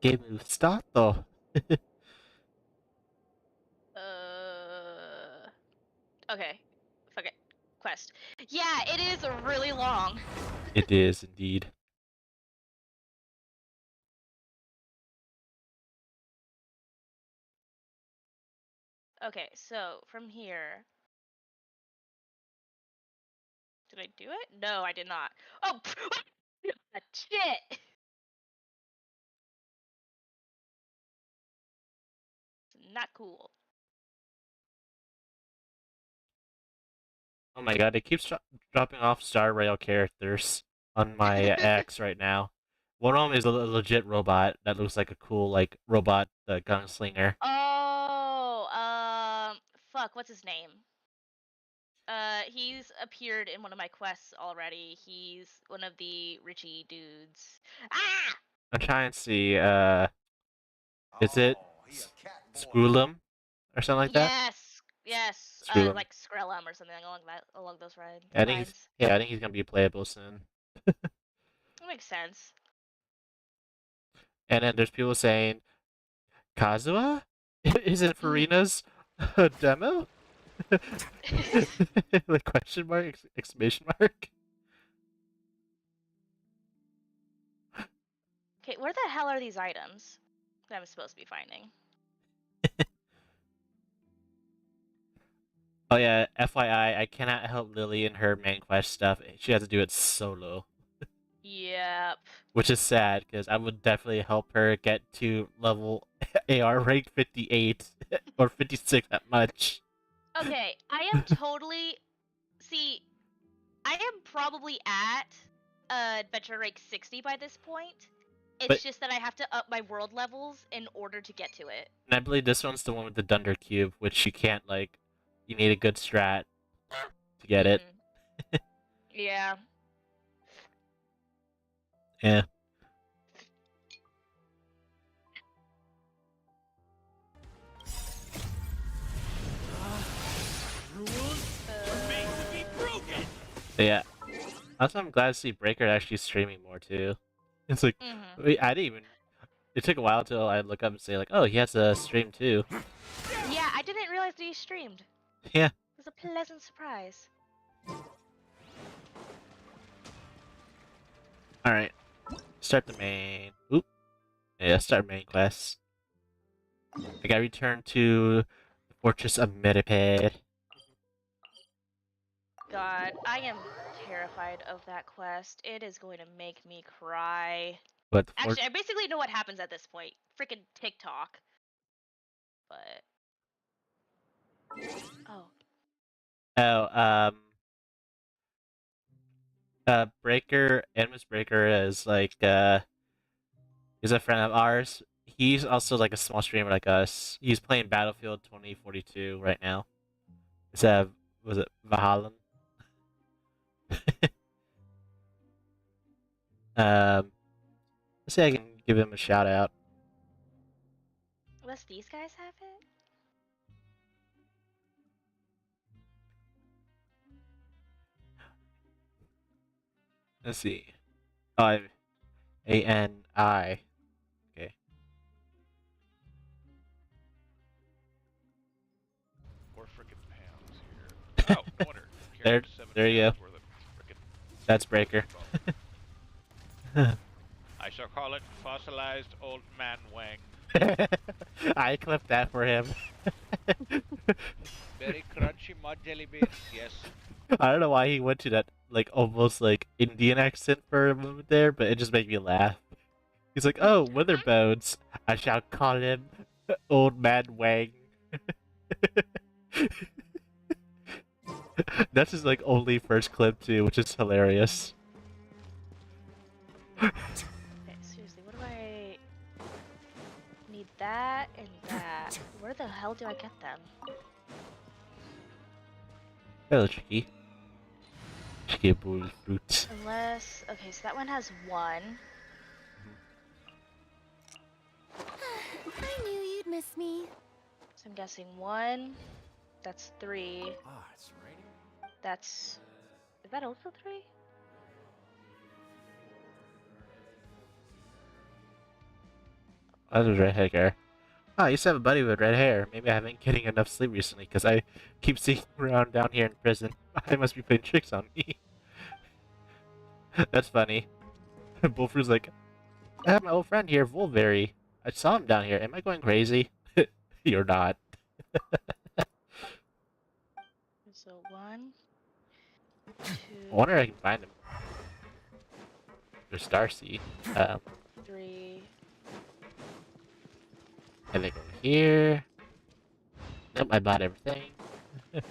Game stato. Uh. Okay. Fuck it. Quest. Yeah, it is really long. It is indeed. Okay, so from here. Did I do it? No, I did not. Oh, shit! Not cool. Oh my god, it keeps dropping off Star Rail characters on my X right now. One of them is a legit robot that looks like a cool like robot gunslinger. Oh, fuck, what's his name? He's appeared in one of my quests already. He's one of the Richie dudes. Ah! I'm trying to see. Is it Oh, he a cat boy. Scroolum or something like that? Yes, yes. Scroolum. Like Skrellum or something along those I think he's lines. yeah. I think he's gonna be playable soon. That makes sense. And then there's people saying Kazuha isn't Mm. Farina's demo. Like question mark exclamation mark. Okay, where the hell are these items that I'm supposed to be finding? Oh yeah, FYI, I cannot help Lily in her main quest stuff. She has to do it solo, Yep. which is sad because I would definitely help her get to level AR rank 58 or 56 at much. Okay, I am totally. See, I am probably at adventure rank 60 by this point. But It's just that I have to up my world levels in order to get to it. and I believe this one's the one with the Dunder Cube, which you can't like. You need a good strat to get it. Yeah. Yeah. Yeah. Also, I'm glad to see Breaker actually streaming more too. It's like, Mm-hmm. wait, I didn't even. It took a while till I look up and say like, oh, he has a stream too. Yeah, I didn't realize that he streamed. Yeah. It was a pleasant surprise. All right. Start the main. Oop. Yeah, start main quest. I gotta return to the Fortress of Metaped. God, I am terrified of that quest. It is going to make me cry. But the Actually, I basically know what happens at this point. Freaking TikTok. But oh, oh, Breaker, Miss Breaker is like is a friend of ours. He's also like a small streamer like us. He's playing Battlefield 2042 right now. It's was it Valhalla? Let's see if I can give him a shout out. unless these guys have it. Let's see. Oh, ANI. Okay. 4 frickin' pounds here. Oh, no wonder. There, Carrying 7 there you pounds go. worth of frickin' That's Breaker. I shall call it fossilized old man Wang. I clipped that for him. Very crunchy mud jelly beans, yes. I don't know why he went to that like almost like Indian accent for a moment there, but it just made me laugh. He's like, "Oh, Witherbones. I shall call him Old Man Wang." That's his like only first clip too, which is hilarious. Okay, seriously, what do I need? That and that. Where the hell do I get them? Hello, Chicky. Chicky bull fruit. Unless, okay, so that one has one. I knew you'd miss me. So I'm guessing one. That's three. Ah, it's raining. That's. Is that also three? That was red hair. Oh, I used to have a buddy with red hair. Maybe I haven't getting enough sleep recently because I keep seeing around down here in prison. I must be playing tricks on me. That's funny. Bullfruit's like, I have my old friend here, Volberry. I saw him down here. Am I going crazy? You're not. So 1, 2, I wonder if I can find him. There's Starcy. 3. I think over here. Nope, I bought everything. I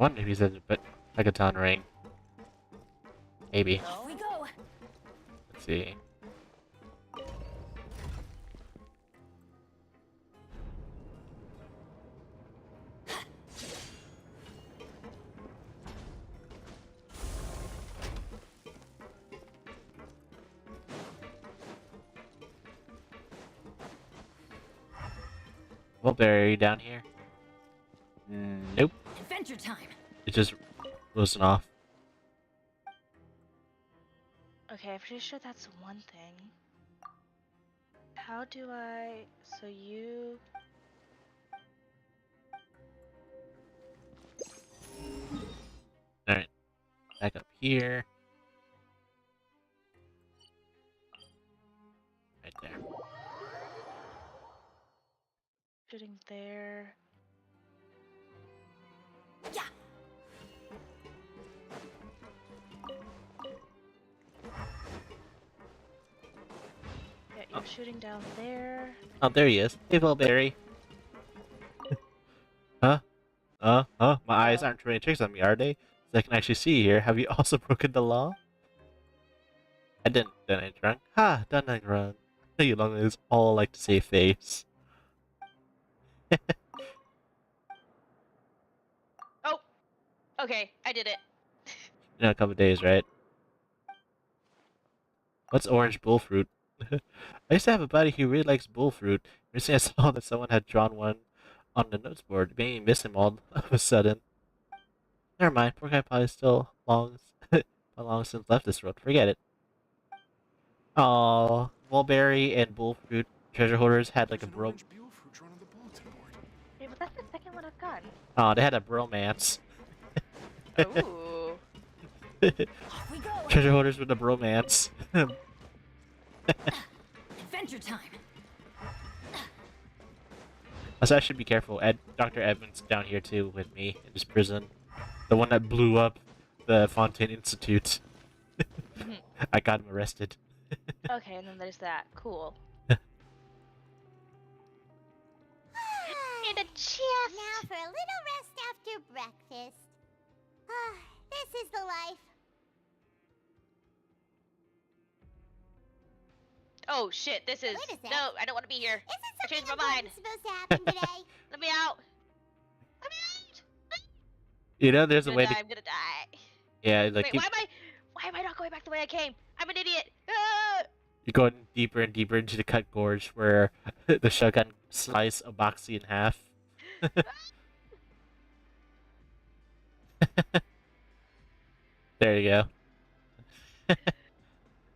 wonder if he's in the Megaton ring. Maybe. No. We go. Let's see. Mulberry down here? Nope. Adventure time. It just wasn't off. Okay, I'm pretty sure that's one thing. How do I... So you... Alright. Back up here. Right there. Shooting there. Yeah. Yeah, you're shooting down there. Oh, there he is. Hey, Mulberry. Huh? My eyes aren't trying tricks on me, are they? So I can actually see here. Have you also broken the law? I didn't I drunk? Ha! Done and run. You long as all like to say face. Oh! Okay, I did it. In a couple days, right? What's orange bullfruit? I used to have a buddy who really likes bullfruit. Recently I saw that someone had drawn one on the notes board. It made me miss him all of a sudden. Never mind, poor guy probably still long since left this world. Forget it. Aww, Mulberry and bullfruit treasure holders had like a bro. Hey, but that's the second one I've gotten. Oh, they had a bromance. Ooh. Off we go. Treasure holders with a bromance. Adventure time. So I should be careful. Dr. Edmonds down here too with me in this prison. The one that blew up the Fontaine Institute. I got him arrested. Okay, and then there's that. Cool. In a chest! Now for a little rest after breakfast. This is the life. Oh shit, this is... Wait a sec. No, I don't want to be here. Isn't changed something my mind. important supposed to happen today? Let me out! Let me out! You know, there's a I'm way gonna to. die, I'm gonna die. Yeah, like Wait, you, why am I not going back the way I came? I'm an idiot! Ah! you're going deeper and deeper into the cut gorge where the shotgun slice a boxy in half. There you go. Hey,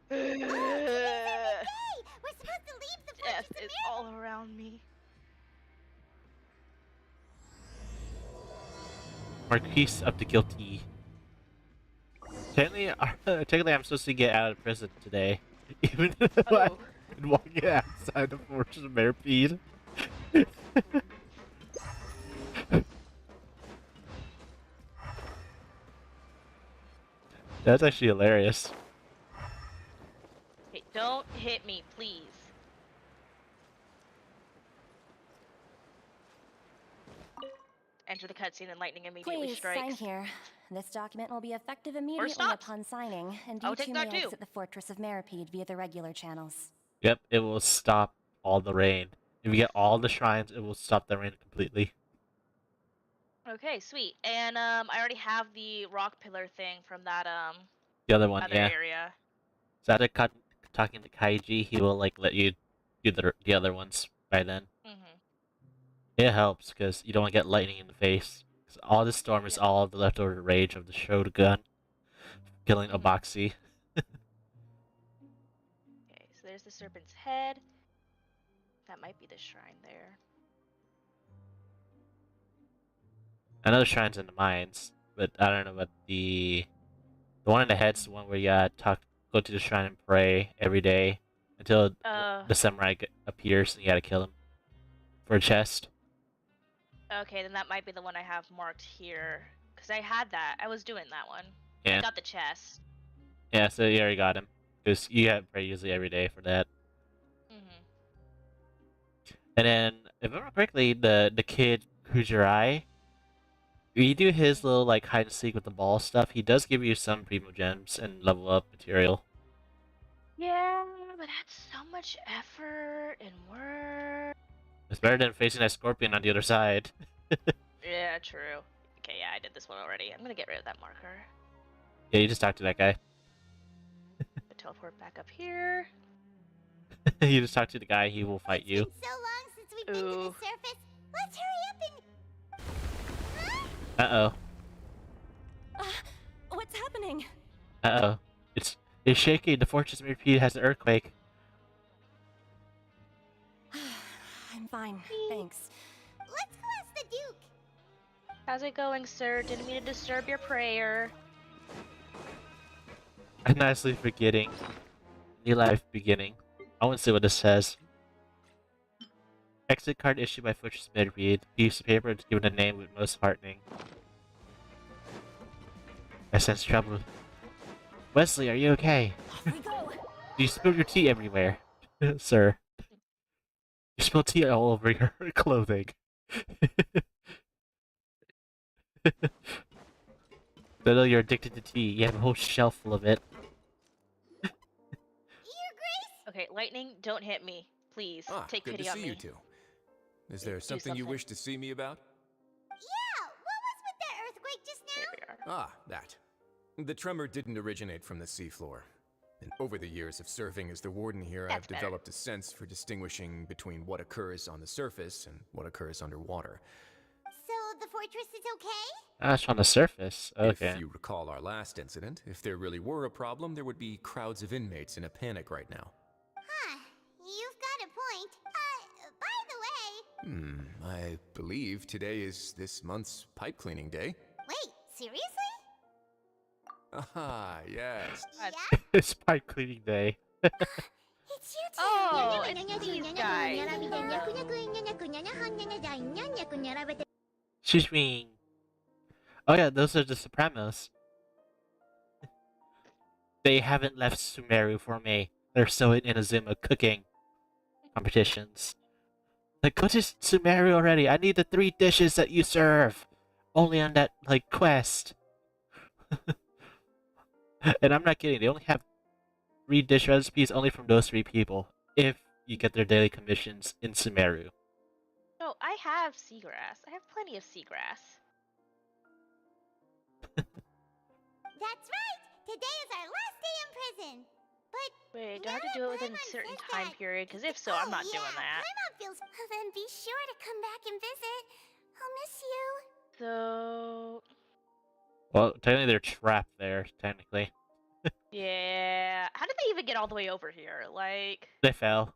we're supposed to leave the Death fortress of is all around me. Marquise of the guilty. Technically, I'm supposed to get out of prison today, even though I've Oh. been walking outside the fortress of Merpede. That's actually hilarious. Hey, don't hit me, please. Enter the cutscene and lightning immediately Please strikes. sign here. This document will be effective immediately stops. upon signing, and I'll you take two that may too. exit the Fortress of Meripede via the regular channels. Yep, it will stop all the rain. If you get all the shrines, it will stop the rain completely. Okay, sweet. And I already have the rock pillar thing from that The other one, other yeah. area. So after talking to Kaiji, he will like let you do the other ones by then. Mm-hmm. It helps because you don't want to get lightning in the face. 'Cause all the storm is Yeah. all of the leftover rage of the Shogun killing Mhm. Obaxi. Okay, so there's the serpent's head. That might be the shrine there. I know the shrine's in the mines, but I don't know what the one in the head's the one where you go to the shrine and pray every day until the samurai appears and you gotta kill him for a chest. Okay, then that might be the one I have marked here. Because I had that. I was doing that one. Yeah. I got the chest. Yeah, so you already got him. Because you have to pray usually every day for that. Mm-hmm. And then, if I remember correctly, the kid Kujirai, when you do his little like hide and seek with the ball stuff, he does give you some primo gems and level up material. Yeah, but that's so much effort and work. It's better than facing that scorpion on the other side. Yeah, true. Okay, yeah, I did this one already. I'm gonna get rid of that marker. Yeah, you just talk to that guy. The teleport back up here. You just talk to the guy, he will fight you. It's been so long since we've been to Ooh. the surface. Let's hurry up and... Uh-oh. What's happening? Uh-oh. It's shaking. The fortress repeat has an earthquake. I'm fine, thanks. Let's go ask the Duke. How's it going, sir? Didn't mean to disturb your prayer. I'm nicely forgetting. New life beginning. I want to see what this says. Exit card issued by Fortress Midread. Piece of paper given a name with most heartening. I sense trouble. Wesley, are you okay? Off we go. You spilled your tea everywhere. Sir. You spilled tea all over your clothing. I know you're addicted to tea. You have a whole shelf full of it. Your Grace? Okay, lightning, don't hit me. Please, take good pity to on see me. you two. Is there Do something you something. wish to see me about? Yeah, what was with that earthquake just There now? we are. Ah, that. The tremor didn't originate from the seafloor. And over the years of serving as the warden here, That's I've better. developed a sense for distinguishing between what occurs on the surface and what occurs underwater. So the fortress is okay? That's on the surface. Okay. If you recall our last incident, if there really were a problem, there would be crowds of inmates in a panic right now. Huh, you've got a point. By the way... I believe today is this month's pipe cleaning day. Wait, seriously? Ah, yes. God. Yeah? It's pipe cleaning day. It's you two! Oh, it's these guys. She's mean. Oh yeah, those are the Sopranos. They haven't left Sumeru for me. They're still in Inazuma cooking competitions. Like, go to Sumeru already. I need the 3 dishes that you serve. Only on that, like, quest. And I'm not kidding. They only have 3 dish recipes only from those 3 people. If you get their daily commissions in Sumeru. No, I have seagrass. I have plenty of seagrass. That's right! Today is our last day in prison! But Wait, do I have to do it within a Paimon certain says time that- period? Because if so, I'm not doing that. Paimon feels... Then be sure to come back and visit. I'll miss you. So, Well, technically they're trapped there, technically. yeah. How did they even get all the way over here? Like, They fell.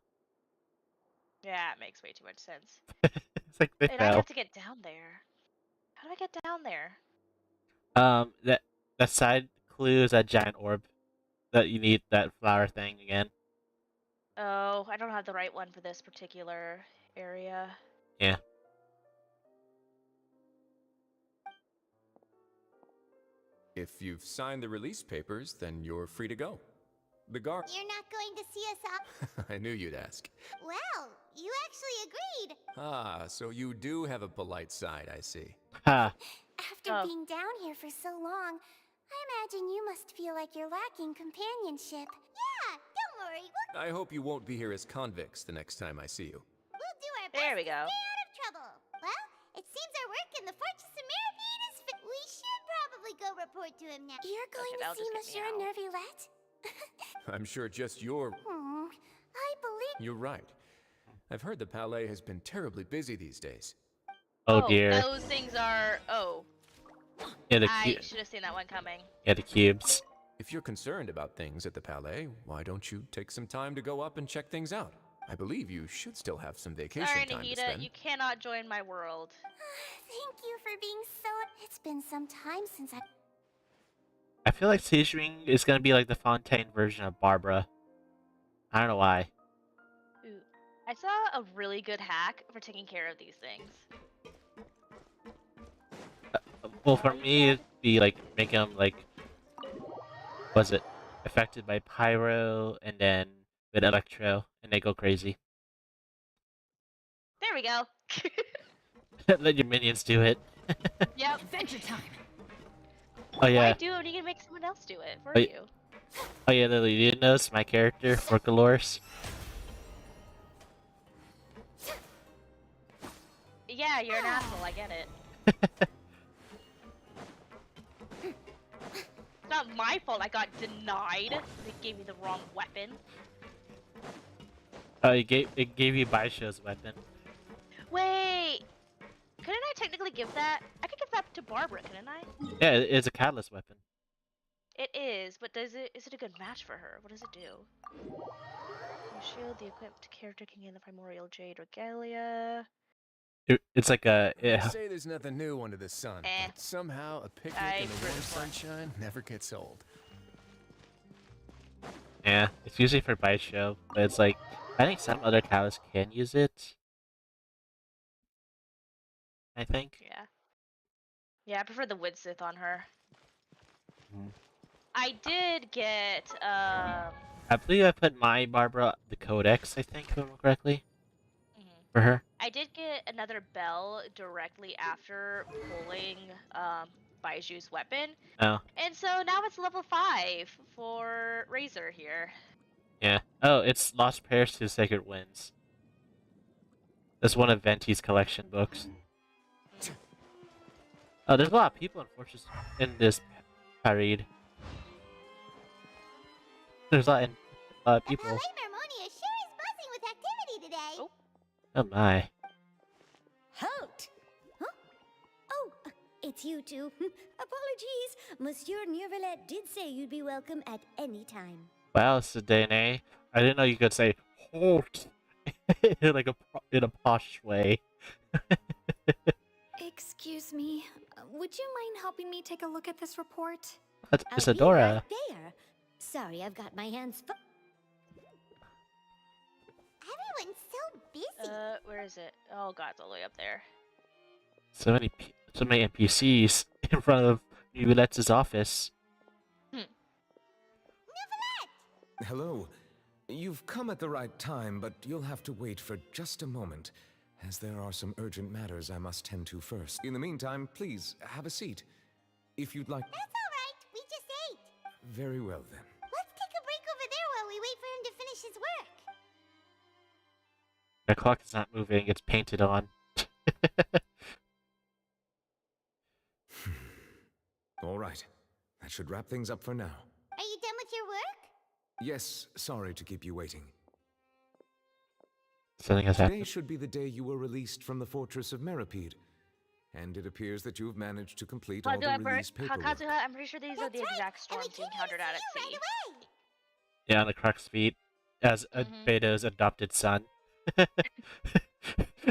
yeah, it makes way too much sense. It's like they And I fell. have to get down there. How do I get down there? That side clue is that giant orb. That you need that flower thing again. Oh, I don't have the right one for this particular area. Yeah. If you've signed the release papers, then you're free to go. The guard. You're not going to see us off? I knew you'd ask. Well, you actually agreed. Ah, so you do have a polite side, I see. Ha! After Oh. being down here for so long, I imagine you must feel like you're lacking companionship. Yeah, don't worry. I hope you won't be here as convicts the next time I see you. We'll do our best There we to go. stay out of trouble. Well, it seems our work in the Fortress of Meripede is We should probably go report to him now. You're going Okay, to that'll see just get me Monsieur out. Nervilette? I'm sure just your... I believe. You're right. I've heard the Palais has been terribly busy these days. Oh dear. Those things are. Oh, Yeah, the I should have seen that one coming. yeah, the cubes. If you're concerned about things at the Palais, why don't you take some time to go up and check things out? I believe you should still have some vacation Sorry, time to Nahida, spend. you cannot join my world. Thank you for being so. It's been some time since I. I feel like Siege Ring is gonna be like the Fontaine version of Barbara. I don't know why. Ooh, I saw a really good hack for taking care of these things. Well, for me, it'd be like make them like, was it affected by pyro and then with electro, and they go crazy. There we go. Let your minions do it. Yep. Adventure time. Oh yeah. Why do it when you can make someone else do it for Oh, you? Oh yeah, Lily, you didn't notice my character for Galores? Yeah, you're an asshole. I get it. It's not my fault I got denied. They gave me the wrong weapon. Oh, it gave you Baisho's weapon. Wait, couldn't I technically give that? I could give that to Barbara, couldn't I? Yeah, it's a catalyst weapon. It is, but is it a good match for her? What does it do? You shield the equipped character can gain the Primordial Jade Regalia. It's like a They say there's nothing new under the sun, Eh. but somehow a picnic I in the warm root for it. sunshine never gets old. yeah. It's usually for Baisho, but it's like I think some other catalysts can use it. I think. Yeah. Yeah, I prefer the Wood Sith on her. Mhm. I did get I believe I put my Barbara the Codex. I think, if I remember correctly, mhm. for her. I did get another bell directly after pulling Baiju's weapon. Oh, And so now it's level 5 for Razor here. yeah. Oh, it's Lost Prayers to Sacred Winds. That's one of Venti's collection books. Oh, there's a lot of people in this parade. There's a lot of The people. Palais Mermonia sure is buzzing with activity today. Oh. Oh my. Halt! Huh? Oh, it's you two. Apologies. Monsieur Neuvillette did say you'd be welcome at any time. Wow, Sedene. I didn't know you could say halt in like in a posh way. Excuse me, would you mind helping me take a look at this report? That's I'll be Isadora. right there. Sorry, I've got my hands full. Everyone's so busy. Where is it? Oh god, it's all the way up there. So many NPCs in front of Neuvillette's office. Hello. You've come at the right time, but you'll have to wait for just a moment, as there are some urgent matters I must tend to first. In the meantime, please, have a seat. If you'd like... That's all right. We just ate. Very well, then. Let's take a break over there while we wait for him to finish his work. The clock is not moving, it's painted on. All right. That should wrap things up for now. Are you done with your work? Yes, sorry to keep you waiting. Something has Today happened. should be the day you were released from the fortress of Meripede. And it appears that you've managed to complete all the release paperwork. Kazuha, I'm pretty sure these are the That's right, exact and we storms you came here to encountered out at see you sea. right away. Yeah, on the Crux feet. As Beto's adopted son.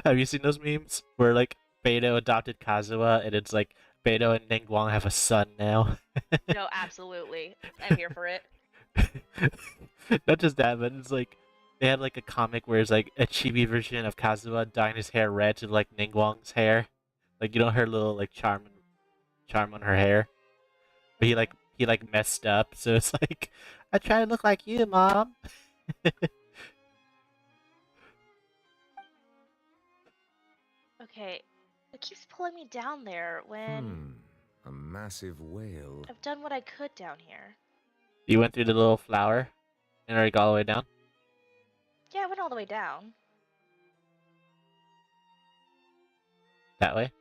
Have you seen those memes? Where like Beto adopted Kazuha and it's like Beto and Ningguang have a son now. No, absolutely. I'm here for it. Not just that, but it's like they had like a comic where it's like a chibi version of Kazuha dyeing his hair red to like Ningguang's hair. Like you know her little like charm on her hair. But he messed up, so it's like I try to look like you, Mom. Okay, it keeps pulling me down there when A massive whale. I've done what I could down here. You went through the little flower and already got all the way down? Yeah, I went all the way down. That way?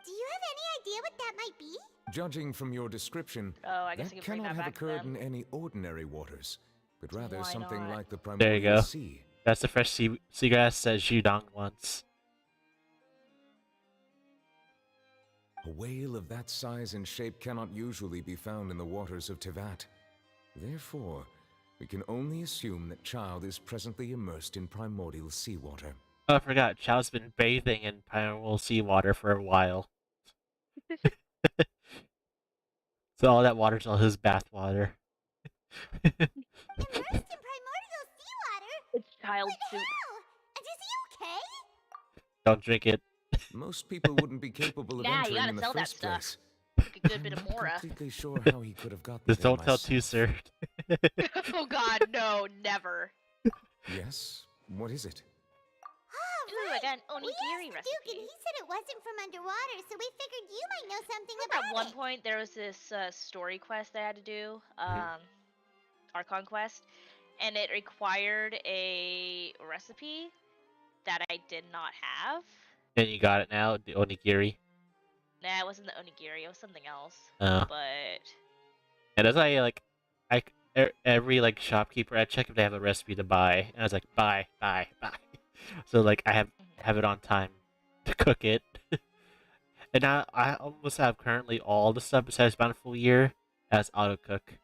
Do you have any idea idea what that might be? Judging from your description, Oh, I guess I that can bring cannot that have back to occurred them. in any ordinary waters, but rather Why something not? like the There you primordial go. sea. That's the fresh seagrass says Judong once. A whale of that size and shape cannot usually be found in the waters of Tevat. Therefore, we can only assume that Child is presently immersed in primordial seawater. Oh, I forgot. Chow's been bathing in primal seawater for a while. So all that water's all his bath water. Immersed in primordial seawater? It's child What the soup. hell? Is he okay? Don't drink it. Most people wouldn't be capable of Nah, you entering gotta in the sell that first stuff. place. Like a good bit I'm of not Mora. completely sure how he could have got Just there don't tell myself. too, sir. Oh god, no, never. Yes? What is it? Oh, Ooh, I right. got an We onigiri asked Duke and recipe. he said it wasn't from underwater, so we figured you might know something At about one it. point, there was this story quest I had to do, Mhm. Archon quest, and it required a recipe that I did not have. And you got it now, the onigiri. Nah, it wasn't the onigiri, it was something else. Oh. But And as every like shopkeeper I check if they have a recipe to buy, and I was like, buy. So like I have it on time to cook it. And now I almost have currently all the stuff besides Bountiful Year as auto cook.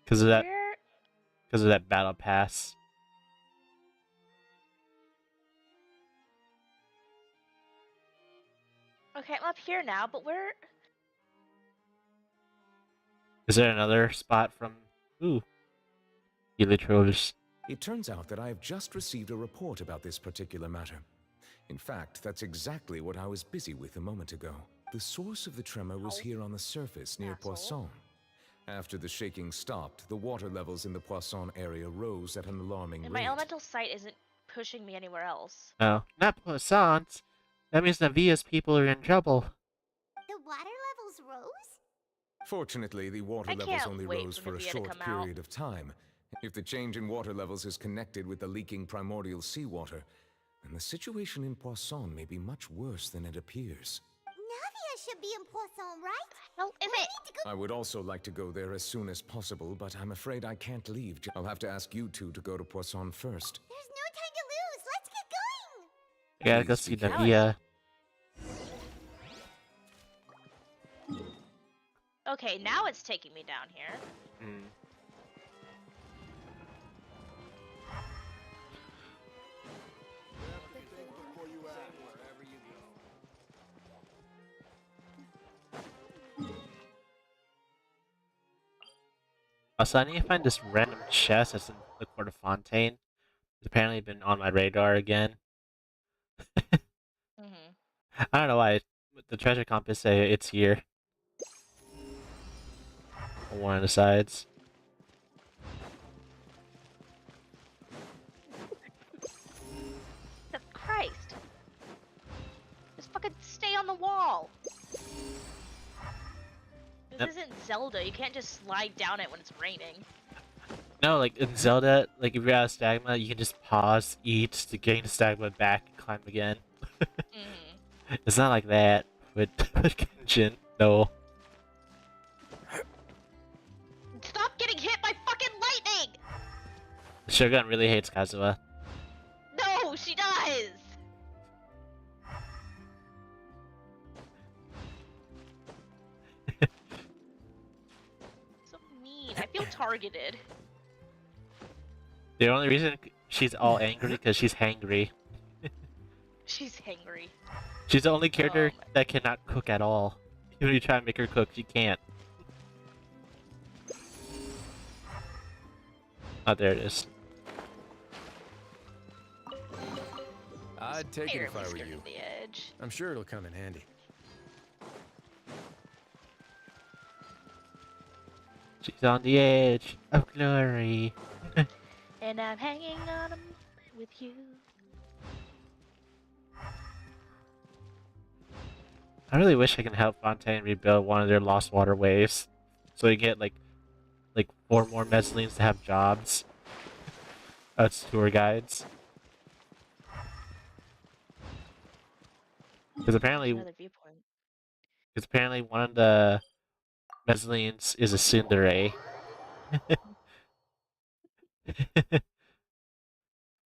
Because of that battle pass. okay, I'm up here now, but where? Is there another spot from Elytros? It turns out that I have just received a report about this particular matter. In fact, that's exactly what I was busy with a moment ago. The source of the tremor was here on the surface near Asshole. Poisson. After the shaking stopped, the water levels in the Poisson area rose at an alarming And rate. my elemental sight isn't pushing me anywhere else. No, not Poissons. That means Navia's people are in trouble. The water levels rose? Fortunately, the water I levels can't only wait rose for for a Navia to short come out. period of time. If the change in water levels is connected with the leaking primordial seawater, then the situation in Poisson may be much worse than it appears. Navia should be in Poisson, right? Hell, is We it? need to go. I would also like to go there as soon as possible, but I'm afraid I can't leave. I'll have to ask you two to go to Poisson first. There's no time to lose. Let's get going. I gotta go Please see be careful. Navia. Okay, now it's taking me down here. Hmm. Also, I need to find this random chest that's in the Court of Fontaine. It's apparently been on my radar again. Mm-hmm. I don't know why. The treasure compass say it's here. On one of the sides. Jesus Christ! Just fucking stay on the wall! This Yep. isn't Zelda, you can't just slide down it when it's raining. No, like in Zelda, like if you're out of stamina, you can just pause, eat to gain stamina back, and climb again. Mm-hmm. It's not like that with Genshin. No. Stop getting hit by fucking lightning! Shogun really hates Kazuha. No, she does! So mean. I feel targeted. The only reason she's all angry because she's hangry. She's hangry. She's the only character Oh my- that cannot cook at all. Even if you try and make her cook, she can't. Oh, there it is. I'd take it Here, if I were Whisker you. to the edge. I'm sure it'll come in handy. She's on the edge of glory. And I'm hanging on with you. I really wish I can help Fontaine rebuild one of their lost waterways, so you get like 4 more mezzanines to have jobs. That's tour guides. Because apparently, Another viewpoint. one of the mezzanines is a tsundere.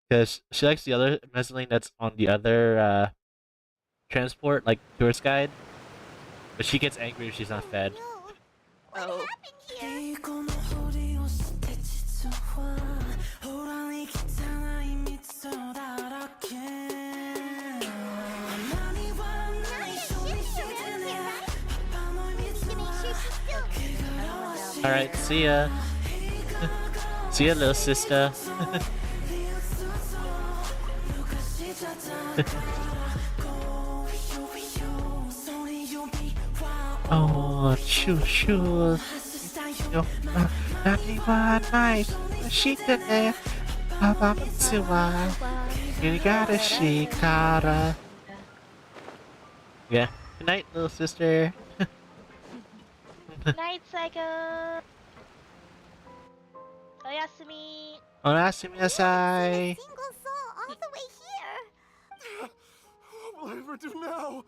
Because she likes the other mezzanine that's on the other transport, like tourist guide. But she gets angry if she's not fed. No. What Oh. happened here? Alright, see ya. See ya, little sister. Oh, shoo shoo. Yo, everyone, nice. She did it. Papa Mitsuwa. You got a shikara. Yeah. Good night, little sister. Night, Psycho. Oyasumi. Onasumi nasai. Single soul all the way here. What will I ever do now?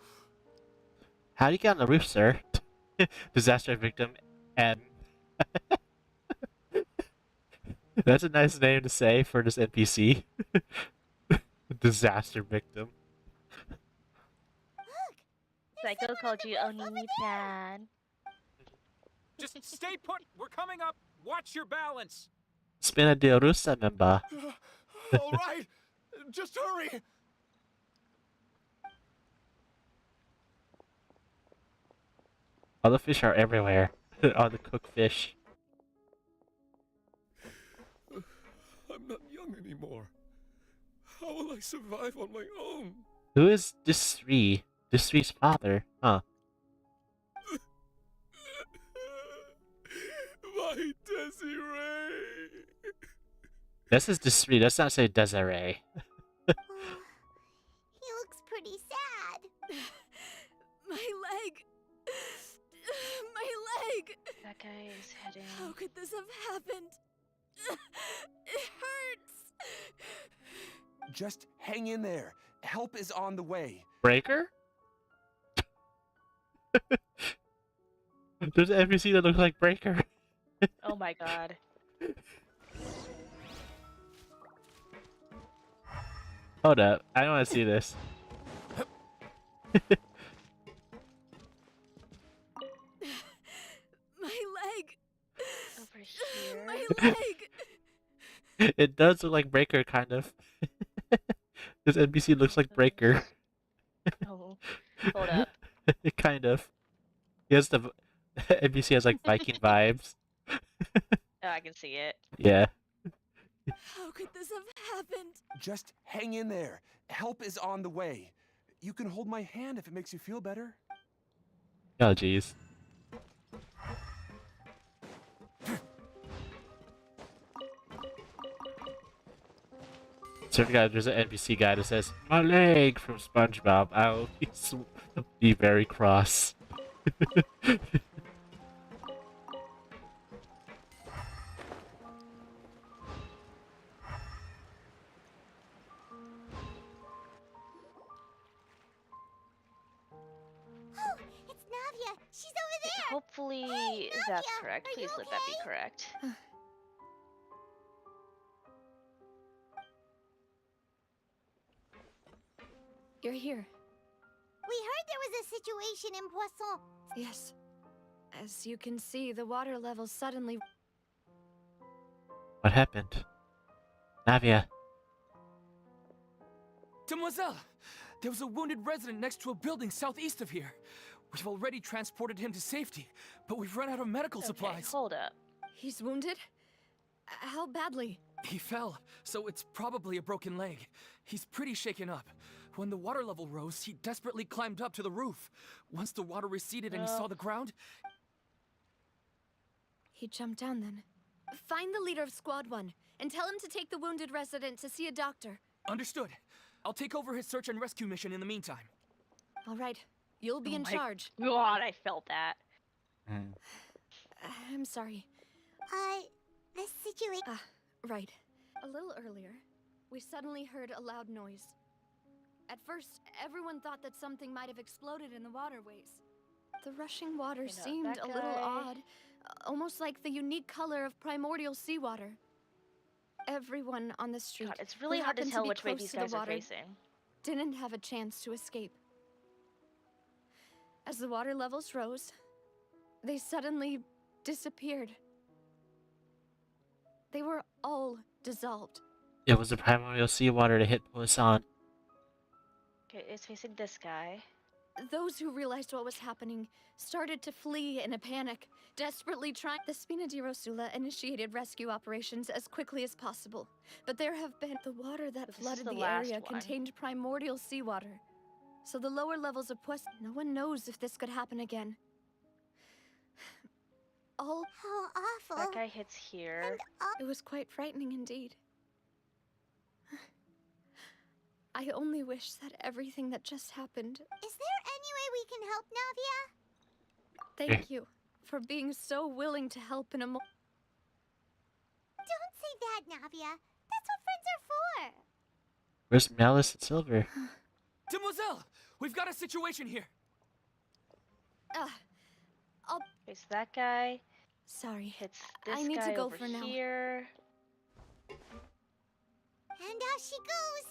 How do you get on the roof, sir? Disaster victim M. That's a nice name to say for this NPC. Disaster victim. Psycho called you Oni-chan. Just stay put. We're coming up. Watch your balance. Spina de Rusa member. All right. Just hurry. All the fish are everywhere. All the cooked fish. I'm not young anymore. How will I survive on my own? Who is this three? This three's father? Huh. My Desiree. This is this three. Let's not say Desiree. He looks pretty sad. My leg. My leg. That guy is heading. How could this have happened? It hurts. Just hang in there. Help is on the way. Breaker? There's an NPC that looks like Breaker. Oh my god. Hold up. I don't want to see this. My leg. Over here. My leg. It does look like Breaker, kind of. This NPC looks like Breaker. Oh. Hold up. Kind of. He has the NPC has like Viking vibes. Oh, I can see it. Yeah. How could this have happened? Just hang in there. Help is on the way. You can hold my hand if it makes you feel better. Oh jeez. So there's an NPC guy that says, "My leg" from SpongeBob. I'll be very cross. Oh, it's Navia. She's over there. Hopefully Hey, that's Nadia, correct. are Please you let that be okay? correct. You're here. We heard there was a situation in Poisson. Yes. As you can see, the water level suddenly. What happened? Navia. Demoiselle! There was a wounded resident next to a building southeast of here. We've already transported him to safety, but we've run out of medical Okay, supplies. hold up. He's wounded? How badly? He fell, so it's probably a broken leg. He's pretty shaken up. When the water level rose, he desperately climbed up to the roof. Once the water receded and he saw the ground, He jumped down then. Find the leader of Squad 1 and tell him to take the wounded resident to see a doctor. understood. I'll take over his search and rescue mission in the meantime. All right. You'll be Oh in my charge. God, I felt that. I'm sorry. The situation. Right. A little earlier, we suddenly heard a loud noise. At first, everyone thought that something might have exploded in the waterways. The rushing water seemed that a little guy. odd, almost like the unique color of primordial seawater. Everyone on the street God, it's really who hard to happened tell be which way close these to the guys are water facing. didn't have a chance to escape. As the water levels rose, they suddenly disappeared. They were all dissolved. It was the primordial seawater that hit Poisson. Okay, it's facing this guy. Those who realized what was happening started to flee in a panic, desperately trying. The Spina di Rosula initiated rescue operations as quickly as possible, but there have been the water that This is flooded the the last area one. contained primordial seawater. So the lower levels of Poisson, no one knows if this could happen again. All How awful. That guy hits here. it was quite frightening indeed. I only wish that everything that just happened. Is there any way we can help, Navia? Thank you for being so willing to help in a Don't say that, Navia. That's what friends are for. Where's Malice and Silver? Demoiselle, we've got a situation here. I'll. Face that guy. Sorry. Hits this I need guy to go over for now. here. And out she goes.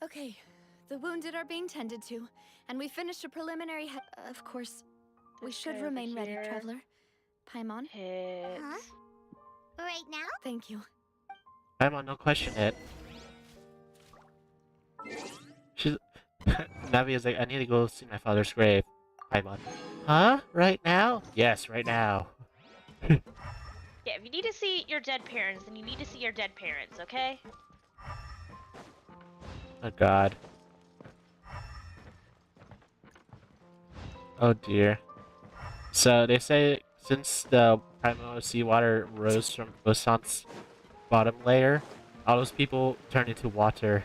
Okay, the wounded are being tended to, and we finished a preliminary. Of course, we This should guy over remain ready, here. Traveler. Paimon, Hit. Huh? Right now? thank you. Paimon, no question it. She's... Navia's like, I need to go see my father's grave. Paimon. Huh? Right now? Yes, right now. Yeah, if you need to see your dead parents, then you need to see your dead parents, okay? Oh god. Oh dear. So they say since the primordial seawater rose from Poisson's bottom layer, all those people turned into water.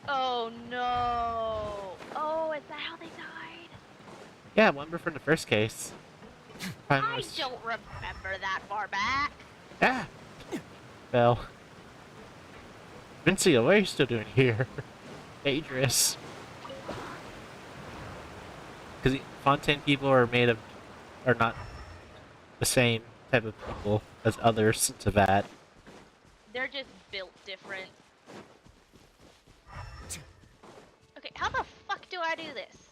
Oh no! Oh, is that how they died? Yeah, remember from the first case. I Primordial don't remember that far back. Ah! Fell. Vincia, what are you still doing here? Dangerous. Because Fontaine people are not the same type of people as others to that. They're just built different. Okay, how the fuck do I do this?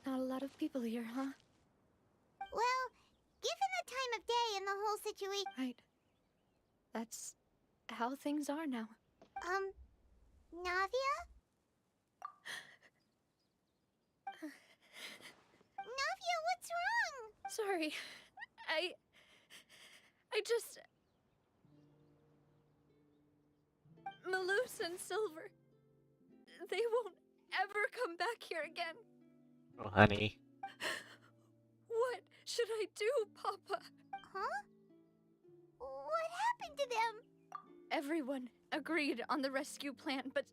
Not a lot of people here, huh? Well, given the time of day and the whole situation. Right. That's how things are now. Navia? Navia, what's wrong? Sorry. I just... Maloose and Silver. They won't ever come back here again. Oh, honey. What should I do, Papa? Huh? What happened to them? Everyone agreed on the rescue plan, but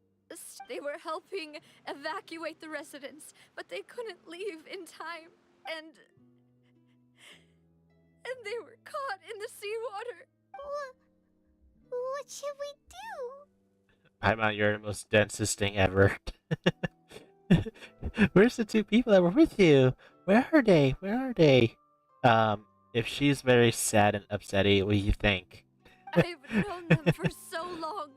they were helping evacuate the residents, but they couldn't leave in time, and they were caught in the seawater. What should we do? Paimon, you're the most densest thing ever. Where's the two people that were with you? Where are they? Where are they? If she's very sad and upsetty, what do you think? I've known them for so long.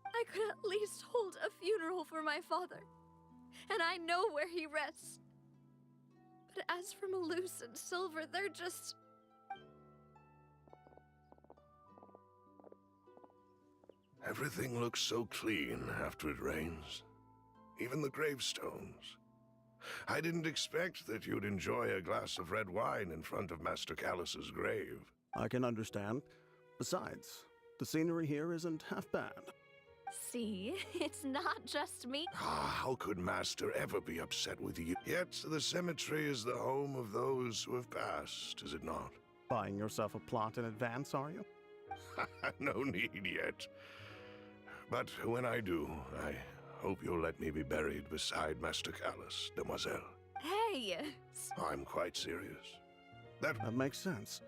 I could at least hold a funeral for my father, and I know where he rests. But as for Maloose and Silver, they're just... Everything looks so clean after it rains. Even the gravestones. I didn't expect that you'd enjoy a glass of red wine in front of Master Callus's grave. I can understand. Besides, the scenery here isn't half bad. See, it's not just me. How could Master ever be upset with you? Yet the cemetery is the home of those who have passed, is it not? Buying yourself a plot in advance, are you? No need yet. But when I do, I hope you'll let me be buried beside Master Callus, demoiselle. Hey! I'm quite serious. That That makes sense.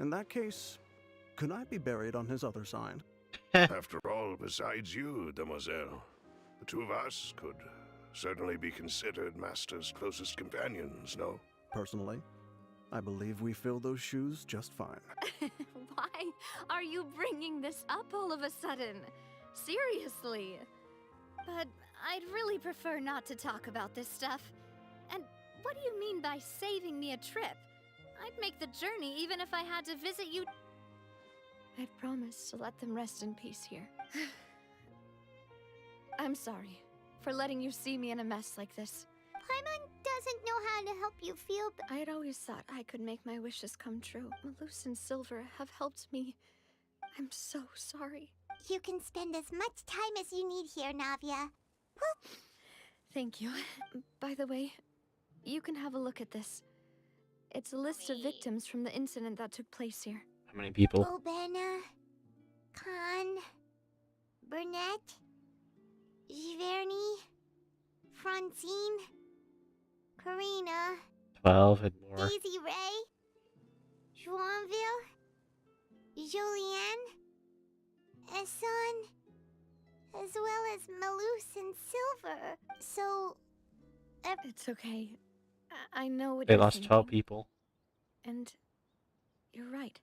In that case, could I be buried on his other side? After all, besides you, demoiselle, the two of us could certainly be considered Master's closest companions, no? Personally, I believe we fill those shoes just fine. Why are you bringing this up all of a sudden? Seriously. But I'd really prefer not to talk about this stuff. And what do you mean by saving me a trip? I'd make the journey even if I had to visit you. I'd promised to let them rest in peace here. I'm sorry for letting you see me in a mess like this. Paimon doesn't know how to help you feel, but I had always thought I could make my wishes come true. Malus and Silver have helped me. I'm so sorry. you can spend as much time as you need here, Navia. Thank you. By the way, you can have a look at this. It's a list of victims from the incident that took place here. How many people? Obena, Khan, Burnett, Giverny, Francine, Karina, 12 and more. Daisy Ray, Joinville, Julianne, Esson, as well as Malus and Silver. So, It's okay. I know what They you're lost 12 thinking. people. And you're right.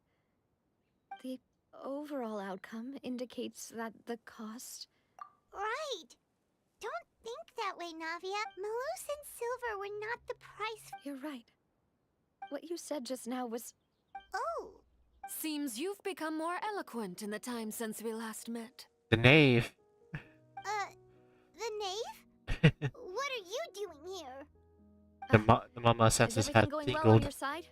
The overall outcome indicates that the cost... right. Don't think that way, Navia. Malus and Silver were not the price. You're right. What you said just now was... Oh. Seems you've become more eloquent in the time since we last met. The knave. The knave? What are you doing here? The mama senses Is have everything going well on tingled. your side?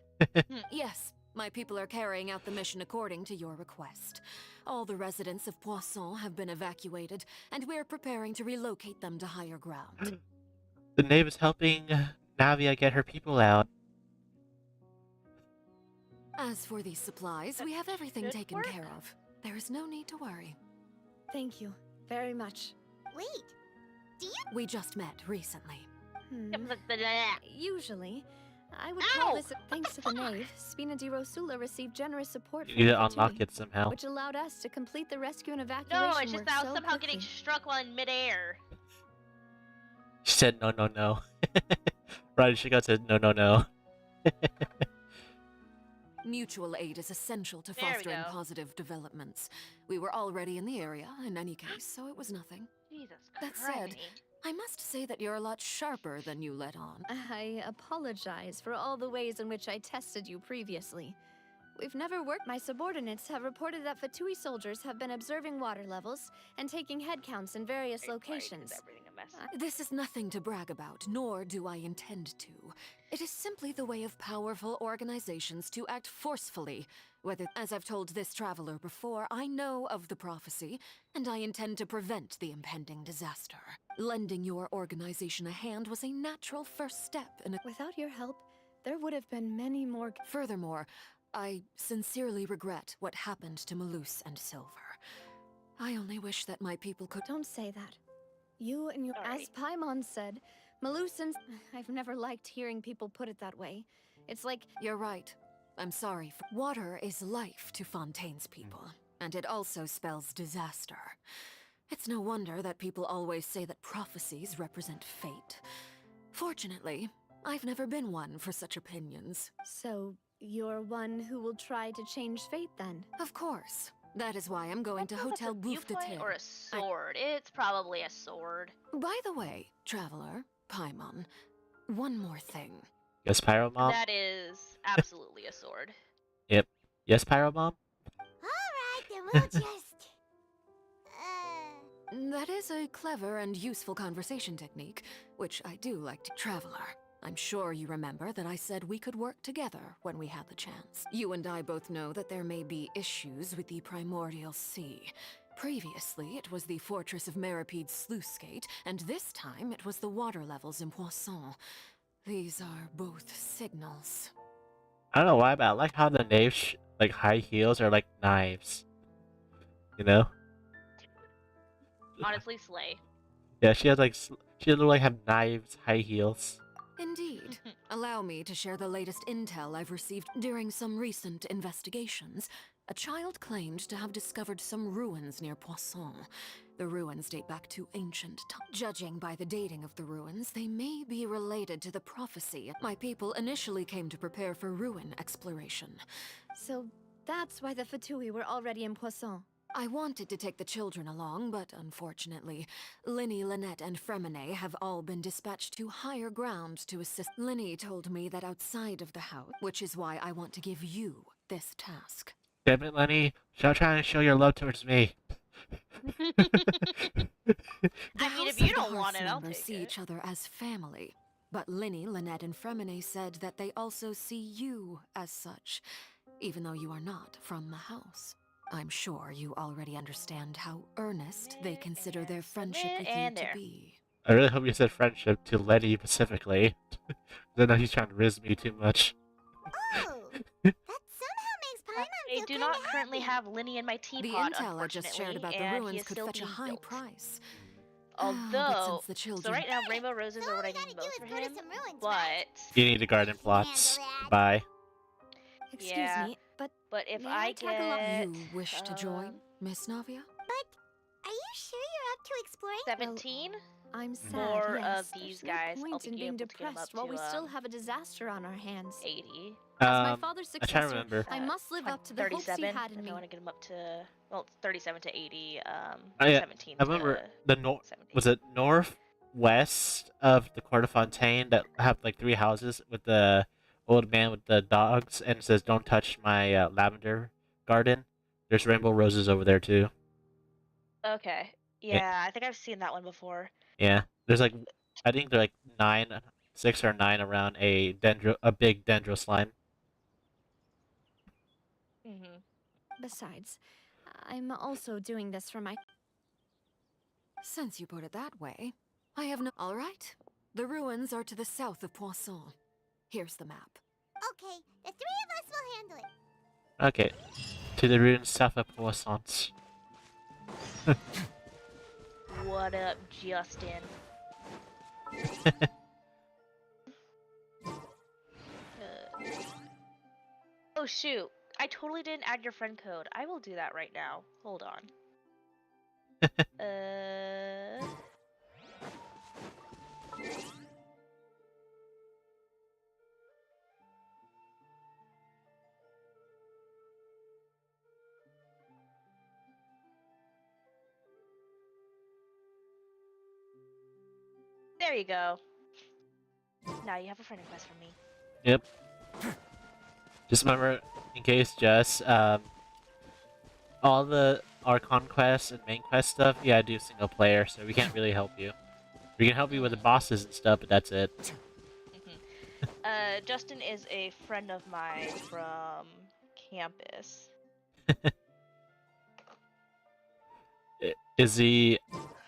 Yes, my people are carrying out the mission according to your request. All the residents of Poisson have been evacuated, and we're preparing to relocate them to higher ground. The knave is helping Navia get her people out. As for these supplies, we have everything taken care of. There is no need to worry. Thank you very much. Wait, do you? We just met recently. Usually, I would call this thanks to the knave. Spina di Rosula received generous support You from need the to unlock Fatui, it somehow. which allowed us to complete the rescue and evacuation No, it's just work that I was so somehow quickly. getting struck while in midair. She said no, no, no. Right, she got to no, no, no. Mutual aid is essential to There we fostering go. positive developments. We were already in the area, in any case, so it was nothing. Jesus That Christ. said, I must say that you're a lot sharper than you let on. I apologize for all the ways in which I tested you previously. We've never worked. My subordinates have reported that Fatui soldiers have been observing water levels and taking head counts in various locations. This is nothing to brag about, nor do I intend to. It is simply the way of powerful organizations to act forcefully. Whether, as I've told this traveler before, I know of the prophecy, and I intend to prevent the impending disaster. Lending your organization a hand was a natural first step in a... Without your help, there would have been many more... Furthermore, I sincerely regret what happened to Malus and Silver. I only wish that my people could... Don't say that. You and your... As Paimon said, Malus and... I've never liked hearing people put it that way. It's like... You're right. I'm sorry. Water is life to Fontaine's people, and it also spells disaster. It's no wonder that people always say that prophecies represent fate. Fortunately, I've never been one for such opinions. So, you're one who will try to change fate then? Of course. That is why I'm going to Hotel Bouffe de Viewpoint Terre. or a sword? It's probably a sword. By the way, Traveler, Paimon, one more thing. Yes, Pyro Mom? That is absolutely a sword. Yep. Yes, Pyro Mom? Alright, then we'll just... That is a clever and useful conversation technique, which I do like to... Traveler, I'm sure you remember that I said we could work together when we had the chance. You and I both know that there may be issues with the Primordial Sea. Previously, it was the Fortress of Meripede's sluice gate, and this time it was the water levels in Poisson. These are both signals. I don't know why, but I like how the knave's like high heels are like knives. You know? Honestly, slay. Yeah, she had like she literally have knives, high heels. Indeed. Allow me to share the latest intel I've received during some recent investigations. A child claimed to have discovered some ruins near Poisson. The ruins date back to ancient times. Judging by the dating of the ruins, they may be related to the prophecy my people initially came to prepare for ruin exploration. So that's why the Fatui were already in Poisson. I wanted to take the children along, but unfortunately, Linny, Lynette, and Fremine have all been dispatched to higher ground to assist. Linny told me that outside of the house, which is why I want to give you this task. Damn it, Lenny! Stop trying to show your love towards me. The I mean, House if you of the don't want Hearth's it, I'll members take see it. each other as family. But Linny, Lynette, and Fremine said that they also see you as such, even though you are not from the house. I'm sure you already understand how earnest they consider their friendship with you to be. I really hope you said friendship to Lenny specifically. I know he's trying to riz me too much. Oh, that somehow makes Paimon I feel do kinda not currently happy. have Linny in my The teapot, intel I just shared unfortunately, about the and he ruins is could still fetch a being high built. price. But Although, since the so children... right now Rainbow Roses So are all what we I gotta need do most is for go to him, some ruins, but right? You need a garden I can plots. handle that. Bye. Excuse yeah. me, but If may I I tag along? get You wish to join, Miss Navia? But are you sure you're up to exploring? 17, I'm sad, more yes. of these There's guys, no I'll point in be being able to get them up depressed while to we still have a disaster on our hands. 80. As my father's I'm trying to successor, remember. I must live up to the hopes he 37, had in if me. I want to get them up to, well, 37 to 80, Oh yeah, 17 I remember to the 17. was it northwest of the Court of Fontaine that have like 3 houses with the old man with the dogs, and it says "Don't touch my lavender garden." There's rainbow roses over there too. Okay. Yeah, Yeah, I think I've seen that one before. yeah. There's like I think there are like 6 or 9 around a big dendro slime. Mm-hmm. Besides, I'm also doing this for my... Since you put it that way, I have no... All right. The ruins are to the south of Poisson. Here's the map. Okay, the three of us will handle it. Okay, to the ruins south of Poissons. What up, Justin? Oh shoot, I totally didn't add your friend code. I will do that right now. Hold on. There you go. Now you have a friend request from me. Yep. Just remember, in case, Jess, all our conquest and main quest stuff, yeah, I do single player, so we can't really help you. We can help you with the bosses and stuff, but that's it. Justin is a friend of mine from campus. Is he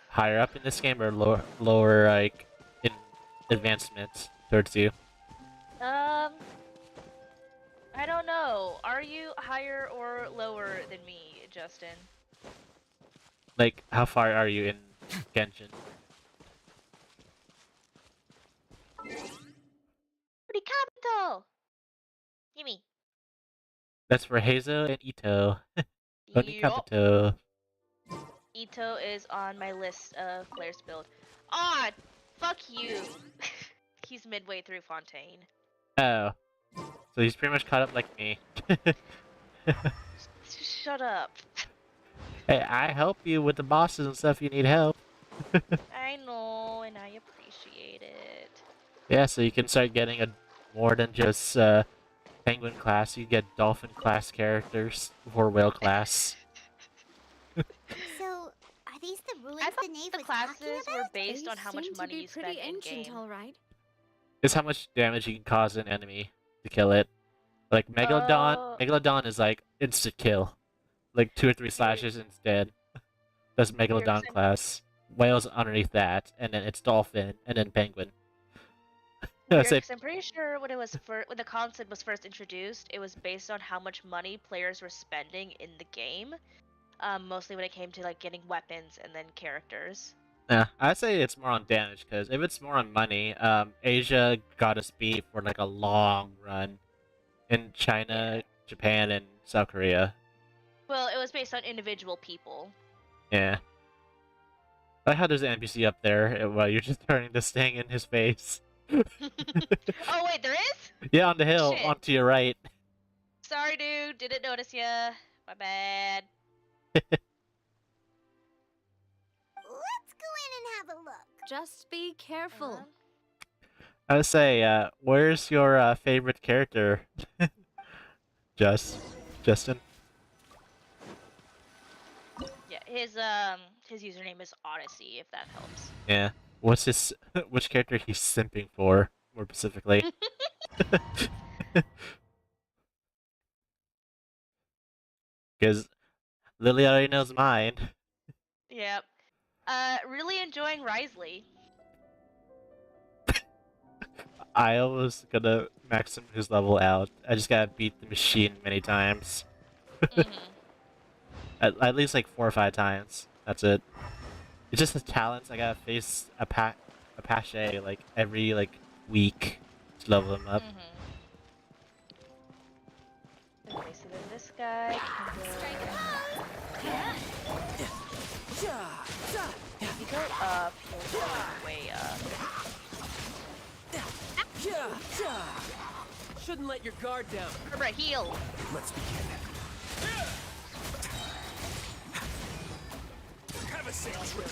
higher up in this game or lower like in advancements towards you? I don't know. Are you higher or lower than me, Justin? Like, how far are you in Genshin? Capital. Gimme. That's for Hazo and Ito. Yup. Capital. Ito is on my list of players to build. Ah, fuck you. He's midway through Fontaine. Oh. So he's pretty much caught up like me. Shut up. Hey, I help you with the bosses and stuff you need help. I know, and I appreciate it. Yeah, so you can start getting more than just penguin class. You get dolphin class characters for whale class. So, are these the ruins I thought the knave the was talking classes were about? based on how much money you spend in ancient, game. all right. It's how much damage you can cause an enemy to kill it. Like Megalodon, Megalodon is like instant kill. Like 2 or 3 slashes and it's dead. That's Megalodon class. Whales underneath that, and then it's dolphin, and then penguin. I'm pretty sure when the concept was first introduced, it was based on how much money players were spending in the game. Mostly when it came to like getting weapons and then characters. Yeah, I'd say it's more on damage, because if it's more on money, Asia got us beat for like a long run in China, Japan, and South Korea. Well, it was based on individual people. Yeah. I like how there's an NPC up there while you're just turning this thing in his face. Oh wait, there is? Yeah, on the hill, Shit. on to your right. Sorry, dude. Didn't notice ya. My bad. Let's go in and have a look. Just be careful. I would say, where's your favorite character? Justin? Yeah, his username is Odyssey, if that helps. Yeah. What's his which character he's simping for, more specifically? Because Lily already knows mine. Yep. Really enjoying Risley. I was gonna max his level out. I just gotta beat the machine many times. At least like 4 or 5 times. That's it. It's just the talents. I gotta face a Apache like every week to level him up. Okay, so then this guy can go... If you go up, he'll go way up. Shouldn't let your guard down. Remember, heal. Let's begin. Have a safe trip.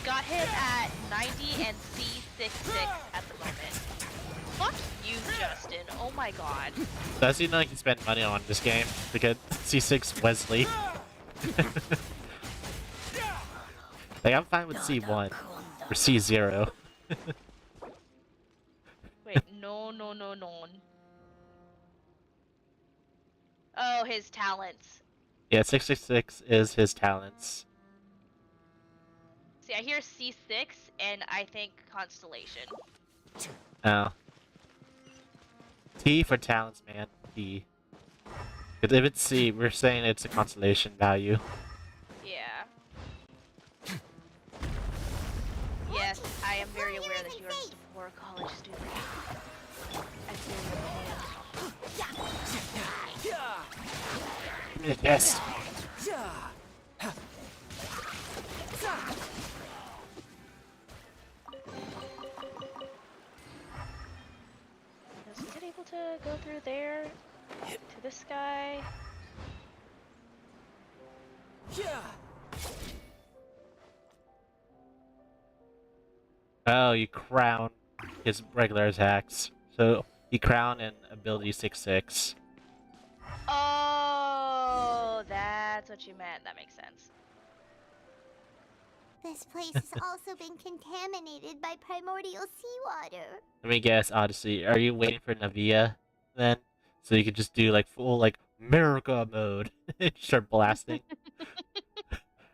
Got him at 90 and C66 at the moment. Fuck you, Justin. Oh my god. Does he know he can spend money on this game to get C6 Wesley? Like, I'm fine with C1 or C0. Wait, no. Oh, his talents. Yeah, 666 is his talents. See, I hear C6 and I think Constellation. Oh. T for talents, man. T. Because if it's C, we're saying it's a constellation value. Yeah. Yes, I am very aware that you are just a poor college student. I feel your pain. Yes. Is it able to go through there? To this guy? Oh, you crown his regular attacks. So, you crown and ability 6/6. Oh, that's what you meant. That makes sense. This place has also been contaminated by primordial seawater. Let me guess, Odyssey. Are you waiting for Navia then? So you could just do full America mode and start blasting.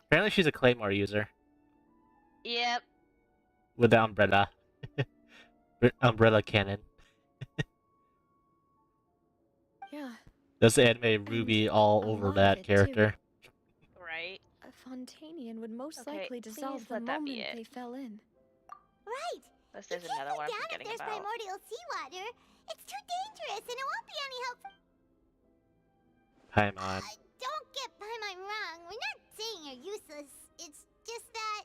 Apparently she's a Claymore user. Yep. With the umbrella. Umbrella cannon. Yeah. That's the anime Ruby all over that character. Right. A Fontanian would most Okay, likely dissolve please the let that be moment it. they fell in. Right. This is another one I'm Down if forgetting there's about. primordial seawater. It's too dangerous and it won't be any help. Paimon. Don't get Paimon wrong. We're not saying you're useless. It's just that...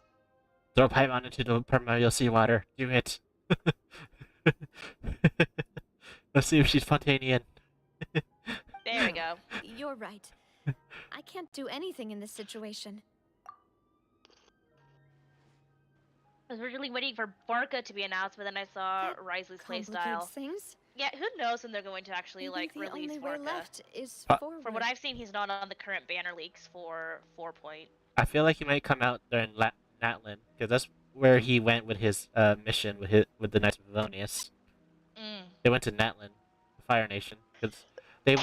Throw Paimon into the primordial seawater. Do it. Let's see if she's Fontanian. There we go. You're right. I can't do anything in this situation. I was originally waiting for Barca to be announced, but then I saw Risley's playstyle. Things. Yeah, who knows when they're going to actually Maybe the release only way Barca. left is forward. From what I've seen, he's not on the current banner leaks for 4 Point. I feel like he might come out during Natlin, because that's where he went with his mission with the Knights of Avonius. They went to Natlin, the Fire Nation, because they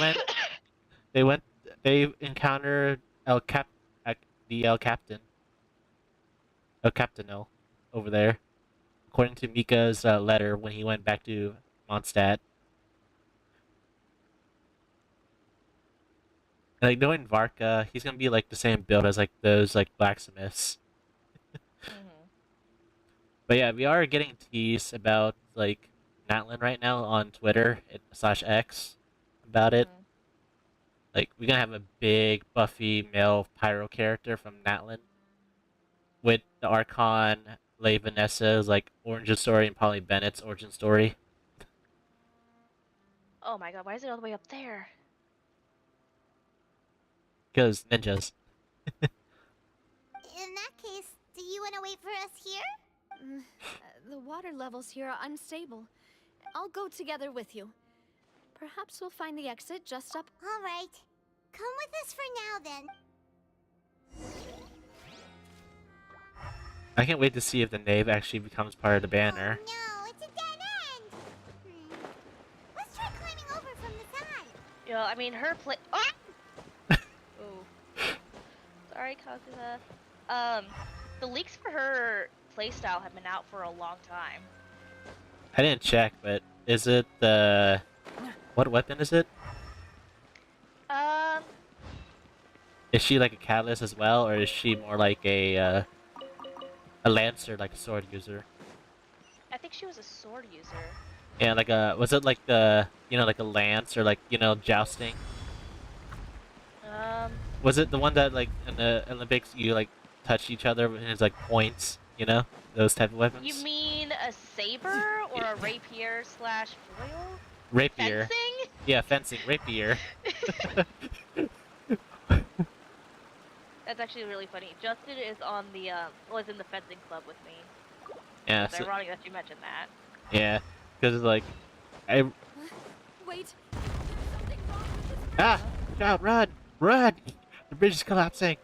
encountered the El Capitano over there, according to Mika's letter when he went back to Mondstadt. Like knowing Varka, he's gonna be like the same build as like those like blacksmiths. But yeah, we are getting teased about like Natlin right now on Twitter slash X about it. Like we're gonna have a big buffy male pyro character from Natlin with the Archon, Lay Vanessa's like origin story and probably Bennett's origin story. Oh my god, why is it all the way up there? Because ninjas. In that case, do you want to wait for us here? The water levels here are unstable. I'll go together with you. Perhaps we'll find the exit just up. All right. Come with us for now, then. I can't wait to see if the Knave actually becomes part of the banner. Oh, no, it's a dead end. Let's try climbing over from the side. Yeah, I mean, her play. Oh! Ooh. Sorry, Kaguya. The leaks for her playstyle have been out for a long time. I didn't check, but is it the... What weapon is it? Is she like a catalyst as well, or is she more like a lancer, like a sword user? I think she was a sword user. Yeah, like a... Was it like the... You know, like a lance, or like, you know, jousting? Was it the one that, like, in the Olympics, you, like, touch each other and it's, like, points, you know? Those type of weapons? You mean a saber or a rapier slash foil? Rapier. Fencing? Yeah, fencing. Rapier. That's actually really funny. Justin is on the, was in the fencing club with me. Yeah. It's ironic that you mentioned that. Yeah, because, like, Wait. Ah! Child, run! Run! The bridge is collapsing!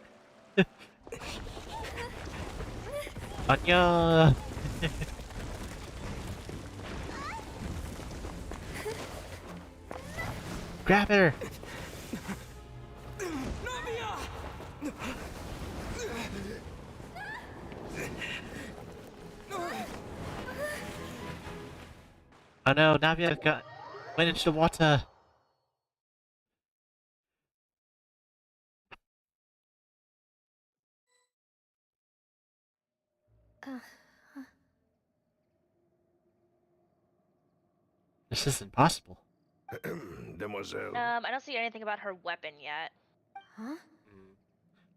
Anya! Grab her! Oh no, Navia went into the water! This is impossible. Demoiselle. I don't see anything about her weapon yet. Huh?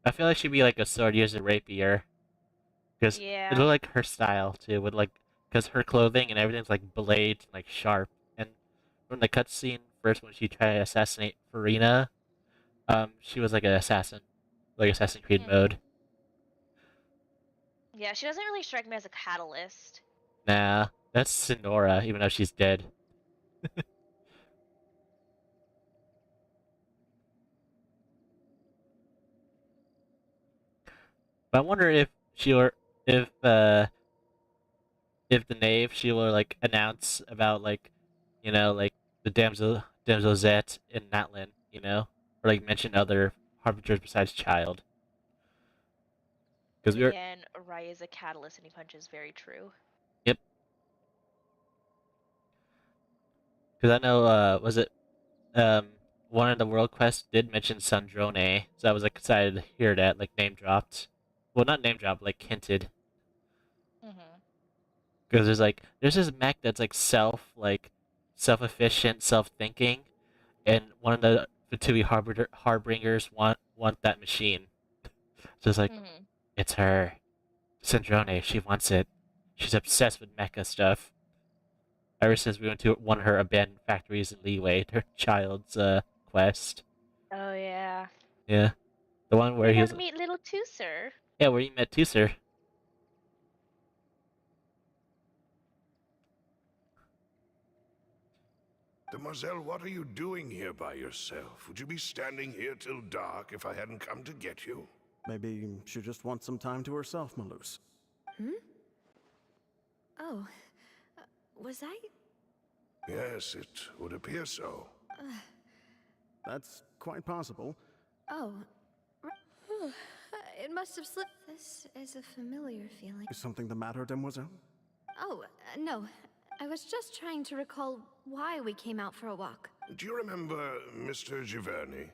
I feel like she'd be like a sword user rapier. Because Yeah. it looked like her style too, with like, because her clothing and everything's like blades, like sharp. And from the cutscene first when she tried to assassinate Farina, she was like an assassin, like Assassin's Creed mode. Yeah, she doesn't really strike me as a catalyst. Nah, that's Sonora, even though she's dead. But I wonder if if the Knave, she will like announce about like, you know, like the damsel Zet in Natlin, you know, or like mention other harbingers besides Child. Because we're Again, Rai is a catalyst and he punches. Very true. Yep. Because I know, was it one of the world quests did mention Sandrone, so I was like excited to hear that, like name dropped. Well, not name dropped, like hinted. Because there's this mech that's like self-efficient, self-thinking, and one of the Fatui harbingers want that machine. So it's like, it's her, Sandrone. She wants it. She's obsessed with mecha stuff. Ever since we went to one of her abandoned factories in Leeway, her Child's quest. Oh yeah. Yeah, the one where You he got was. to meet little Tooser. Yeah, where you met Tooser. Demoiselle, what are you doing here by yourself? Would you be standing here till dark if I hadn't come to get you? Maybe she just wants some time to herself, Malus. Hmm? Oh. Was I? Yes, it would appear so. That's quite possible. Oh. It must have slipped. This is a familiar feeling. Is something the matter, Demoiselle? Oh, no. I was just trying to recall why we came out for a walk. Do you remember Mr. Giverny?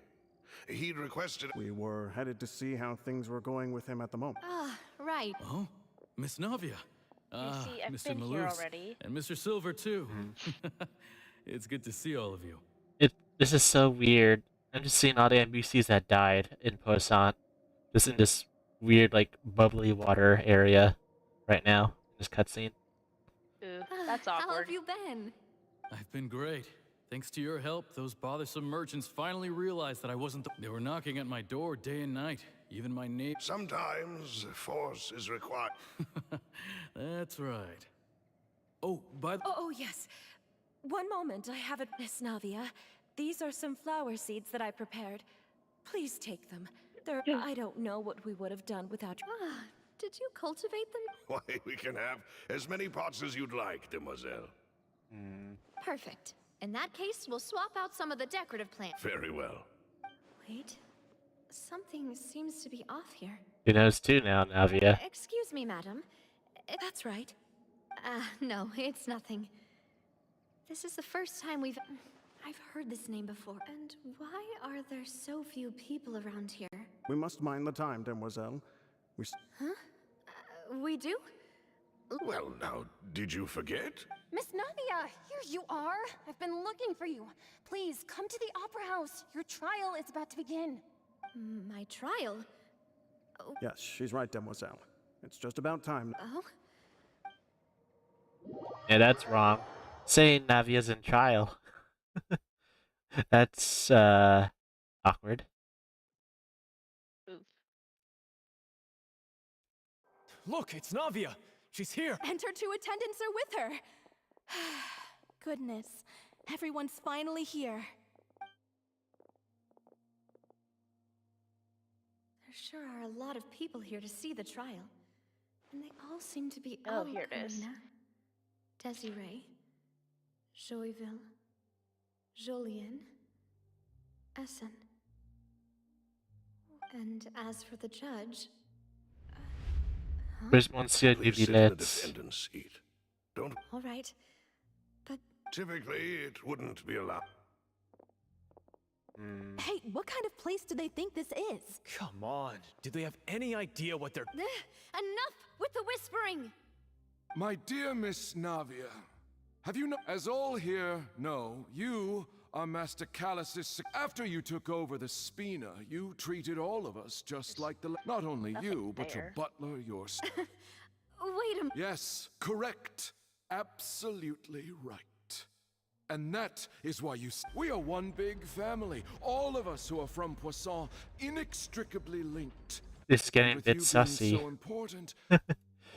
He'd requested. We were headed to see how things were going with him at the moment. Ah, right. Oh, Miss Navia. Ah, see, I've Mr. been here Maloofs, already. and Mr. Silver too. It's good to see all of you. This is so weird. I'm just seeing all the NPCs that died in Poisson. Just in this weird, like, bubbly water area right now. This cutscene. Ooh, that's How awkward. have you been? I've been great. Thanks to your help, those bothersome merchants finally realized that I wasn't They were knocking at my door day and night. Even my neighbor. Sometimes force is required. That's right. Oh, by the Oh, yes. One moment, I have it, Miss Navia. These are some flower seeds that I prepared. Please take them. I don't know what we would have done without you. Ah, did you cultivate them? Why, we can have as many pots as you'd like, demoiselle. Perfect. In that case, we'll swap out some of the decorative plants. Very well. Wait. Something seems to be off here. You knows too now, Navia. Excuse me, madam. That's right. No, it's nothing. This is the first time I've heard this name before. And why are there so few people around here? We must mind the time, demoiselle. We do? Well, now, did you forget? Miss Navia, here you are. I've been looking for you. Please, come to the Opera House. Your trial is about to begin. My trial? Yes, she's right, demoiselle. It's just about time. Oh? Yeah, that's wrong. Saying Navia's in trial. That's, awkward. Oof. Look, it's Navia. She's here. And her two attendants are with her. Goodness. Everyone's finally here. There sure are a lot of people here to see the trial. And they all seem to be Oh, here it is. Karina, Desiree, Joyville, Jolien, Essen. And as for the judge... Where's Monsieur Please sit in the Nubilet? defendant's seat. Don't. All right. But... Typically, it wouldn't be allowed. Hey, what kind of place do they think this is? Come on. Do they have any idea what they're... Enough with the whispering! My dear Miss Navia, have you as all here know, you are Master Callus's... After you took over the Spina, you treated all of us just like the... Not only you, but your butler, your... Wait a minute. Yes, correct. Absolutely right. And that is why we are one big family. All of us who are from Poisson, inextricably linked. This is getting a With bit you being sussy. so important,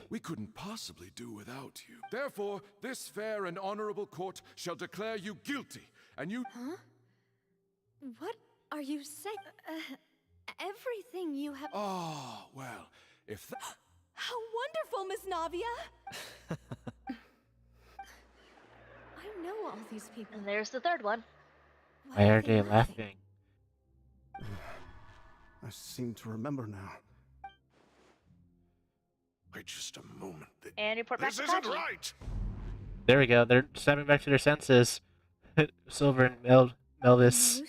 we couldn't possibly do without you. Therefore, this fair and honorable court shall declare you guilty, and you... Huh? What are you saying? Everything you have... Oh, well, if that... How wonderful, Miss Navia! I know all these people. And there's the third one. Why are they laughing? I seem to remember now. Wait just a moment. And report back This to isn't Kaji. right! There we go. They're snapping back to their senses. Silver and Melvis.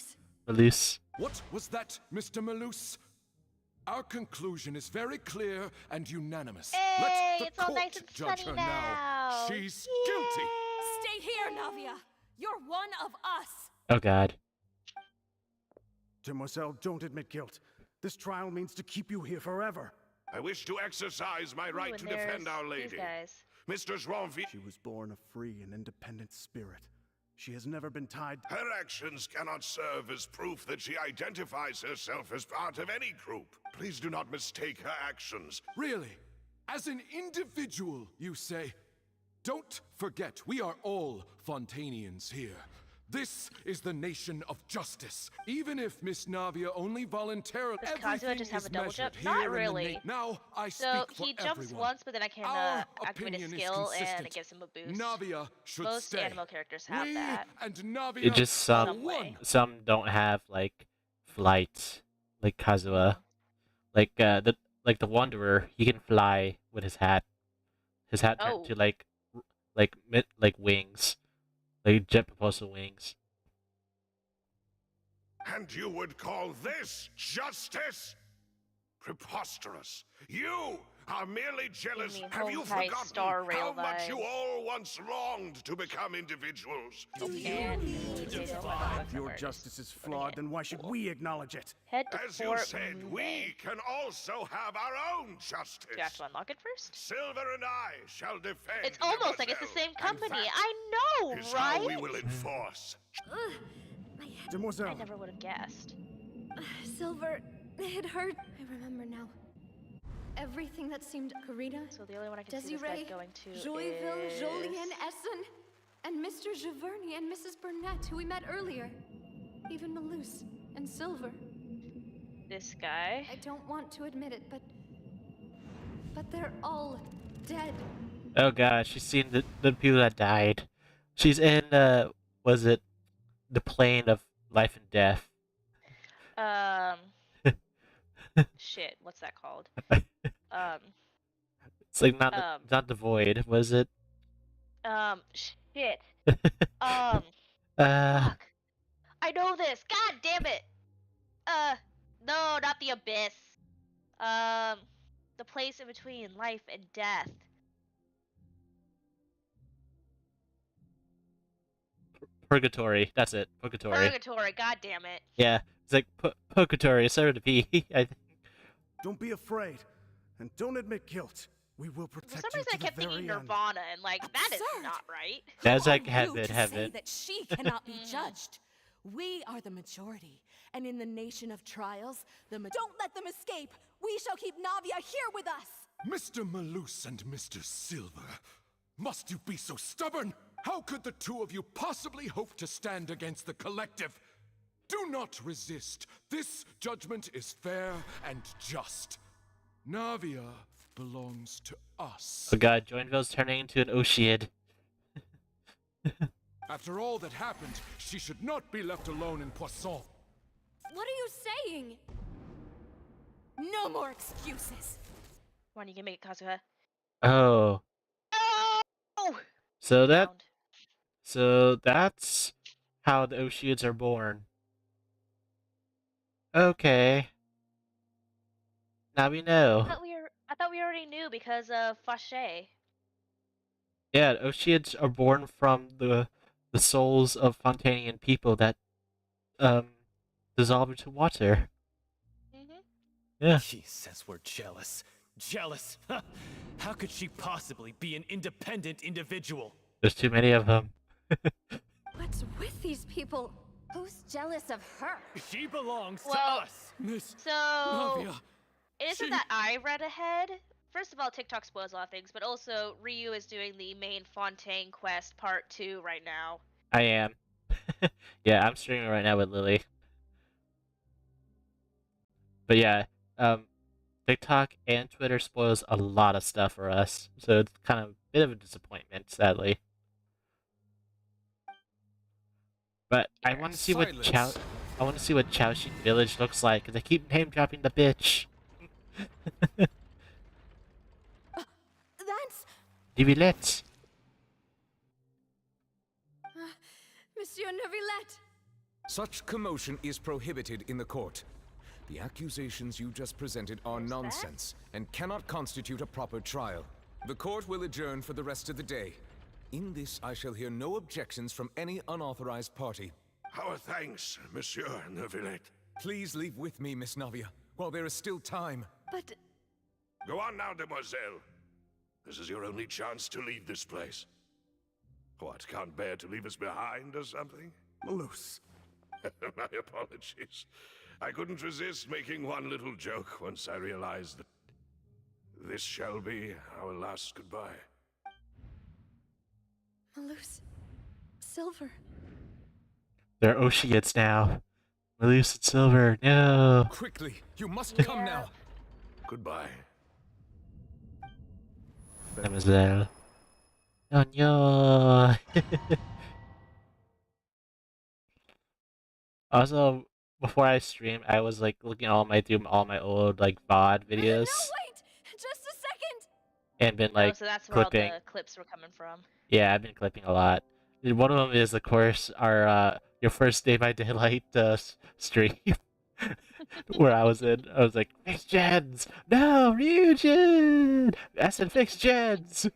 Malus. What was that, Mr. Malus? Our conclusion is very clear and unanimous. Hey, Let the it's all court nice and judge sunny her now. She's guilty. Stay here, Navia. You're one of us. Oh god. Demoiselle, don't admit guilt. This trial means to keep you here forever. I wish to exercise my right Ooh, to and defend Our there's Lady. these guys. Mistress Ronvi. She was born a free and independent spirit. She has never been tied. Her actions cannot serve as proof that she identifies herself as part of any group. Please do not mistake her actions. Really? As an individual, you say? Don't forget, we are all Fontanians here. This is the nation of justice. Even if Miss Navia only voluntarily... Does Kazuha just have a double jump? Not really. Now I So speak for he jumps everyone. once, but then I can Our activate his opinion is skill, and consistent. it gives him a boost. Navia should Most stay. animal characters have We that. and Navia It just Some way. some don't have like flight like Kazuha. Like the Wanderer, he can fly with his hat. His hat turned to like wings. Like jet propulsor wings. And you would call this justice? Preposterous. You are merely jealous. me Have you Honkai forgotten Star Rail how much you vibes. all once longed to become individuals? If your justice is flawed, then why should we acknowledge it? Head to As you Fort said, Moon we Bay. can also have our own justice. Do you have to unlock it first? Silver and I shall defend. It's almost like it's the same company. I know, Is right? how we will enforce. Demoiselle. I never would have guessed. Silver, it hurt. I remember now. Everything that seemed Karina, So the only one I can see this Desiree, guy going to Joyville, is... Jolien, Essen, and Mr. Giverny and Mrs. Burnett, who we met earlier. Even Malus and Silver. This guy. I don't want to admit it, but they're all dead. Oh god, she's seen the people that died. She's in was it the plane of life and death? Shit, what's that called? It's like not the void, was it? Shit. Uh, Fuck. I know this. God damn it. No, not the abyss. The place in between life and death. Purgatory. That's it. Purgatory. Purgatory. God damn it. Yeah, it's like purgatory. It's starting to be. I think. Don't be afraid, and don't admit guilt. We will For protect some you reason, I to kept the thinking very end. Nirvana, and like that is not right. That's like you heaven, to say heaven. that she cannot be judged. We are the majority, and in the nation of trials, don't let them escape. We shall keep Navia here with us. Mr. Malus and Mr. Silver, must you be so stubborn? How could the two of you possibly hope to stand against the collective? Do not resist. This judgment is fair and just. Navia belongs to us. Oh god, Joinville's turning into an Ocean. After all that happened, she should not be left alone in Poisson. What are you saying? No more excuses. Come on, you can make it, Kazuha. Oh. Oh! So that's how the Oceans are born. Okay. Now we know. I thought we already knew because of Fache. Yeah, Oceans are born from the souls of Fontanian people that dissolve into water. Yeah. She says we're jealous. Jealous? How could she possibly be an independent individual? There's too many of them. What's with these people? Who's jealous of her? She belongs to Well, us. So, it isn't that I read ahead. First of all, TikTok spoils a lot of things, but also Ryu is doing the main Fontaine quest part 2 right now. I am. Yeah, I'm streaming right now with Lily. But yeah, TikTok and Twitter spoils a lot of stuff for us, so it's kind of a bit of a disappointment, sadly. But I want to see what I want to see what Chaoxing Village looks like, because I keep name dropping the bitch. That's Divilette. Monsieur Neuvillette. Such commotion is prohibited in the court. The accusations you just presented are nonsense and cannot constitute a proper trial. The court will adjourn for the rest of the day. In this, I shall hear no objections from any unauthorized party. Our thanks, Monsieur Neuvillette. Please leave with me, Miss Navia, while there is still time. But... Go on now, demoiselle. This is your only chance to leave this place. What, can't bear to leave us behind or something? Malus. My apologies. I couldn't resist making one little joke once I realized that this shall be our last goodbye. Malus. Silver. They're Oceans now. Malus and Silver, no. Quickly, you must come now. Goodbye. Mademoiselle. Oh no. Also, before I stream, I was like looking through all my old like VOD videos. No, wait! Just a second! And been like so that's where clipping. all the clips were coming from. Yeah, I've been clipping a lot. One of them is, of course, our your first Day by Daylight stream, where I was like, fix gens, no Ryujin, I said fix gens.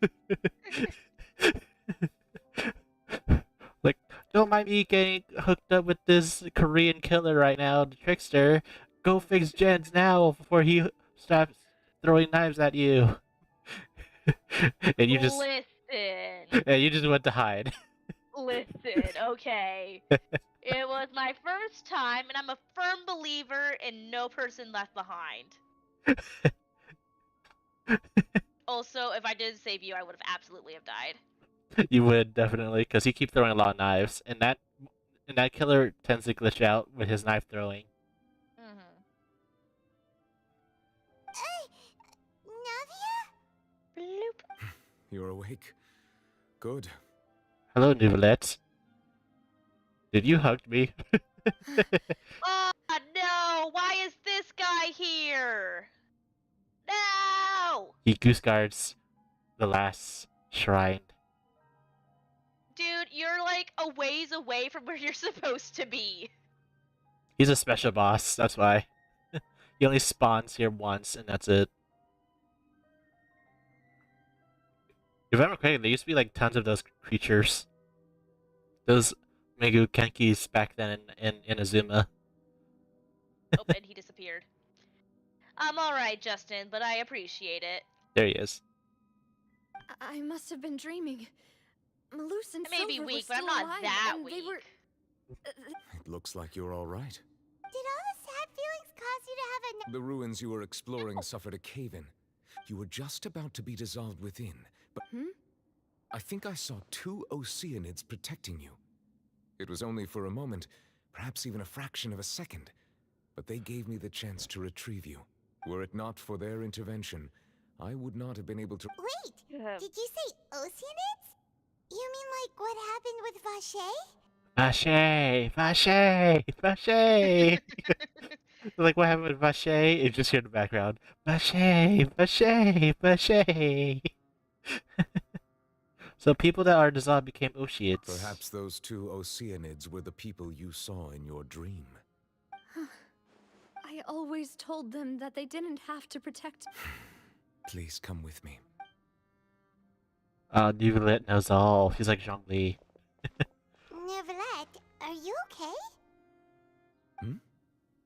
Like, don't mind me getting hooked up with this Korean killer right now, the trickster. Go fix gens now before he stops throwing knives at you. And you just went to hide. Listen, okay. It was my first time, and I'm a firm believer in no person left behind. Also, if I did save you, I would have absolutely have died. You would definitely, because he keeps throwing a lot of knives, and that killer tends to glitch out with his knife throwing. Navia? Bloop. You're awake. Good. Hello, Nouvellette. Did you hug me? Oh no! Why is this guy here? No! He goose guards the last shrine. Dude, you're like a ways away from where you're supposed to be. He's a special boss, that's why. He only spawns here once, and that's it. If I remember correctly, there used to be like tons of those creatures. Those Megu Kenkis back then in Azuma. Oh, and he disappeared. I'm alright, Justin, but I appreciate it. There he is. I must have been dreaming. Malus and I may be Silver weak, were but I'm still not alive, that and weak. they were... It looks like you're all right. Did all the sad feelings cause you to have a... The ruins you were exploring suffered a cave-in. You were just about to be dissolved within, but I think I saw 2 Oceanids protecting you. It was only for a moment, perhaps even a fraction of a second, but they gave me the chance to retrieve you. Were it not for their intervention, I would not have been able to... Wait, did you say Oceanids? You mean like what happened with Vache? Vache! Like, what happened with Vache? You just hear in the background, Vache! So people that are dissolved became Oceanids. Perhaps those 2 Oceanids were the people you saw in your dream. I always told them that they didn't have to protect... Please come with me. Nouvellette knows all. She's like Zhongli. Neverlet, are you okay?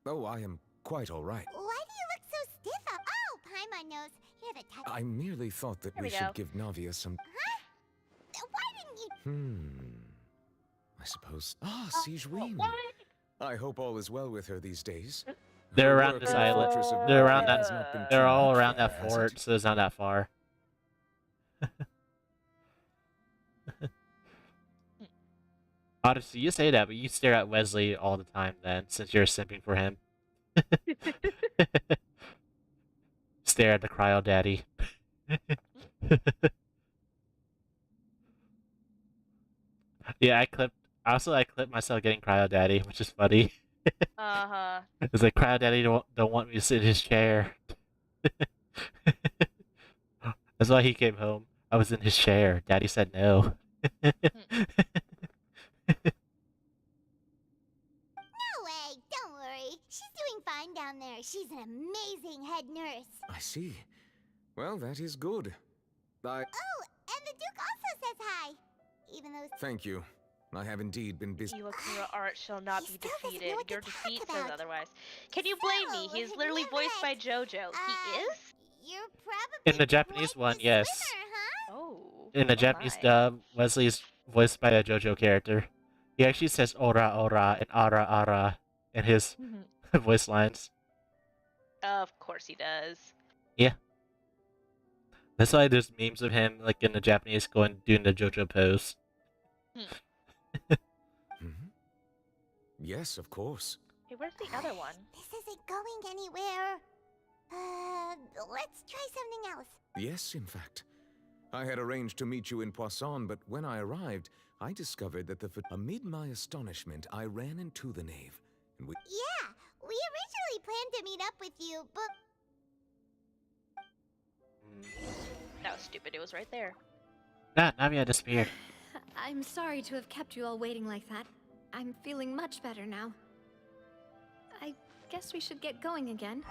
Oh, I am quite all right. Why do you look so stiff? Oh, Paimon knows. You're the type... I merely thought that we should give Navia some... Huh? Why didn't you... I suppose... Sijuin. I hope all is well with her these days. They're around this island. They're around that. They're all around that fort, so it's not that far. Honestly, you say that, but you stare at Wesley all the time then, since you're simping for him. Stare at the cryo daddy. Yeah, I clipped myself getting cryo daddy, which is funny. It's like cryo daddy don't want me to sit in his chair. That's why he came home. I was in his chair. Daddy said no. No way, don't worry. She's doing fine down there. She's an amazing head nurse. I see. Well, that is good. Oh, and the Duke also says hi. Even though... Thank you. I have indeed been busy. Iwakura art shall not be defeated. Your defeat says otherwise. Can you blame me? He is literally voiced by JoJo. He is? You're probably In the Japanese one, yes. Oh. In the Japanese dub, Wesley's voiced by a JoJo character. He actually says ora ora and ara ara in his voice lines. Of course he does. Yeah. That's why there's memes of him, like in the Japanese, doing the JoJo pose. Yes, of course. Hey, where's the other one? This isn't going anywhere. Let's try something else. Yes, in fact. I had arranged to meet you in Poisson, but when I arrived, I discovered that amid my astonishment, I ran into the nave. And Yeah, we originally planned to meet up with you, but... That was stupid. It was right there. Navia disappeared. I'm sorry to have kept you all waiting like that. I'm feeling much better now. I guess we should get going again.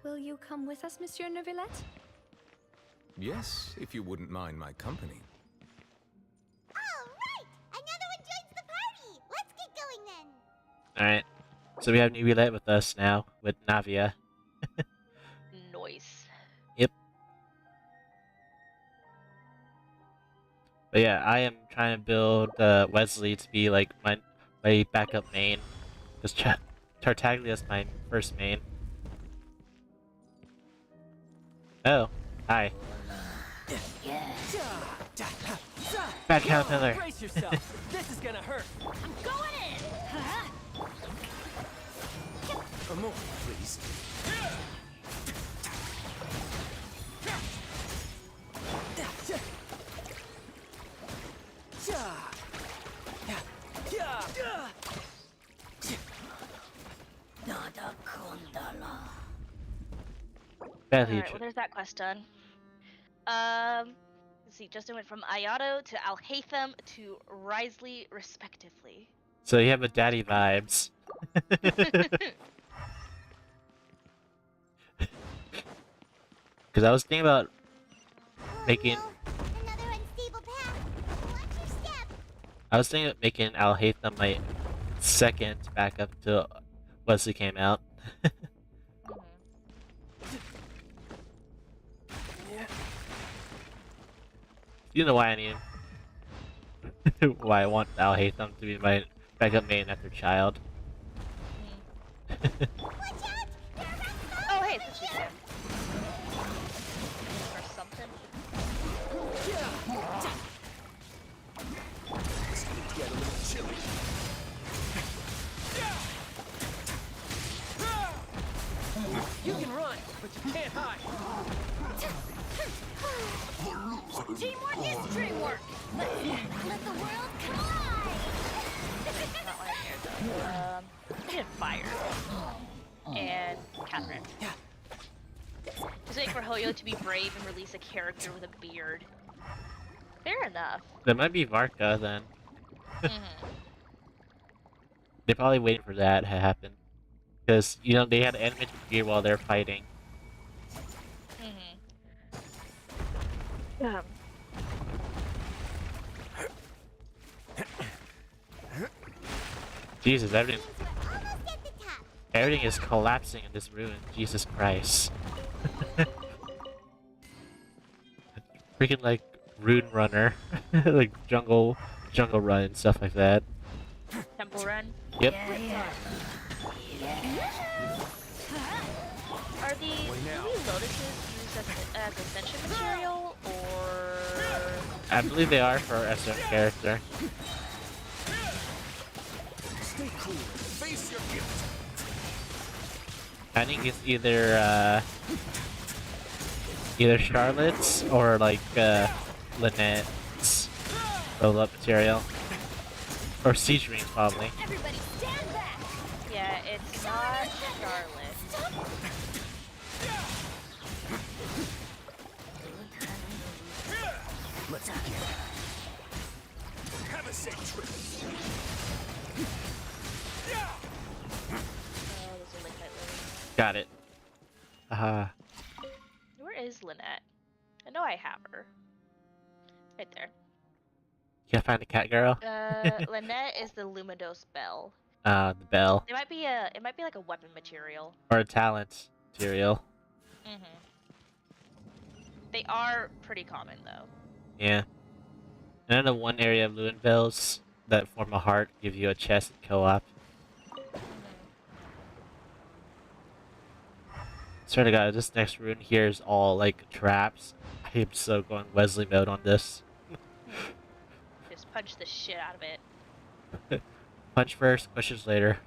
Will you come with us, Monsieur Neuvillette? Yes, if you wouldn't mind my company. All right! Another one joins the party! Let's get going then! Alright. So we have Neuvillette with us now, with Navia. Noise. Yep. But yeah, I am trying to build Wesley to be like my backup main. Because Tartaglia is my first main. Oh, hi. Bad caterpillar. Brace yourself. This is gonna hurt. I'm going in! A moment, please. Alright, well there's that quest done. Let's see, Justin went from Ayato to Alhaitham to Risley, respectively. So you have a daddy vibes. Because I was thinking about making. Another unstable path. Watch your step. I was thinking of making Alhaitham my second backup until Wesley came out. You know why I need why I want Alhaitham to be my backup main after Child. Oh, hey, this is him. Or something. This could get a little chilly. You can run, but you can't hide. Teamwork is dreamwork! Let the world collide! Not what I'm here, though. I did Fire. And Catherine. Just waiting for Hoyo to be brave and release a character with a beard. Fair enough. That might be Varka then. They're probably waiting for that to happen. Because, you know, they had animated beard while they're fighting. Jesus, everything is collapsing in this ruin. Jesus Christ. Freaking like Rune Runner. Like jungle run and stuff like that. Temple Run? Yep. Are the Ruby Lotuses used as ascension material, or...? I believe they are for a certain character. Stay cool. Face your guilt. I think it's either Charlotte's or like Lynette's roll-up material. Or Siege Rings, probably. Everybody stand back! Yeah, it's not Charlotte. Let's begin. Have a safe trip. Got it. Haha. Where is Lynette? I know I have her. Right there. You gotta find the cat girl. Lynette is the Lumidos Bell. The bell. It might be like a weapon material. Or a talent material. They are pretty common though. Yeah. And then the one area of Luin bells that form a heart give you a chest in co-op. Swear to God, this next rune here is all like traps. I am so going Wesley mode on this. Just punch the shit out of it. Punch first, questions later.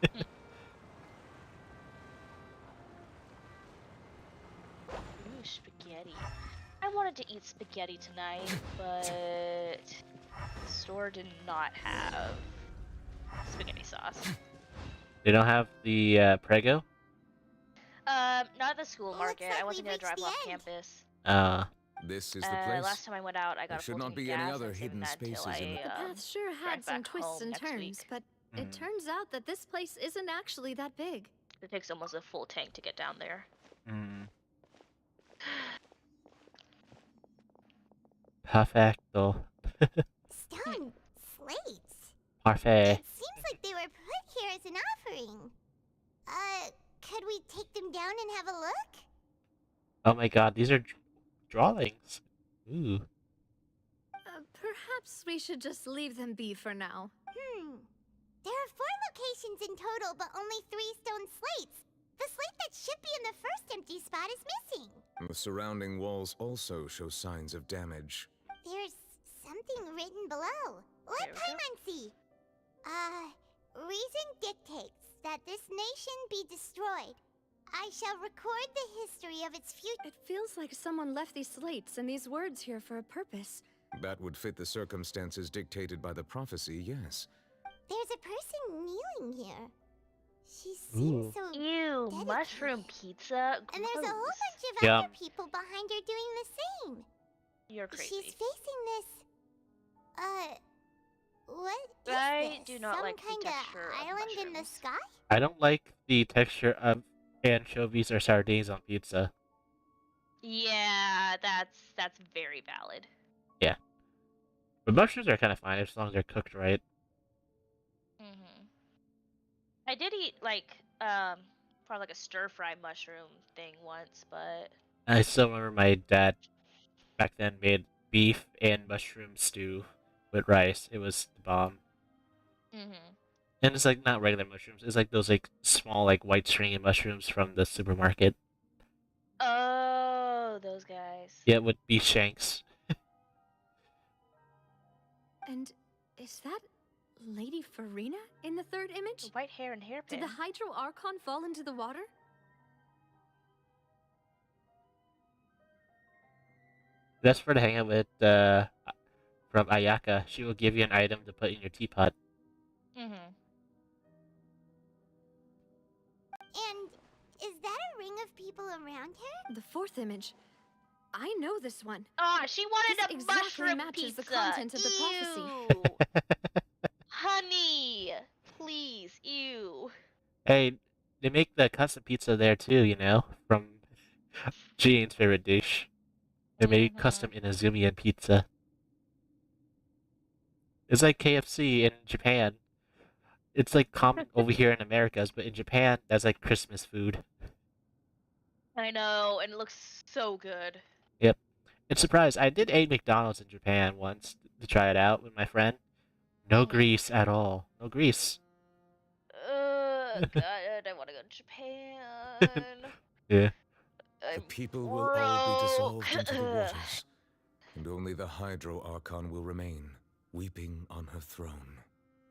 Ooh, spaghetti. I wanted to eat spaghetti tonight, but the store did not have spaghetti sauce. They don't have the Prego? Not at the school market. I wasn't gonna drive off campus. This is the place. Last time I went out, I got There a should full not tank of be any gas other and saving hidden that until spaces in I the- The path sure drive had some back twists home and next turns, week. but it turns out that this place isn't actually that big. It takes almost a full tank to get down there. Perfecto. Stone slates. Parfait. It seems like they were put here as an offering. Could we take them down and have a look? Oh my god, these are drawings. Ooh. Perhaps we should just leave them be for now. There are 4 locations in total, but only 3 stone slates. The slate that should be in the first empty spot is missing. The surrounding walls also show signs of damage. There's something written below. Let Paimon see. Reason dictates that this nation be destroyed. I shall record the history of its future. It feels like someone left these slates and these words here for a purpose. That would fit the circumstances dictated by the prophecy, yes. There's a person kneeling here. She seems so Ew, dedicated. mushroom pizza. And there's a whole Gross. bunch of Yum. other people behind her doing the same. You're crazy. She's facing this. What is I this? do not Some like the kind texture of island in the mushrooms. sky? I don't like the texture of anchovies or sardines on pizza. Yeah, that's very valid. Yeah. But mushrooms are kind of fine as long as they're cooked right. I did eat probably like a stir fry mushroom thing once, but I still remember my dad back then made beef and mushroom stew with rice. It was the bomb. And it's like not regular mushrooms. It's like those like small like white stringy mushrooms from the supermarket. oh, those guys. Yeah, with beef shanks. And is that Lady Farina in the third image? The white hair and hairpin. Did the Hydro Archon fall into the water? That's for to hang out with from Ayaka. She will give you an item to put in your teapot. And is that a ring of people around her? The fourth image. I know this one. Ah, she wanted This a exactly mushroom matches pizza. the content of the prophecy. Ew. Honey, please, ew. Hey, they make the custom pizza there too, you know, from Jean's favorite dish. They made custom Inazumian pizza. It's like KFC in Japan. It's like common over here in Americas, but in Japan, that's like Christmas food. I know, and it looks so good. Yep. And surprise, I did eat McDonald's in Japan once to try it out with my friend. No grease at all. No grease. God, I want to go to Japan. Yeah. The people will all be dissolved into the waters, and only the Hydro Archon will remain, weeping on her throne.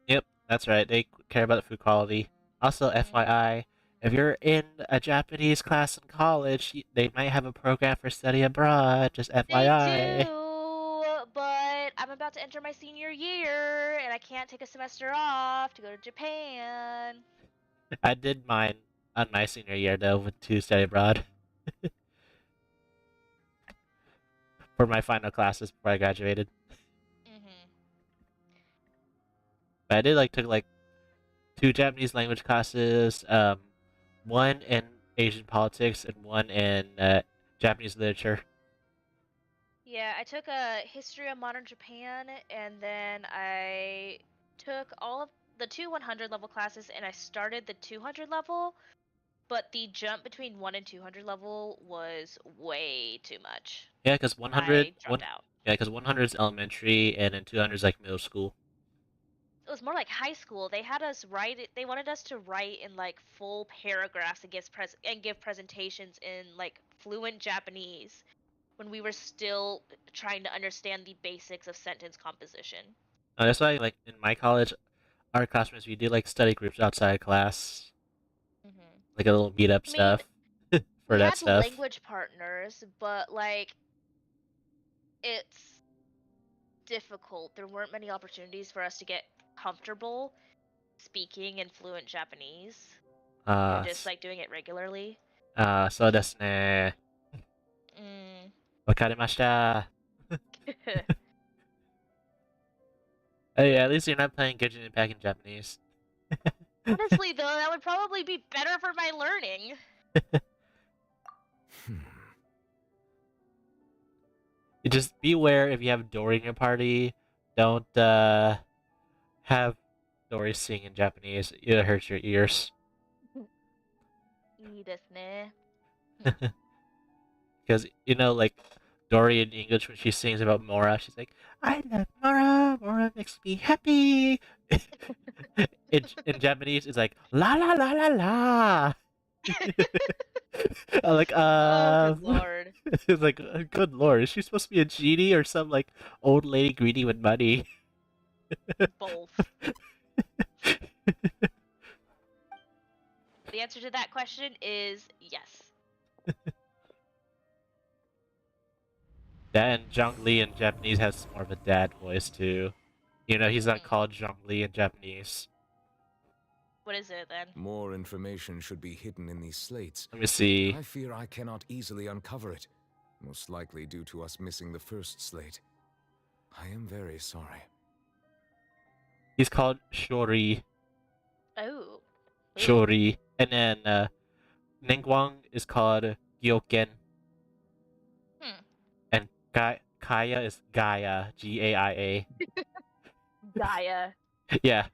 Yep, that's right. They care about the food quality. Also, FYI, if you're in a Japanese class in college, they might have a program for study abroad. Just FYI. They do, but I'm about to enter my senior year, and I can't take a semester off to go to Japan. I did mine on my senior year, though, with to study abroad. For my final classes before I graduated. But I did took 2 Japanese language classes, one in Asian politics and one in Japanese literature. Yeah, I took a history of modern Japan, and then I took all of the 2 100 level classes, and I started the 200 level, but the jump between 1 and 200 level was way too much. Yeah, because 100, I dropped out. Yeah, because 100 is elementary, and then 200 is like middle school. It was more like high school. They had us write it. They wanted us to write in full paragraphs and give presentations in fluent Japanese when we were still trying to understand the basics of sentence composition. That's why, in my college, our classmates, we did study groups outside of class, like a little meetup stuff for that stuff. We had language partners, but it's difficult. There weren't many opportunities for us to get comfortable speaking in fluent Japanese. Just doing it regularly. So desu ne. Wakarimashita. Hey, at least you're not playing Genshin Impact in Japanese. Honestly, though, that would probably be better for my learning. You just beware if you have Dory in your party. Don't have Dory sing in Japanese. It'll hurt your ears. いいですね. Because, you know, like, Dory in English, when she sings about Mora, she's like, I love Mora, Mora makes me happy. in Japanese, it's like, la la la la la. I'm like, Oh, good lord. It's like, good lord, is she supposed to be a genie or some, like, old lady greedy with money? Both. The answer to that question is yes. That and Zhongli in Japanese has more of a dad voice, too. You know, he's not called Zhongli in Japanese. What is it, then? More information should be hidden in these slates. Let me see. I fear I cannot easily uncover it. Most likely due to us missing the first slate. I am very sorry. He's called Shori. Oh. Shori. And then, Ningguang is called Gyoken. And Kaya is Gaia. Gaia. Gaia. Yeah.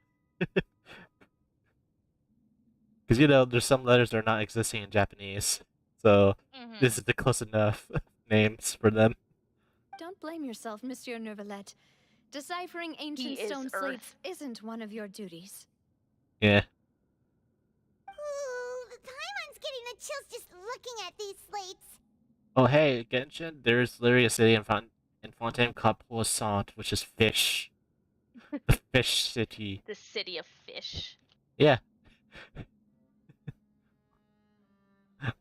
Because, you know, there's some letters that are not existing in Japanese. So, this is the close enough names for them. Don't blame yourself, Monsieur Neuvillette. Deciphering ancient He is stone Earth. slates isn't one of your duties. Yeah. Ooh, Paimon's getting the chills just looking at these slates. Oh, hey, Genshin, there's literally a city in Fontaine called Poissant, which is fish. The fish city. The city of fish. Yeah.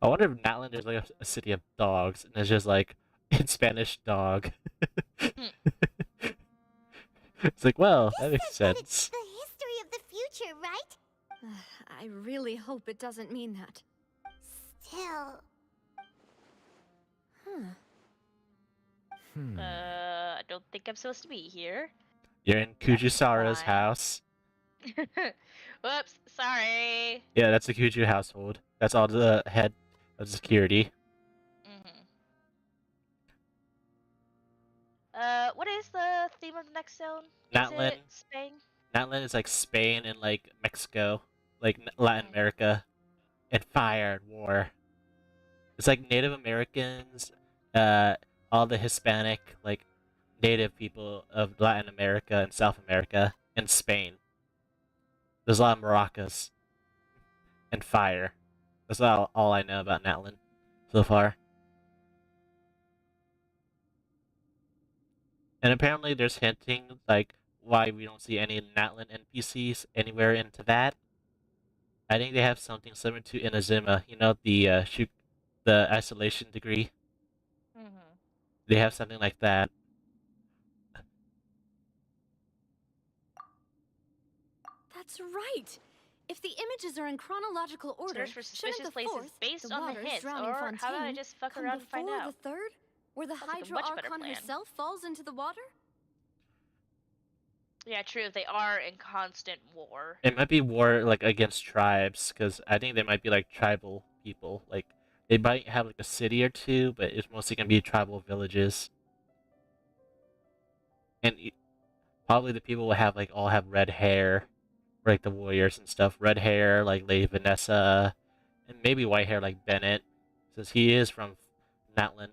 I wonder if Natlan is like a city of dogs, and it's just like, in Spanish, dog. It's like, well, that makes sense. The history of the future, right? I really hope it doesn't mean that. Still. I don't think I'm supposed to be here. You're in Kujusara's fine. house. Whoops, sorry. Yeah, that's the Kuju household. That's all the head of security. What is the theme of the next zone? Natlan. Is it Spain? Natlan is like Spain and like Mexico, like Latin America, and fire and war. It's like Native Americans, all the Hispanic, like native people of Latin America and South America, and Spain. There's a lot of maracas and fire. That's all I know about Natlan so far. And apparently there's hinting, like, why we don't see any Natlan NPCs anywhere into that. I think they have something similar to Inazuma, you know, the isolation degree. They have something like that. That's right. If the images are in chronological order, Search for shouldn't suspicious the places fourth, based the on the waters hints, drowning or Fontaine, how about I just fuck come around and find before out? the third, where the Sounds like a Hydro much better Archon plan. herself falls into the water? Yeah, true. They are in constant war. It might be war, like, against tribes, because I think they might be, like, tribal people. Like, they might have, like, a city or two, but it's mostly gonna be tribal villages. And probably the people will have, like, all have red hair, like the warriors and stuff. Red hair, like Lady Vanessa, and maybe white hair, like Bennett, since he is from Natlan.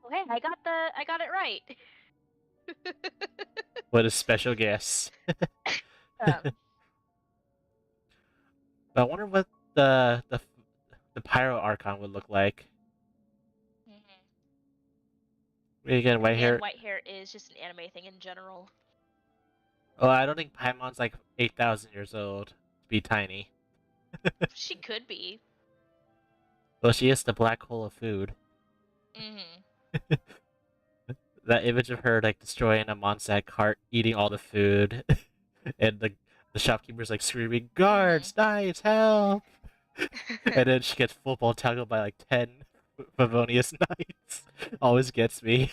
Okay, I got it right. What a special guess. But I wonder what the Pyro Archon would look like. Again, white hair. White hair is just an anime thing in general. Oh, I don't think Paimon's like 8,000 years old to be tiny. She could be. Well, she is the black hole of food. Mm-hmm. That image of her like destroying a Mondstadt cart, eating all the food, and the shopkeeper's like screaming, "Guards, knives, help!" And then she gets football tackled by like 10 Favonius knights. Always gets me.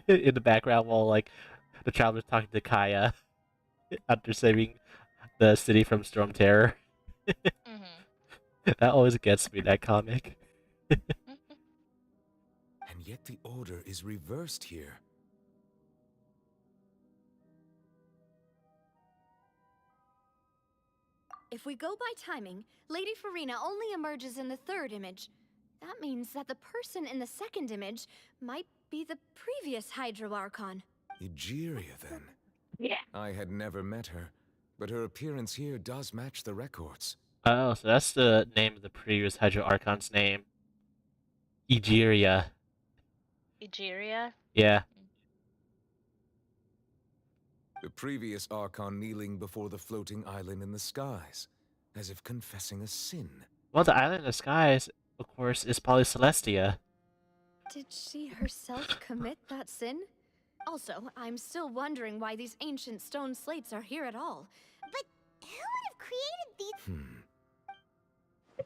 In the background while like the traveler's talking to Kaya after saving the city from storm terror. That always gets me, that comic. And yet the order is reversed here. If we go by timing, Lady Farina only emerges in the third image. That means that the person in the second image might be the previous Hydro Archon. Egeria, then. Yeah. I had never met her, but her appearance here does match the records. Oh, so that's the name of the previous Hydro Archon's name. Egeria. Egeria? Yeah. The previous Archon kneeling before the floating island in the skies, as if confessing a sin. Well, the island in the skies, of course, is probably Celestia. Did she herself commit that sin? Also, I'm still wondering why these ancient stone slates are here at all. But who would have created these?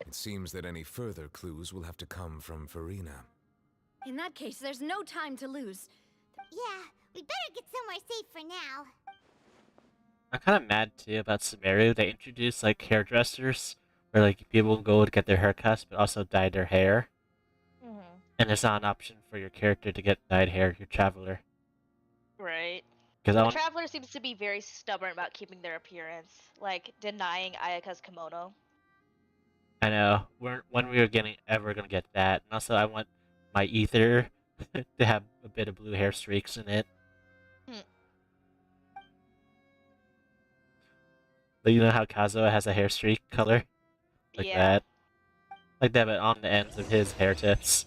It seems that any further clues will have to come from Farina. In that case, there's no time to lose. Yeah, we better get somewhere safe for now. I'm kind of mad too about Sumeru. They introduced like hairdressers where like people go to get their haircuts but also dye their hair. And there's not an option for your character to get dyed hair, your traveler. Right. Because The Traveler seems to be very stubborn about keeping their appearance, like denying Ayaka's kimono. I know. When we were ever gonna get that. And also I want my ether to have a bit of blue hair streaks in it. Like, you know how Kazuha has a hair streak color? Like that. Like that, but on the ends of his hair tips.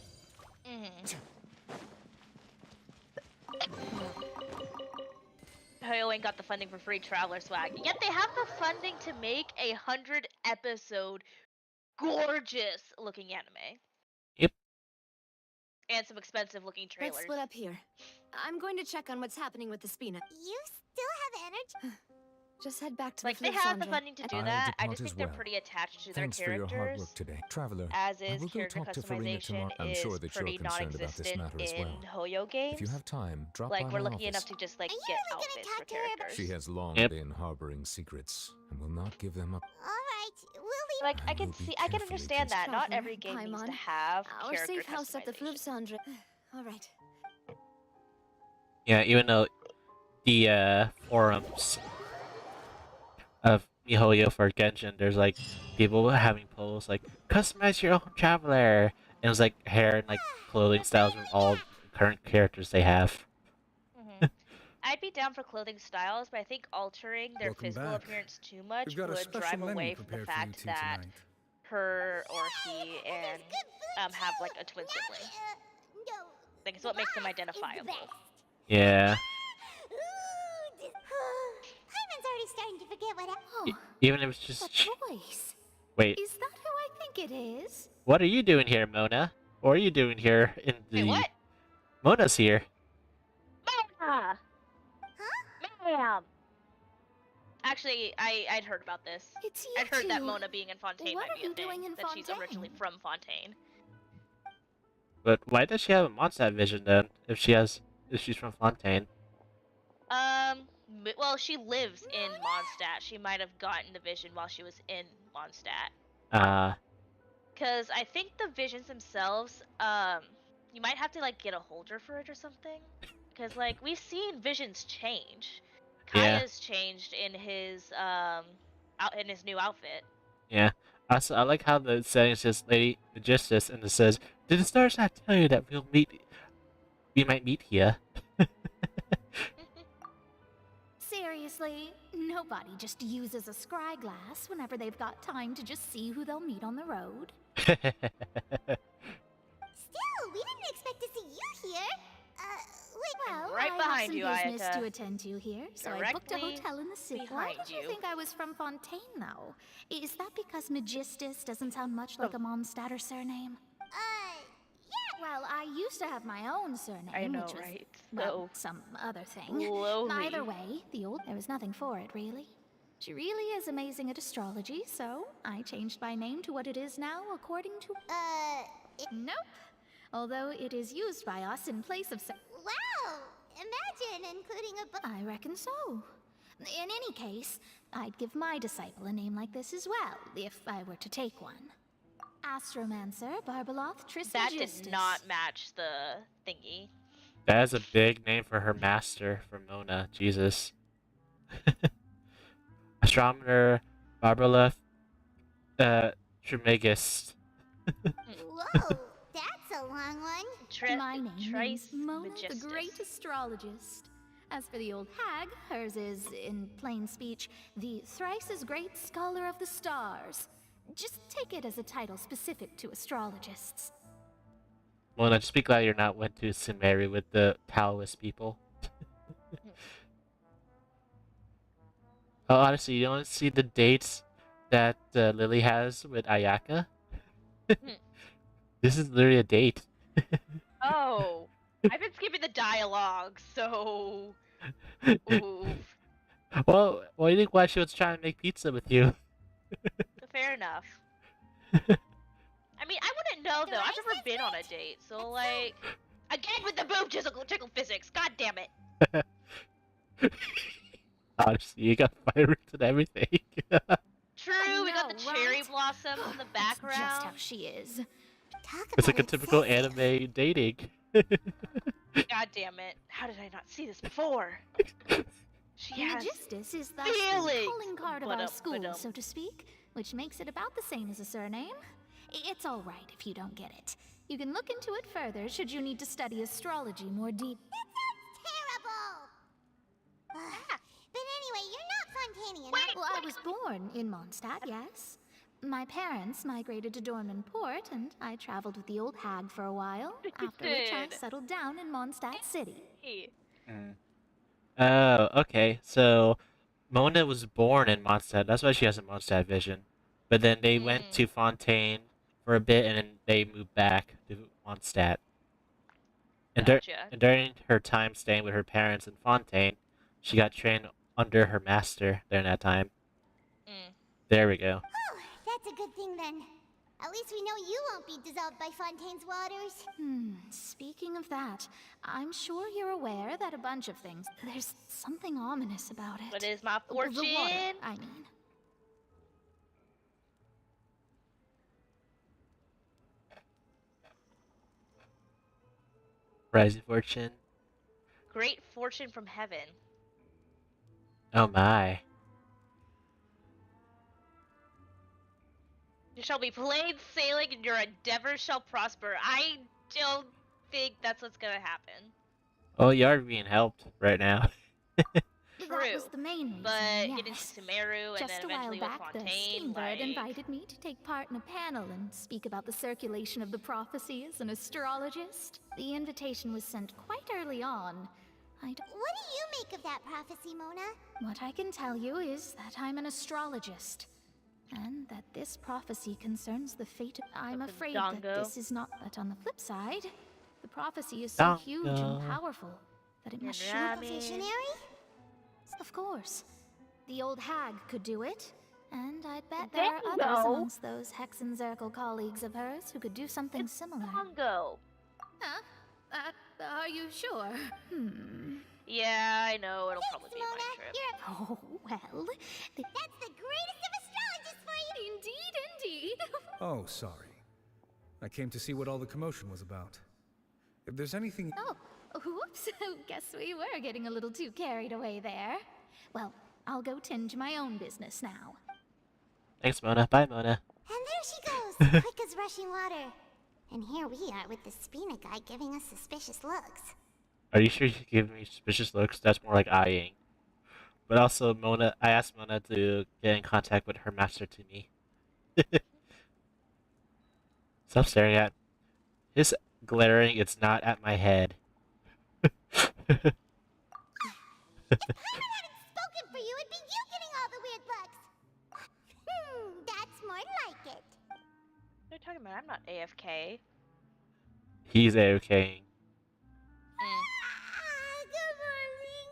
Hoyo ain't got the funding for free Traveler swag, yet they have the funding to make a 100-episode gorgeous looking anime. Yep. And some expensive looking trailers. Let's split up here. I'm going to check on what's happening with the Spina. You still have energy? Just head back to Like, the they Flute have the Sandra. funding to do that. I just think they're well. pretty attached to Thanks their for your characters. hard work today. Traveler, As I is will go character talk to Farina customization tomorrow. I'm is sure that you're pretty concerned about this non-existent matter as in well. Hoyo games. If you have time, drop Like, by we're my lucky office. enough to just like get outfits for characters. She has long been harboring secrets and will not give them up. Alright, we'll leave. Like, I can see, I can understand that. Not Traveler, every game needs Paimon. to have Our character safe house at the customization. Flute Sandra. All right. Yeah, even though the forums of MiHoYo for Genshin, there's like people having polls like customize your own traveler, and it's like hair and like clothing styles from all current characters they have. I'd be down for clothing styles, but I think altering their Welcome physical back. appearance too much We've got a would special drive menu away from the prepared for you fact two that tonight. her or he and have like a twin sibling. Like, it's what makes them identifiable. Yeah. Paimon's already starting to forget what happened. Even if it's just voice. wait. Is that who I think it is? What are you doing here, Mona? What are you doing here in the? Wait, what? Mona's here. Mona! Ma'am! Actually, I'd heard about this. It's you I'd heard that two. Mona being in Fontaine What might are be a you thing. doing in That she's Fontaine? originally from Fontaine. But why does she have a Mondstadt vision then? If she's from Fontaine. Well, she lives in Mondstadt. She might have gotten the vision while she was in Mondstadt. Cause I think the visions themselves, you might have to like get a holder for it or something. Cause like we've seen visions change. Yeah. Kaya's changed in his in his new outfit. Yeah. Also, I like how the setting says Lady Magistus and it says, "Did the stars not tell you that we might meet here?" Seriously, nobody just uses a scry glass whenever they've got time to just see who they'll meet on the road. Still, we didn't expect to see you here. I'm Well, right I have behind some you, business Ayaka. to attend to here, so I booked a Directly hotel in the city. Why behind did you you. think I was from Fontaine, though? Is that because Magistus doesn't sound much like a Mondstadter surname? Yeah. Well, I used to have my own surname, I know, which was, right? well, some other thing. Slowly. Either way, there was nothing for it, really. She really is amazing at astrology, so I changed my name to what it is now according to... Nope. Although it is used by us in place of... Wow! Imagine including a book. I reckon so. In any case, I'd give my disciple a name like this as well, if I were to take one. Astromancer, Barbeloth, That Trismegistus. did not match the thingy. That is a big name for her master, for Mona. Jesus. Astronomer, Barbaleth, Trismegistus. Whoa, that's a long one. My name means Mona the Great Astrologist. As for the old hag, hers is, in plain speech, the thrice as great scholar of the stars. Just take it as a title specific to astrologists. Mona, just be glad you're not went to Sumeru with the Taoist people. Oh, honestly, you don't see the dates that Lily has with Ayaka? This is literally a date. Oh, I've been skipping the dialogue, so... Oof. Well, what do you think why she was trying to make pizza with you? Fair enough. I mean, I wouldn't know, though. I've never been on a date, so, like... Again with the boob tickle physics, god damn it! Honestly, you got fireworks and everything. True, we got the cherry blossoms in the background. Just how she is. It's like a typical anime dating. God damn it. How did I not see this before? She has Magistus is the feelings. calling card of our school, so to speak, which makes it about the same as a surname. It's all right if you don't get it. You can look into it further should you need to study astrology more deep. Terrible! But anyway, you're not Fontanian. Well, I was born in Mondstadt, yes. My parents migrated to Dornmanport, and I traveled with the old hag for a while, after which I settled down in Mondstadt City. Oh, okay. So, Mona was born in Mondstadt. That's why she has a Mondstadt vision. But then they went to Fontaine for a bit, and then they moved back to Mondstadt. And, and during her time staying with her parents in Fontaine, she got trained under her master during that time. There we go. Oh, that's a good thing then. At least we know you won't be dissolved by Fontaine's waters. Speaking of that, I'm sure you're aware that a bunch of things... There's something ominous about it. What is my fortune? The water, I mean. Rising fortune. Great fortune from heaven. Oh my. You shall be plain sailing and your endeavors shall prosper. I don't think that's what's gonna happen. Oh, you are being helped right now. True. That was the main reason, But yes. getting to Sumeru and Just then a while eventually with back, the Fontaine, Steambird like... invited me to take part in a panel and speak about the circulation of the prophecy as an astrologist. The invitation was sent quite early on. What do you make of that prophecy, Mona? What I can tell you is that I'm an astrologist, and that this prophecy concerns the fate of... I'm afraid that this is not... But on the flip side, the prophecy is so huge and powerful that it must surely... Visionary? Of course. The old hag could do it, and I'd bet there are others amongst those Hexenzirkel colleagues of hers who could do something similar. Bongo. Huh? Are you sure? Yeah, I know. It'll probably be my trip. Oh, well... That's the greatest of astrologists for you! Indeed. Oh, sorry. I came to see what all the commotion was about. If there's anything... Oh, whoops. Guess we were getting a little too carried away there. Well, I'll go tend to my own business now. Thanks, Mona. Bye, Mona. And there she goes, quick as rushing water. And here we are with the Spina guy giving us suspicious looks. Are you sure you give me suspicious looks? That's more like eyeing. But also, Mona, I asked Mona to get in contact with her master to me. Stop staring at. His glaring, it's not at my head. Spoken for you, it'd be you getting all the weird looks. That's more like it. What are you talking about? I'm not AFK. He's AFKing. Good morning.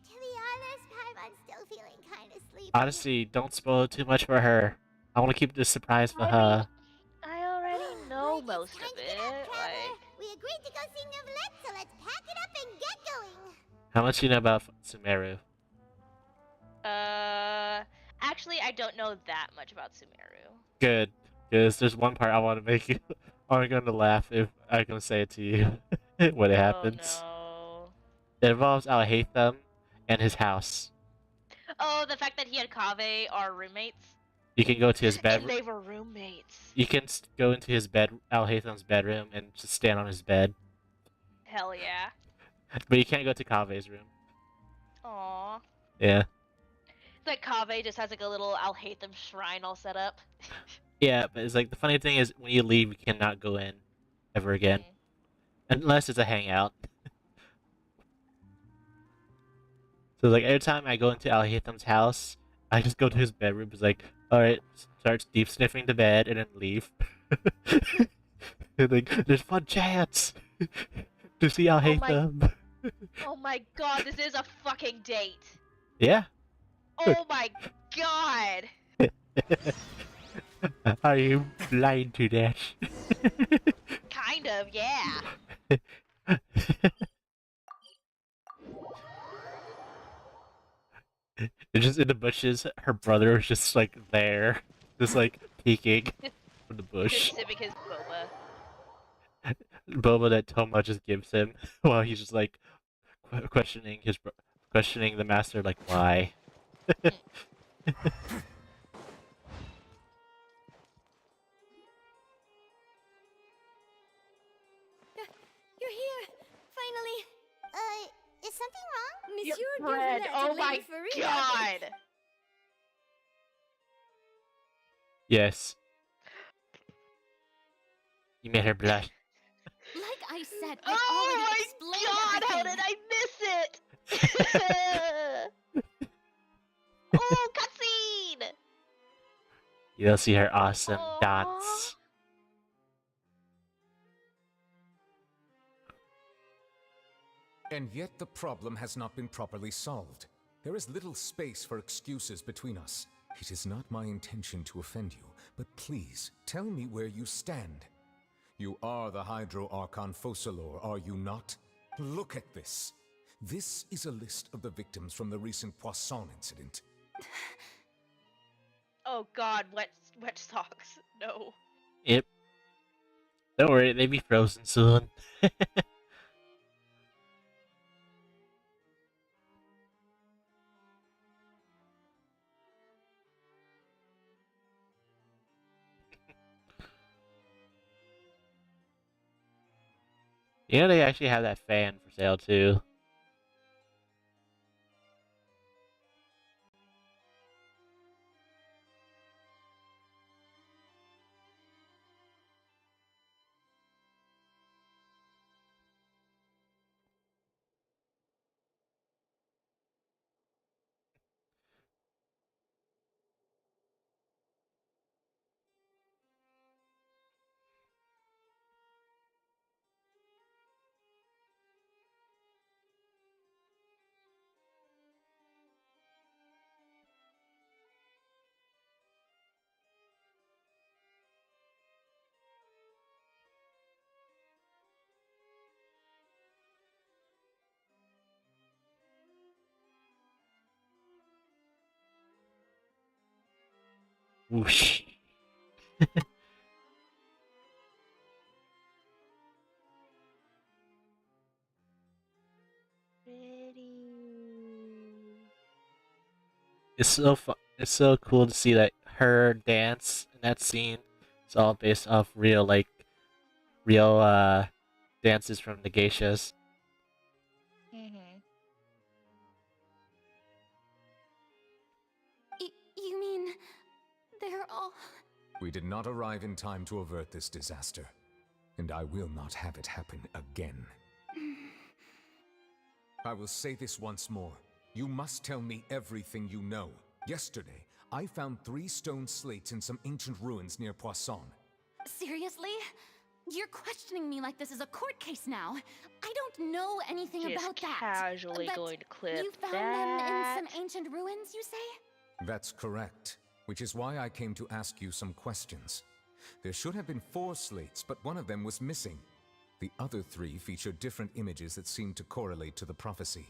To be honest, I'm still feeling kind of sleepy. Honestly, don't spoil too much for her. I want to keep this surprise for her. I already know most of it. We agreed to go see Nov.11, so let's pack it up and get going. How much do you know about Sumeru? Actually, I don't know that much about Sumeru. Good, because there's one part I want to make you. I'm going to laugh if I'm going to say it to you when it happens. No. It involves Alhaitham and his house. Oh, the fact that he and Kaveh are roommates. You can go to his bedroom. And they were roommates. You can go into his bed, Alhaitham's bedroom, and just stand on his bed. Hell yeah. But you can't go to Kaveh's room. Aww. Yeah. It's like Kaveh just has like a little Alhaitham shrine all set up. Yeah, but it's like the funny thing is when you leave, you cannot go in ever again, unless it's a hangout. So like every time I go into Alhaitham's house, I just go to his bedroom. It's like, all right, starts deep sniffing the bed and then leave. And like, there's one chance to see Alhaitham. Oh my god, this is a fucking date. Yeah. Oh my god. Are you blind to that? Kind of, yeah. It's just in the bushes. Her brother is just like there, just like peeking from the bush. Just sipping his boba. Boba that Toma just gives him while he's just like questioning the master, like why. You're here, finally. Is something wrong? Monsieur Bread. Nov.11 Oh and my Lady Farida. god. Yes. You made her blush. Like I said, Oh I've already my explained god, everything. how did I miss it? Oh, cutscene! You'll see her awesome dance. And yet the problem has not been properly solved. There is little space for excuses between us. It is not my intention to offend you, but please tell me where you stand. You are the Hydro Archon Focalor, are you not? Look at this. This is a list of the victims from the recent Poisson incident. Oh god, wet socks. No. Yep. Don't worry, they be frozen soon. You know they actually have that fan for sale too. Whoosh. It's so fun. It's so cool to see that her dance in that scene is all based off real dances from the geishas. You mean they're all... We did not arrive in time to avert this disaster, and I will not have it happen again. I will say this once more. You must tell me everything you know. Yesterday, I found 3 stone slates in some ancient ruins near Poisson. Seriously? You're questioning me like this is a court case now. I don't know anything about that. Casually But going to clip you found that. them in some ancient ruins, you say? That's correct, which is why I came to ask you some questions. There should have been 4 slates, but one of them was missing. The other 3 feature different images that seem to correlate to the prophecy.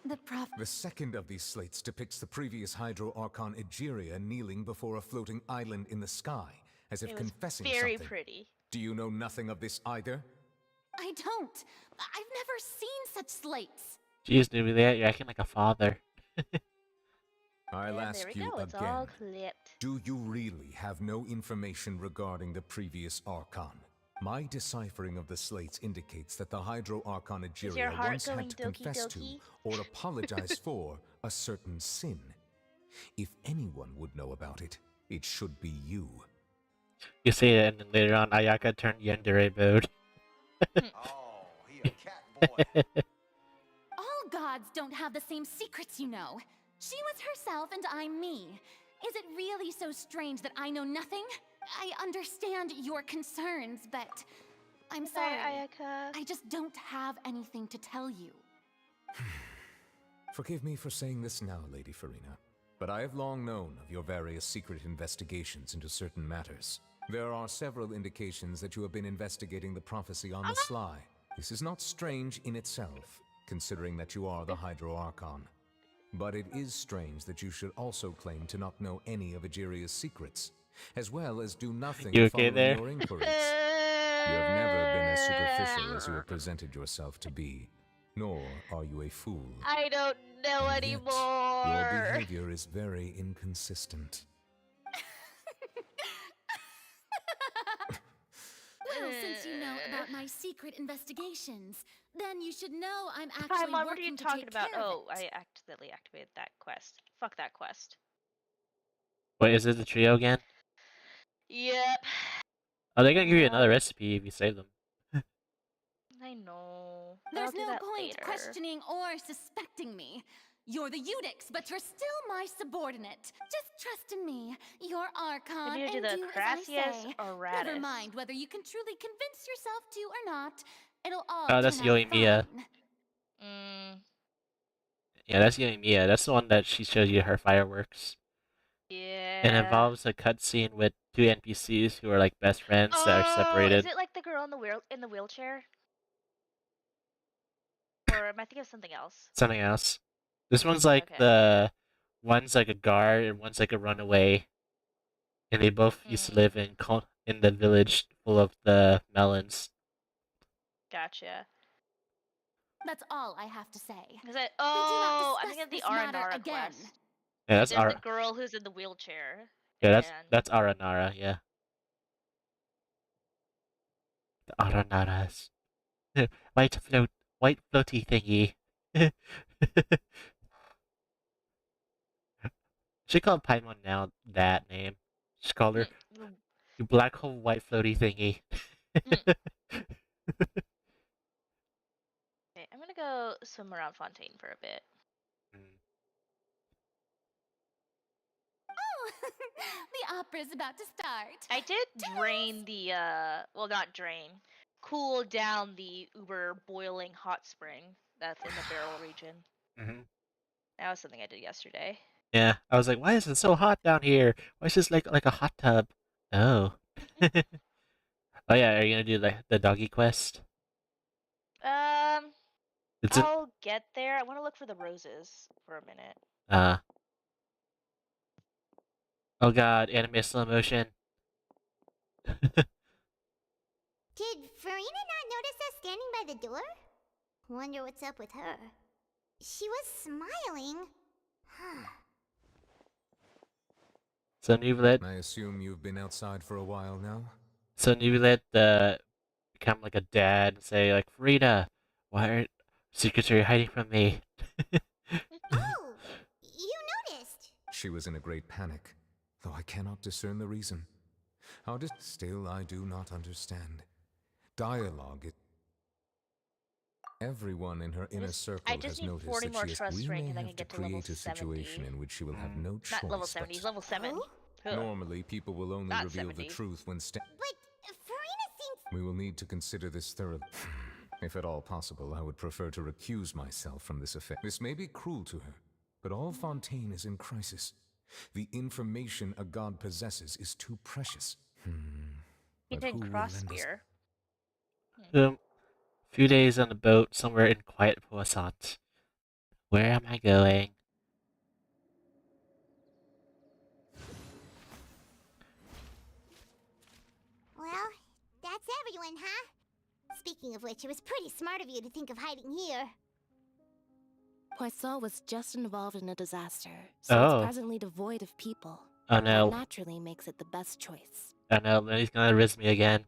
The second of these slates depicts the previous Hydro Archon Egeria kneeling before a floating island in the sky, as if confessing very something. Pretty. Do you know nothing of this either? I don't. I've never seen such slates. Jeez, Nubilet, you're acting like a father. I'll ask you It's again. all clipped. Do you really have no information regarding the previous Archon? My deciphering of the slates indicates that the Hydro Archon Egeria once had to confess to or apologize for a certain sin. If anyone would know about it, it should be you. You say it, and then later on, Ayaka turned yandere mode. Oh, he a cat boy. All gods don't have the same secrets, you know. She was herself and I'm me. Is it really so strange that I know nothing? I understand your concerns, but I'm sorry. Ayaka. I just don't have anything to tell you. Forgive me for saying this now, Lady Farina, but I have long known of your various secret investigations into certain matters. There are several indications that you have been investigating the prophecy on the sly. This is not strange in itself, considering that you are the Hydro Archon. But it is strange that you should also claim to not know any of Egeria's secrets, as well as do nothing following your inquiries. You have never been as superficial as you have presented yourself to be, nor are you a fool. I don't know And anymore. yet, your behavior is very inconsistent. Well, since you know about my secret investigations, then you should know I'm actually Paimon, what are working you to talking take about? care of Oh, it. I accidentally activated that quest. Fuck that quest. Wait, is it the trio again? Yep. Oh, they're gonna give you another recipe if you save them. I know. There's I'll do no that point later. questioning or suspecting me. You're the Eudix, but you're still my subordinate. Just trust in me. You're Archon, I need to and do the do as I Crassius say. Aratus. Never mind whether you can truly convince yourself to or not. It'll all Oh, that's turn out Yoimiya. fine. Yeah, that's Yoimiya. That's the one that she shows you her fireworks. Yeah. It involves a cutscene with 2 NPCs who are like best friends that are separated. Is it like the girl in the wheelchair? Or am I thinking of something else? Something else. This one's like one's like a guard and one's like a runaway, and they both used to live in the village full of the melons. Gotcha. That's all I have to say. Is it? We do Oh, not I'm thinking of the discuss this matter Aranara again. quest. Yeah, that's There's the girl who's in the wheelchair. Yeah, that's Aranara. Yeah, the Aranaras. White floaty thingy. Should call Paimon now that name. Just call her you black hole white floaty thingy. Okay, I'm gonna go swim around Fontaine for a bit. Oh, the opera's about to start. I did drain the well, not drain, cool down the uber boiling hot spring that's in the barrel region. That was something I did yesterday. Yeah, I was like, why is it so hot down here? Why is this like a hot tub? Oh. Oh yeah, are you gonna do the doggy quest? I'll get there. I want to look for the roses for a minute. Oh god, anime slow motion. Did Farina not notice us standing by the door? Wonder what's up with her. She was smiling. So Nubilet. I assume you've been outside for a while now? So Nubilet become like a dad and say like, Frida, why are secrets are you hiding from me? Oh, you noticed. She was in a great panic, though I cannot discern the reason. Still, I do not understand. Dialogue, Everyone in her inner circle I just has need noticed 40 that more she is. trust We rank may and I can have to get to level create a 70. situation in which she will have no choice. Not level 70, he's level 7. Ugh. Normally, people will only Not reveal 70. the truth when But Farina seems... We will need to consider this thoroughly. If at all possible, I would prefer to recuse myself from this affair. This may be cruel to her, but all Fontaine is in crisis. The information a god possesses is too precious. He But did who will lend us? Crossbeer. Few days on a boat somewhere in quiet Poissant. Where am I going? Well, that's everyone, huh? Speaking of which, it was pretty smart of you to think of hiding here. Poisson was just involved in a disaster, so Oh. it's presently devoid of people. Oh no. That naturally makes it the best choice. Oh no, then he's gonna risk me again.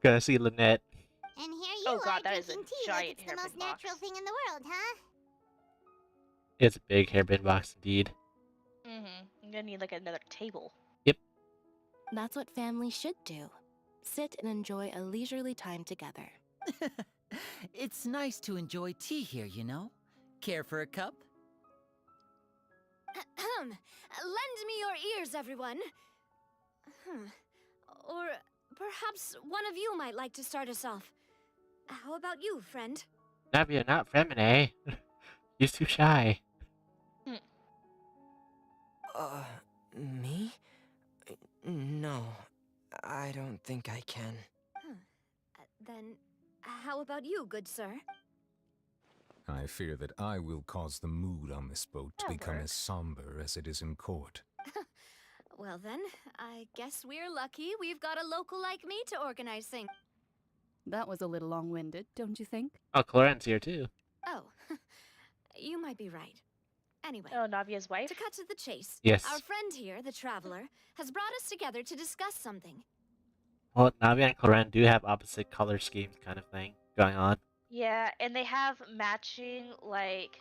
Gonna see Lynette. And here you Oh god, are that is a drinking tea like giant it's the most hairpin box. natural thing in the world, huh? It's a big hairbin box indeed. I'm gonna need like another table. That's what families should do. Sit and enjoy a leisurely time together. It's nice to enjoy tea here, you know? Care for a cup? Lend me your ears, everyone. Or perhaps one of you might like to start us off. How about you, friend? Navia, not feminine. He's too shy. Me? No, I don't think I can. Then, how about you, good sir? I fear that I will cause the mood on this boat to become as somber as it is in court. Well then, I guess we're lucky we've got a local like me to organize things. That was a little long-winded, don't you think? Oh, Cloren's here too. Oh, you might be right. Anyway, Navia's wife? To cut to the chase, Yes. our friend here, the Traveler, has brought us together to discuss something. Well, Navia and Cloren do have opposite color schemes kind of thing going on. Yeah, and they have matching like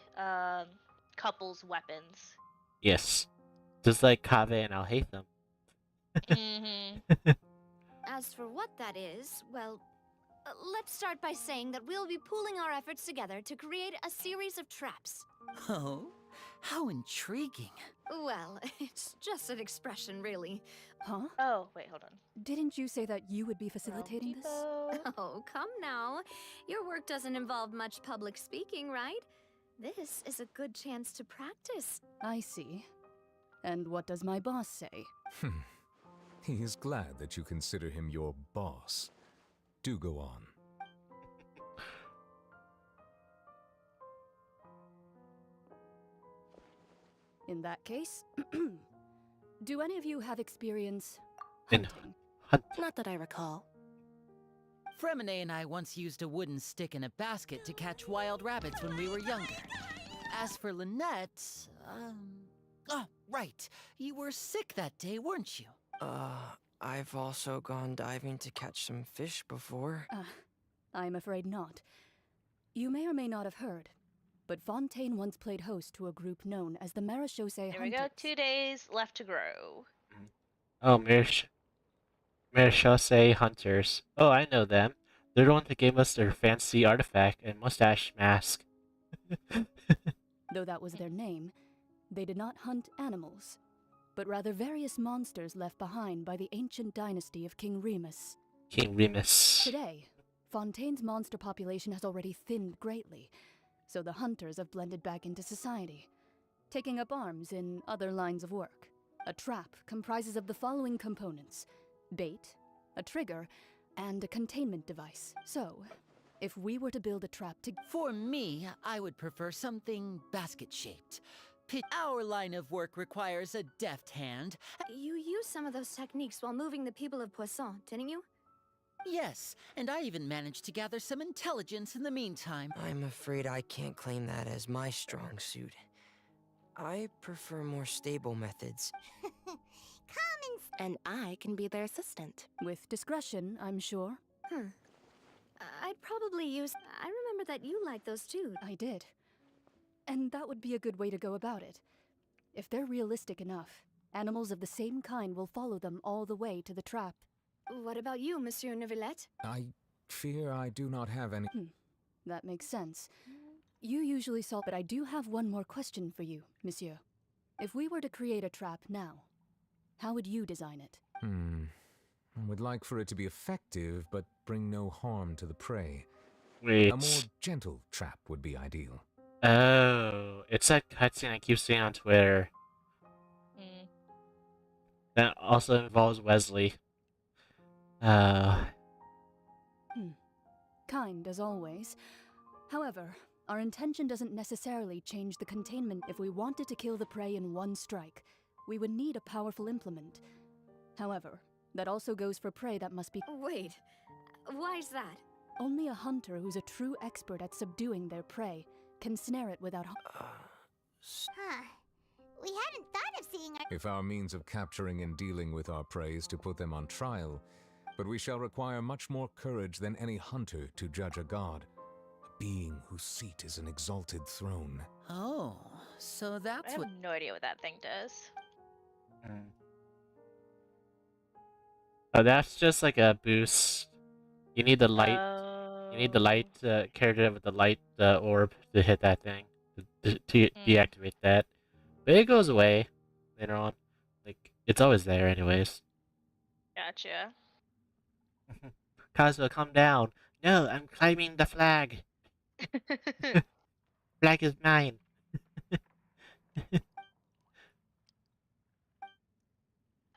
couples weapons. Yes. Just like Kave and Alhaitham. As for what that is, well, let's start by saying that we'll be pooling our efforts together to create a series of traps. Oh, how intriguing. Well, it's just an expression, really. Huh? Oh, wait, hold on. Didn't you say that you would be facilitating this? Oh, come now. Your work doesn't involve much public speaking, right? This is a good chance to practice. I see. And what does my boss say? He is glad that you consider him your boss. Do go on. In that case, do any of you have experience In hunting? Not that I recall. Fremine and I once used a wooden stick in a basket to catch wild rabbits when we were younger. As for Lynette, oh, right. You were sick that day, weren't you? I've also gone diving to catch some fish before. I'm afraid not. You may or may not have heard, but Fontaine once played host to a group known as the Marechaussee There we go, Hunters. 2 days left to grow. Oh, Marechaussee Hunters. Oh, I know them. They're the ones that gave us their fancy artifact and mustache mask. Though that was their name, they did not hunt animals, but rather various monsters left behind by the ancient dynasty of King Remus. King Remus. Today, Fontaine's monster population has already thinned greatly, so the hunters have blended back into society, taking up arms in other lines of work. A trap comprises of the following components: bait, a trigger, and a containment device. So, if we were to build a trap to... For me, I would prefer something basket-shaped. Our line of work requires a deft hand. You used some of those techniques while moving the people of Poisson, didn't you? Yes, and I even managed to gather some intelligence in the meantime. I'm afraid I can't claim that as my strong suit. I prefer more stable methods. And I can be their assistant. With discretion, I'm sure. I'd probably use... I remember that you liked those too. I did. And that would be a good way to go about it. If they're realistic enough, animals of the same kind will follow them all the way to the trap. What about you, Monsieur Neuvillette? I fear I do not have any. That makes sense. You usually solve, but I do have one more question for you, monsieur. If we were to create a trap now, how would you design it? I would like for it to be effective, but bring no harm to the prey. Wait. A more gentle trap would be ideal. Oh, it's that cutscene I keep seeing on Twitter. That also involves Wesley. Kind as always. However, our intention doesn't necessarily change the containment. If we wanted to kill the prey in one strike, we would need a powerful implement. However, that also goes for prey that must be— Wait, why's that? Only a hunter who's a true expert at subduing their prey can snare it without Huh. We hadn't thought of seeing our— If our means of capturing and dealing with our prey is to put them on trial, but we shall require much more courage than any hunter to judge a god, a being whose seat is an exalted throne. Oh, so that's I what— have no idea what that thing does. Oh, that's just like a boost. You need the light. You need the light character with the light orb to hit that thing to deactivate that. But it goes away later on. Like it's always there, anyways. Gotcha. Kazuo, calm down. No, I'm climbing the flag. Flag is mine.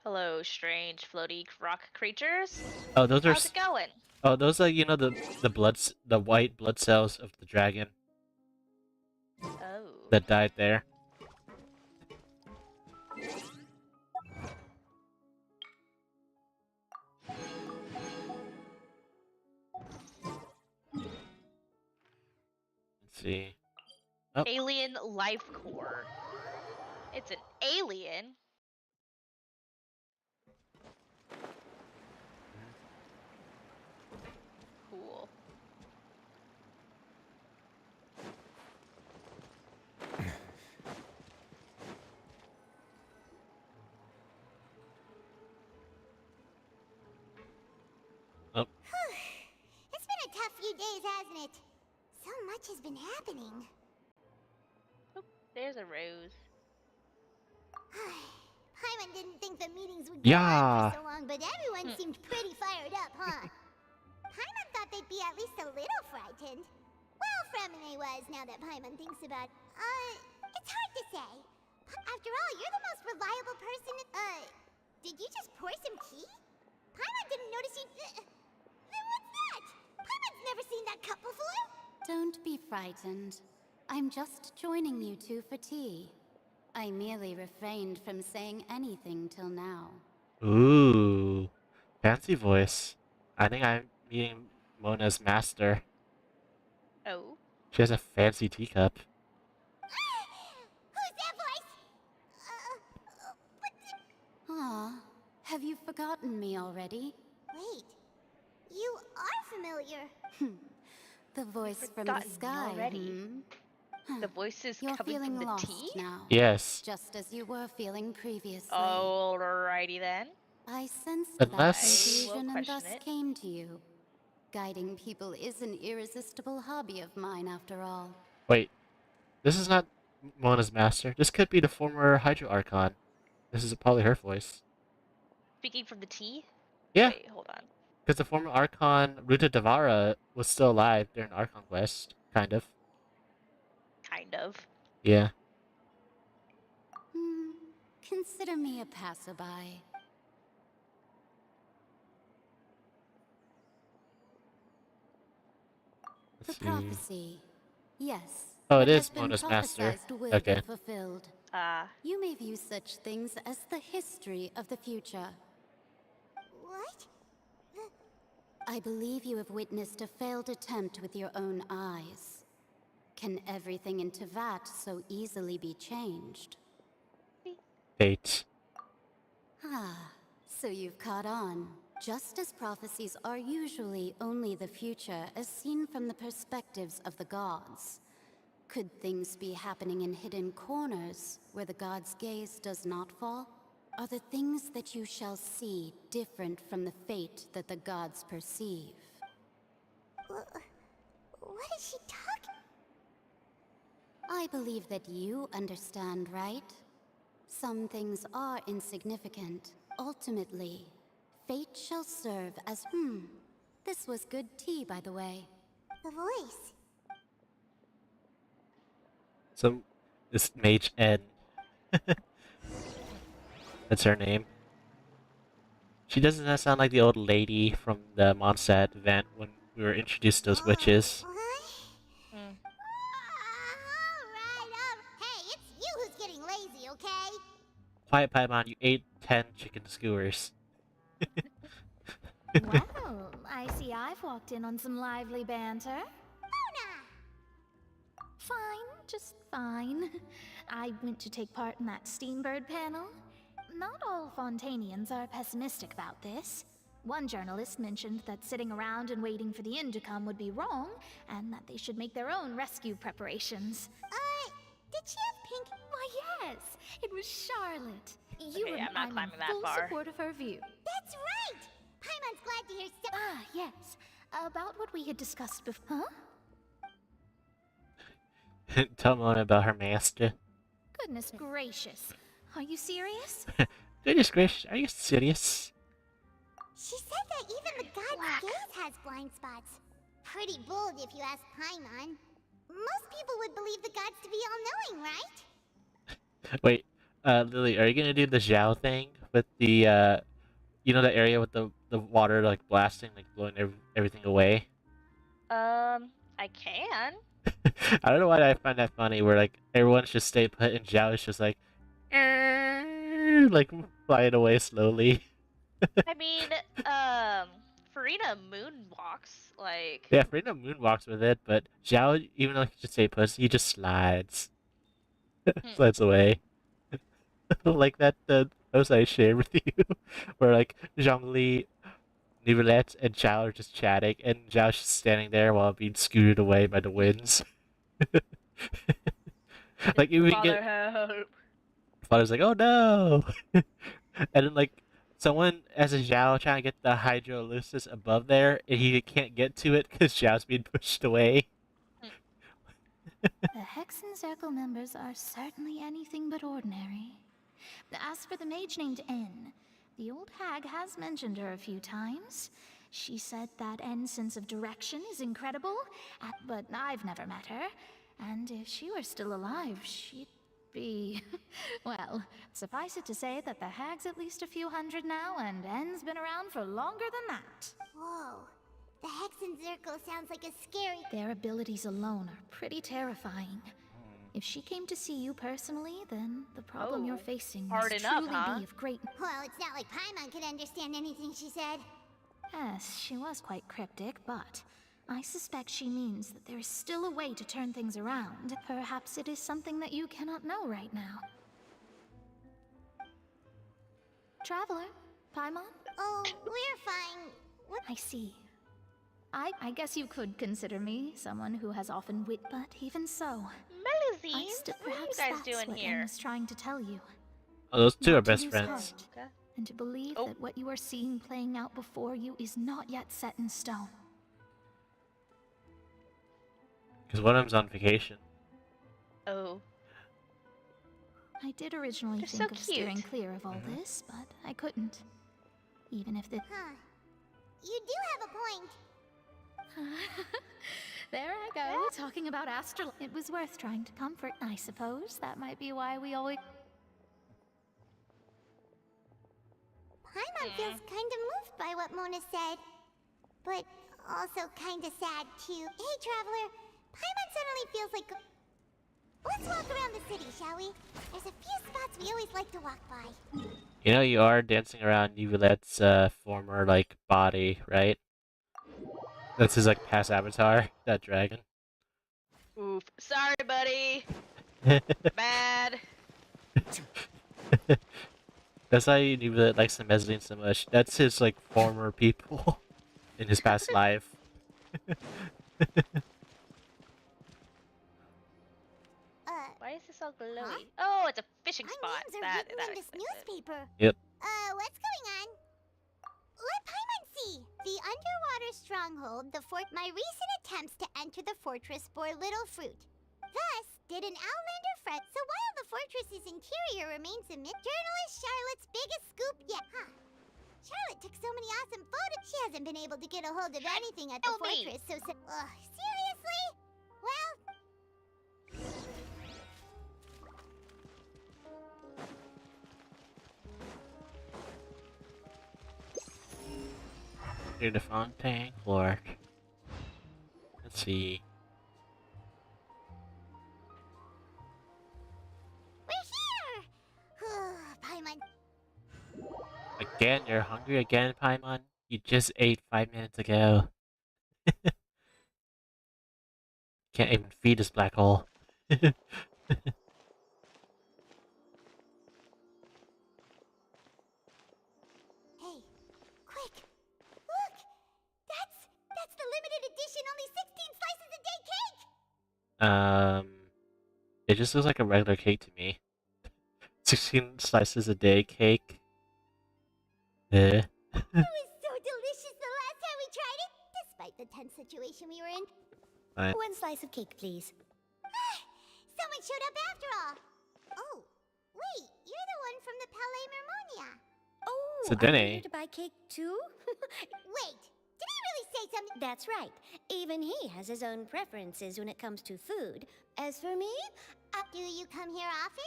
Hello, strange floaty rock creatures. Oh, those are. How's it going? Oh, those are the white blood cells of the dragon. Oh. That died there. Let's see. Oh. Alien life core. It's an alien. Cool. Oh. It's been a tough few days, hasn't it? So much has been happening. Oh, there's a rose. Paimon didn't think the meetings would go on for so long, but everyone seemed pretty fired up, huh? Paimon thought they'd be at least a little frightened. Well, Fremine was, now that Paimon thinks about it. It's hard to say. After all, you're the most reliable person. Did you just pour some tea? Paimon didn't notice you. What's that? Paimon's never seen that cup before. Don't be frightened. I'm just joining you two for tea. I merely refrained from saying anything till now. Ooh, fancy voice. I think I'm meeting Mona's master. Oh. She has a fancy teacup. Who's that voice? Aw, have you forgotten me already? Wait, you are familiar. The voice from the sky, already. The voice is You're coming feeling from the lost tea? now. Yes. Just as you were feeling previously. Alrighty then. I sensed Unless- that confusion I and won't thus question it. came to you. Guiding people is an irresistible hobby of mine, after all. Wait, this is not Mona's master. This could be the former Hydro Archon. This is probably her voice. Speaking from the tea? Yeah. Wait, hold on. Because the former Archon, Ruta Devara, was still alive during Archon Quest. Kind of. Kind of. Yeah. Consider me a passerby. The prophecy. Yes. Oh, it has is been Mona's master. prophesized will Okay. be fulfilled. You may view such things as the history of the future. What? I believe you have witnessed a failed attempt with your own eyes. Can everything in Tevat so easily be changed? Fate. Ah, so you've caught on. Just as prophecies are usually only the future as seen from the perspectives of the gods, could things be happening in hidden corners where the gods' gaze does not fall? Are the things that you shall see different from the fate that the gods perceive? What is she talking? I believe that you understand, right? Some things are insignificant. Ultimately, fate shall serve as This was good tea, by the way. The voice. So, this Mage N. That's her name. She doesn't sound like the old lady from the Mondstadt event when we were introduced to those witches. Mm. Hey, it's you who's getting lazy, okay? Quiet, Paimon, you ate 10 chicken skewers. Well, I see I've walked in on some lively banter. Fine, just fine. I went to take part in that Steambird panel. Not all Fontanians are pessimistic about this. One journalist mentioned that sitting around and waiting for the end to come would be wrong, and that they should make their own rescue preparations. Did she have pink? Why, yes, it was Charlotte. You Okay, and I'm not in climbing that full far. support of her view. That's right! Paimon's glad to hear so- Ah, yes. About what we had discussed before. Huh? Tell Mona about her master. Goodness gracious. Are you serious? Goodness gracious, are you serious? She said that even the god's gaze has blind spots. Pretty bold if you ask Paimon. Most people would believe the gods to be all-knowing, right? Wait, Lily, are you gonna do the Zhao thing with the, you know, the area with the water, like, blasting, like, blowing everything away? I can. I don't know why I find that funny, where, like, everyone should stay put and Zhao is just like, like, flying away slowly. I mean, Farina moonwalks, like... Yeah, Farina moonwalks with it, but Zhao, even though he should stay put, he just slides. Slides away. Like that post I shared with you, where, like, Zhongli, Nicolette, and Zhao are just chatting, and Zhao's just standing there while being scooted away by the winds. Like, even Father help. Father's like, oh no! And then, like, someone has a Zhao trying to get the Hydrolysis above there, and he can't get to it because Zhao's being pushed away. The Hexen Circle members are certainly anything but ordinary. As for the mage named N, the old hag has mentioned her a few times. She said that N's sense of direction is incredible, but I've never met her. And if she were still alive, she'd be... Well, suffice it to say that the hag's at least a few hundred now, and N's been around for longer than that. Whoa. The Hexen Circle sounds like a scary... Their abilities alone are pretty terrifying. If she came to see you personally, then the problem you're facing must truly be of great... Well, it's not like Paimon could understand anything she said. Yes, she was quite cryptic, but I suspect she means that there is still a way to turn things around. Perhaps it is something that you cannot know right now. Traveler, Paimon? Oh, we're fine. What? I see. I guess you could consider me someone who has often wit, but even so... Melusine, what are you guys doing here? I was trying to tell you. Oh, those two Not are to best lose friends. heart, and to believe that what you are seeing playing out before you is not yet set in stone. Because one of them's on vacation. Oh. I did originally They're think so of steering cute. clear of all this, but I couldn't. Even if the... Huh. You do have a point. There I go, talking about astral... It was worth trying to comfort, I suppose. That might be why we always... Paimon feels kind of moved by what Mona said. But also kind of sad, too. Hey, Traveler. Paimon suddenly feels like... Let's walk around the city, shall we? There's a few spots we always like to walk by. You know, you are dancing around Nicolette's former, like, body, right? That's his, like, past avatar, that dragon. Oof. Sorry, buddy. Bad. That's why Nicolette likes the Mezzanine so much. That's his, like, former people in his past life. Why is this all glowy? Oh, it's a fishing spot. Names are That written in this explains it. newspaper. Yep. What's going on? Let Paimon see. The underwater stronghold, my recent attempts to enter the fortress bore little fruit. Thus, did an Outlander friend. So while the fortress's interior remains a myth, journalist Charlotte's biggest scoop yet. Huh. Charlotte took so many awesome photos. She hasn't been able to get a hold of anything at the fortress, so seriously? Well... Through the Fontaine Court. Let's see. We're here! Paimon. Again, you're hungry again, Paimon? You just ate 5 minutes ago. Can't even feed this black hole. Hey, quick! Look! That's the limited edition only 16 slices a day cake! It just looks like a regular cake to me. 16 slices a day cake. It was so delicious the last time we tried it, despite the tense situation we were in. Right. One slice of cake, please. Someone showed up after all. Oh, wait, you're the one from the Palais Mermonia. Oh, So are then you here to buy cake too? Wait, did he really say something? That's right. Even he has his own preferences when it comes to food. As for me, Do you come here often?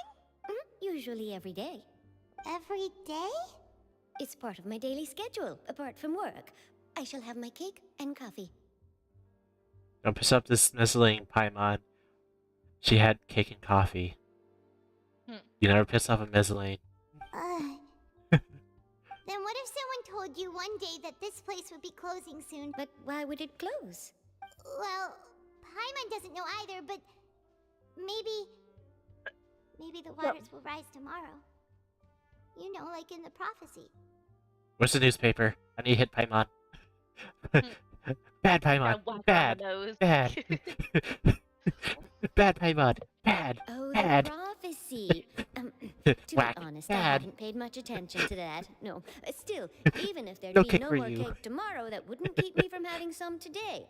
Usually every day. Every day? It's part of my daily schedule, apart from work. I shall have my cake and coffee. Don't piss up this Missling Paimon. She had cake and coffee. You never piss off a Missling. Then what if someone told you one day that this place would be closing soon? But why would it close? Well, Paimon doesn't know either, but maybe the waters will rise tomorrow. You know, like in the prophecy. Where's the newspaper? I need to hit Paimon. Bad Paimon. Bad. Bad. Bad Paimon. Bad. Oh, bad. the prophecy. To be Whack. honest, I Bad. haven't paid much attention to that. No, still, even if there'd No be cake no for more you. cake tomorrow, that wouldn't keep me from having some today.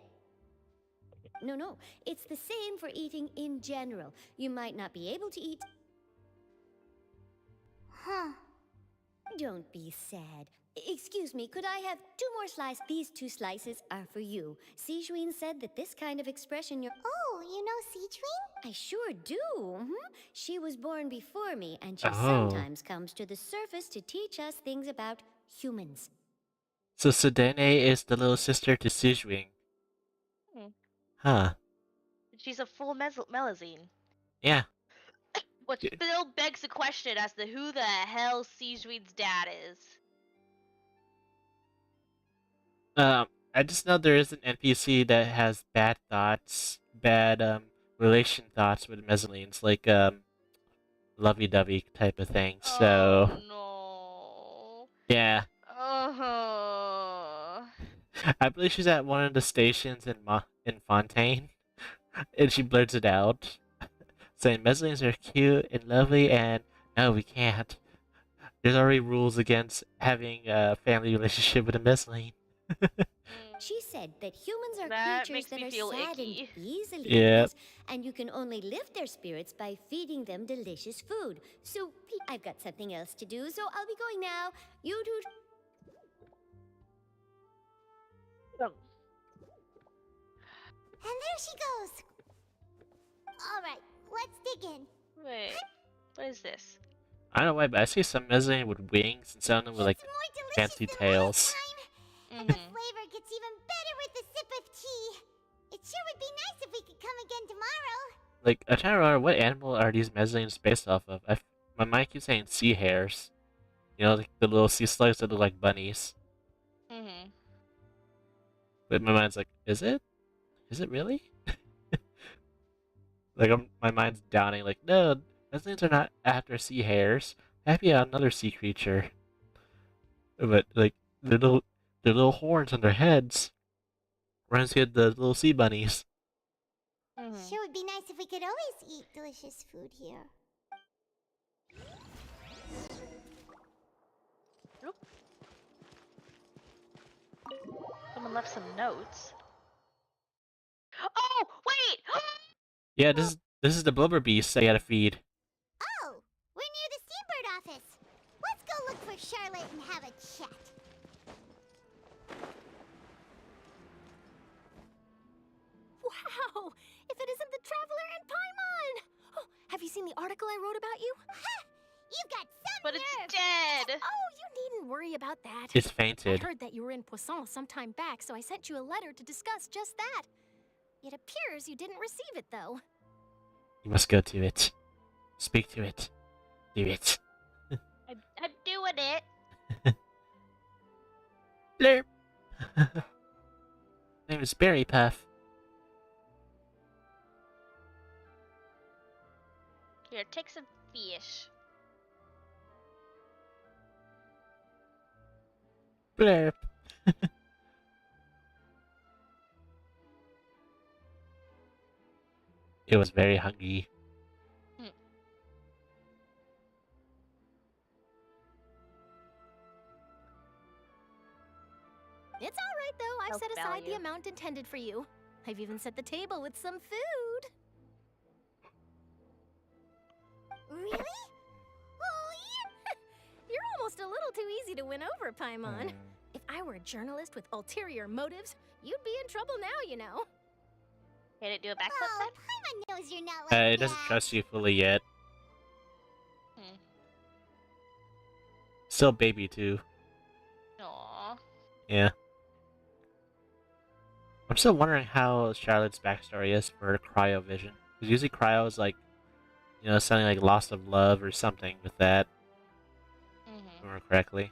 No, it's the same for eating in general. You might not be able to eat. Huh. Don't be sad. Excuse me, could I have 2 more slices? These 2 slices are for you. Sijuin said that this kind of expression Oh, you know Sijuin? I sure do. She was born before me, and she Oh. sometimes comes to the surface to teach us things about humans. So Sedene is the little sister to Sijuing. Huh. She's a full Melazine. Yeah. Which still begs the question as to who the hell Sijuin's dad is. I just know there is an NPC that has bad thoughts, bad relation thoughts with Mezzanines, like lovey-dovey type of thing. So yeah, I believe she's at one of the stations in Fontaine, and she blurts it out, saying Mezzanines are cute and lovely, and no, we can't. There's already rules against having a family relationship with a Mezzaline. She said that humans are That creatures makes that me are feel saddened icky. easily, Yep. and you can only lift their spirits by feeding them delicious food. So, I've got something else to do, so I'll be going now. You two... And there she goes. Alright, let's dig in. Wait, what is this? I don't know why, but I see some Mezzanine with wings and some with like fancy tails. And the flavor gets even better with a sip of tea. It sure would be nice if we could come again tomorrow. Like, I'm trying to remember what animal are these Mezzanines based off of. My mind keeps saying sea hares. You know, like the little sea slugs that look like bunnies. But my mind's like, is it? Is it really? Like, my mind's downing, like, no, Mezzanines are not after sea hares. Happy another sea creature. But, like, their little horns on their heads reminds me of the little sea bunnies. Sure would be nice if we could always eat delicious food here. Someone someone left some notes. Oh, wait! Yeah, this is the blubber beast I gotta feed. Oh, we're near the Seabird office. Let's go look for Charlotte and have a chat. Wow! If it isn't the Traveler and Paimon! Oh, have you seen the article I wrote about you? Ha! You've got some But nerve. it's dead! Oh, you needn't worry about that. It's fainted. I heard that you were in Poisson some time back, so I sent you a letter to discuss just that. It appears you didn't receive it, though. You must go to it. Speak to it. Do it. I'm doing it. Blurp. Name is Berry Puff. Here, take some fish. Blurp. It was very hungry. It's all right, though. I've No set aside the value. amount intended for you. I've even set the table with some food. Really? Oh, yeah. You're almost a little too easy to win over, Paimon. If I were a journalist with ulterior motives, you'd be in trouble now, you know. Can it do a backflip Oh, then? Paimon knows you're not like It doesn't that. trust you fully yet. Hmm. Still baby too. Aww. Yeah. I'm still wondering how Charlotte's backstory is for her cryo vision. Because usually cryo is like, you know, something like loss of love or something with that. If I remember correctly.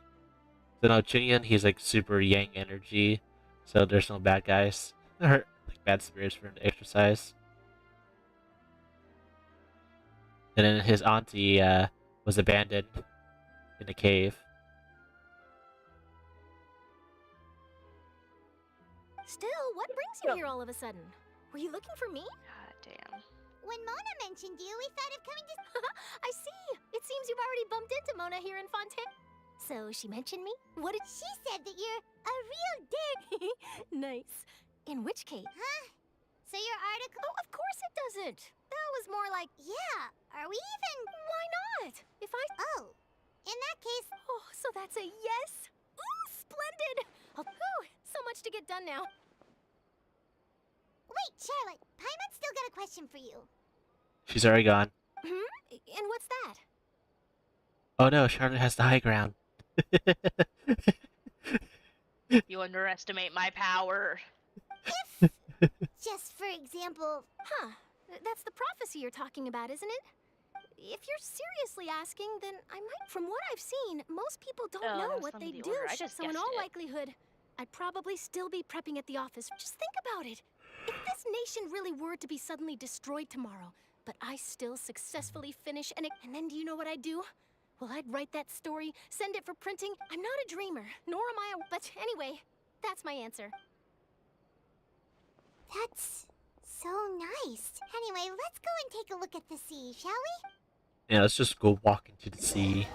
So no, Jinyan, he's like super yang energy. So there's no bad guys. Or like bad spirits for him to exercise. And then his auntie was abandoned in a cave. Still, what brings you here all of a sudden? Were you looking for me? God damn. When Mona mentioned you, we thought of coming to... I see. It seems you've already bumped into Mona here in Fontaine. So she mentioned me? What did She said that you're a real dick. Nice. In which case? Huh? So your article... Oh, of course it doesn't. That was more like, Yeah, are we even... why not? If I... Oh, in that case... Oh, so that's a yes? Ooh, splendid! Oh, whew, so much to get done now. Wait, Charlotte, Paimon's still got a question for you. She's already gone. And what's that? Oh no, Charlotte has the high ground. You underestimate my power. Just for example... Huh, that's the prophecy you're talking about, isn't it? If you're seriously asking, then I might... From what I've seen, most people don't Oh, know that was what from they the do, order. I just so in guessed all it. likelihood, I'd probably still be prepping at the office. Just think about it. If this nation really were to be suddenly destroyed tomorrow, but I still successfully finish and then do you know what I'd do? Well, I'd write that story, send it for printing. I'm not a dreamer, nor am I a... But anyway, that's my answer. That's so nice. Anyway, let's go and take a look at the sea, shall we? Yeah, let's just go walk into the sea.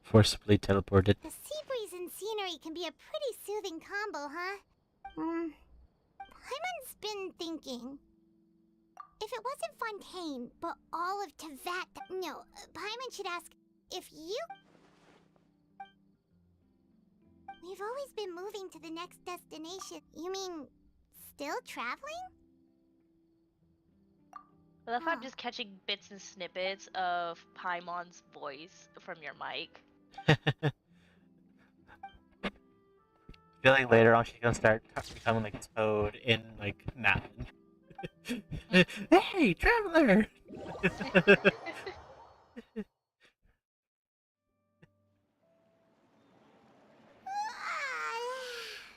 Forcibly teleported. The sea breeze and scenery can be a pretty soothing combo, huh? Paimon's been thinking... If it wasn't Fontaine, but all of Tevat... No, Paimon should ask if you... We've always been moving to the next destination. You mean, still traveling? I love how I'm just catching bits and snippets of Paimon's voice from your mic. Feeling later on she's gonna start becoming like Toad in like Mountain. Hey, traveler!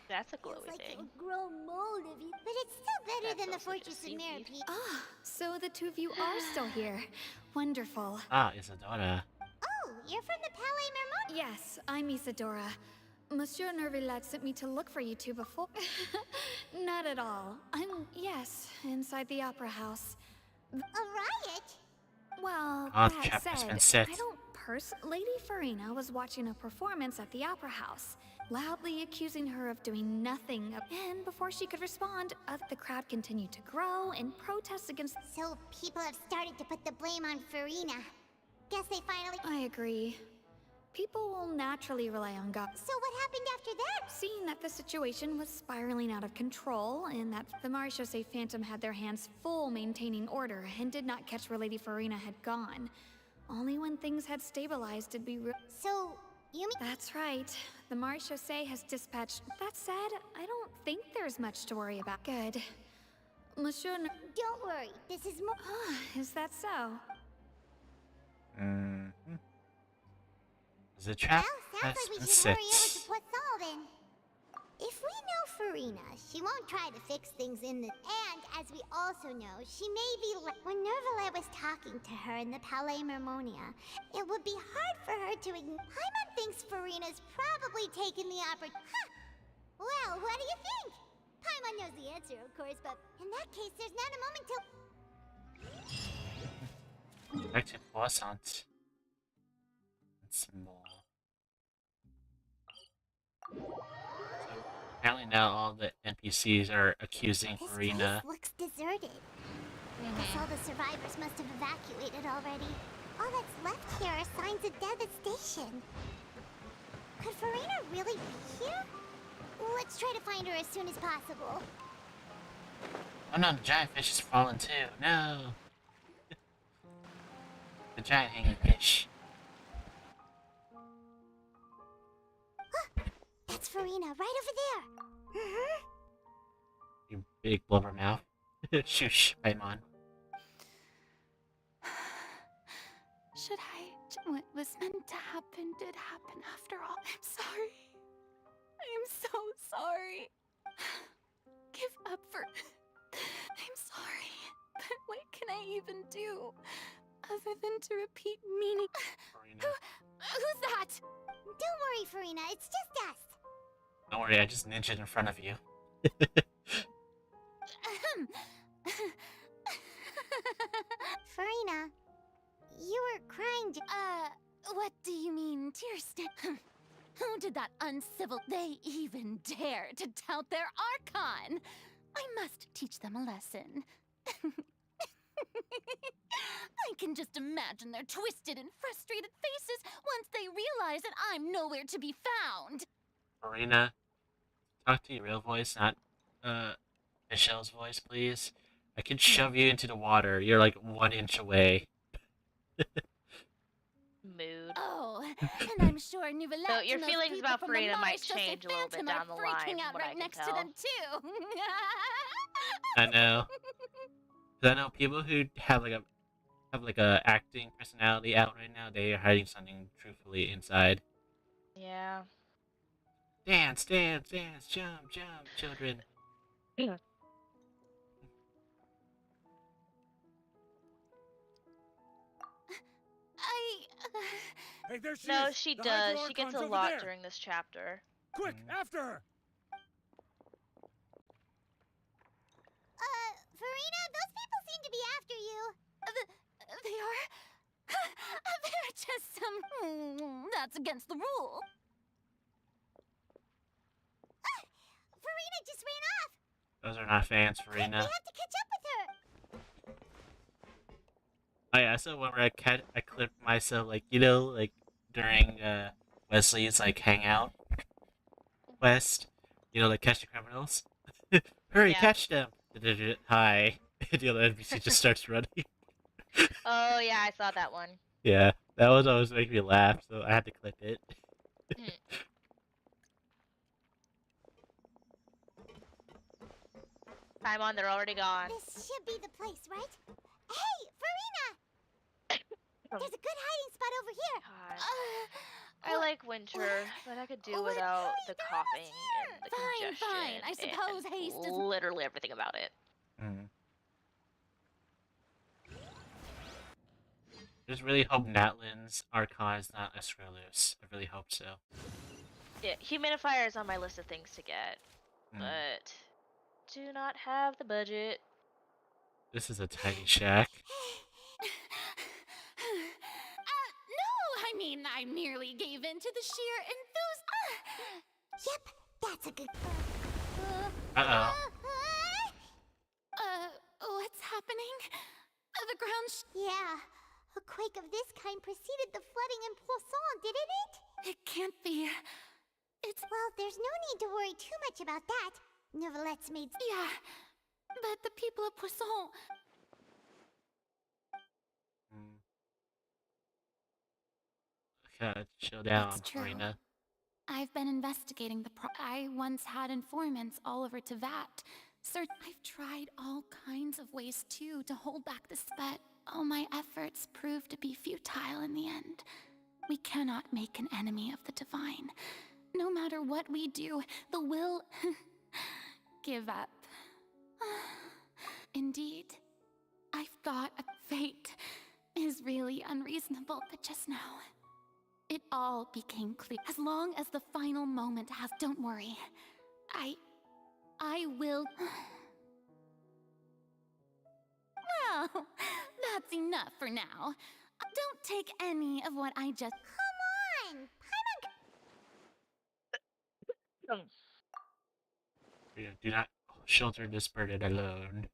That's a glowy Like thing. it'll grow mold if you... But it's still better That than the feels like a Fortress of seaweed. Meropide. Ah, so the two of you are still here. Wonderful. Ah, Isadora. Oh, you're from the Palais Mermont? Yes, I'm Isadora. Monsieur Nov.11 sent me to look for you two before. Not at all. Yes, inside the opera house. A riot? Well, Ah, that the trap has said, been set. I don't course, Lady Farina was watching a performance at the Opera House, loudly accusing her of doing nothing. And before she could respond, the crowd continued to grow and protest against. So people have started to put the blame on Farina. Guess they finally. I agree. People will naturally rely on God. So what happened after that? Seeing that the situation was spiraling out of control and that the Marechaussee Phantom had their hands full maintaining order and did not catch where Lady Farina had gone. Only when things had stabilized did we So, you mean— That's right. The Marechaussee has dispatched— That said, I don't think there's much to worry about. Good. Monsieur Don't worry, this is more— Is that so? The trap Well, sounds has like we been should set. hurry over to Poisson then. If we know Farina, she won't try to fix things in the— And, as we also know, she may be when Nov.11 was talking to her in the Palais Mermonia, it would be hard for her to ignore— Paimon thinks Farina's probably taken the Huh! Well, what do you think? Paimon knows the answer, of course, but in that case, there's not a moment till— Back to Poisson. Some more. So apparently now all the NPCs are accusing Farina. This place looks deserted. Guess all the survivors must have evacuated already. All that's left here are signs of devastation. Could Farina really be here? Let's try to find her as soon as possible. Oh no, the giant fish has fallen too. No! The giant hanging fish. That's Farina, right over there. You big blubber mouth. Shush, Paimon. Should I? What was meant to happen did happen after all. I'm sorry. I am so sorry. Give up for... I'm sorry. But what can I even do? Other than to repeat meaning... Who's that? Don't worry, Farina. It's just us. Don't worry, I just ninja'd in front of you. Farina, you were crying. What do you mean, Tearstan? Who did that uncivil? They even dare to tout their Archon! I must teach them a lesson. I can just imagine their twisted and frustrated faces once they realize that I'm nowhere to be found. Farina, talk to your real voice, not Michelle's voice, please. I can shove you into the water. You're like 1 inch away. Mood. Oh, and I'm sure Nov.11 So your and those feelings people about from the Farina might Marechaussee change a little bit Phantom down are the line, freaking from out what I right can next to tell. them too. I know. 'Cause I know people who have like a acting personality out right now. They are hiding something truthfully inside. Yeah. Dance, dance, dance, jump, jump, children. Hey, there she No, is. she The does. Hydro She gets Archon's a over lot there. during this chapter. Quick, after her. Farina, those people seem to be after you. They are? They're just some... That's against the rule. Farina just ran off. Those are not fans, We Farina. have to catch up with her. Oh yeah, I saw one where I clipped myself, like, you know, like during Wesley's like hangout quest, you know, like catch the criminals. Hurry, Yeah. catch them! Hi. The other NPC just starts running. Oh yeah, I saw that one. Yeah, that was always making me laugh, so I had to clip it. Time on, they're already gone. This should be the place, right? Hey, Farina! There's a good hiding spot over here. I like winter, but I could do without the coughing and the congestion. Fine. I suppose and haste is... literally everything about it. Just really hope Natlin's Archon is not a screw loose. I really hope so. Yeah, humidifier is on my list of things to get, but do not have the budget. This is a tiny shack. No! I mean, I merely gave in to the sheer Yep, that's a good. Uh-oh. What's happening? The ground. Yeah, a quake of this kind preceded the flooding in Poisson, didn't it? It can't be. It's. Well, there's no need to worry too much about that. Novelette's made. Yeah, but the people of Poisson. Okay, chill down, It's true. Marina. I've been investigating the I once had informants all over Tevat. Sir, I've tried all kinds of ways too to hold back this, but all my efforts proved to be futile in the end. We cannot make an enemy of the divine. No matter what we do, the will give up. Indeed, I've thought a fate is really unreasonable, but just now, it all became clear. As long as the final moment has, don't worry. I will. Well, that's enough for now. Don't take any of what I just. Come on! Do not shelter this burden alone.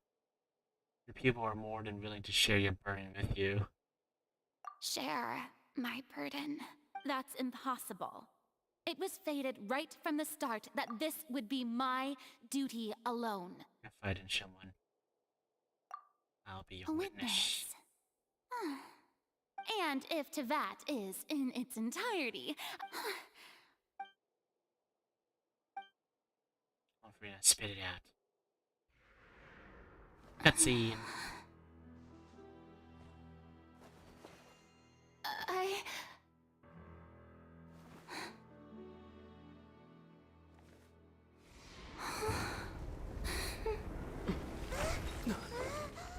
Your people are more than willing to share your burden with you. Share my burden. That's impossible. It was fated right from the start that this would be my duty alone. Confide in someone. I'll be your A witness. And if Tevat is in its entirety. Oh, Frida, spit it out. Cutscene.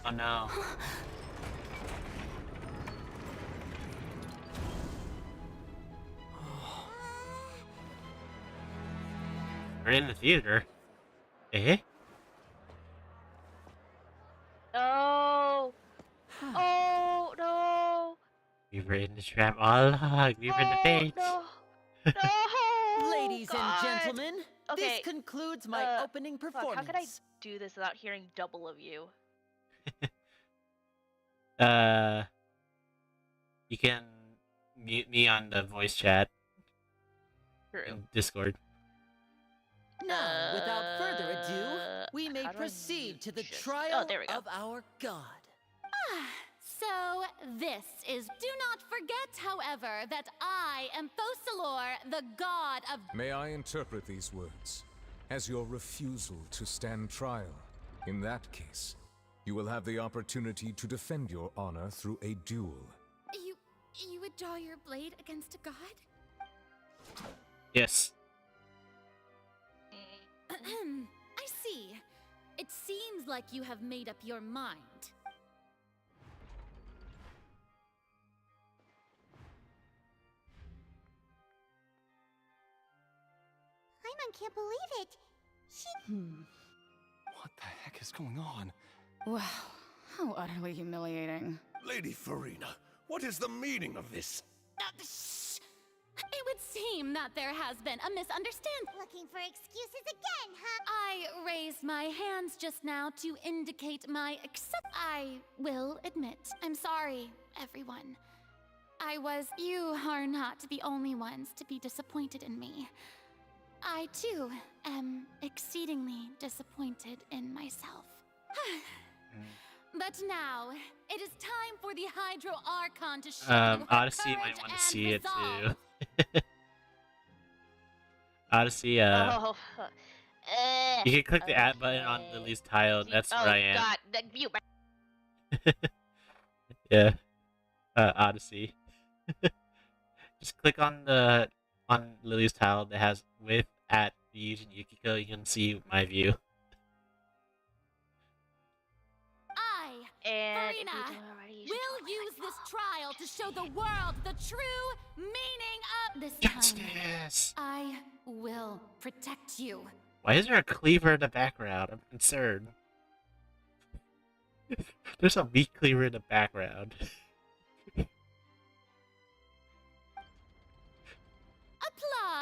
Oh no. We're in the theater. Eh? No. Oh no. We were in the trap all along. We were in the bait. No. No. Ladies and God. gentlemen, Okay. this concludes my opening performance. How could I do this without hearing double of you? You can mute me on the voice chat. True. In Discord. Now, without further ado, we may proceed to the trial there we go. of our god. So this is. Do not forget, however, that I am Fosalor, the god of. May I interpret these words as your refusal to stand trial? In that case, you will have the opportunity to defend your honor through a duel. You would draw your blade against a god? Yes. I see. It seems like you have made up your mind. Paimon can't believe it. She. What the heck is going on? Wow, how utterly humiliating. Lady Farina, what is the meaning of this? It would seem that there has been a misunderstanding. Looking for excuses again, huh? I raised my hands just now to indicate my I will admit, I'm sorry, everyone. You are not the only ones to be disappointed in me. I, too, am exceedingly disappointed in myself. But now, it is time for the Hydro Archon to show you her Odyssey courage might want to and see it resolve. too. Odyssey, you can click the add button on Lily's tile. That's where I am. God, view. Yeah. Odyssey. Just click on Lily's tile that has with at Yuji Yukiko. You can see my view. And Farina will use this trial to show the world the true meaning of this Justice. time. I will protect you. Why is there a cleaver in the background? I'm concerned. There's a meat cleaver in the background.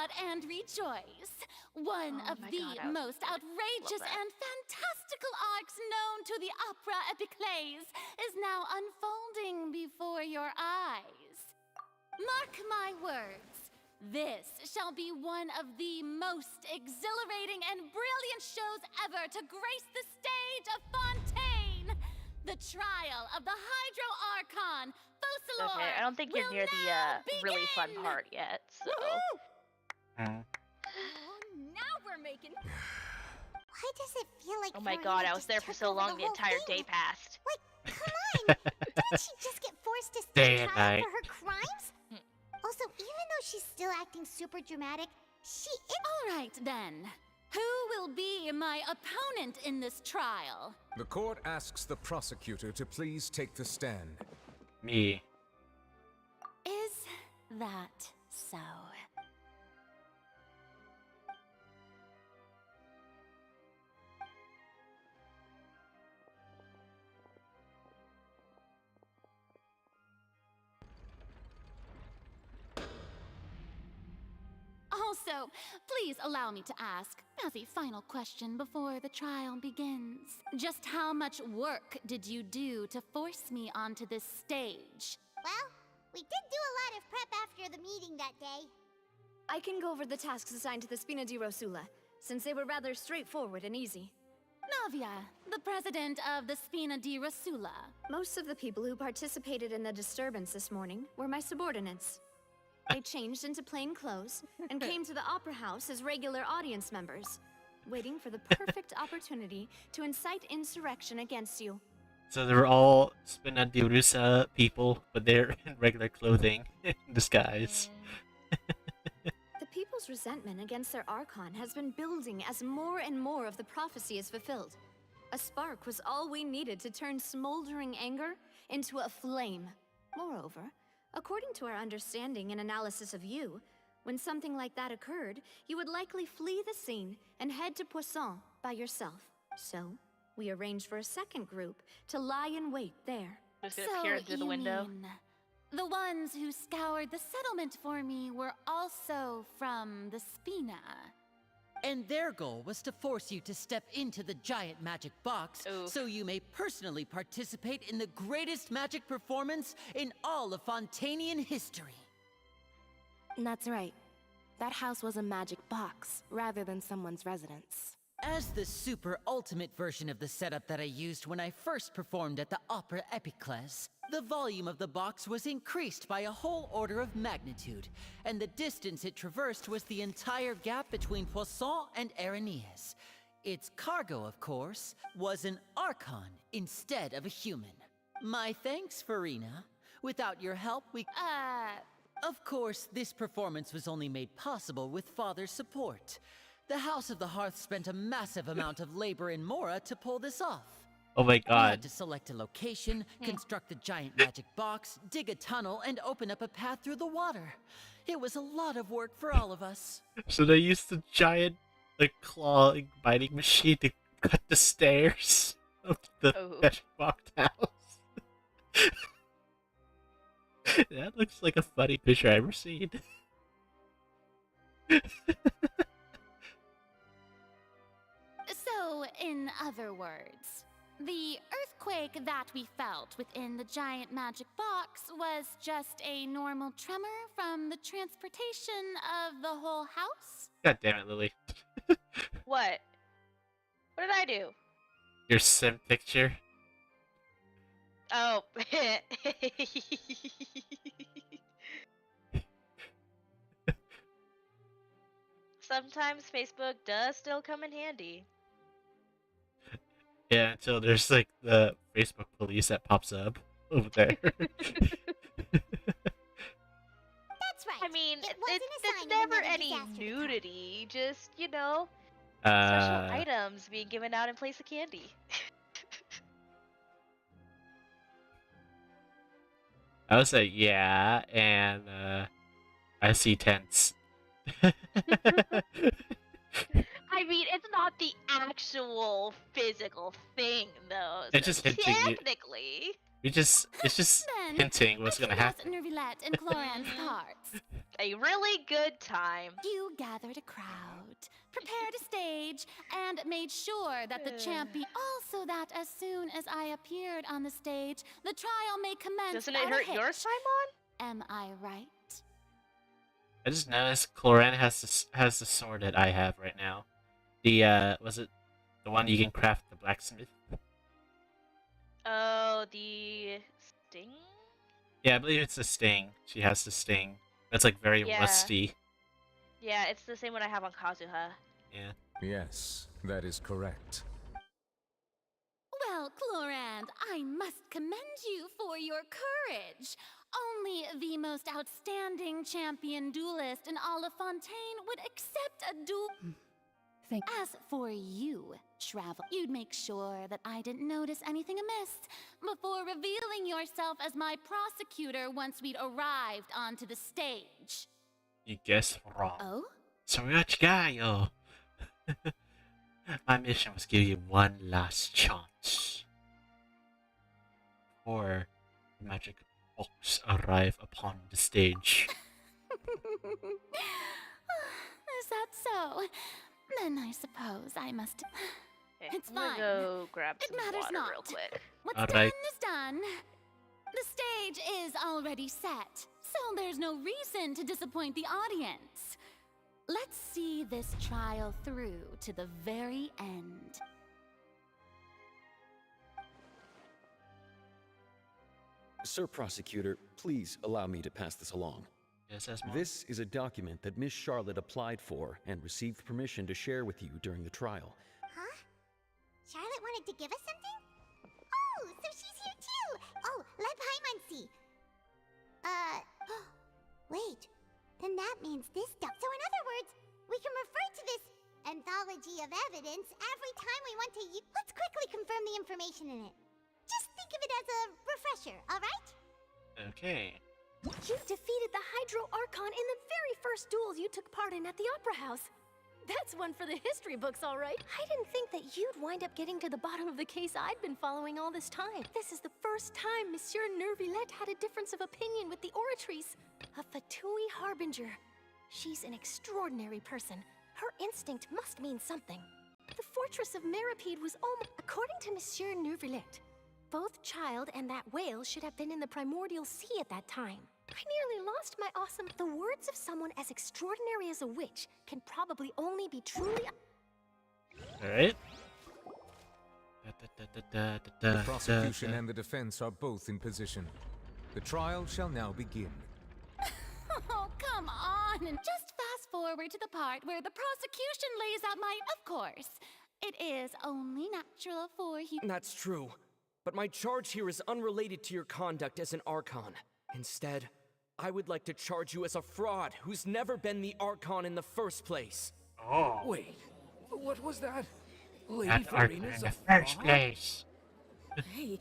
applaud and rejoice. One of the most outrageous and fantastical arcs known to the opera epiclese is now unfolding before your eyes. Mark my words, this shall be one of the most exhilarating and brilliant shows ever to grace the stage of Fontaine! The trial of the Hydro Archon, Focalors. Okay, I don't think you're near the really fun part yet, so. Now we're making. Why does it feel like? Oh my god, I was there for so long, the entire day passed. Like, come on! Didn't she just get forced to stand trial for her crimes? Also, even though she's still acting super dramatic, she is. All right then. Who will be my opponent in this trial? The court asks the prosecutor to please take the stand. Me. Is that so? Also, please allow me to ask, as a final question before the trial begins, just how much work did you do to force me onto this stage? Well, we did do a lot of prep after the meeting that day. I can go over the tasks assigned to the Spina di Rosula, since they were rather straightforward and easy. Navia, the president of the Spina di Rosula. Most of the people who participated in the disturbance this morning were my subordinates. They changed into plain clothes and came to the Opera House as regular audience members, waiting for the perfect opportunity to incite insurrection against you. So they were all Spina di Rusa people, but they're in regular clothing, in disguise. The people's resentment against their Archon has been building as more and more of the prophecy is fulfilled. A spark was all we needed to turn smoldering anger into a flame. Moreover, according to our understanding and analysis of you, when something like that occurred, you would likely flee the scene and head to Poisson by yourself. So, we arranged for a second group to lie in wait there. Just gonna peer through the window. Mean the ones who scoured the settlement for me were also from the Spina. And their goal was to force you to step into the giant magic box so you may personally participate in the greatest magic performance in all of Fontainian history. That's right. That house was a magic box, rather than someone's residence. As the super ultimate version of the setup that I used when I first performed at the Opera Epiclese, the volume of the box was increased by a whole order of magnitude, and the distance it traversed was the entire gap between Poisson and Areneas. Its cargo, of course, was an Archon instead of a human. My thanks, Farina. Without your help, we... Of course, this performance was only made possible with Father's support. The House of the Hearth spent a massive amount of labor in Mora to pull this off. Oh my We god. had to select a location, construct the giant magic box, dig a tunnel, and open up a path through the water. It was a lot of work for all of us. So they used the giant, like, clawing biting machine to cut the stairs of the magic box house. That looks like a funny picture I've ever seen. So, in other words, the earthquake that we felt within the giant magic box was just a normal tremor from the transportation of the whole house? God damn it, Lily. What? What did I do? Your sim picture. Oh. Sometimes Facebook does still come in handy. Yeah, until there's like the Facebook police that pops up over there. That's right. I mean, It wasn't a it's sign of never another any disaster to come. nudity, just, you know, special items being given out in place of candy. I would say yeah, and I see tents. I mean, it's not the actual physical thing, though. It's just hinting you- technically. It's just Then, hinting what's gonna happen. Nervillette and Cloran's parts. A really good time. You gathered a crowd, prepared a stage, and made sure that the champion. Also, that as soon as I appeared on the stage, the trial may commence. Doesn't it hurt your Simon? Am I right? I just noticed Cloran has the sword that I have right now. The was it the one you can craft the blacksmith? Oh, the sting? Yeah, I believe it's the sting. She has the sting. It's like very rusty. Yeah, it's the same one I have on Kazuha. Yeah. Yes, that is correct. Well, Clorand, I must commend you for your courage. Only the most outstanding champion duelist in all of Fontaine would accept a duel. Thank As for you, Travel, you'd make sure that I didn't notice anything amiss before revealing yourself as my prosecutor once we'd arrived onto the stage. You guessed wrong. Oh? So much guy, yo. My mission was to give you one last chance. Before the magic box arrive upon the stage. Is that so? Then I suppose I must. Okay, It's I'm gonna fine. go grab It some matters water not. real quick. What's All done right. is done. The stage is already set, so there's no reason to disappoint the audience. Let's see this trial through to the very end. Sir Prosecutor, please allow me to pass this along. Yes, that's mine. This is a document that Miss Charlotte applied for and received permission to share with you during the trial. Huh? Charlotte wanted to give us something? Oh, so she's here too! Oh, let Paimon see. Wait. Then that means this stuff. So in other words, we can refer to this anthology of evidence every time we want to use. Let's quickly confirm the information in it. Just think of it as a refresher, alright? Okay. You defeated the Hydro Archon in the very first duels you took part in at the Opera House. That's one for the history books, all right. I didn't think that you'd wind up getting to the bottom of the case I'd been following all this time. This is the first time Monsieur Neuvillette had a difference of opinion with the Oratrice. A Fatui Harbinger. She's an extraordinary person. Her instinct must mean something. The fortress of Meripede was almost... According to Monsieur Neuvillette, both Child and that whale should have been in the primordial sea at that time. I nearly lost my awesome... The words of someone as extraordinary as a witch can probably only be truly... Alright. The prosecution and the defense are both in position. The trial shall now begin. Oh, come on! And just fast forward to the part where the prosecution lays out my... Of course, it is only natural for you... That's true. But my charge here is unrelated to your conduct as an Archon. Instead, I would like to charge you as a fraud who's never been the Archon in the first place. Oh. Wait, what was that? Lady That Archon Farina's in a the first fraud? place. Hey,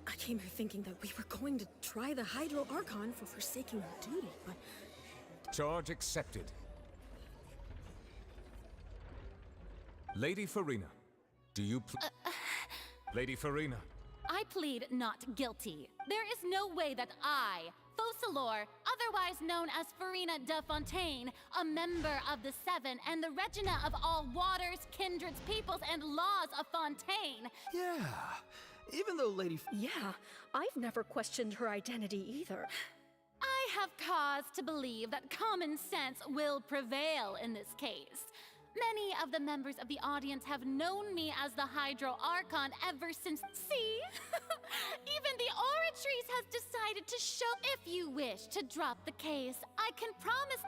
I came here thinking that we were going to try the Hydro Archon for forsaking her duty, but... Charge accepted. Lady Farina, do you Lady Farina. I plead not guilty. There is no way that I, Focalor, otherwise known as Farina de Fontaine, a member of the Seven and the Regina of all waters, kindreds, peoples, and laws of Fontaine... Yeah, even though Lady... Yeah, I've never questioned her identity either. I have cause to believe that common sense will prevail in this case. Many of the members of the audience have known me as the Hydro Archon ever since... See? Even the Oratrice has decided to show... If you wish to drop the case, I can promise...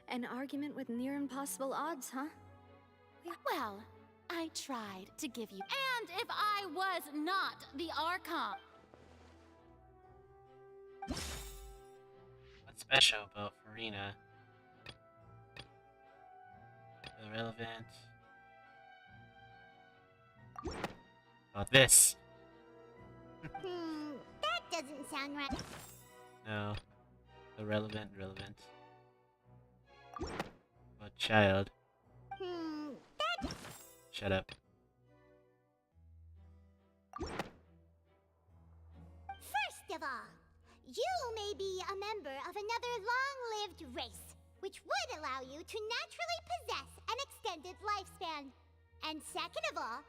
An argument with near impossible odds, huh? Well, I tried to give you... And if I was not the Archon... What's special about Farina? Irrelevant. About this. That doesn't sound right. No. Irrelevant, relevant. About child. That... Shut up. First of all, You may be a member of another long-lived race, which would allow you to naturally possess an extended lifespan. And second of all,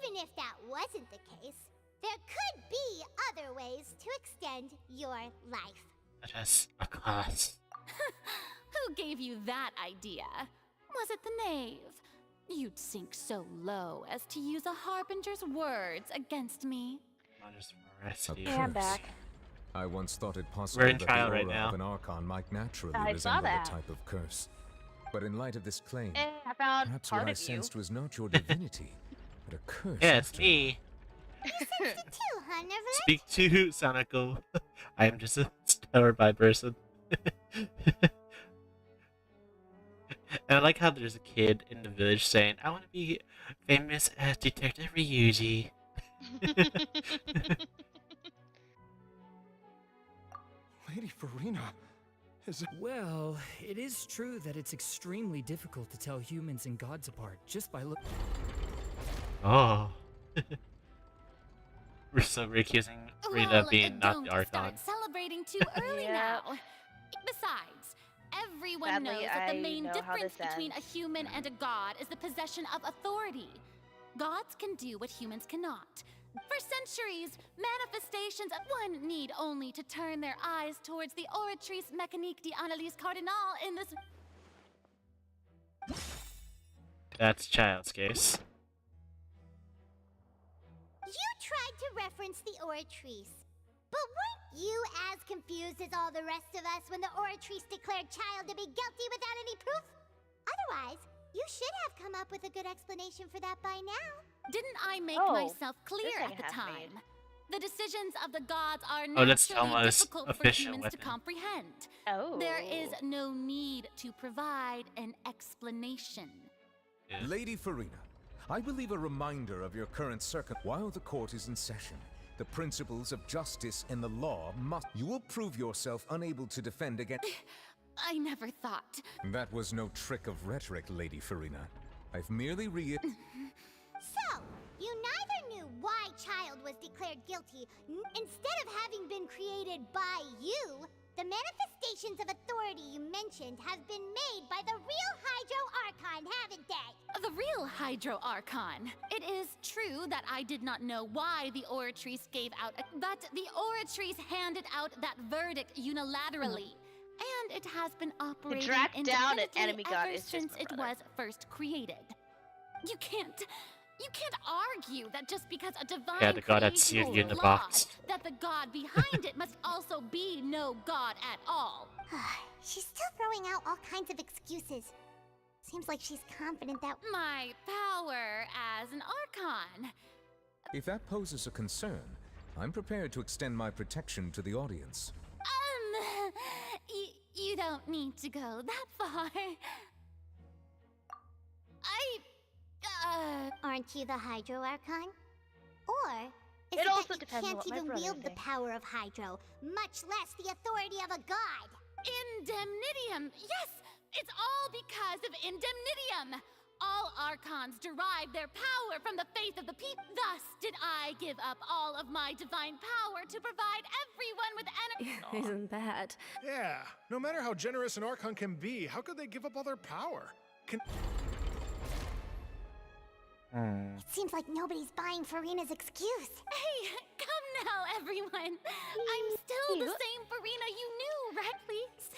even if that wasn't the case, there could be other ways to extend your life. That is a class. Who gave you that idea? Was it the knave? You'd sink so low as to use a harbinger's words against me. I'm back. I once thought it possible We're in that trial the right aura now. of an Archon might naturally I saw resemble that. a type of curse. But in light of this claim, I found perhaps part what I of you. sensed was not your divinity, but a curse. Yeah, it's after me. You sensed it too, huh, Neverland? Speak to Sonico. I am just a stellar by person. And I like how there's a kid in the village saying, I want to be famous as Detective Ryuji. Lady Farina, is it... Well, it is true that it's extremely difficult to tell humans and gods apart just by looking. Oh. We're accusing Farina of being not don't the Archon. start celebrating too early now. Besides, everyone Sadly, knows that the I main know how difference this between a ends. human and a god is the possession of authority. Gods can do what humans cannot. For centuries, manifestations of one need only to turn their eyes towards the oratrice mécanique d'analyse cardinale in this. That's Child's case. You tried to reference the Oratrice. But weren't you as confused as all the rest of us when the Oratrice declared Child to be guilty without any proof? Otherwise, you should have come up with a good explanation for that by now. Didn't I make Oh, myself clear this I at the have time? made. The decisions of the gods are Oh, that's naturally Thomas' difficult for official humans to weapon. comprehend. Oh. There is no need to provide an explanation. Lady Farina, I believe a reminder of your current while the court is in session. The principles of justice and the law must... You will prove yourself unable to defend against... I never thought. That was no trick of rhetoric, Lady Farina. I've merely So, you neither knew why Child was declared guilty, instead of having been created by you. The manifestations of authority you mentioned have been made by the real Hydro Archon, haven't they? The real Hydro Archon. It is true that I did not know why the Oratrice gave out, but the Oratrice handed out that verdict unilaterally. And it has been operating tracked down an independently enemy god ever is just since my it brother. was first created. You can't argue that just because a divine Yeah, the god that creation sealed is you in the flawed, box. that the god behind it must also be no god at all. She's still throwing out all kinds of excuses. Seems like she's confident that... My power as an Archon. If that poses a concern, I'm prepared to extend my protection to the audience. You don't need to go that far. Aren't you the Hydro Archon? Or is It it also that you depends on can't what my even brothers wield the think. power of Hydro, much less the authority of a god? Indemnitium! Yes! It's all because of Indemnitium! All Archons derive their power from the faith of the people. Thus did I give up all of my divine power to provide everyone with energy. Isn't that? Yeah, no matter how generous an Archon can be, how could they give up all their power? It seems like nobody's buying Farina's excuse. Hey, come now, everyone. I'm still the same Farina you knew, right, please?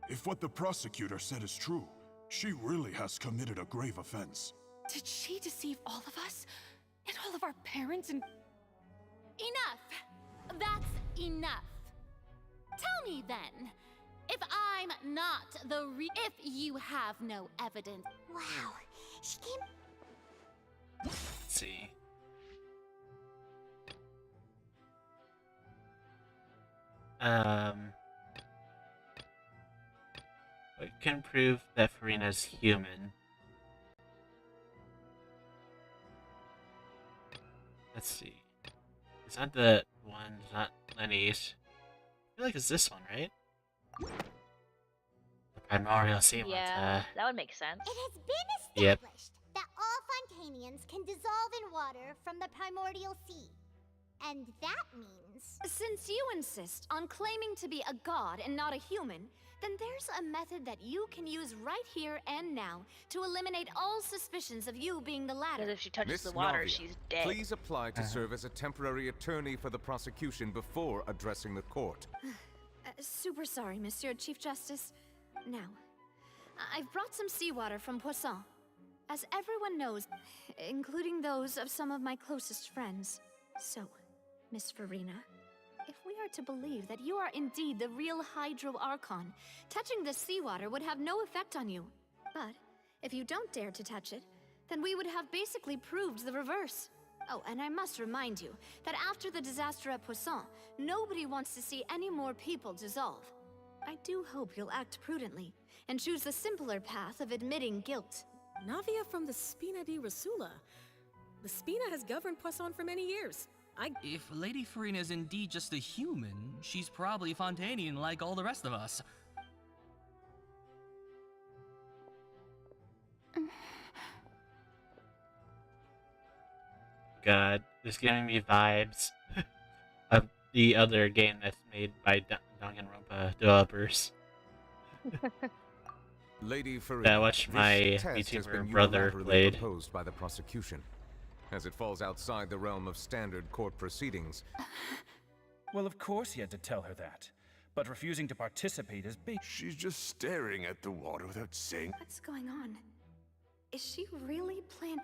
If what the prosecutor said is true, she really has committed a grave offense. Did she deceive all of us? And all of our parents and... Enough! That's enough. Tell me then, if I'm not if you have no evidence... Wow, she came... Let's see. We can prove that Farina's human. Let's see. It's not the one, it's not Lenny's. I feel like it's this one, right? The primordial sea Yeah, that would make sense. It has been established that all Fontanians can dissolve in water from the primordial sea. And that means... Since you insist on claiming to be a god and not a human, then there's a method that you can use right here and now to eliminate all suspicions of you being the latter. Because if she touches Miss the water, Navia, she's dead. please apply to serve as a temporary attorney for the prosecution before addressing the court. Super sorry, Monsieur Chief Justice. Now, I've brought some seawater from Poisson. As everyone knows, including those of some of my closest friends. So, Miss Farina, if we are to believe that you are indeed the real Hydro Archon, touching this seawater would have no effect on you. But, if you don't dare to touch it, then we would have basically proved the reverse. Oh, and I must remind you that after the disaster at Poisson, nobody wants to see any more people dissolve. I do hope you'll act prudently and choose the simpler path of admitting guilt. Navia from the Spina di Rasula. The Spina has governed Poisson for many years. If Lady Farina is indeed just a human, she's probably Fontanian like all the rest of us. God, this giving me vibes of the other game that's made by Danganronpa developers. Lady Farina, that I watched my VTuber brother played. Proposed by the prosecution, as it falls outside the realm of standard court proceedings. Well, of course he had to tell her that. But refusing to participate is big. She's just staring at the water without saying... What's going on? Is she really planning...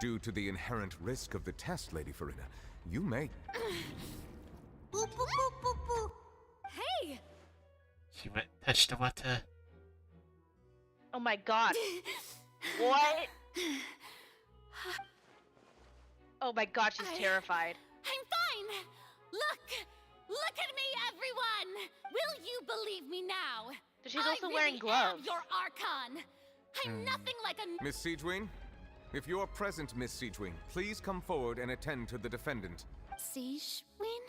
Due to the inherent risk of the test, Lady Farina, you may... Boop, boop, boop, boop, boop. Hey! She went touch the water. Oh my god. What? Oh my god, she's terrified. I'm fine! Look at me, everyone! Will you believe me now? But she's also I wearing really gloves. am your Archon. I'm nothing like a... Miss Siegewing? If you are present, Miss Siegewing, please come forward and attend to the defendant. Siegewing?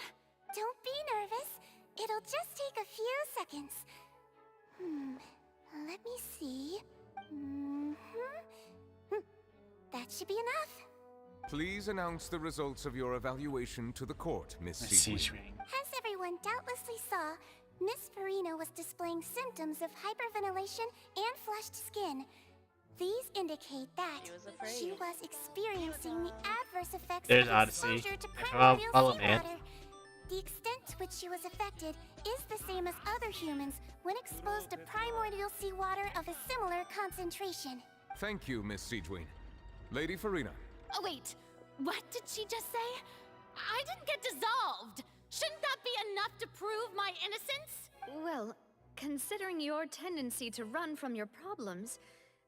Don't be nervous. It'll just take a few seconds. Let me see. That should be enough. Please announce the results of your evaluation to the court, Miss Siegewing. As everyone doubtlessly saw, Miss Farina was displaying symptoms of hyperventilation and flushed skin. These indicate that she was experiencing the adverse effects There's of Odyssey. exposure to Follow primordial man. seawater. The extent to which she was affected is the same as other humans when exposed to primordial seawater of a similar concentration. Thank you, Miss Siegewing. Lady Farina. Oh wait, what did she just say? I didn't get dissolved. Shouldn't that be enough to prove my innocence? Well, considering your tendency to run from your problems,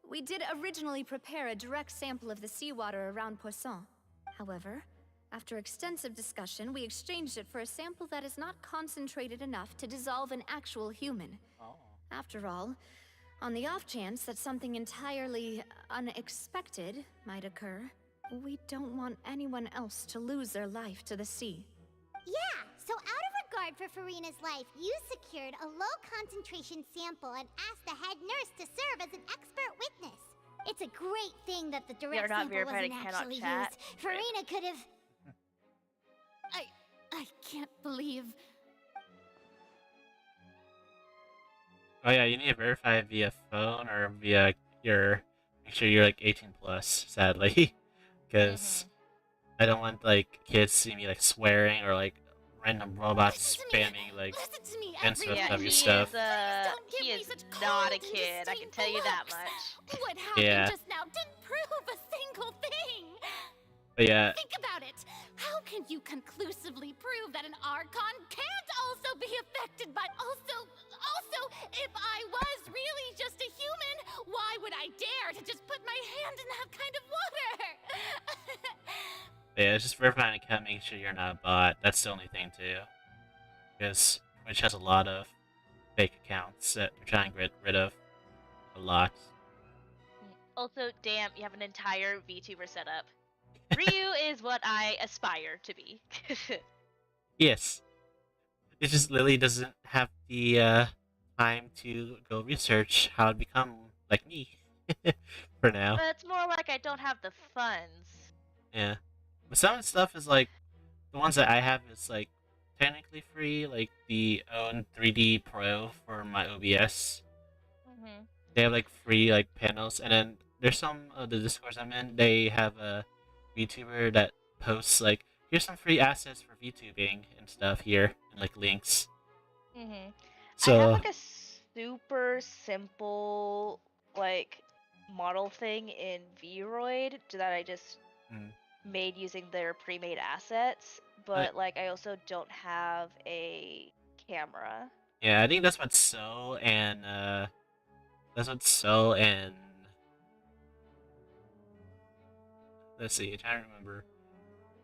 we did originally prepare a direct sample of the seawater around Poisson. However, after extensive discussion, we exchanged it for a sample that is not concentrated enough to dissolve an actual human. After all, on the off chance that something entirely unexpected might occur, we don't want anyone else to lose their life to the sea. Yeah, so out of regard for Farina's life, you secured a low-concentration sample and asked the head nurse to serve as an expert witness. It's a great thing that the direct sample wasn't actually used. Farina could have... I can't believe... Oh yeah, you need to verify via phone or via your... Make sure you're like 18 plus, sadly. Because I don't want like kids to see me like swearing or like random robots spamming like NSFW stuff. He is not a kid, I can tell you that much. What happened just now didn't prove a single thing! But yeah. Think about it! How can you conclusively prove that an Archon can't also be affected by also, if I was really just a human, why would I dare to just put my hand in that kind of water? Yeah, it's just verifying an account, making sure you're not a bot. That's the only thing too. Because Twitch has a lot of fake accounts that you're trying to get rid of. A lot. Also, damn, you have an entire VTuber setup. Ryu is what I aspire to be. Yes. It's just Lily doesn't have the time to go research how to become like me. For now. But it's more like I don't have the funds. Yeah. But some of the stuff is like the ones that I have is like technically free, like the own 3D Pro for my OBS. They have like free like panels, and then there's some of the Discords I'm in. They have a VTuber that posts like, here's some free assets for VTubing and stuff here, and like links. I have like a super simple like model thing in Vroid that I just made using their pre-made assets, but like I also don't have a camera. Yeah, I think that's what So and let's see, I'm trying to remember.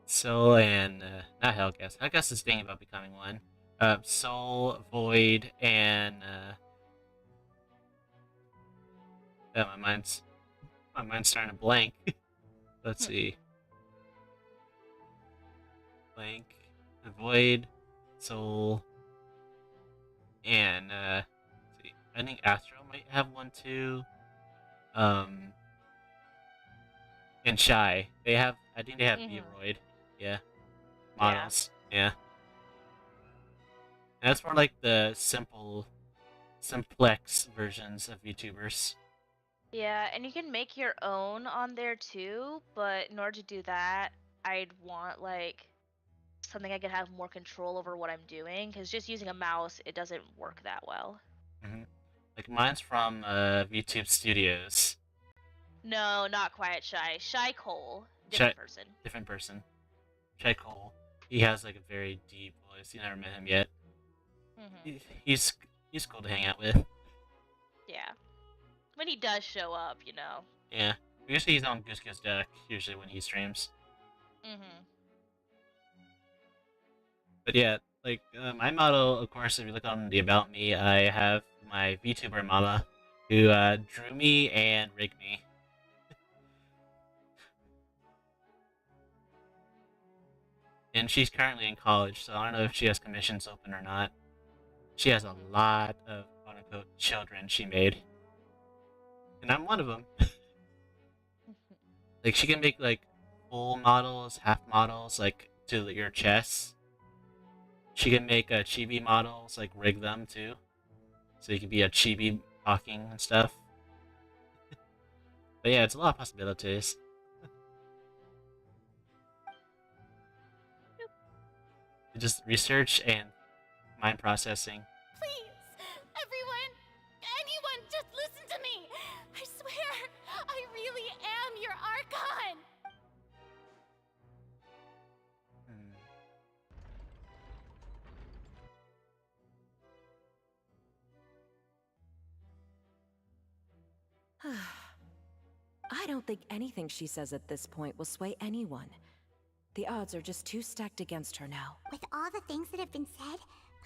So and not Hellguest. Hellguest is thinking about becoming one. Soul, Void, and yeah, my mind's starting to blank. Let's see. Blank, Void, Soul, and let's see. I think Astro might have one too. And Shy. I think they have Vroid. Yeah. Models. Yeah. And that's more like the simplex versions of VTubers. Yeah, and you can make your own on there too, but in order to do that, I'd want like something I could have more control over what I'm doing, because just using a mouse, it doesn't work that well. Like mine's from VTube Studios. No, not Quiet Shy. Shy Cole. Different person. Different person. Shy Cole. He has like a very deep voice. You never met him yet. He's cool to hang out with. Yeah. When he does show up, you know. Yeah. Usually he's on Goose Goose Duck, usually when he streams. But yeah, like, my model, of course, if you look on the About Me, I have my VTuber mama, who drew me and rigged me. And she's currently in college, so I don't know if she has commissions open or not. She has a lot of quote-unquote children she made. And I'm one of them. Like, she can make, like, full models, half models, like, to your chest. She can make chibi models, like, rig them, too. So you can be a chibi talking and stuff. But yeah, it's a lot of possibilities. Just research and mind processing. Please, everyone, anyone, just listen to me. I swear, I really am your Archon. I don't think anything she says at this point will sway anyone. The odds are just too stacked against her now. With all the things that have been said,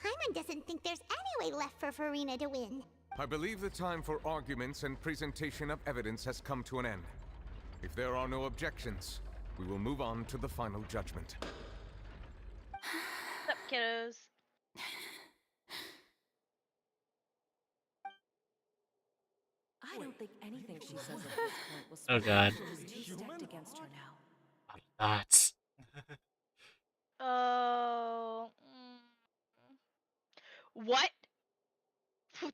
Paimon doesn't think there's any way left for Farina to win. I believe the time for arguments and presentation of evidence has come to an end. If there are no objections, we will move on to the final judgment. What's up, kiddos? I don't think anything she says at this point will Oh god. She's too stacked against her now. Thoughts. Oh. What?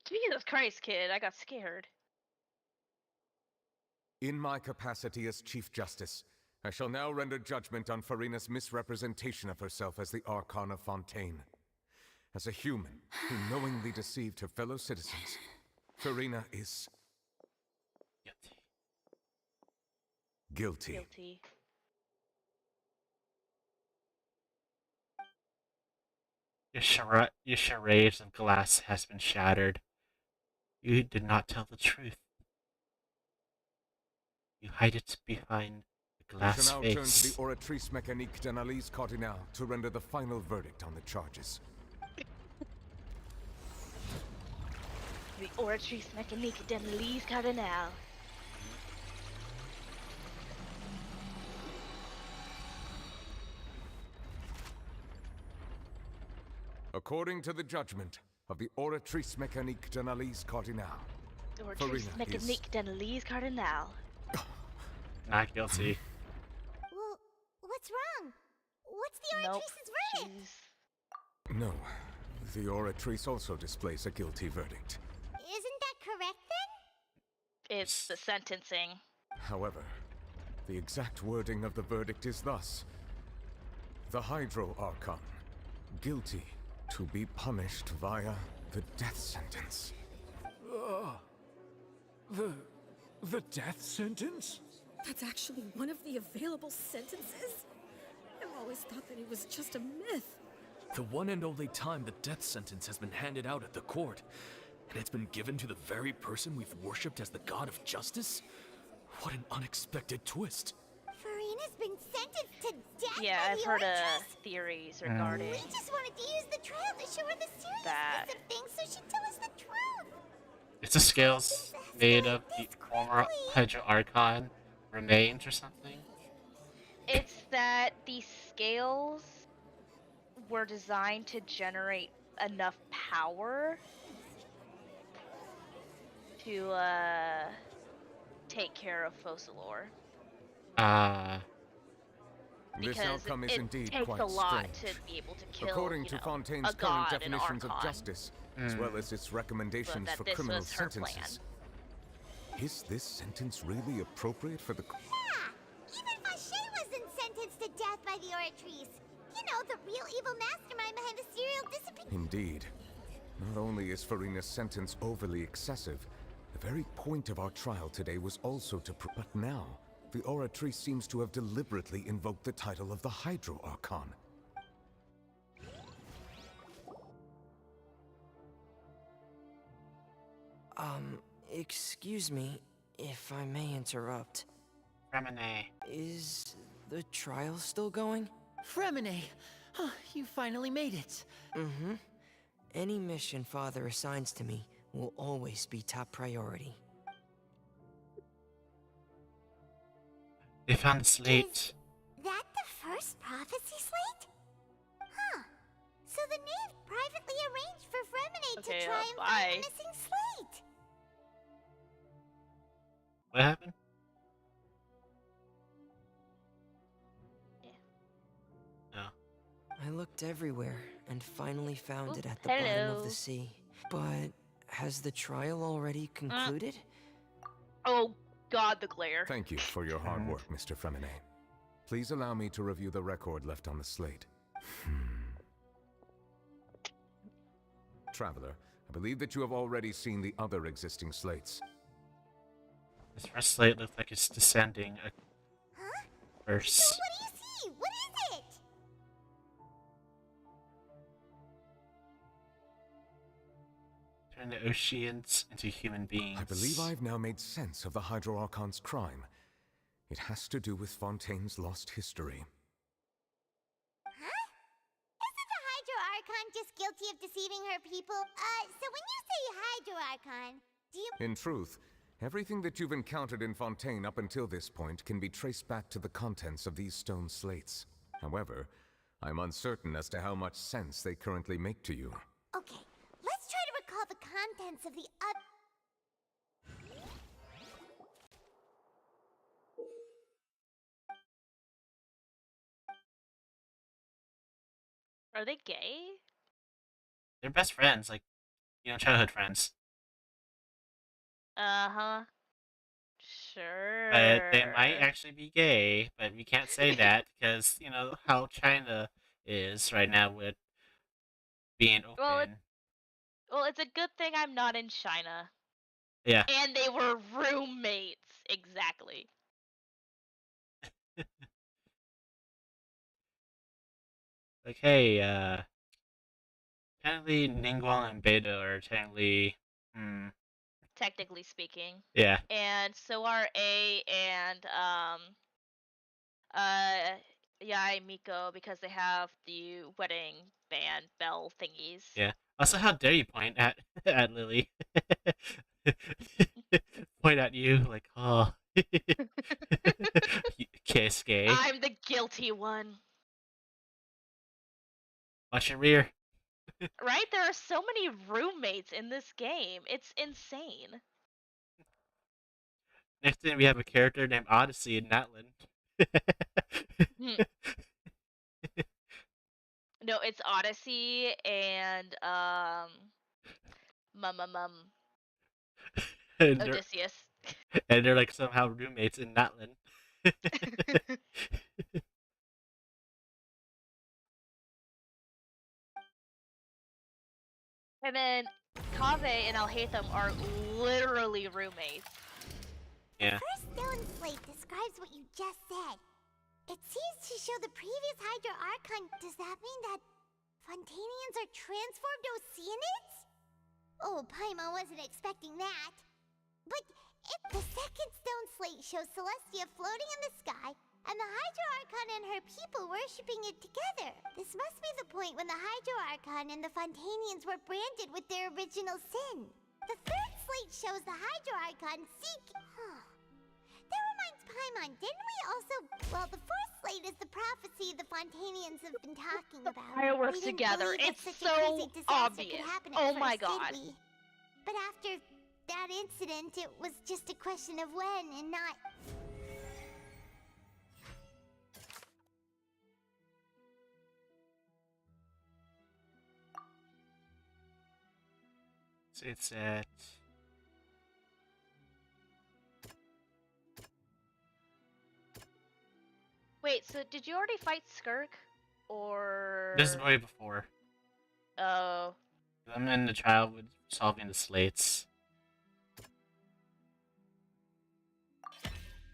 Jesus Christ, kid. I got scared. In my capacity as Chief Justice, I shall now render judgment on Farina's misrepresentation of herself as the Archon of Fontaine. As a human who knowingly deceived her fellow citizens, Farina is... guilty. Your charades of glass has been shattered. You did not tell the truth. You hide it behind the glass We shall now face. turn to the Oratrice Mécanique d'Analyse Cardinal to render the final verdict on the charges. The Oratrice Mécanique d'Analyse Cardinal. According to the judgment of the Oratrice Mécanique d'Analyse Cardinal, Oratrice Mécanique d'Analyse Cardinal. Not guilty. Well, what's wrong? What What's the Oratrice's verdict? No. The Oratrice also displays a guilty verdict. Isn't that correct then? It's the sentencing. However, the exact wording of the verdict is thus: the Hydro Archon, guilty to be punished via the death sentence. The death sentence? That's actually one of the available sentences? I've always thought that it was just a myth. The one and only time the death sentence has been handed out at the court, and it's been given to the very person we've worshipped as the god of justice? What an unexpected twist. Furina's been sentenced to death Yeah, by I've the heard Oratrice? theories regarding We just wanted to use the trial to show her the seriousness of things so she'd tell us the truth. It's the scales made of the former Hydro Archon remains or something? It's that the scales were designed to generate enough power to take care of Focalor. This outcome is indeed takes quite a lot strange. to be able to kill, According you to know, Fontaine's a current god, an definitions of Archon. justice, as well as its recommendations But for that this criminal was her sentences, is this sentence really appropriate for the... Yeah, even Fache wasn't sentenced to death by the Oratrice. You know, the real evil mastermind behind the serial disappearance. Indeed. Not only is Furina's sentence overly excessive, the very point of our trial today was also to... But now, the Oratrice seems to have deliberately invoked the title of the Hydro Archon. Excuse me, if I may interrupt. Fremine. Is the trial still going? Fremine! You finally made it. Mm-hmm. Any mission Father assigns to me will always be top priority. They found the slate. That the first prophecy slate? Huh. So the knave privately arranged for Fremine to try and find the missing slate. What happened? I looked everywhere and finally found it at the bottom of the sea. But has the trial already concluded? Oh god, the glare. Thank you for your hard work, Mr. Fremine. Please allow me to review the record left on the slate. Traveler, I believe that you have already seen the other existing slates. This first slate looks like it's descending a verse. So what do you see? What is it? Turn the oceans into human beings. I believe I've now made sense of the Hydro Archon's crime. It has to do with Fontaine's lost history. Huh? Isn't the Hydro Archon just guilty of deceiving her people? So when you say Hydro Archon, do you... In truth, everything that you've encountered in Fontaine up until this point can be traced back to the contents of these stone slates. However, I'm uncertain as to how much sense they currently make to you. Okay, let's try to recall the contents of the other... Are they gay? They're best friends, like, you know, childhood friends. Uh-huh. Sure. But they might actually be gay, but we can't say that because, you know, how China is right now with being open. Well, it's a good thing I'm not in China. Yeah. And they were roommates. Exactly. Like, hey, technically Ningguang and Beidou are technically, Technically speaking. Yeah. And so are A and, Yai Miko because they have the wedding band bell thingies. Yeah. Also, how dare you point at at Lily? Point at you like, oh, kiss gay. I'm the guilty one. Watch your rear. Right? There are so many roommates in this game. It's insane. Next thing we have a character named Odyssey in Natland. No, it's Odyssey and and they're, Odysseus. and they're like somehow roommates in Natlan. And then Kaveh and Alhaitham are literally roommates. Yeah. First stone slate describes what you just said. It seems to show the previous Hydro Archon. Does that mean that Fontanians are transformed Oceanids? Oh, Paimon wasn't expecting that. But if the second stone slate shows Celestia floating in the sky, and the Hydro Archon and her people worshipping it together. This must be the point when the Hydro Archon and the Fontanians were branded with their original sin. The third slate shows the Hydro Archon seek... That reminds Paimon, didn't we also... Well, the fourth slate is the prophecy the Fontanians have been talking about. Fireworks We didn't together. believe that It's such a so crazy disaster obvious. could happen at Oh first, my did god. we? But after that incident, it was just a question of when and not... So it's at... Wait, so did you already fight Skirk? Or... This is way before. Oh. I'm in the trial with solving the slates.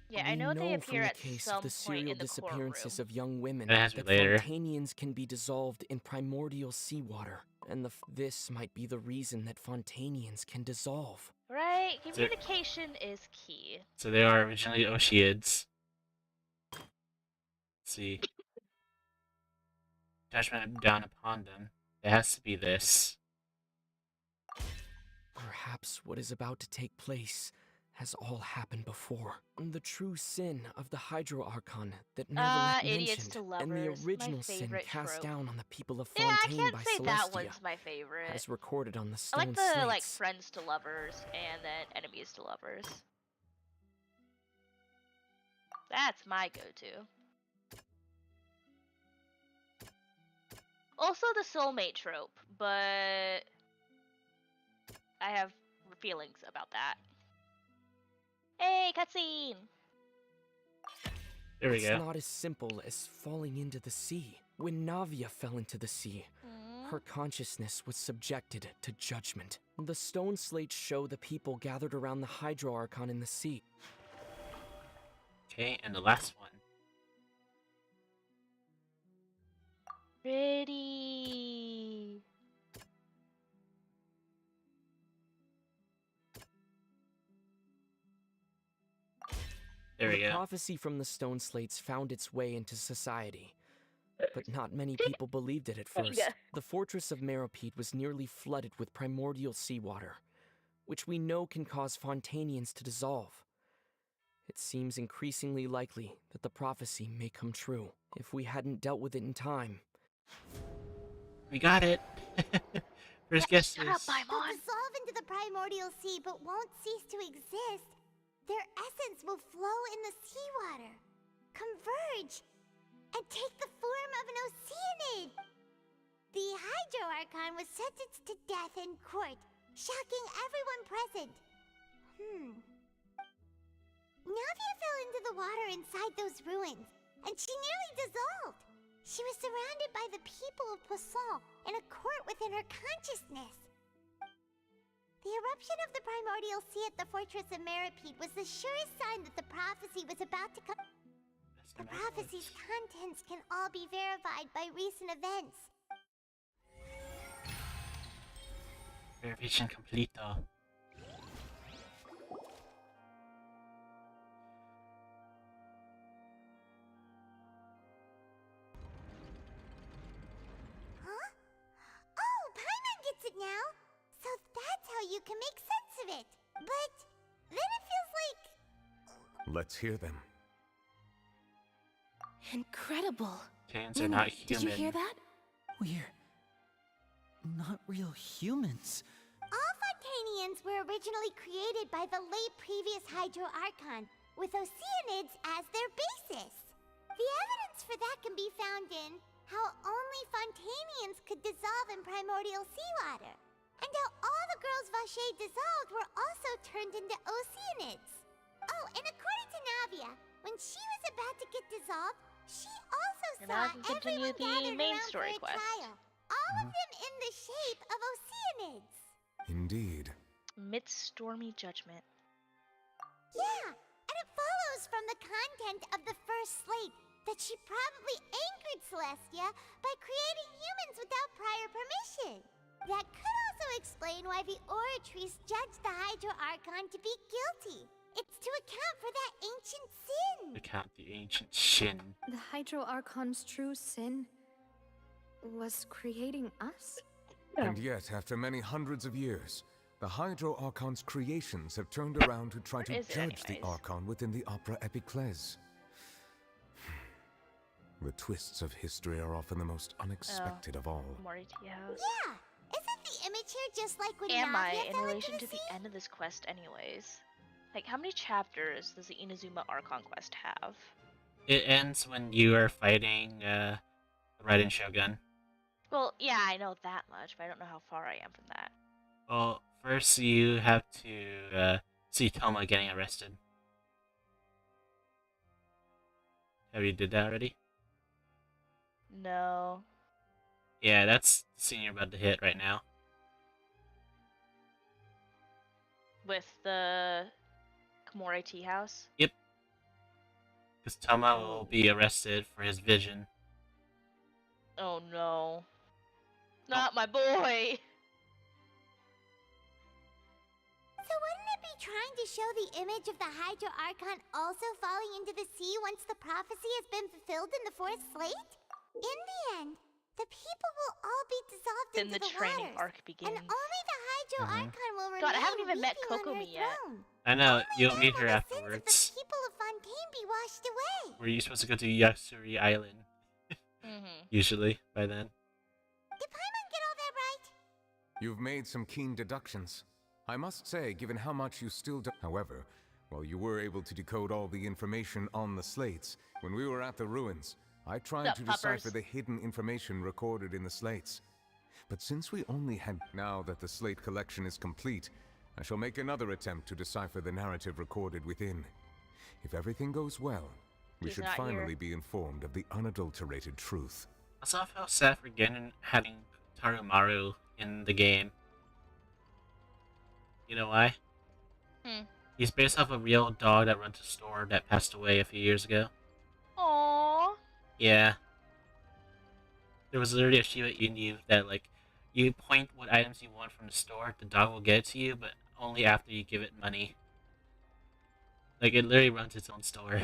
Yeah, I know they appear from at the case some of the point serial in the disappearances of young women It has to that be later. Fontanians can be dissolved in primordial seawater, and this might be the reason that Fontanians can dissolve. Right? Communication is key. So they are originally Oceanids. Let's see. Judgment down upon them. It has to be this. Perhaps what is about to take place has all happened before. The true sin of the Hydro Archon that Neverlet idiots to mentioned, lovers. and the original My sin favorite cast trope. down on the people of Yeah, I Fontaine can't by say Celestia, that one's my favorite. as recorded on the I stone like the slates. like friends to lovers and then enemies to lovers. That's my go-to. Also the soulmate trope, but I have feelings about that. Hey, cutscene! There we It's go. not as simple as falling into the sea. When Navia fell into the sea, her consciousness was subjected to judgment. The stone slates show the people gathered around the Hydro Archon in the sea. Okay, and the last one. Pretty. There we The go. prophecy from the stone slates found its way into society. But not many people believed it at first. The fortress of Meropide was nearly flooded with primordial seawater, which we know can cause Fontanians to dissolve. It seems increasingly likely that the prophecy may come true if we hadn't dealt with it in time. We got it. First guesses. They'll dissolve into the primordial sea but won't cease to exist. Their essence will flow in the seawater, converge, and take the form of an Oceanid. The Hydro Archon was sentenced to death in court, shocking everyone present. Navia fell into the water inside those ruins, and she nearly dissolved. She was surrounded by the people of Poisson in a court within her consciousness. The eruption of the primordial sea at the fortress of Meropide was the surest sign that the prophecy was about to come. The prophecy's contents can all be verified by recent events. Verification completa. Huh? Oh, Paimon gets it now! So that's how you can make sense of it. But then it feels like... Let's hear them. Incredible. Chains are not human. Did you hear that? We're not real humans. All Fontanians were originally created by the late previous Hydro Archon, with Oceanids as their basis. The evidence for that can be found in how only Fontanians could dissolve in primordial seawater, and how all the girls Vache dissolved were also turned into Oceanids. Oh, and according to Navia, when she was about to get dissolved, she also And saw now I can continue everyone gathered the main around story for a quest. trial, all of them in the shape of Oceanids. Indeed. Amidst stormy judgment. Yeah, and it follows from the content of the first slate that she probably angered Celestia by creating humans without prior permission. That could also explain why the Oratrice judged the Hydro Archon to be guilty. It's to account for that ancient sin. Account the ancient sin. The Hydro Archon's true sin was creating us? And yet, after many hundreds of years, the Hydro Archon's creations have turned around to try to judge the Archon within the Opera Epiclese. The twists of history are often the most unexpected of all. Morty House. Yeah, isn't the image here just like when Am I Navia in fell relation into to the the end of this quest anyways? Like, how many chapters does the Inazuma Archon quest have? It ends when you are fighting Raiden Shogun. Well, yeah, I know that much, but I don't know how far I am from that. Well, first you have to see Toma getting arrested. Have you did that already? No. Yeah, that's the scene you're about to hit right now. With the Komore Tea House? Yep. Because Toma will be arrested for his vision. Oh no. Not my boy! So wouldn't it be trying to show the image of the Hydro Archon also falling into the sea once the prophecy has been fulfilled in the fourth slate? In the end, the people will all be dissolved Then into the the training waters, arc begins. and only the Hydro Archon will remain God, I haven't even met weeping on Kokomi her yet. throne. I know, Only you'll then meet her will the sins of afterwards. the people of Fontaine be washed away. Where you're supposed to go to Yatsuri Island. Usually, by then. Did Paimon get all that right? You've made some keen deductions. I must say, given how much you still do. However, while you were able to decode all the information on the slates, when we were at the ruins, I tried to decipher the hidden information recorded in the slates. But since we only had... Now that the slate collection is complete, I shall make another attempt to decipher the narrative recorded within. If everything goes well, we should finally be informed of the unadulterated truth. I also felt sad for Genin having Tarumaru in the game. You know why? He's based off a real dog that runs a store that passed away a few years ago. Aww. Yeah. There was literally a Shiba Inu that, like, you point what items you want from the store, the dog will get it to you, but only after you give it money. Like, it literally runs its own store.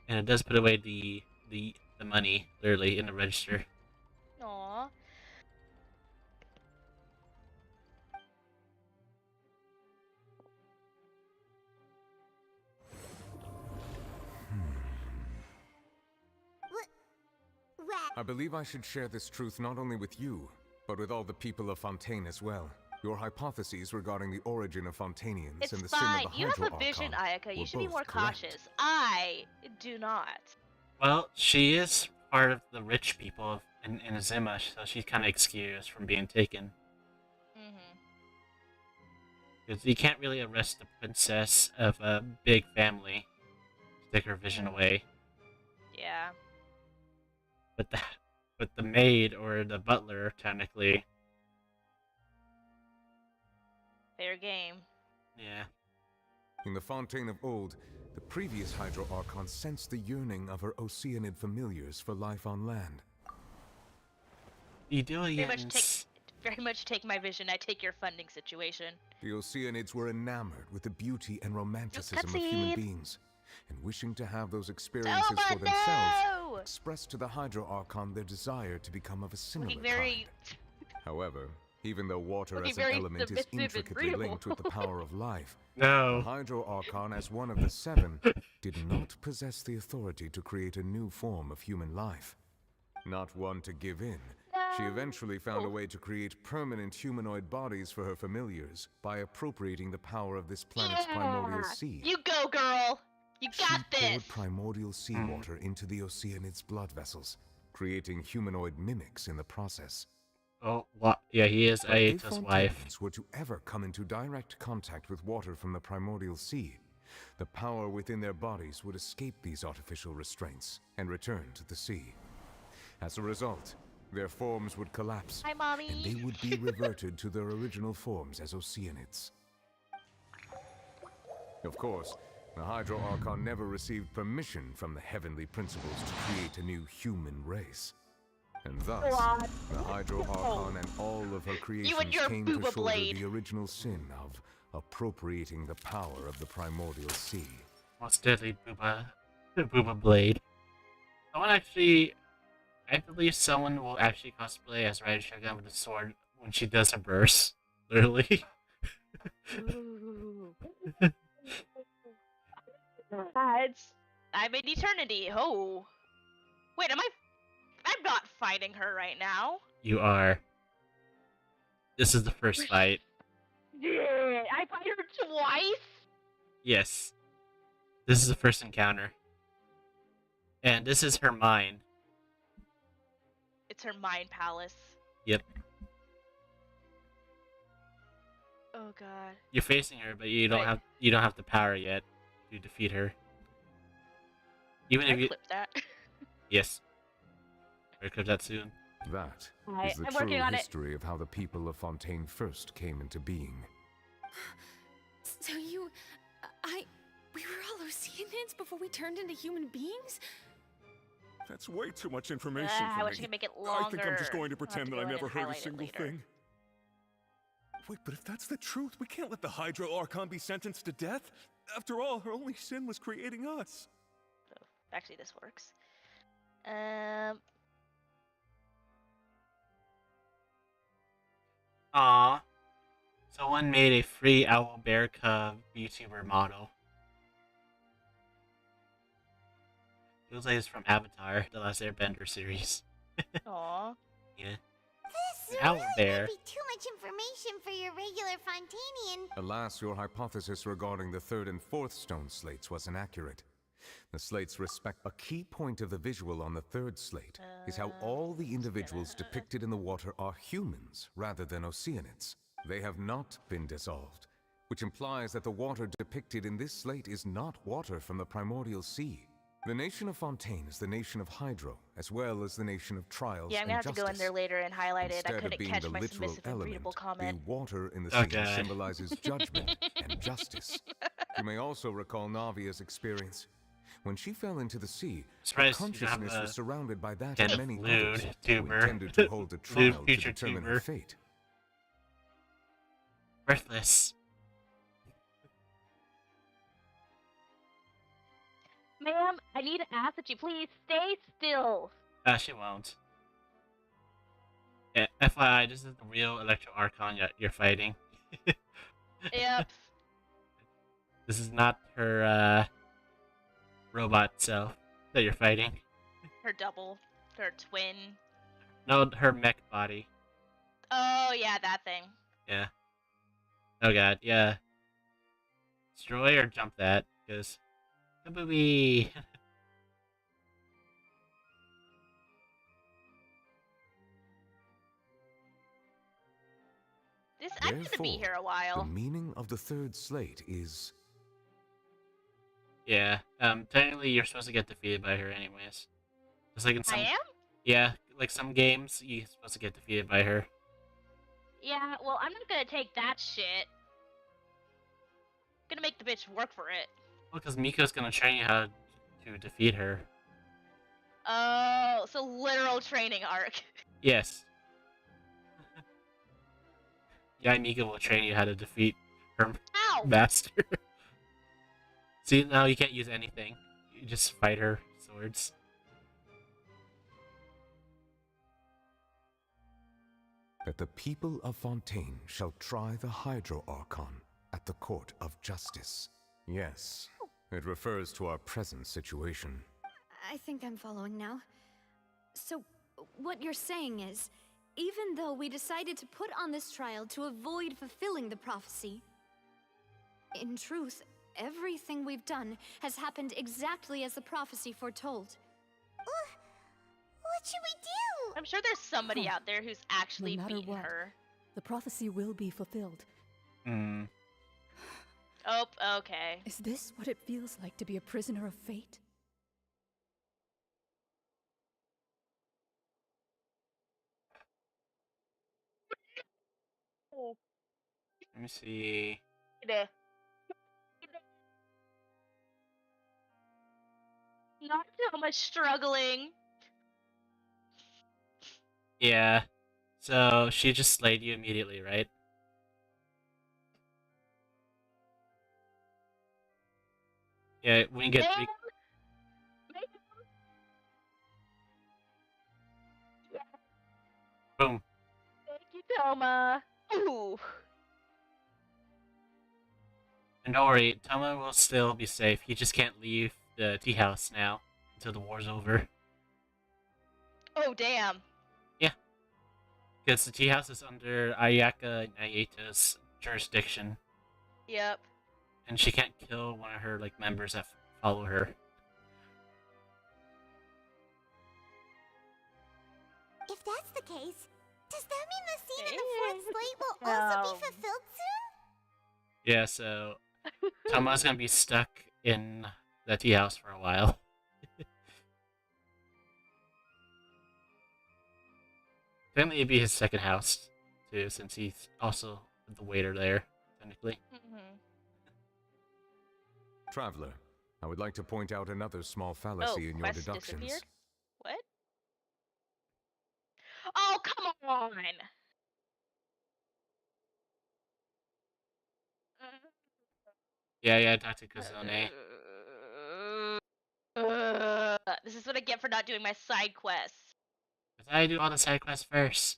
And it does put away the money, literally, in the register. Aww. I believe I should share this truth not only with you, but with all the people of Fontaine as well. Your hypotheses regarding the origin of Fontanians It's and the sin fine. of the You have Hydro a vision, Archon Ayaka. You were should be both more correct. cautious. I do not. Well, she is part of the rich people in Inazuma, so she's kind of excused from being taken. Because you can't really arrest the princess of a big family to take her vision away. Yeah. But the maid or the butler, technically. Fair game. Yeah. In the Fontaine of old, the previous Hydro Archon sensed the yearning of her Oceanid familiars for life on land. The Idilians... Very much take my vision, I take your funding situation. The Oceanids were enamored with the beauty and romanticism of human beings, and wishing to have those experiences for themselves, expressed to the Hydro Archon their desire to become of a similar kind. However, even though water as an element is intricately linked with the power of life, the Hydro Archon, as one of the seven, did not possess the authority to create a new form of human life. Not one to give in, she eventually found a way to create permanent humanoid bodies for her familiars by appropriating the power of this planet's primordial sea. You go, girl! You got She this! poured primordial seawater into the Oceanid's blood vessels, creating humanoid mimics in the process. Oh, what? Yeah, he is But if Aeto's wife. Fontaines were to ever come into direct contact with water from the primordial sea, the power within their bodies would escape these artificial restraints and return to the sea. As a result, their forms would collapse, Hi, Mommy. and they would be reverted to their original forms as Oceanids. Of course, the Hydro Archon never received permission from the heavenly principles to create a new human race. And thus, the Hydro Archon and all of her creations came to shoulder the original sin of appropriating the power of the primordial sea. Most deadly Booba Blade. I believe someone will actually cosplay as Rider Shogun with a sword when she does her burst. Literally. I'm in eternity. Oh. Wait, I'm not fighting her right now. You are. This is the first fight. Yeah, I fight her twice? Yes. This is the first encounter. And this is her mind. It's her mind palace. Yep. Oh god. You're facing her, but you don't have the power yet to defeat her. Even if you clip that. Yes. We'll clip that soon. That I'm is the working true on it. history of how the people of Fontaine first came into being. So we were all Oceanids before we turned into human beings? That's way too much information I for wish me. I could make it longer. I think I'm just going to I'll have pretend that go I in never and heard a highlight it single later. thing. Wait, but if that's the truth, we can't let the Hydro Archon be sentenced to death. After all, her only sin was creating us. So, actually, this works. Aww. Someone made a free owl bear cub VTuber model. It looks like it's from Avatar, the Last Airbender series. Aw. Yeah. This Owl really bear. might be too much information for your regular Fontainian. Alas, your hypothesis regarding the third and fourth stone slates was inaccurate. The slates respect a key point of the visual on the third slate is how all the individuals depicted in the water are humans rather than Oceanids. They have not been dissolved, which implies that the water depicted in this slate is not water from the primordial sea. The nation of Fontaine is the nation of Hydro, as well as the nation of trials Yeah, I'm and gonna have to go in justice. there later and highlight it. I Instead of couldn't being catch the my literal submissive and element, readable comment. the water in the sea Okay. symbolizes judgment and justice. You may also recall Navia's experience. When she fell into the sea, her Surprised you don't have consciousness a was surrounded by that kind of of many lewd others who tuber. intended to hold a Lewd trial to future determine her tuber. fate. Worthless. Ma'am, I need to ask that you please stay still. She won't. Yeah, FYI, this is the real Electro Archon you're fighting. Yep. This is not her robot self that you're fighting. Her double. Her twin. No, her mech body. Oh, yeah, that thing. Yeah. Oh god, yeah. Destroy or jump that, because... Kabooby! I'm gonna be here a while. The meaning of the third slate is... Yeah, technically you're supposed to get defeated by her anyways. Just like in some... I am? Yeah, like some games, you're supposed to get defeated by her. Yeah, well, I'm not gonna take that shit. Gonna make the bitch work for it. Well, because Miko's gonna train you how to defeat her. Oh, so literal training arc. Yes. Yeah, Miko will train you how to defeat her master. See, now you can't use anything. You just fight her swords. that the people of Fontaine shall try the Hydro Archon at the court of justice. Yes, it refers to our present situation. I think I'm following now. So, what you're saying is, even though we decided to put on this trial to avoid fulfilling the prophecy, in truth, everything we've done has happened exactly as the prophecy foretold. What should we do? I'm sure there's somebody out there who's actually No matter beaten what, her. the prophecy will be fulfilled. Hmm. Oh, okay. Is this what it feels like to be a prisoner of fate? Let me see. Not so much struggling. Yeah. So she just slayed you immediately, right? Yeah, we can get three. Boom. Thank you, Toma. Ooh. And don't worry, Toma will still be safe. He just can't leave the tea house now until the war's over. Oh, damn. Yeah. Because the tea house is under Ayaka Nayeta's jurisdiction. Yep. And she can't kill one of her like members that follow her. If that's the case, does that mean the scene in the fourth slate will also be fulfilled soon? Yeah, so Toma's gonna be stuck in the tea house for a while. Technically, it'd be his second house, too, since he's also the waiter there, technically. Traveler, I would like to point out another small fallacy in your Quest deductions. disappeared? What? Oh, come on! Yeah, I talked to Kazone. This is what I get for not doing my side quests. Because I do all the side quests first.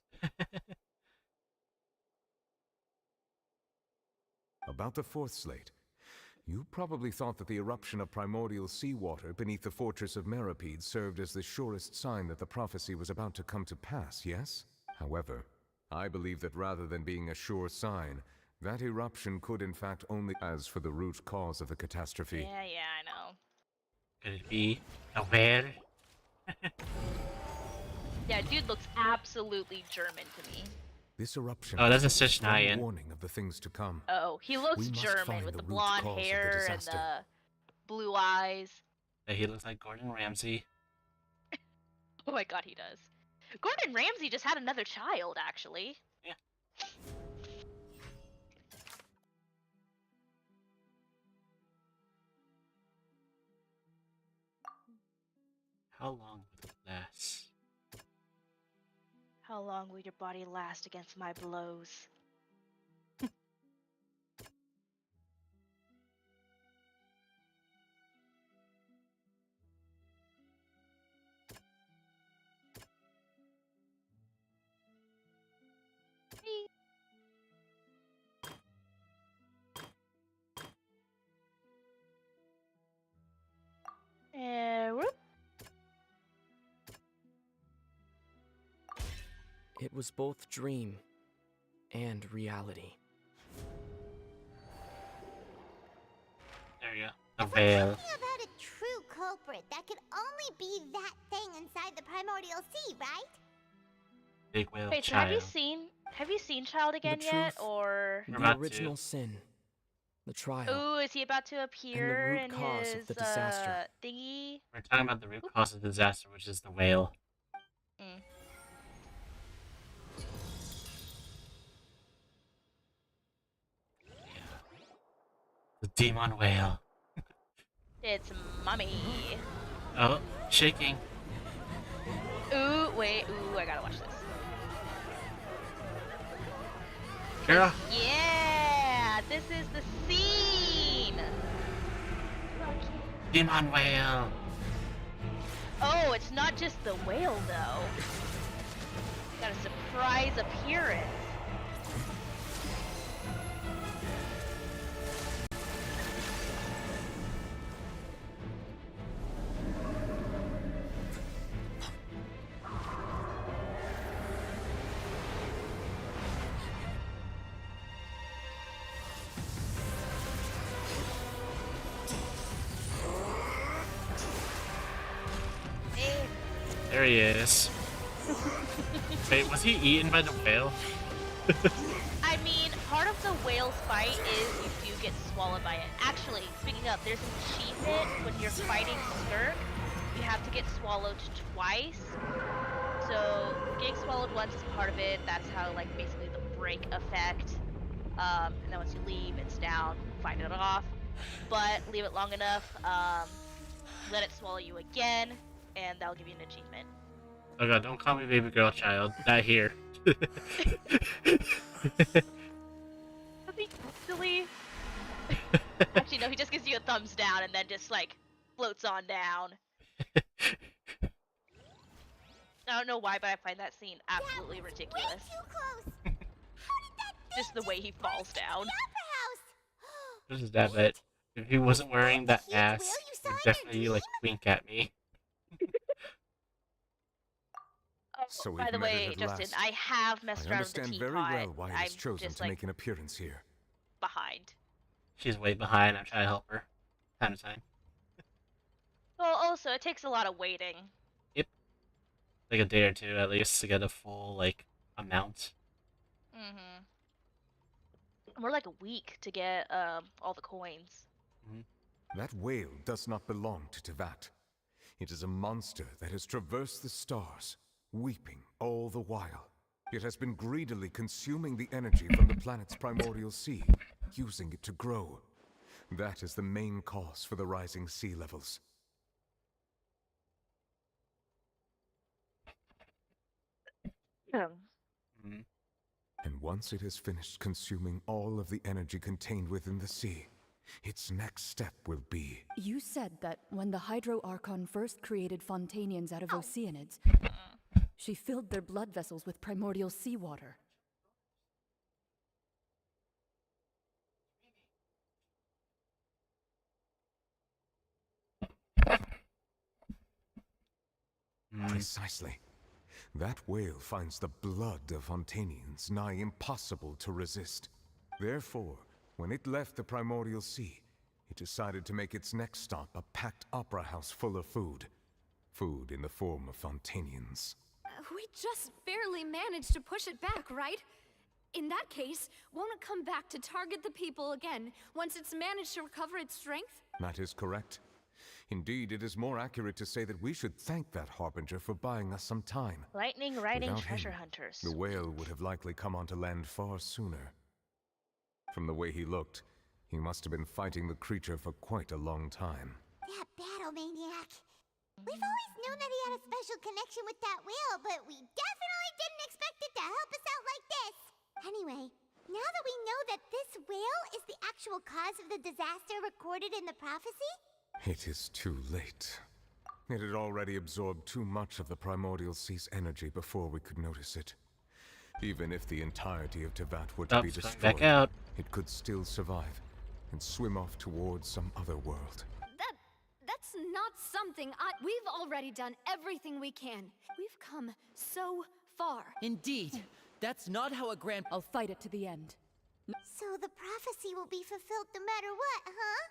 About the fourth slate. You probably thought that the eruption of primordial seawater beneath the fortress of Meripede served as the surest sign that the prophecy was about to come to pass, yes? However, I believe that rather than being a sure sign, that eruption could in fact only as for the root cause of the catastrophe. Yeah, I know. Could it be a whale? Yeah, dude looks absolutely German to me. This eruption that's a is Sish strong Nyan. warning of the things to come. Oh, he looks We must German find with the the root blonde cause of the hair and disaster. the blue eyes. Yeah, he looks like Gordon Ramsay. Oh my god, he does. Gordon Ramsay just had another child, actually. Yeah. How long will it last? How long will your body last against my blows? Whoop. It was both dream and reality. There you go. The If whale. we're talking about a true culprit, that could only be that thing inside the primordial sea, right? Big whale Wait, so child. have you seen Child again yet, truth- or? The original sin. The trial. Ooh, is he about to appear root in cause his of the disaster. thingy? We're talking about the root cause of the disaster, which is the whale. Mm. The demon whale. It's Mummy. Oh, shaking. Ooh, wait, ooh, I gotta watch this. Girl. Yeah, this is the scene. Demon whale. Oh, it's not just the whale though. Got a surprise appearance. There he is. Wait, was he eaten by the whale? I mean, part of the whale's fight is you do get swallowed by it. Actually, speaking of, there's an achievement when you're fighting Skirk. You have to get swallowed twice. So getting swallowed once is part of it. That's how, like, basically the break effect. And then once you leave, it's down. Fight it off. But leave it long enough. Let it swallow you again, and that'll give you an achievement. Oh god, don't call me baby girl child. Not here. Silly. Actually, no, he just gives you a thumbs down and then just, like, floats on down. I don't know why, but I find that scene absolutely ridiculous. Just the way he falls down. This is that bit. If he wasn't wearing that mask, he would definitely like wink at me. So By we've the met way, it at Justin, last. I have messed I around with the understand teapot. very well why it I'm has chosen just, to like, make an appearance here. behind. She's way behind. I'm trying to help her. Time to time. Well, also, it takes a lot of waiting. Yep. Like a day or two at least to get a full like amount. Mm-hmm. More like a week to get all the coins. That whale does not belong to Tevat. It is a monster that has traversed the stars, weeping all the while. It has been greedily consuming the energy from the planet's primordial sea, using it to grow. That is the main cause for the rising sea levels. And once it has finished consuming all of the energy contained within the sea, its next step will be... You said that when the Hydro Archon first created Fontanians out of Oceanids, she filled their blood vessels with primordial seawater. Precisely. That whale finds the blood of Fontanians nigh impossible to resist. Therefore, when it left the primordial sea, it decided to make its next stop a packed opera house full of food. Food in the form of Fontanians. We just barely managed to push it back, right? In that case, won't it come back to target the people again once it's managed to recover its strength? That is correct. Indeed, it is more accurate to say that we should thank that Harbinger for buying us some time. Lightning riding Without treasure him, hunters. the whale would have likely come onto land far sooner. From the way he looked, he must have been fighting the creature for quite a long time. That battle maniac. We've always known that he had a special connection with that whale, but we definitely didn't expect it to help us out like this. Anyway, now that we know that this whale is the actual cause of the disaster recorded in the prophecy, It is too late. It had already absorbed too much of the primordial sea's energy before we could notice it. Even if the entirety of Tevat were to be destroyed, back out. it could still survive and swim off towards some other world. That's not something We've already done everything we can. We've come so far. Indeed. That's not how a grand... I'll fight it to the end. so the prophecy will be fulfilled no matter what, huh?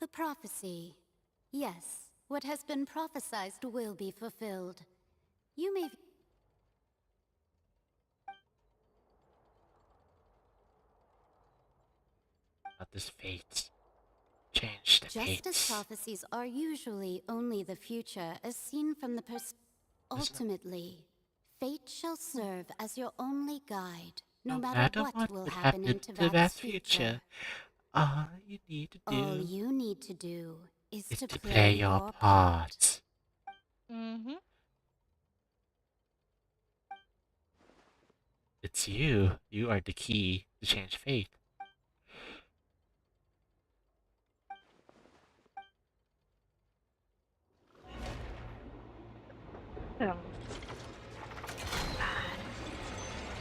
The prophecy. Yes, what has been prophesied will be fulfilled. You may... Not this fate. Change the Just as fate. prophecies are usually only the future as seen from the Ultimately, fate shall serve as your only guide, no matter what will happen in Tevat's future. All you need to do, All you need to do is to play your part. Mm-hmm. It's you. You are the key to change fate.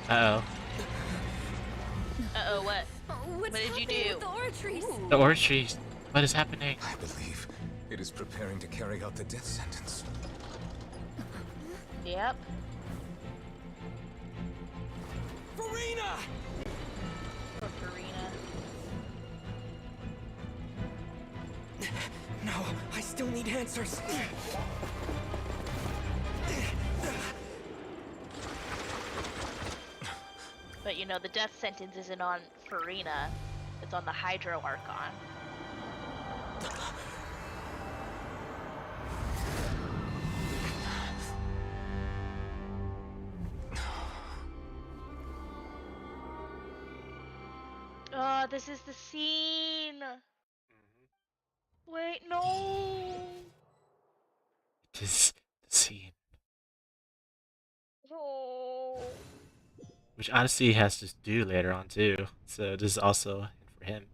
Uh-oh. Uh-oh, what? What's What did you happening do? with the ore trees? The ore trees. What is happening? I believe it is preparing to carry out the death sentence. Yep. Farina! Poor Farina. still need answers. But you know, the death sentence isn't on Farina, it's on the Hydro Archon. Oh, this is the scene! Wait, no! It is the scene. Oh. Which honestly he has to do later on too. So this is also for him.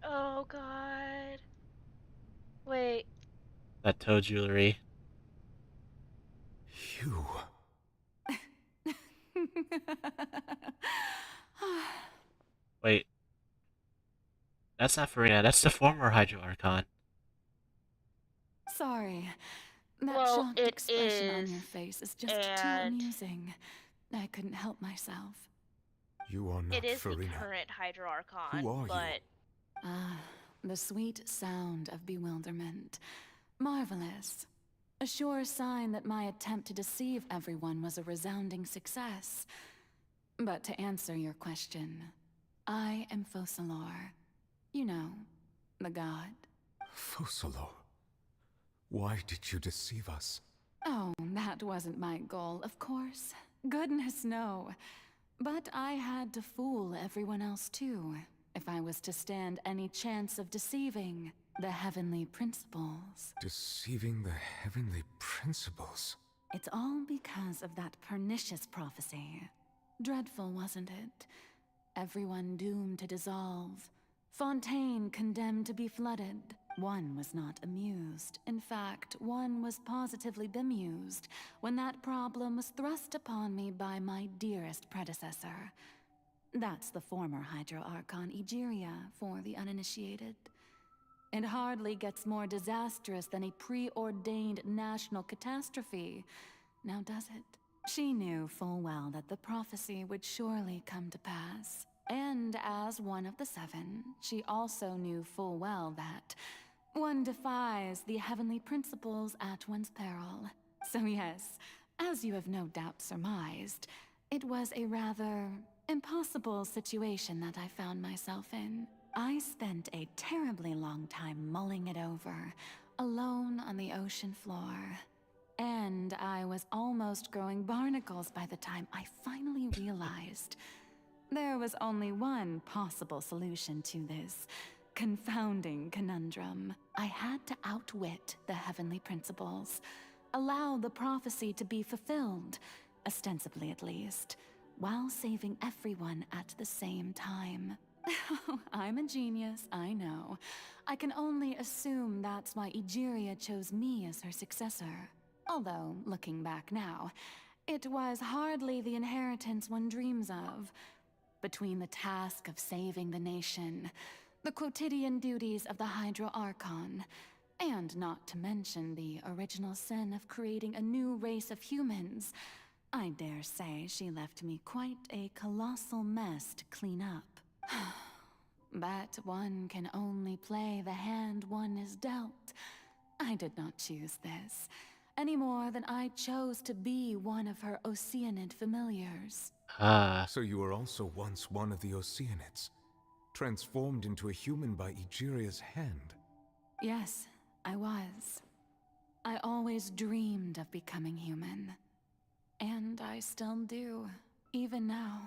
Oh god. Wait. That toe jewelry. You. Wait. That's not Farina, that's the former Hydro Archon. Sorry. That Well, shocked it expression on is, your face is just too and amusing. I couldn't help myself. You are not it is Farina. the current Hydro Archon, Who are you? but Ah, the sweet sound of bewilderment. Marvelous. A sure sign that my attempt to deceive everyone was a resounding success. But to answer your question, I am Focalor. You know, the god. Focalor. Why did you deceive us? Oh, that wasn't my goal, of course. Goodness, no. But I had to fool everyone else too, if I was to stand any chance of deceiving the heavenly principles. Deceiving the heavenly principles? It's all because of that pernicious prophecy. Dreadful, wasn't it? Everyone doomed to dissolve. Fontaine condemned to be flooded. One was not amused. In fact, one was positively bemused when that problem was thrust upon me by my dearest predecessor. That's the former Hydro Archon Egeria, for the uninitiated. It hardly gets more disastrous than a preordained national catastrophe, now does it? She knew full well that the prophecy would surely come to pass. And as one of the seven, she also knew full well that one defies the heavenly principles at one's peril. So yes, as you have no doubt surmised, it was a rather impossible situation that I found myself in. I spent a terribly long time mulling it over, alone on the ocean floor. And I was almost growing barnacles by the time I finally realized there was only one possible solution to this confounding conundrum. I had to outwit the heavenly principles, allow the prophecy to be fulfilled, ostensibly at least, while saving everyone at the same time. I'm a genius, I know. I can only assume that's why Egeria chose me as her successor. Although, looking back now, it was hardly the inheritance one dreams of. Between the task of saving the nation, the quotidian duties of the Hydro Archon, and not to mention the original sin of creating a new race of humans, I dare say she left me quite a colossal mess to clean up. But one can only play the hand one is dealt. I did not choose this, any more than I chose to be one of her Oceanid familiars. Ah. So you were also once one of the Oceanids, transformed into a human by Egeria's hand. Yes, I was. I always dreamed of becoming human. And I still do, even now.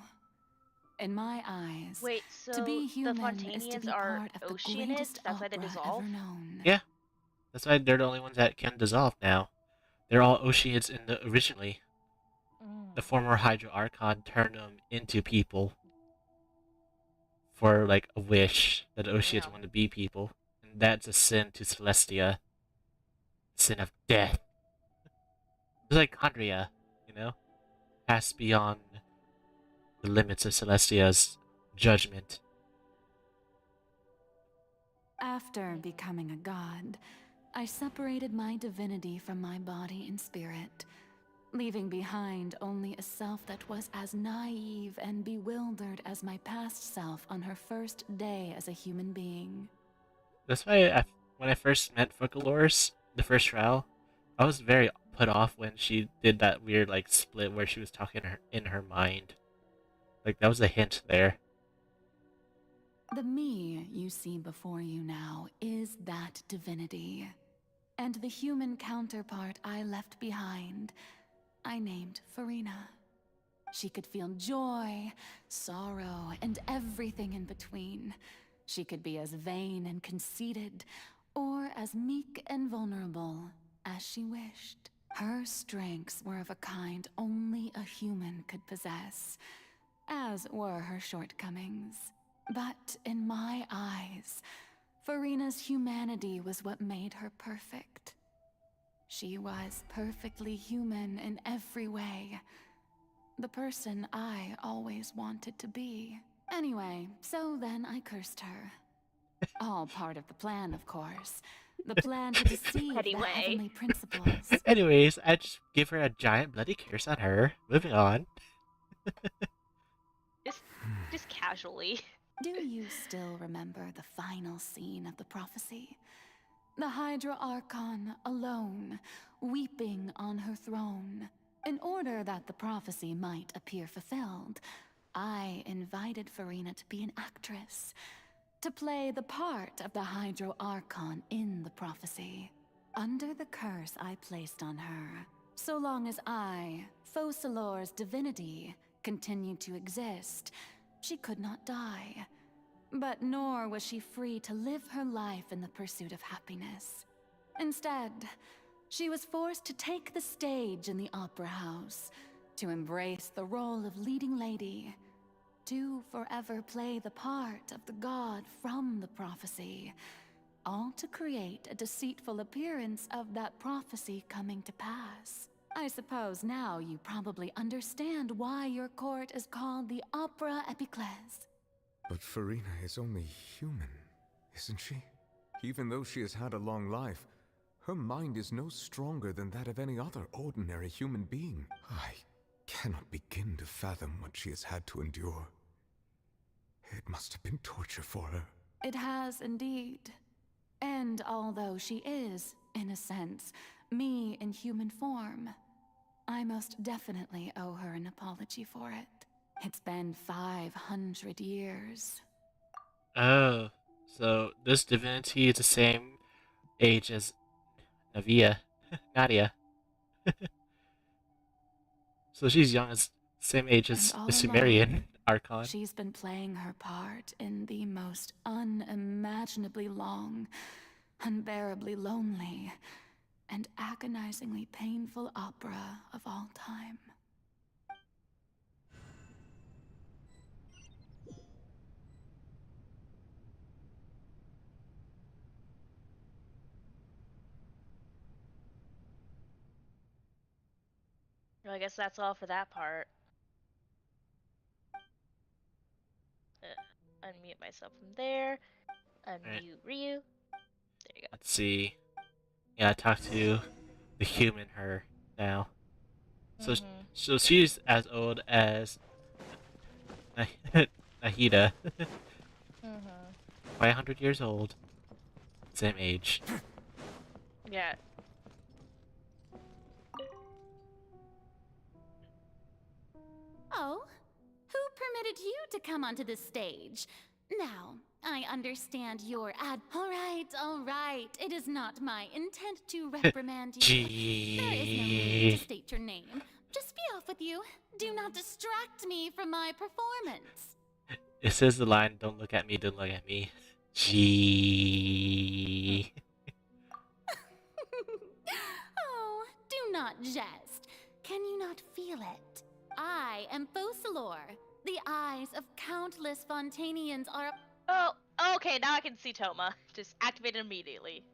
In my eyes, wait, so to be the human is to Fontanians be are part of the Oceanids? greatest That's why they opera dissolve? ever known. Yeah. That's why they're the only ones that can dissolve now. They're all Oceanids in the originally. The former Hydro Archon turned them into people. For like a wish that the Oceanids want to be people. And that's a sin to Celestia. Sin of death. It's like Condria, you know? Passed beyond the limits of Celestia's judgment. After becoming a god, I separated my divinity from my body and spirit, leaving behind only a self that was as naive and bewildered as my past self on her first day as a human being. That's why when I first met Focalors, the first trial, I was very put off when she did that weird like split where she was talking in her mind. Like that was a hint there. The me you see before you now is that divinity. And the human counterpart I left behind, I named Farina. She could feel joy, sorrow, and everything in between. She could be as vain and conceited, or as meek and vulnerable as she wished. Her strengths were of a kind only a human could possess, as were her shortcomings. But in my eyes, Farina's humanity was what made her perfect. She was perfectly human in every way. The person I always wanted to be. Anyway, so then I cursed her. All part of the plan, of course. The plan to deceive the heavenly principles. Anyways, I just give her a giant bloody curse on her. Moving on. Just casually. Do you still remember the final scene of the prophecy? The Hydra Archon alone, weeping on her throne. In order that the prophecy might appear fulfilled, I invited Farina to be an actress, to play the part of the Hydra Archon in the prophecy. Under the curse I placed on her, so long as I, Focalors' divinity, continued to exist, she could not die. But nor was she free to live her life in the pursuit of happiness. Instead, she was forced to take the stage in the opera house, to embrace the role of leading lady, to forever play the part of the god from the prophecy, all to create a deceitful appearance of that prophecy coming to pass. I suppose now you probably understand why your court is called the Opera Epiclese. But Farina is only human, isn't she? Even though she has had a long life, her mind is no stronger than that of any other ordinary human being. I cannot begin to fathom what she has had to endure. It must have been torture for her. It has indeed. And although she is, in a sense, me in human form, I most definitely owe her an apology for it. It's been 500 years. Oh, so this divinity is the same age as Nadia. So she's young, as same age as the Sumerian Archon. She's been playing her part in the most unimaginably long, unbearably lonely, and agonizingly painful opera of all time. Well, I guess that's all for that part. Unmute myself from there. Unmute Ryu. There you go. Let's see. Yeah, I talked to the human her now. So, so she's as old as Nahida. By 100 years old. Same age. Yeah. Oh, who permitted you to come onto the stage? Now, I understand your all right. It is not my intent to reprimand you. There is no need to state your name. Just be off with you. Do not distract me from my performance. It says the line, "Don't look at me, don't look at me." Gee. Oh, do not jest. Can you not feel it? I am Focalor. The eyes of countless Fontanians are... Oh, okay, now I can see Toma. Just activate it immediately.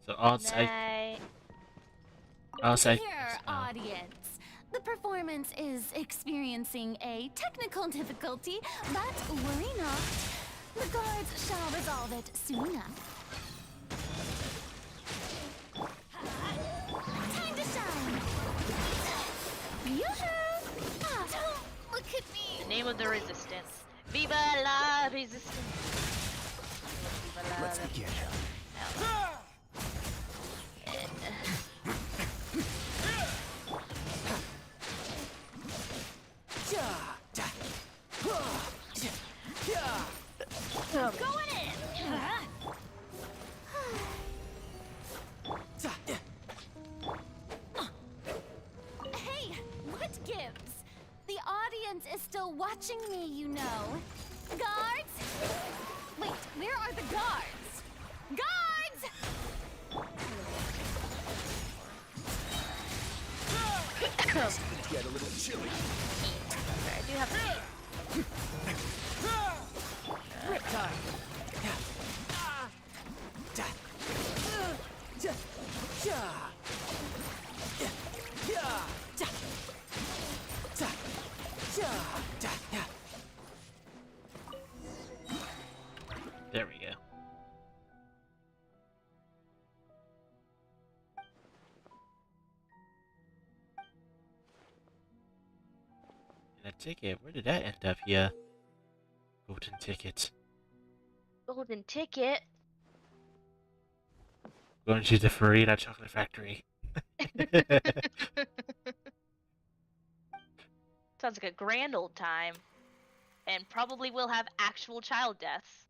So outside... Dear audience, the performance is experiencing a technical difficulty, but worry not. The guards shall resolve it soon enough. Time to shine! Yoo-hoo! Ah, don't look at me! The name name of the resistance. Viva la resistance. Viva la Let's begin. Going in! Hey, what gives? The audience is still watching me, you know. Guards? Wait, where are the guards? Guards! Get a little chilly. I do have Rip time. There we go. And a ticket. Where did that end up here? Golden ticket. golden ticket. Going to the Farina Chocolate Factory. Sounds like a grand old time. And probably will have actual child deaths.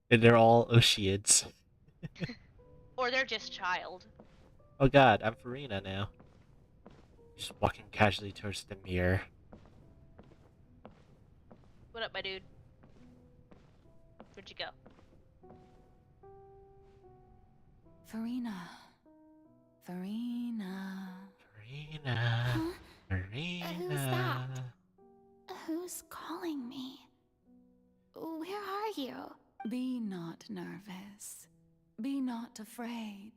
And they're all Oceans. Or they're just child. Oh god, I'm Farina now. Just walking casually towards the mirror. What up, my dude? Where'd you go? Farina. Farina. Farina. Huh? Farina. Who's that? Who's calling me? Where are you? Be not nervous. Be not afraid.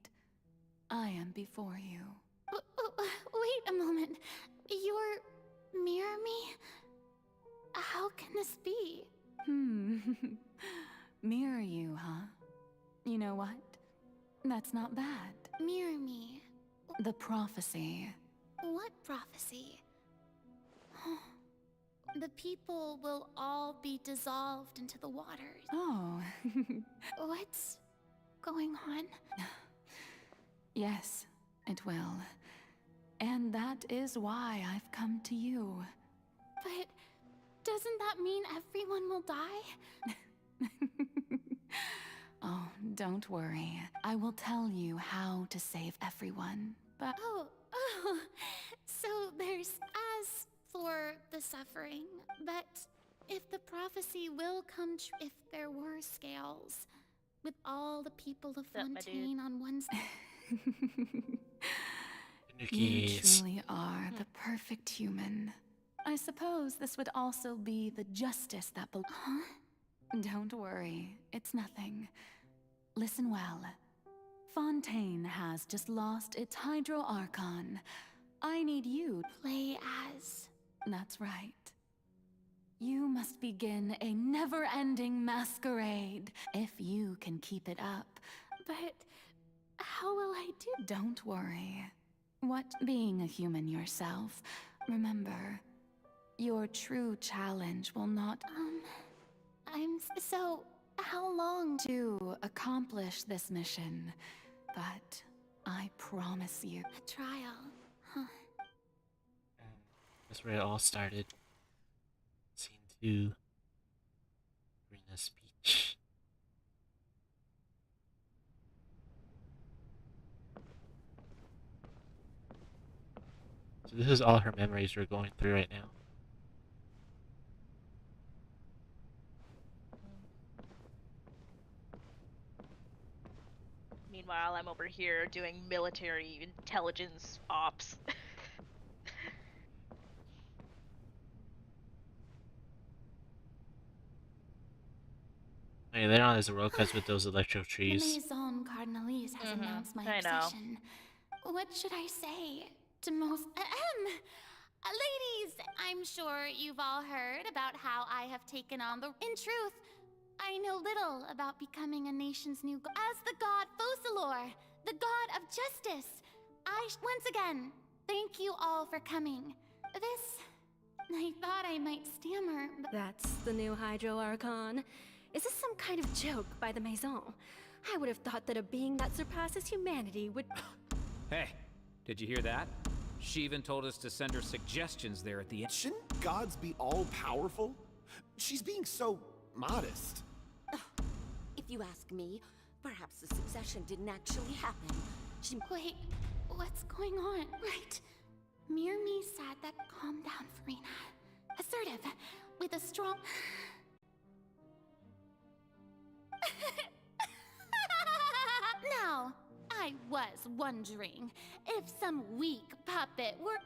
I am before you. Wait a moment. You're mirror me? How can this be? Mirror you, huh? You know what? That's not bad. Mirror me. The prophecy. What prophecy? The people will all be dissolved into the waters. Oh. What's going on? Yes, it will. And that is why I've come to you. But doesn't that mean everyone will die? Oh, don't worry. I will tell you how to save everyone. But oh, so there's as for the suffering, but if the prophecy will come true, if there were scales, with all the people of Fontaine on one side. You truly are the perfect human. I suppose this would also be the justice that Huh? Don't worry, it's nothing. Listen well. Fontaine has just lost its Hydro Archon. I need you to play as... That's right. You must begin a never-ending masquerade if you can keep it up. But how will I do? Don't worry. What being a human yourself, remember, your true challenge will not... So, how long to accomplish this mission? But I promise you... A trial, huh? That's where it all started. Scene 2. Farina's speech. So this is all her memories we're going through right now. Meanwhile, I'm over here doing military intelligence ops. Hey, later on there's a road cuts with those electro trees. Maison Cardinalise has announced my obsession. What should I say to most... Ladies, I'm sure you've all heard about how I have taken on the... In truth, I know little about becoming a nation's new god. As the god Focalor, the god of justice, once again, thank you all for coming. I thought I might stammer, but... That's the new Hydro Archon. Is this some kind of joke by the Maison? I would have thought that a being that surpasses humanity would... Hey, did you hear that? She even told us to send her suggestions there at the end. Shouldn't gods be all-powerful? She's being so modest. If you ask me, perhaps the succession didn't actually happen. Wait, what's going on? Right. Mirmi said that calm down, Farina. Assertive, with a strong... Now, I was wondering if some weak puppet were...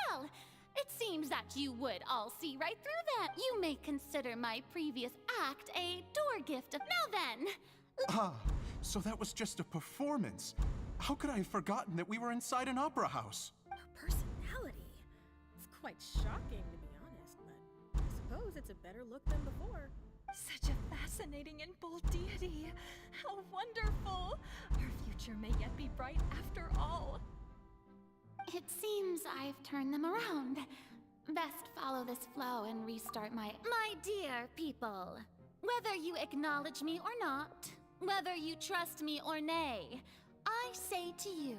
Well, it seems that you would all see right through that. You may consider my previous act a door gift of... Now then... Ah, so that was just a performance. How could I have forgotten that we were inside an opera house? Her personality. It's quite shocking, to be honest, but I suppose it's a better look than before. Such a fascinating and bold deity. How wonderful! Her future may yet be bright after all. It seems I've turned them around. Best follow this flow and restart my dear people. Whether you acknowledge me or not, whether you trust me or nay, I say to you,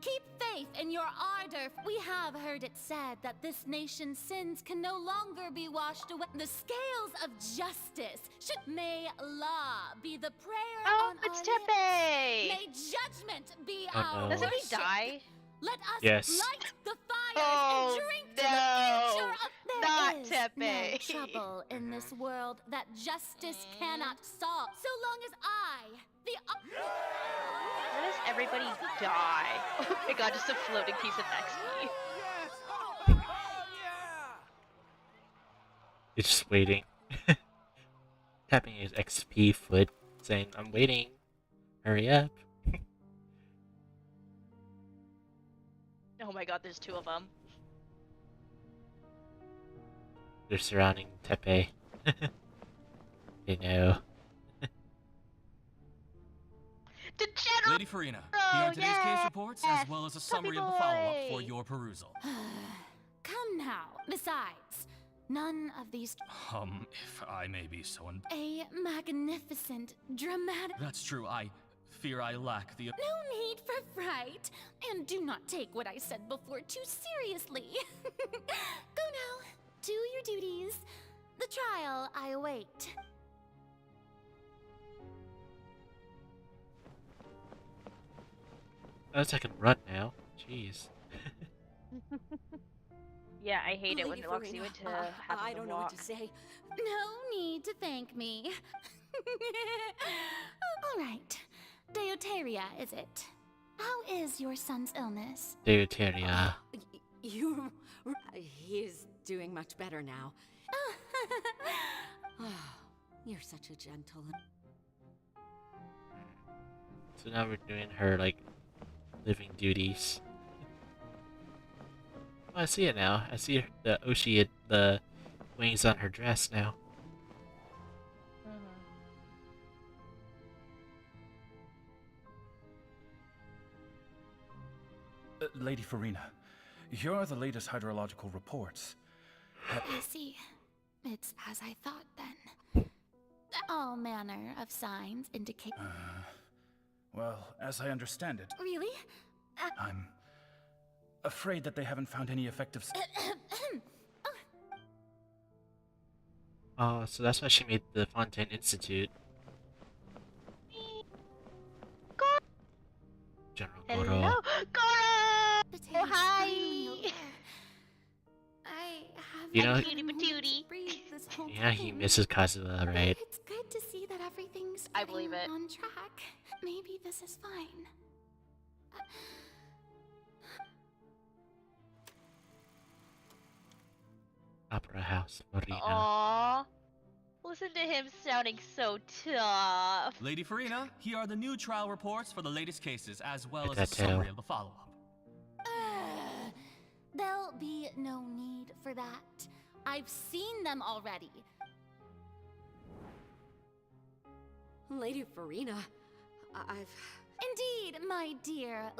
keep faith in your ardor. We have heard it said that this nation's sins can no longer be washed away. The scales of justice may law be the prayer on it's our Tepe! lips. May judgment be Oh, our no. Doesn't he worship. die? Let us Yes. light the fires Oh, and drink to no. the future of... Not There is Tepe. no trouble in this world that justice cannot solve, so long as I, the... Where does everybody die? Oh my god, just a floating piece of XP. He's just waiting. Tapping his XP foot, saying, I'm waiting. Hurry up. Oh my god, there's two of them. They're surrounding Tepe. They know. The general! Lady Farina, here are today's case reports as well as a summary of the follow-up for your perusal. Come now. Besides, none of these... If I may be so A magnificent, dramatic... That's true, I fear I lack the... No need for fright, and do not take what I said before too seriously. Go now, do your duties. The trial I await. That's I can run now. Jeez. Yeah, I hate it when Lady it locks Farina, you into having I to don't know walk. what to say. No need to thank me. All right. Deuteria, is it? How is your son's illness? Deuteria. He's doing much better now. You're such a gentle... So now we're doing her, like, living duties. Oh, I see it now. I see the Oshi, the wings on her dress now. Lady Farina, here are the latest hydrological reports. I see. It's as I thought then. All manner of signs indicate... Well, as I understand it, Really? I'm afraid that they haven't found any effective... Oh, so that's why she made the Fontaine Institute. General Goro. Hello? Goro! Oh, hi! I have... You know, cutie patootie. This whole yeah, he time. misses Kazuha, right? It's good to see that everything's I believe getting it. on track. Maybe this is fine. Opera House, Marina. Aww. Listen to him sounding so tough. Lady Farina, here are the new trial reports for the latest cases as well Look as at a that summary tail. of the follow-up. There'll be no need for that. I've seen them already. Lady Farina, Indeed, my dear.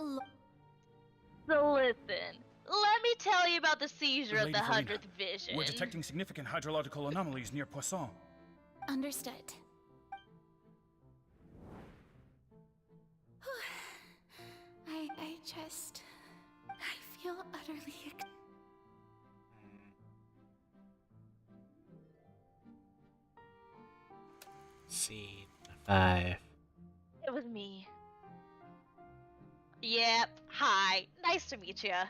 So listen, Let me tell you about the seizure of Lady the Farina, 100th vision. we're detecting significant hydrological anomalies near Poisson. Understood. I feel utterly Scene 5. It was me. Yep. Hi. Nice to meet ya.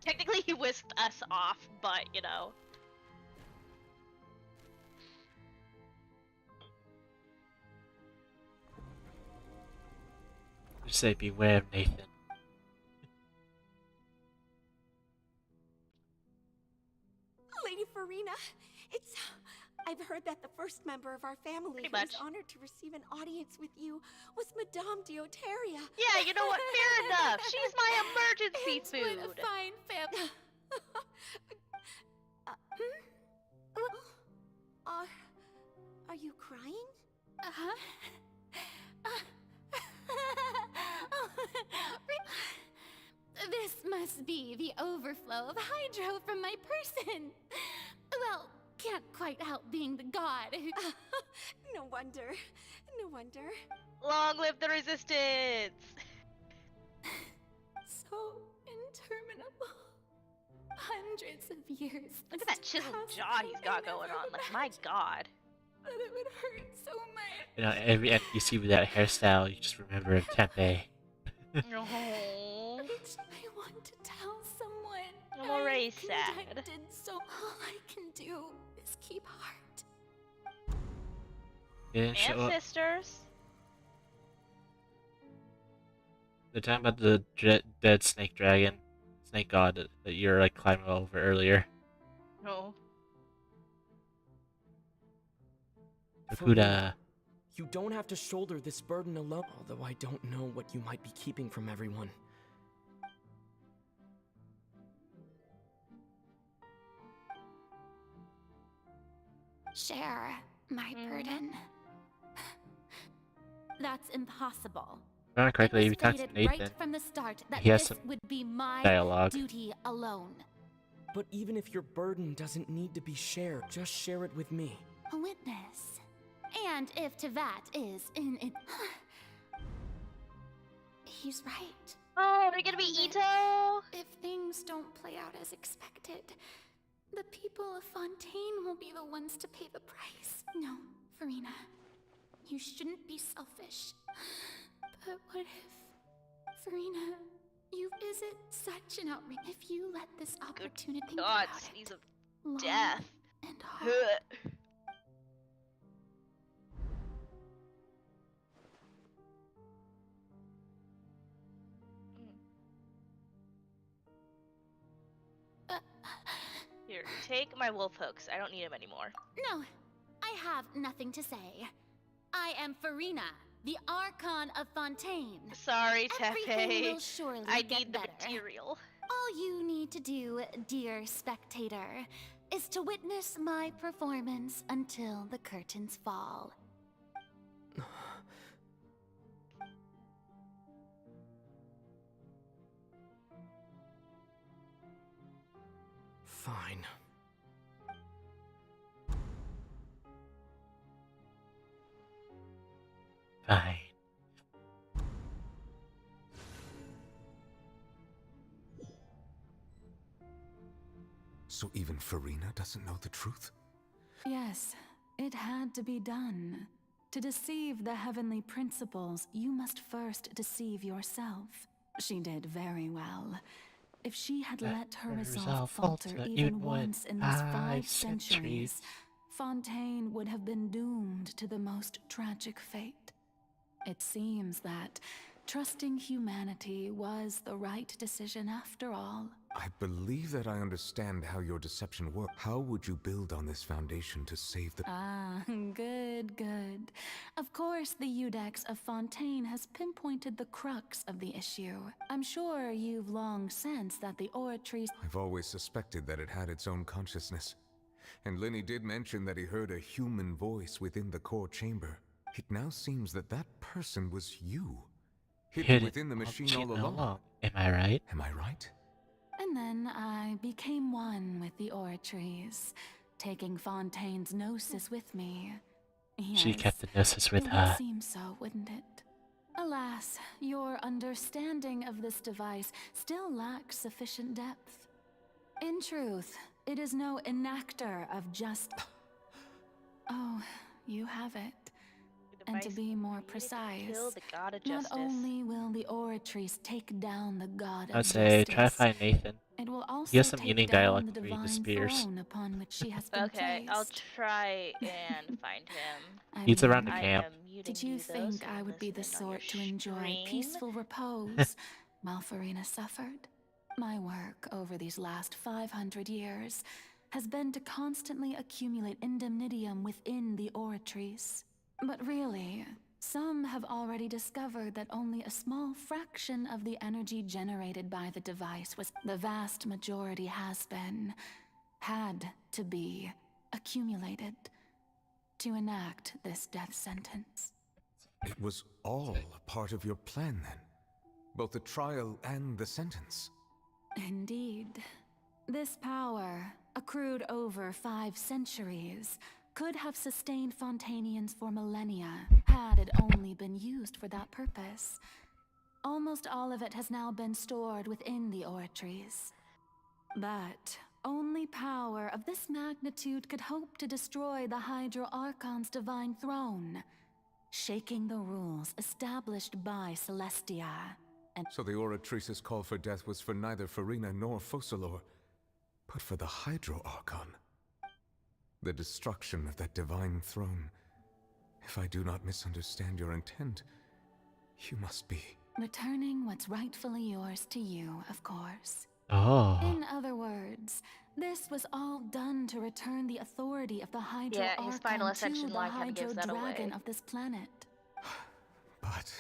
Technically, he whisked us off, but you know. Just say beware of Nathan. Lady Farina, I've heard that the first member of our family who was honored to receive an audience with you was Madame Deoteria. Yeah, you know what? Fair enough. She's my emergency food. What a fine family. Are you crying? This must be the overflow of hydro from my person. Well, can't quite help being the god. No wonder. No wonder. Long live the resistance! So interminable. Hundreds of years. Look at that chiseled jaw he's got going on. Like, my god. But it would hurt so much. You know, every NPC with that hairstyle, you just remember of Tempe. No. I want to tell someone. I'm already I'm sad. connected, so all I can do is keep heart. Didn't show And up. sisters. They're talking about the dead snake dragon, snake god that you're like climbing over earlier. No. Fukuda. You don't have to shoulder this burden alone, although I don't know what you might be keeping from everyone. Share my burden. That's impossible. If I remember correctly, if you talk to Stated Nathan, right from the start that he has this some would be my dialogue. duty alone. But even if your burden doesn't need to be shared, just share it with me. A witness. And if to that is in it. He's right. Oh, are you gonna be Ito? If things don't play out as expected, the people of Fontaine will be the ones to pay the price. No, Farina, you shouldn't be selfish. But what if, Farina, you visit such an outrage? If you let this opportunity think God, about sneeze of long death. and hard. Here, take my wolf hooks. I don't need them anymore. No, I have nothing to say. I am Farina, the Archon of Fontaine. Sorry, Everything Tepe. will surely I get need the better. material. All you need to do, dear spectator, is to witness my performance until the curtains fall. Fine. Fine. So even Farina doesn't know the truth? Yes, it had to be done. To deceive the heavenly principles, you must first deceive yourself. She did very well. If she had let her resolve falter even once in these 5 centuries, Fontaine would have been doomed to the most tragic fate. It seems that trusting humanity was the right decision after all. I believe that I understand how your deception works. How would you build on this foundation to save the... Ah, good, good. Of course, the Eudex of Fontaine has pinpointed the crux of the issue. I'm sure you've long sensed that the oratories... I've always suspected that it had its own consciousness. And Lenny did mention that he heard a human voice within the core chamber. It now seems that that person was you. Hidden Within the machine all along. Am I right? Am I right? And then I became one with the Oratries, taking Fontaine's gnosis with me. Yes, She kept the gnosis with it her. would seem so, wouldn't it? Alas, your understanding of this device still lacks sufficient depth. In truth, it is no enactor of just... Oh, you have it. And to be more precise, not only will the Oratries take down the god of I'd say justice, try to find Nathan. it will also He has some take unique down dialogue the before he divine disappears. throne upon which she has been Okay, placed. I'll try and find him. He's around the I camp. am muting Did you though, think so I I'm would be the listening on your sort to enjoy stream. peaceful repose while Farina suffered? My work over these last 500 years has been to constantly accumulate indemnitium within the Oratries. But really, some have already discovered that only a small fraction of the energy generated by the device was the vast majority had to be accumulated to enact this death sentence. It was all a part of your plan then? Both the trial and the sentence? Indeed. This power, accrued over 5 centuries, could have sustained Fontanians for millennia, had it only been used for that purpose. Almost all of it has now been stored within the Oratries. But only power of this magnitude could hope to destroy the Hydro Archon's divine throne, shaking the rules established by Celestia. And so the Oratrice's call for death was for neither Farina nor Focalor, but for the Hydro Archon. The destruction of that divine throne. If I do not misunderstand your intent, you must be... returning what's rightfully yours to you, of course. Oh. In other words, this was all done to return the authority of the Hydro Archon to the Hydro Dragon of this planet. But...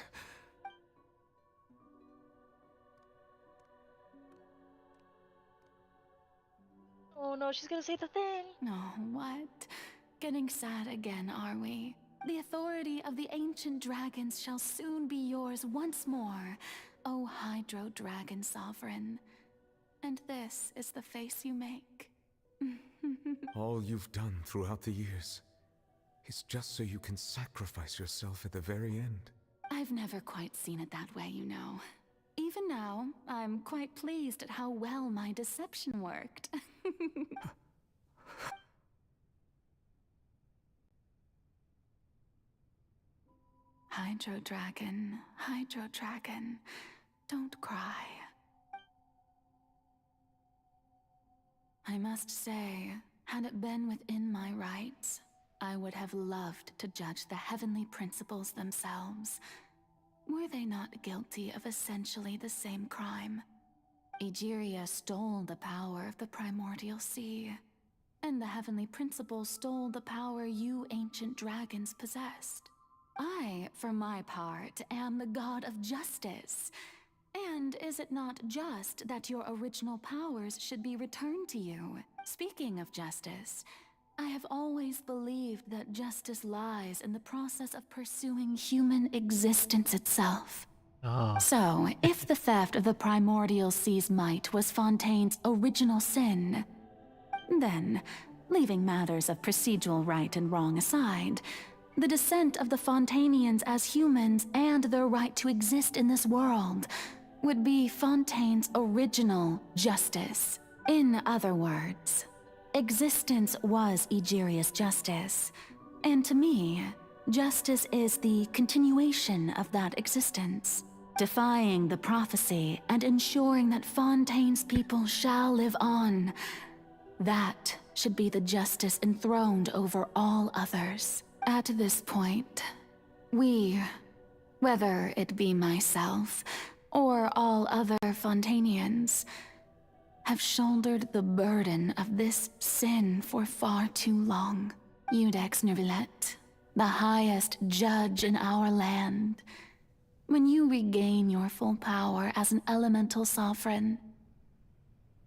Oh no, she's gonna say the thing. No, what? Getting sad again, are we? The authority of the ancient dragons shall soon be yours once more, O Hydro Dragon Sovereign. And this is the face you make. All you've done throughout the years is just so you can sacrifice yourself at the very end. I've never quite seen it that way, you know. Even now, I'm quite pleased at how well my deception worked. Hydro Dragon, don't cry. I must say, had it been within my rights, I would have loved to judge the heavenly principles themselves. Were they not guilty of essentially the same crime? Egeria stole the power of the primordial sea, and the heavenly principles stole the power you ancient dragons possessed. I, for my part, am the god of justice. And is it not just that your original powers should be returned to you? Speaking of justice, I have always believed that justice lies in the process of pursuing human existence itself. Oh. So, if the theft of the primordial sea's might was Fontaine's original sin, then, leaving matters of procedural right and wrong aside, the descent of the Fontanians as humans and their right to exist in this world would be Fontaine's original justice. In other words, existence was Egeria's justice, and to me, justice is the continuation of that existence, defying the prophecy and ensuring that Fontaine's people shall live on. That should be the justice enthroned over all others. At this point, we, whether it be myself or all other Fontanians, have shouldered the burden of this sin for far too long. Iudex Nov.11, the highest judge in our land, when you regain your full power as an elemental sovereign,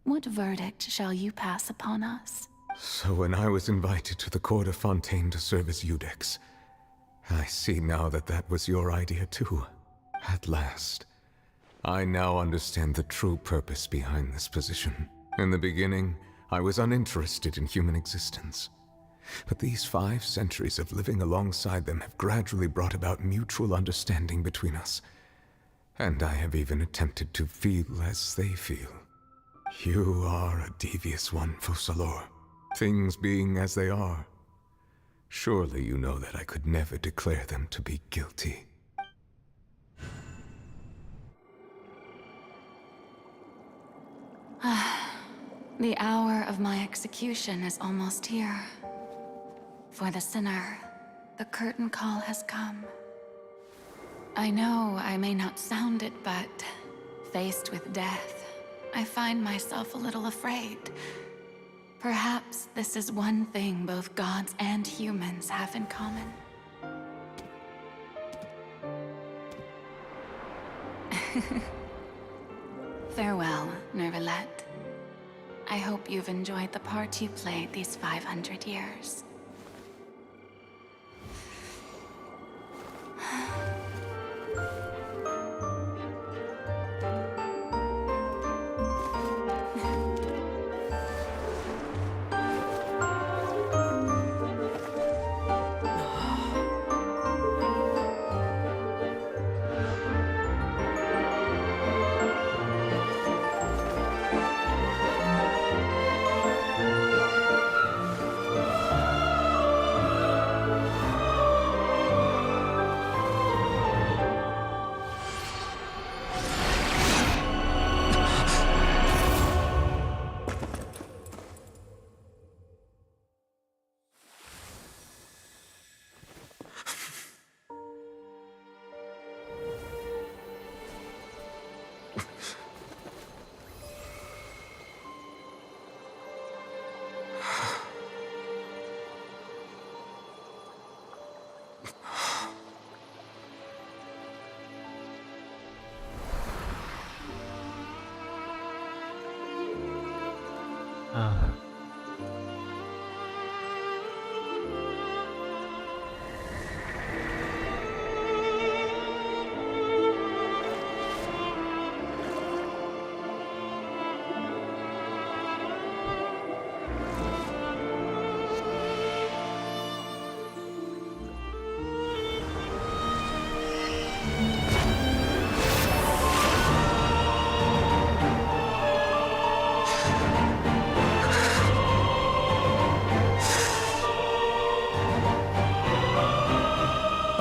what verdict shall you pass upon us? So when I was invited to the court of Fontaine to serve as Iudex, I see now that that was your idea too. At last. I now understand the true purpose behind this position. In the beginning, I was uninterested in human existence. But these 5 centuries of living alongside them have gradually brought about mutual understanding between us. And I have even attempted to feel as they feel. You are a devious one, Focalors. Things being as they are. Surely you know that I could never declare them to be guilty. The hour of my execution is almost here. For the sinner, the curtain call has come. I know I may not sound it, but faced with death, I find myself a little afraid. Perhaps this is one thing both gods and humans have in common. Farewell, Nov.11. I hope you've enjoyed the part you played these 500 years.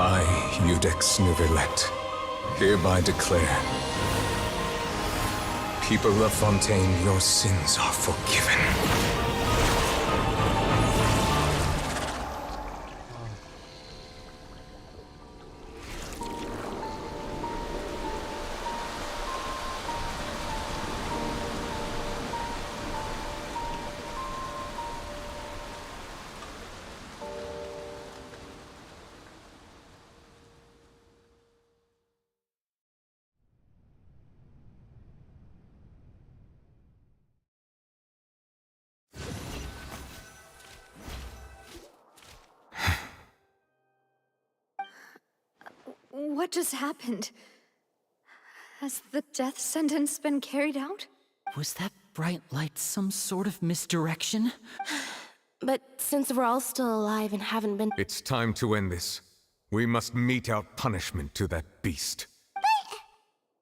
I, Iudex Nov.11, hereby declare, people of Fontaine, your sins are forgiven. What just happened? Has the death sentence been carried out? Was that bright light some sort of misdirection? But since we're all still alive and haven't been— It's time to end this. We must mete out punishment to that beast.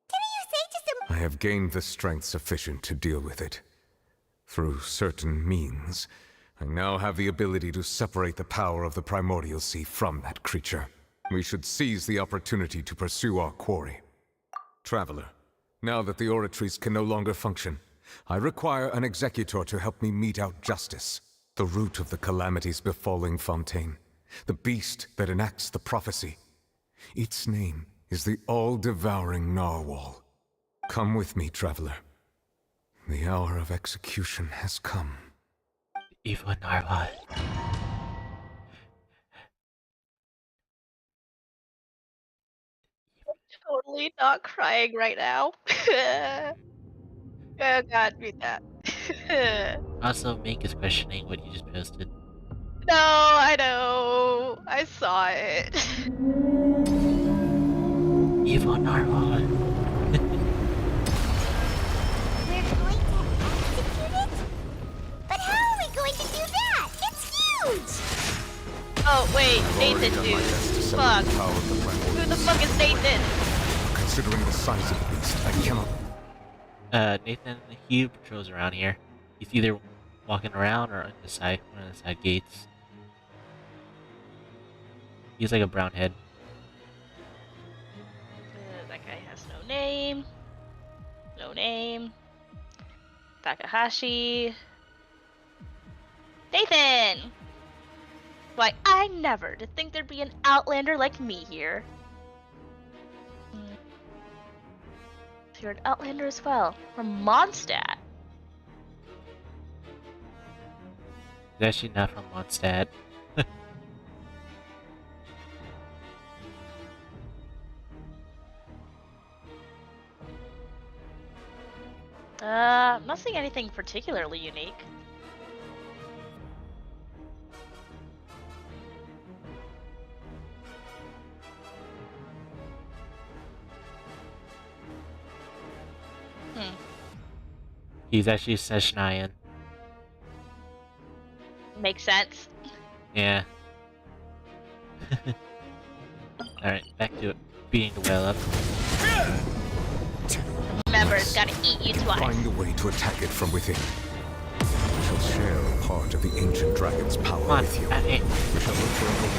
Didn't you say just a— I have gained the strength sufficient to deal with it. Through certain means, I now have the ability to separate the power of the Primordial Sea from that creature. We should seize the opportunity to pursue our quarry. Traveler, now that the oratories can no longer function, I require an executor to help me mete out justice. The root of the calamities befalling Fontaine. The beast that enacts the prophecy. Its name is the all-devouring Narwhal. Come with me, traveler. The hour of execution has come. Evil Narwhal. Totally not crying right now. Oh god, read that. Also, Mink is questioning what you just posted. No, I know. I saw it. Evil narwhal. We're going to execute it? But how are we going to do that? It's huge! Oh, wait, Nathan, dude. Fuck. Who the fuck is Nathan? Considering the size of the beast, I cannot... Nathan, he patrols around here. He's either walking around or on the side, one of the side gates. He's like a brown head. That guy has no name. No name. Takahashi. Nathan! Why, I never to think there'd be an Outlander like me here. You're an Outlander as well. From Mondstadt. He's actually not from Mondstadt. I'm not seeing anything particularly unique. He's actually Seshnayan. Makes sense. Yeah. Alright, back to it. Being developed. Remember, it's gotta eat you twice. Find a way to attack it from within. We shall share a part of the ancient dragon's power with you. We shall look for a moment.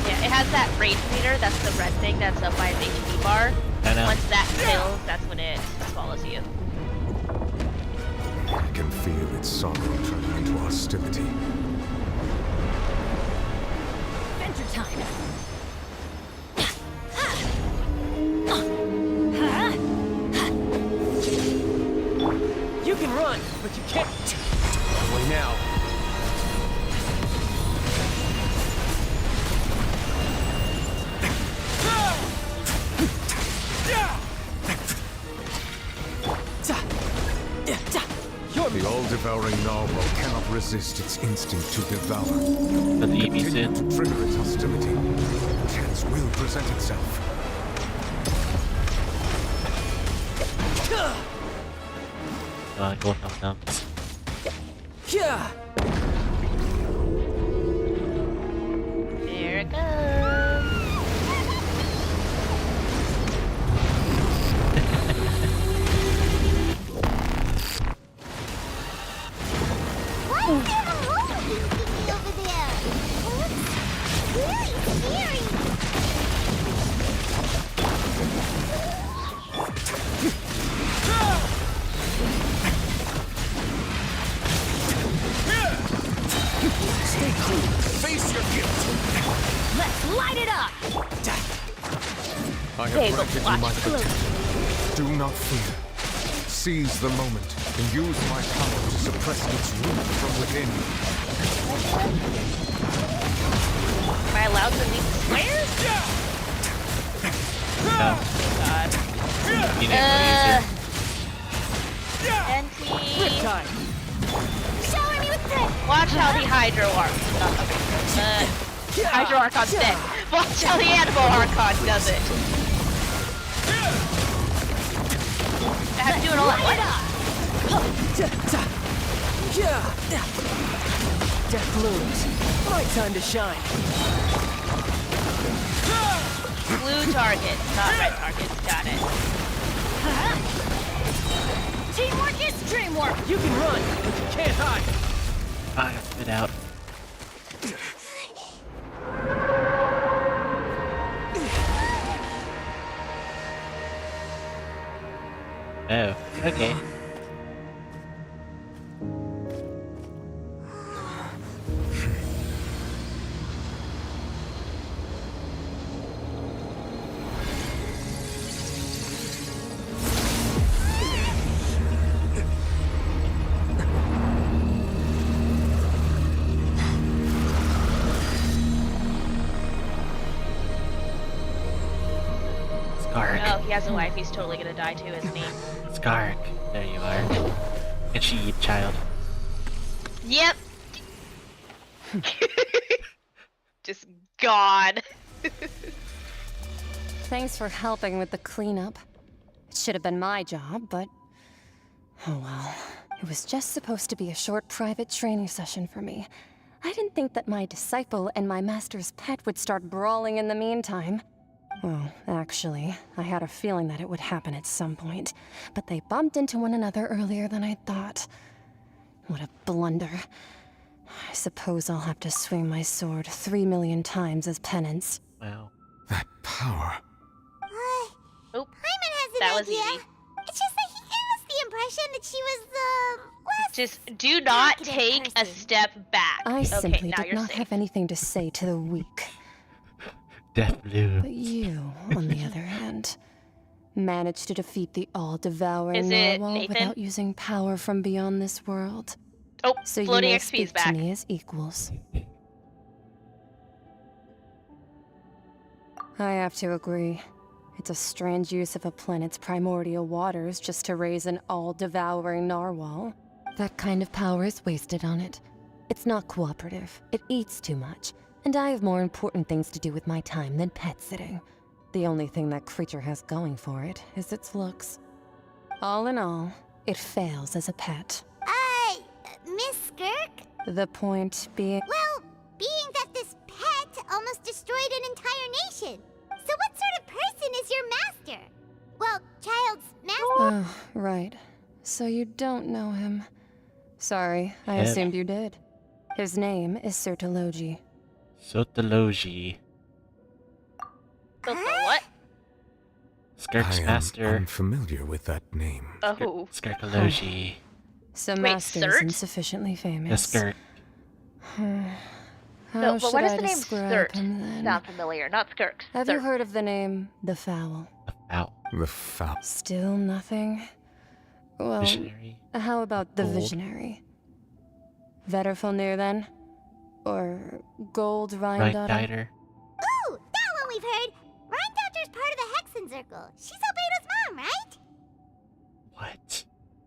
Yeah, it has that rage meter, that's the red thing that's up by its HP bar. I know. Once that fills, that's when it swallows you. I can feel its sorrow turning into hostility. Adventure time. You can run, but you can't. Away now. The all-devouring narwhal cannot resist its instinct to devour. But the Continue to trigger its hostility. A chance will present itself. Go thumbs. Yeah. There it goes. Why is there a hole thingy over there? Really scary! Stay cool. Face your guilt. Let's light it up! I have granted you my protection. Do not fear. Seize the moment and use my power to suppress its root from within. Am I allowed to leave the squares? No. God. You didn't NT. Shower me with this! Watch how the Hydro Hydro Archon's dead. Watch how the Animal Archon does it. I have to do it all at once. Death looms. My time to shine. Blue targets, not red targets. Got it. Teamwork is dreamwork! You can run, but you can't hide. I have to spit out. Oh, okay. Skark. Oh, he has a wife. He's totally gonna die too, isn't he? Skark. There you are. And she eat child. Yep. Just gone. Thanks for helping with the cleanup. It should have been my job, but... oh well. It was just supposed to be a short private training session for me. I didn't think that my disciple and my master's pet would start brawling in the meantime. Well, actually, I had a feeling that it would happen at some point, but they bumped into one another earlier than I thought. What a blunder. I suppose I'll have to swing my sword 3 million times as penance. Wow. That power. Oh, Paimon has an that was idea. easy. It's just that he gave us the impression that she was less Just do not talkative take a person. step back. I okay, simply now did you're not safe. have anything to say to the weak. Death Blue. But you, on the other hand, managed to defeat the all-devouring Is it narwhal Nathan? without using power from beyond this world. Oh, So you floating may XP speak is back. to me as equals. I have to agree. It's a strange use of a planet's primordial waters just to raise an all-devouring narwhal. That kind of power is wasted on it. It's not cooperative. It eats too much. And I have more important things to do with my time than pet sitting. The only thing that creature has going for it is its looks. All in all, it fails as a pet. Miss Skirk? The point being... Well, being that this pet almost destroyed an entire nation. So what sort of person is your master? Well, child's master. Oh, right. So you don't know him. Sorry, I Yeah. assumed you did. His name is Sertologi. Sotology. What? Skirk's I am master. unfamiliar with that name. Oh. Skirkology. So Wait, master is Surt? insufficiently The famous. Skirk. How No, but should why does I the name describe Surt him then? sound familiar? Not Skirk. Have you Surt. heard of the name the Fowl? Ow. The foul. Still nothing? Well, Visionary. how about the Gold. Visionary? Vetterfulnir then? Or Gold Right, Rheindotter? Diter. Ooh, that one we've heard. Rhindotter's part of the Hexen Circle. She's Albedo's mom, right? What?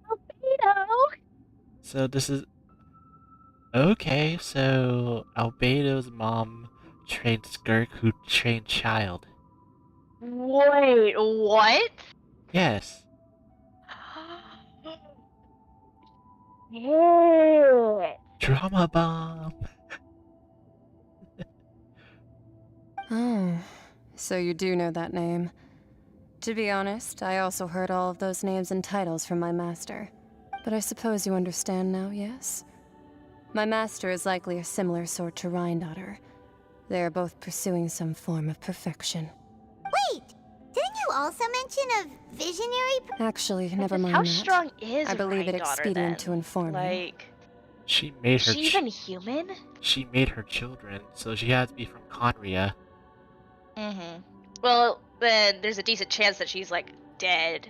Albedo. So this is... okay, so Albedo's mom trained Skirk, who trained Child. Wait, what? Yes. Yeah. Drama bomb. Oh, so you do know that name. To be honest, I also heard all of those names and titles from my master. But I suppose you understand now, yes? My master is likely a similar sort to Rheindotter. They are both pursuing some form of perfection. Wait, didn't you also mention a visionary? Actually, never mind How that. strong is I believe it Rheindotter, expedient then? to inform you. Like, She made is her. she even human? She made her children, so she had to be from Conria. Mm-hmm. Well, then there's a decent chance that she's like dead.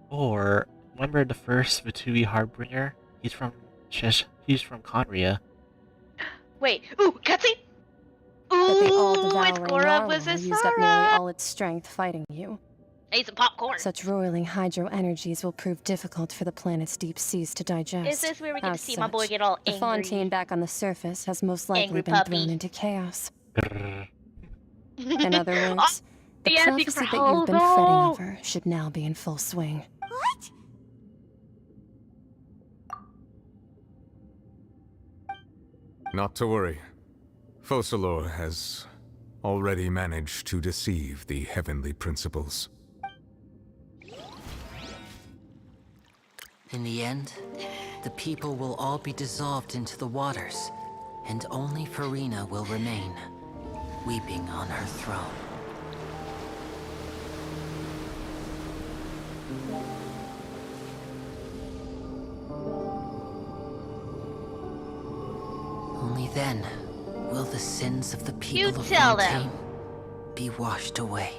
Or remember the first Vitui Harbinger? He's from Conria. Wait, ooh, cutscene! But the Ooh, it's all-devouring Gora narwhal was a used up nearly Sara! all its strength fighting you. I need some popcorn. Such roiling hydro energies will prove difficult for the planet's deep seas to digest. Is this where we get As to see my boy such, get all the angry? Fontaine back on the surface has most likely Angry been puppy. thrown into chaos. Grrr. In other words, the yeah, prophecy that you've been fretting over should now be in full swing. What? Not to worry. Focalor has already managed to deceive the heavenly principles. In the end, the people will all be dissolved into the waters, and only Farina will remain, weeping on her throne. Only then will the sins of the people of tell them. Fontaine be washed away.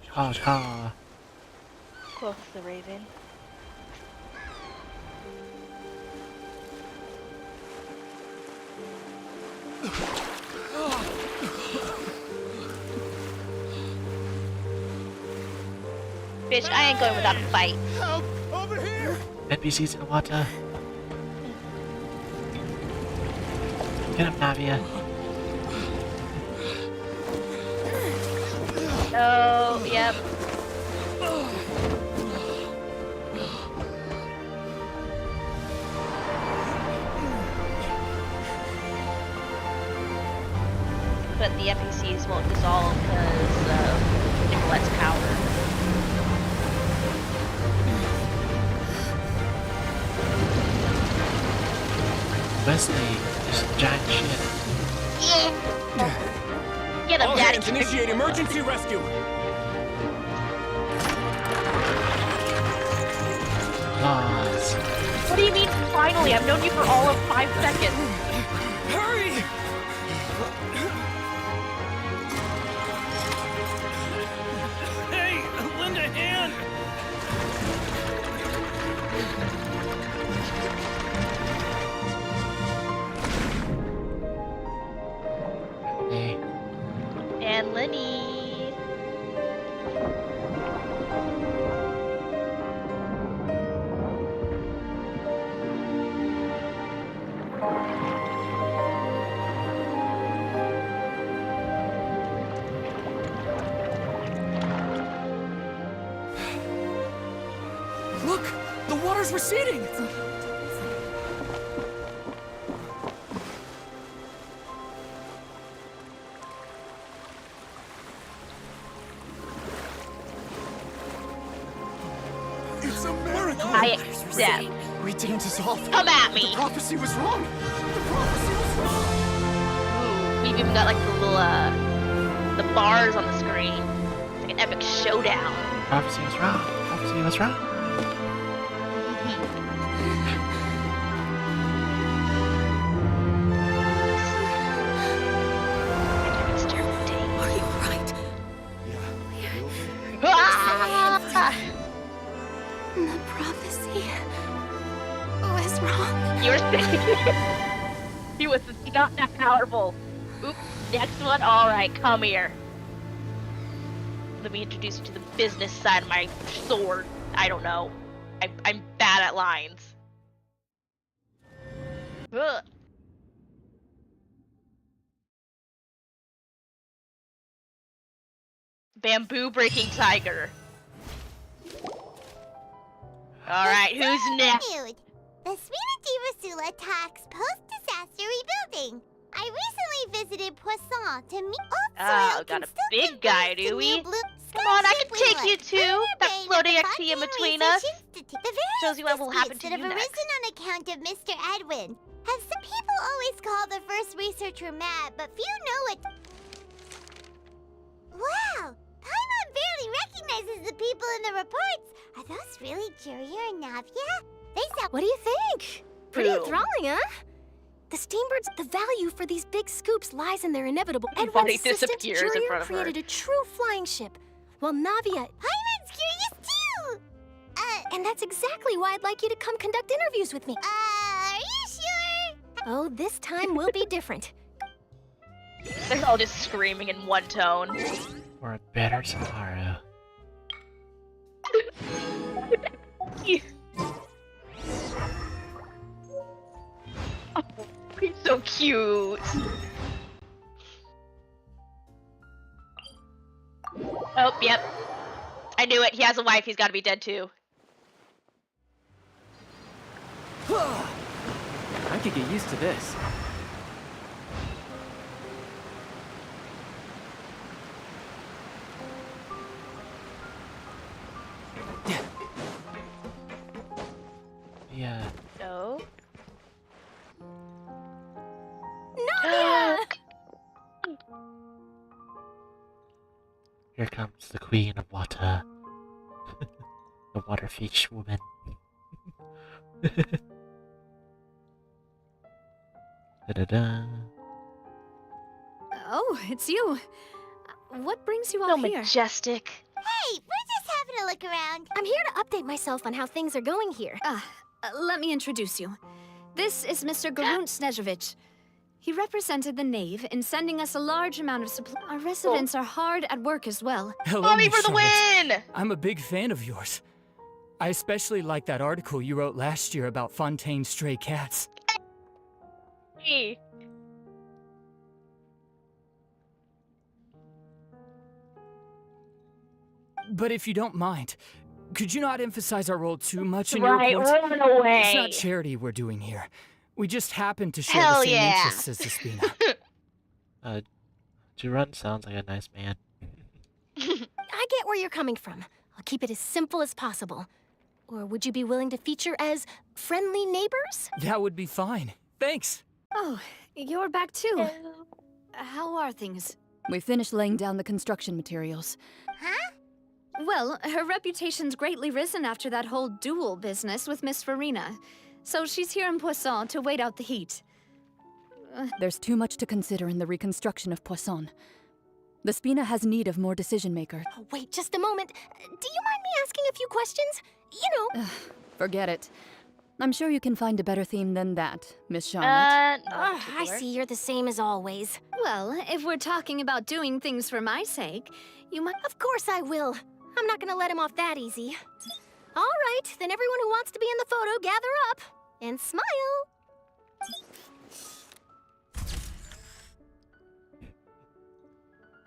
Ha ha. Close the raven. Bitch, I ain't going without a fight. Help! Over here! NPCs in water. Get him, Navia. Oh, yep. But the NPCs won't dissolve because of Nicolette's power. Wesley, this giant shit. Get him, All Daddy. hands, initiate emergency rescue. Pause. What do you mean, finally? I've known you for all of 5 seconds. Hurry! Hey, lend a hand! Hey. And Lenny. Look! The water's receding! It's a miracle! I accept. We didn't dissolve. Come at me! The prophecy was wrong! The prophecy was wrong! Ooh, we've even got like the little, the bars on the screen. It's like an epic showdown. Prophecy was wrong. Prophecy was wrong. Are you alright? Yeah. Ah! The prophecy was wrong. You were saying he was not that powerful. Oops, next one? Alright, come here. Let me introduce you to the business side of my sword. I don't know. I'm bad at lines. Ugh. Bamboo breaking tiger. Alright, who's next? Dude, the Spina Rasula talks post-disaster rebuilding. I recently visited Poisson to meet old Oh, got a big guy, do we? Come on, I can take you too. That floating XP in between us. Shows you what will happen to that you have next. arisen on account of Mr. Edwin. Have some people always call the first researcher mad, but few know it. Wow! Paimon barely recognizes the people in the reports. Are those really Juria and Navia? They sound— What do you think? Pretty Boom. enthralling, huh? The Steambirds, the value for these big scoops lies in their inevitable. Body Edwin's assistant, disappears in Jurier, front of her. created a true flying ship, while Navia... Paimon's curious too! And that's exactly why I'd like you to come conduct interviews with me. Are you sure? Oh, this time will be different. They're all just screaming in one tone. For a better tomorrow. Oh, he's so cute. Oh, yep. I knew it. He has a wife. He's got to be dead too. I could get used to this. Yeah. No. Navia! Here comes the queen of water. The water fish woman. Da-da-da. Oh, it's you. What brings you So all here? majestic. Hey, we're just having a look around. I'm here to update myself on how things are going here. Let me introduce you. This is Mr. Garunt Snežević. He represented the Knave in sending us a large amount of supply. Our residents are hard at work as well. Hello, Mommy Miss for the Charlotte. win! I'm a big fan of yours. I especially like that article you wrote last year about Fontaine's stray cats. Hey. But if you don't mind, could you not emphasize our role too much in Right, your reports? run away. It's not charity we're doing here. We just happen to share Hell the same yeah. interests as the Spina. Jurun sounds like a nice man. I get where you're coming from. I'll keep it as simple as possible. Or would you be willing to feature as friendly neighbors? That would be fine. Thanks. Oh, you're back too. How are things? We finished laying down the construction materials. Huh? Well, her reputation's greatly risen after that whole duel business with Miss Farina. So she's here in Poisson to wait out the heat. There's too much to consider in the reconstruction of Poisson. The Spina has need of more decision-makers. Oh, wait just a moment. Do you mind me asking a few questions? You know... Forget it. I'm sure you can find a better theme than that, Miss Charlotte. I see you're the same as always. Well, if we're talking about doing things for my sake, you might... Of course I will. I'm not gonna let him off that easy. All right, then everyone who wants to be in the photo, gather up. And smile.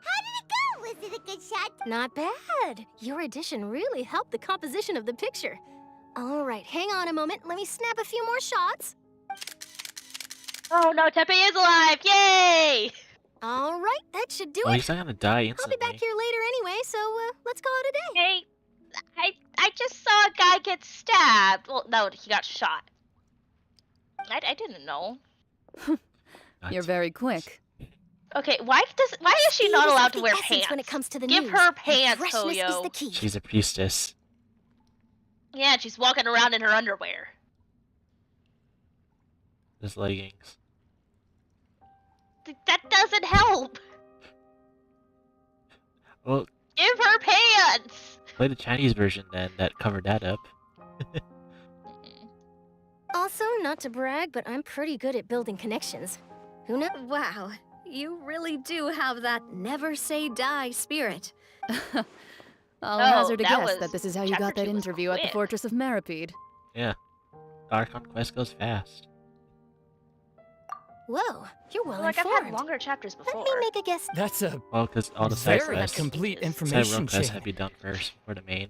How did it go? Was it a good shot? Not bad. Your addition really helped the composition of the picture. All right, hang on a moment. Let me snap a few more shots. Oh no, Tepe is alive! Yay! All right, that should do Oh, it. he's not gonna die I'll instantly. be back here later anyway, so let's call it a day. Hey, I just saw a guy get stabbed. Well, no, he got shot. I didn't know. You're very quick. Okay, why is she not allowed to wear pants? When it comes to the Give news. her pants, Freshness is Hoyo. the key. She's a priestess. Yeah, she's walking around in her underwear. His leggings. That doesn't help. Well, Give her pants. play the Chinese version then that covered that up. Also, not to brag, but I'm pretty good at building connections. Who knows? Wow, you really do have that never say die spirit. I'll hazard a that guess was that this is how you chapter got that 2 was interview at the quick. Fortress of Maripede. Yeah. Archon quest goes fast. Whoa, you're well Like, I've informed. had longer chapters before. Let me make a guess. That's a Well, because all the side very quests, complete side information run quests chain. have to be done first for the main.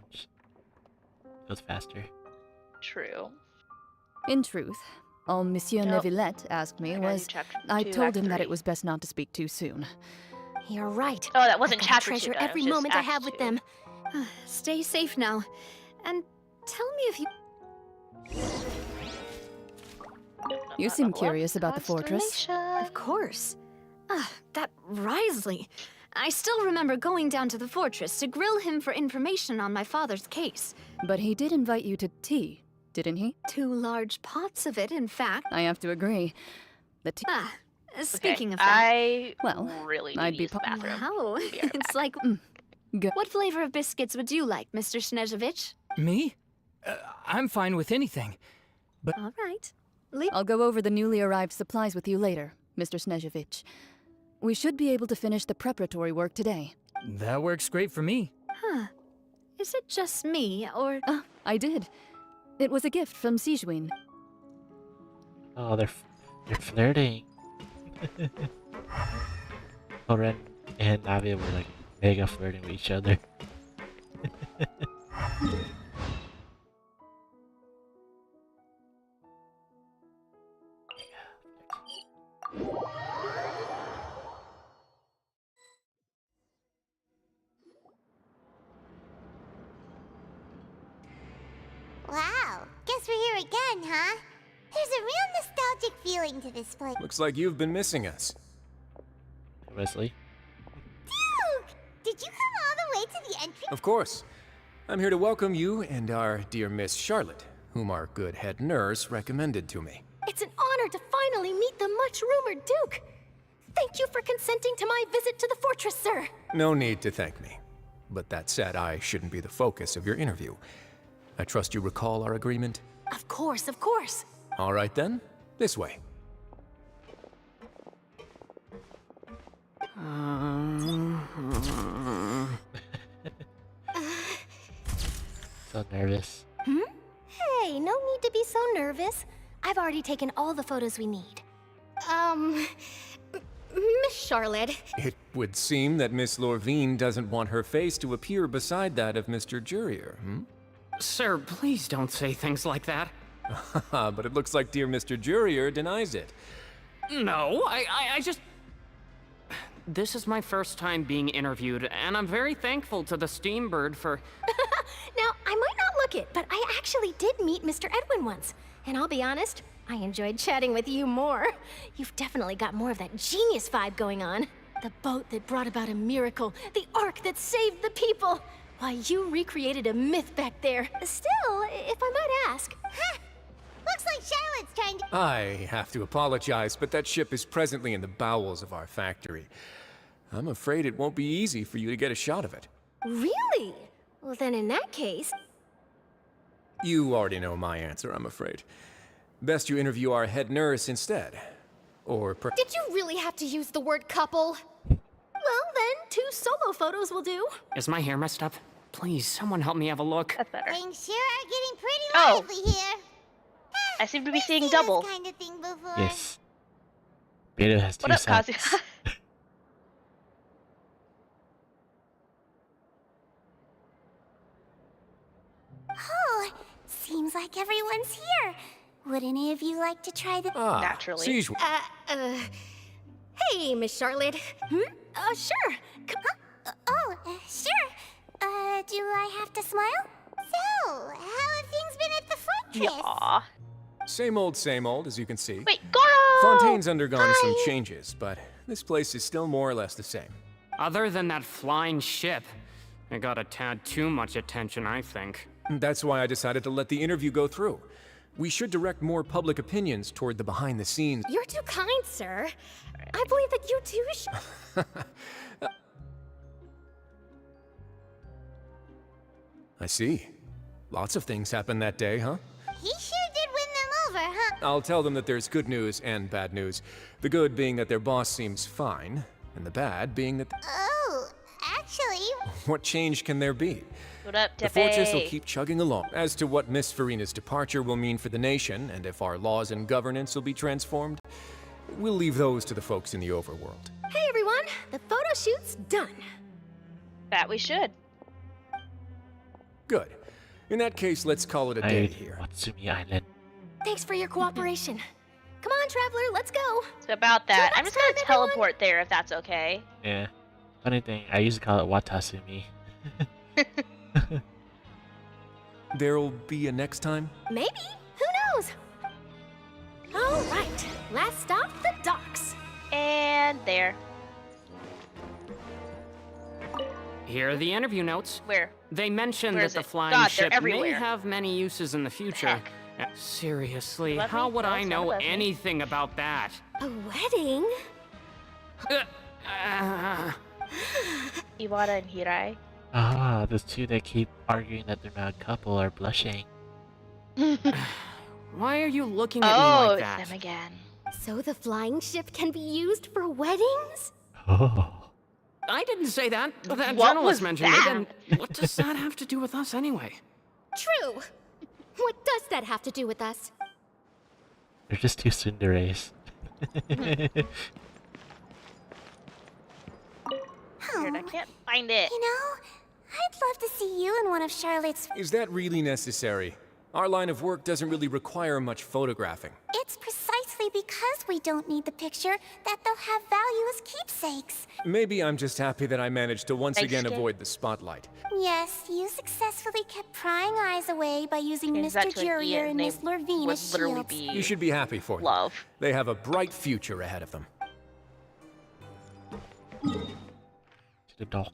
Goes faster. True. In truth, all Monsieur Nope. Neuvillette asked me I gotta do was, chapter I 2, told act him that 3. it was best not to speak too soon. You're right. Oh, that wasn't I've gotta chapter 2, treasure though, it every was just moment I act have with 2. them. Stay safe now. And tell me if you... You seem curious about the fortress. Of course. That Risley. I still remember going down to the fortress to grill him for information on my father's case. But he did invite you to tea, didn't he? 2 large pots of it, in fact. I have to agree. The tea... Speaking of that... I Well, really I'd need to be use the bathroom. Wow, it's like... Good. What flavor of biscuits would you like, Mr. Snezhevich? Me? I'm fine with anything. But All right. I'll go over the newly arrived supplies with you later, Mr. Snezhevich. We should be able to finish the preparatory work today. that works great for me. Huh. Is it just me, or... I did. It was a gift from Sijuin. Oh, they're flirting. Oren and Navia were like mega flirting with each other. Wow, guess we're here again, huh? There's a real nostalgic feeling to this place. Looks like you've been missing us. Wesley. Duke! Did you come all the way to the entry? Of course. I'm here to welcome you and our dear Miss Charlotte, whom our good head nurse recommended to me. It's an honor to finally meet the much-rumored Duke. Thank you for consenting to my visit to the fortress, sir. No need to thank me. But that said, I shouldn't be the focus of your interview. I trust you recall our agreement? Of course, of course. All right then, this way. So nervous. Hey, no need to be so nervous. I've already taken all the photos we need. Miss Charlotte. It would seem that Miss Lorvine doesn't want her face to appear beside that of Mr. Jurier, hmm? Sir, please don't say things like that. But it looks like dear Mr. Jurier denies it. No, I just... This is my first time being interviewed, and I'm very thankful to the Steambird for... Now, I might not look it, but I actually did meet Mr. Edwin once. And I'll be honest, I enjoyed chatting with you more. You've definitely got more of that genius vibe going on. The boat that brought about a miracle, the ark that saved the people. Why, you recreated a myth back there. Still, if I might ask... Huh. Looks like Charlotte's trying to... I have to apologize, but that ship is presently in the bowels of our factory. I'm afraid it won't be easy for you to get a shot of it. Really? Well, then in that case... You already know my answer, I'm afraid. Best you interview our head nurse instead. Or Did you really have to use the word couple? Well, then, 2 solo photos will do. Is my hair messed up? Please, someone help me have a look. That's better. Things sure are getting pretty lively here. I seem to be seeing double. This kind of thing before. Yes. Beto has 2 What up, sets. Kazu? Oh, seems like everyone's here. Would any of you like to try the... Naturally. Siege. Hey, Miss Charlotte. Sure. Sure. Do I have to smile? So, how have things been at the fortress? Yeah. Same old, as you can see. Wait, Goro! Fontaine's undergone some changes, but this place is still more or less the same. Other than that flying ship, it got a tad too much attention, I think. That's why I decided to let the interview go through. We should direct more public opinions toward the behind-the-scenes. You're too kind, sir. I believe that you too should... I see. Lots of things happened that day, huh? He sure did win them over, huh? I'll tell them that there's good news and bad news. The good being that their boss seems fine, and the bad being that... Oh, actually... What change can there be? What up, The fortress will keep chugging along. As to what Miss Farina's departure will mean for the nation, and if our laws and governance will be transformed, we'll leave those to the folks in the overworld. Hey, everyone. The photo shoot's done. That we should. Good. In that case, let's call it a day here. Watsumi Island. Thanks for your cooperation. Come on, Traveler, let's go. So about that, I'm just gonna time, teleport there if that's okay. Yeah. Funny thing, I used to call it Watasumi. There'll be a next time? Maybe. Who knows? All right. Last stop, the docks. And there. Here are the interview notes. Where? They mentioned Where that is the it? flying God, ship they're may everywhere. have many uses in the future. Seriously, Love how me? would No, I it's know not love me. anything about that? A wedding? Iwata and Hirai. Ah, those two that keep arguing that they're not a couple are blushing. Why are you looking at me Oh, like it's that? them again. So the flying ship can be used for weddings? Oh. I didn't say that. That What journalist was mentioned that? it, and what does that have to do with us anyway? True. What does that have to do with us? They're just two tsunderes. Weird, I can't find it. You know, I'd love to see you in one of Charlotte's... Is that really necessary? Our line of work doesn't really require much photographing. It's precisely because we don't need the picture that they'll have value as keepsakes. Maybe I'm just happy that I managed to once Thanks, again Jay. avoid the spotlight. Yes, you successfully kept prying eyes away by using Change Mr. that to an E Jurier and and they Miss Lorvine would as literally shields. be You should be happy for them. love. They have a bright future ahead of them. To the dog.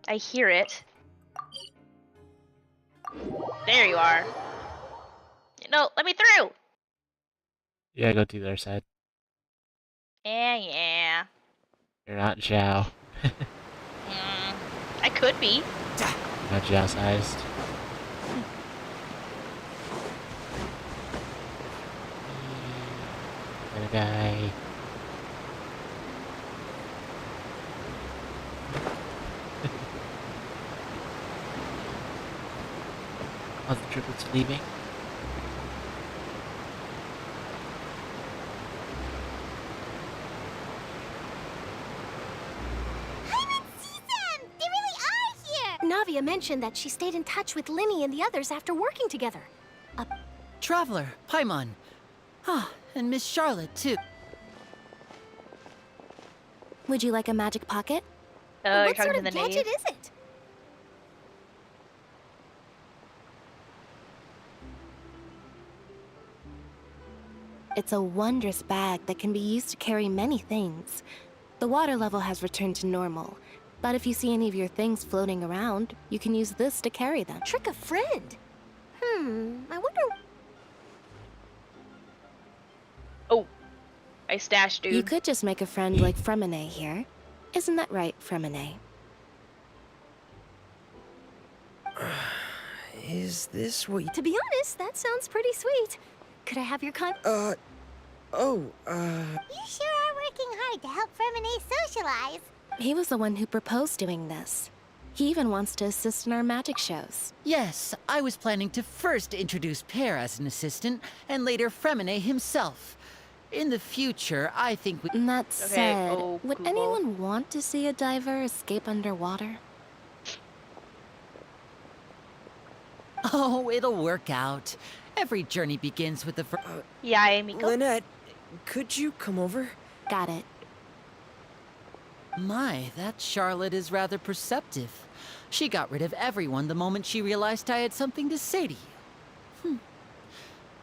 I hear it. There you are. No, let me through! Yeah, go to the other side. Yeah. You're not Zhao. I could be. Not Zhao sized. Gonna die. Oh, the triplets leaving. Navia mentioned that she stayed in touch with Linny and the others after working together. Traveler, Paimon. Ah, and Miss Charlotte, too. Would you like a magic pocket? What sort of gadget is it? It's a wondrous bag that can be used to carry many things. The water level has returned to normal, but if you see any of your things floating around, you can use this to carry them. Trick a friend. I wonder... Oh, I stashed, dude. You could just make a friend like Fremine here. Isn't that right, Fremine? Is this what you... To be honest, that sounds pretty sweet. Could I have your You sure are working hard to help Fremine socialize. He was the one who proposed doing this. He even wants to assist in our magic shows. Yes, I was planning to first introduce Pear as an assistant, and later Fremine himself. In the future, I think we... That said, would anyone want to see a diver escape underwater? Oh, it'll work out. Every journey begins with the yeah, Miko. Lynette, could you come over? Got it. My, that Charlotte is rather perceptive. She got rid of everyone the moment she realized I had something to say to you.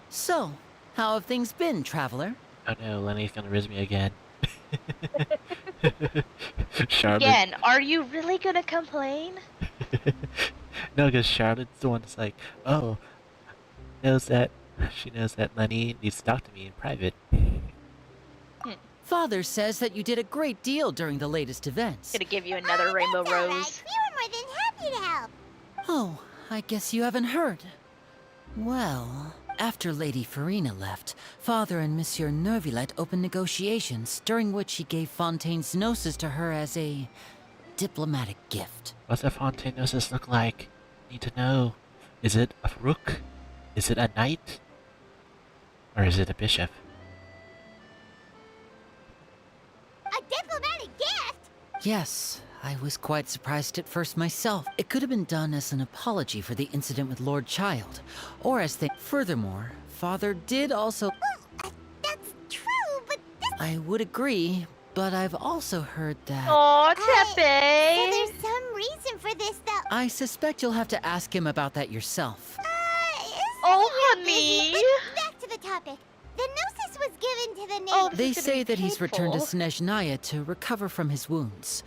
So, how have things been, Traveler? Oh no, Lenny's gonna riz me again. Charlotte. Again, are you really gonna complain? No, because Charlotte's the one that's like, oh, she knows that Lenny needs to talk to me in private. Father says that you did a great deal during the latest events. Gonna give you another rainbow rose. We were more than happy to help. Oh, I guess you haven't heard. Well, after Lady Farina left, Father and Monsieur Nov.11 opened negotiations, during which he gave Fontaine's Gnosis to her as a diplomatic gift. What's a Fontaine Gnosis look like? Need to know. Is it a rook? Is it a knight? Or is it a bishop? A diplomatic gift? Yes, I was quite surprised at first myself. It could have been done as an apology for the incident with Lord Child, or as they... Furthermore, Father did also... Well, that's true, but this... I would agree, but I've also heard that... Oh, Tepe! So there's some reason for this, though. I suspect you'll have to ask him about that yourself. Oh, honey! Back to the topic. The Gnosis was given to the natives. They say that he's returned to Snezhnaya to recover from his wounds.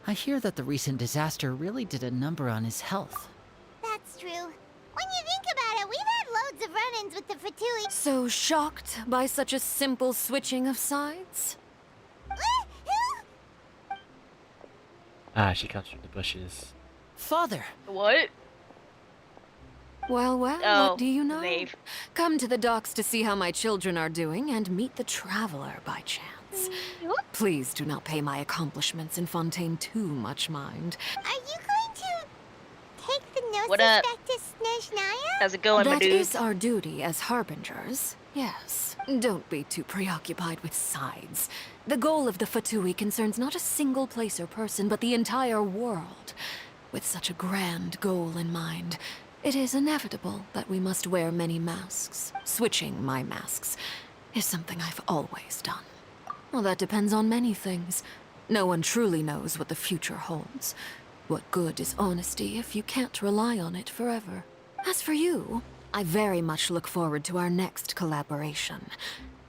I hear that the recent disaster really did a number on his health. That's true. When you think about it, we've had loads of run-ins with the Fatui. So shocked by such a simple switching of sides? Ah, she comes from the bushes. Father! What? Well, Oh, what do you know? Maeve. Come to the docks to see how my children are doing and meet the traveler by chance. Please do not pay my accomplishments in Fontaine too much mind. Are you going to take the Gnosis What up? back to Snezhnaya? How's it going, my That dude? is our duty as harbingers. Yes. Don't be too preoccupied with sides. The goal of the Fatui concerns not a single place or person, but the entire world. With such a grand goal in mind, it is inevitable that we must wear many masks. Switching my masks is something I've always done. Well, that depends on many things. No one truly knows what the future holds. What good is honesty if you can't rely on it forever? As for you, I very much look forward to our next collaboration.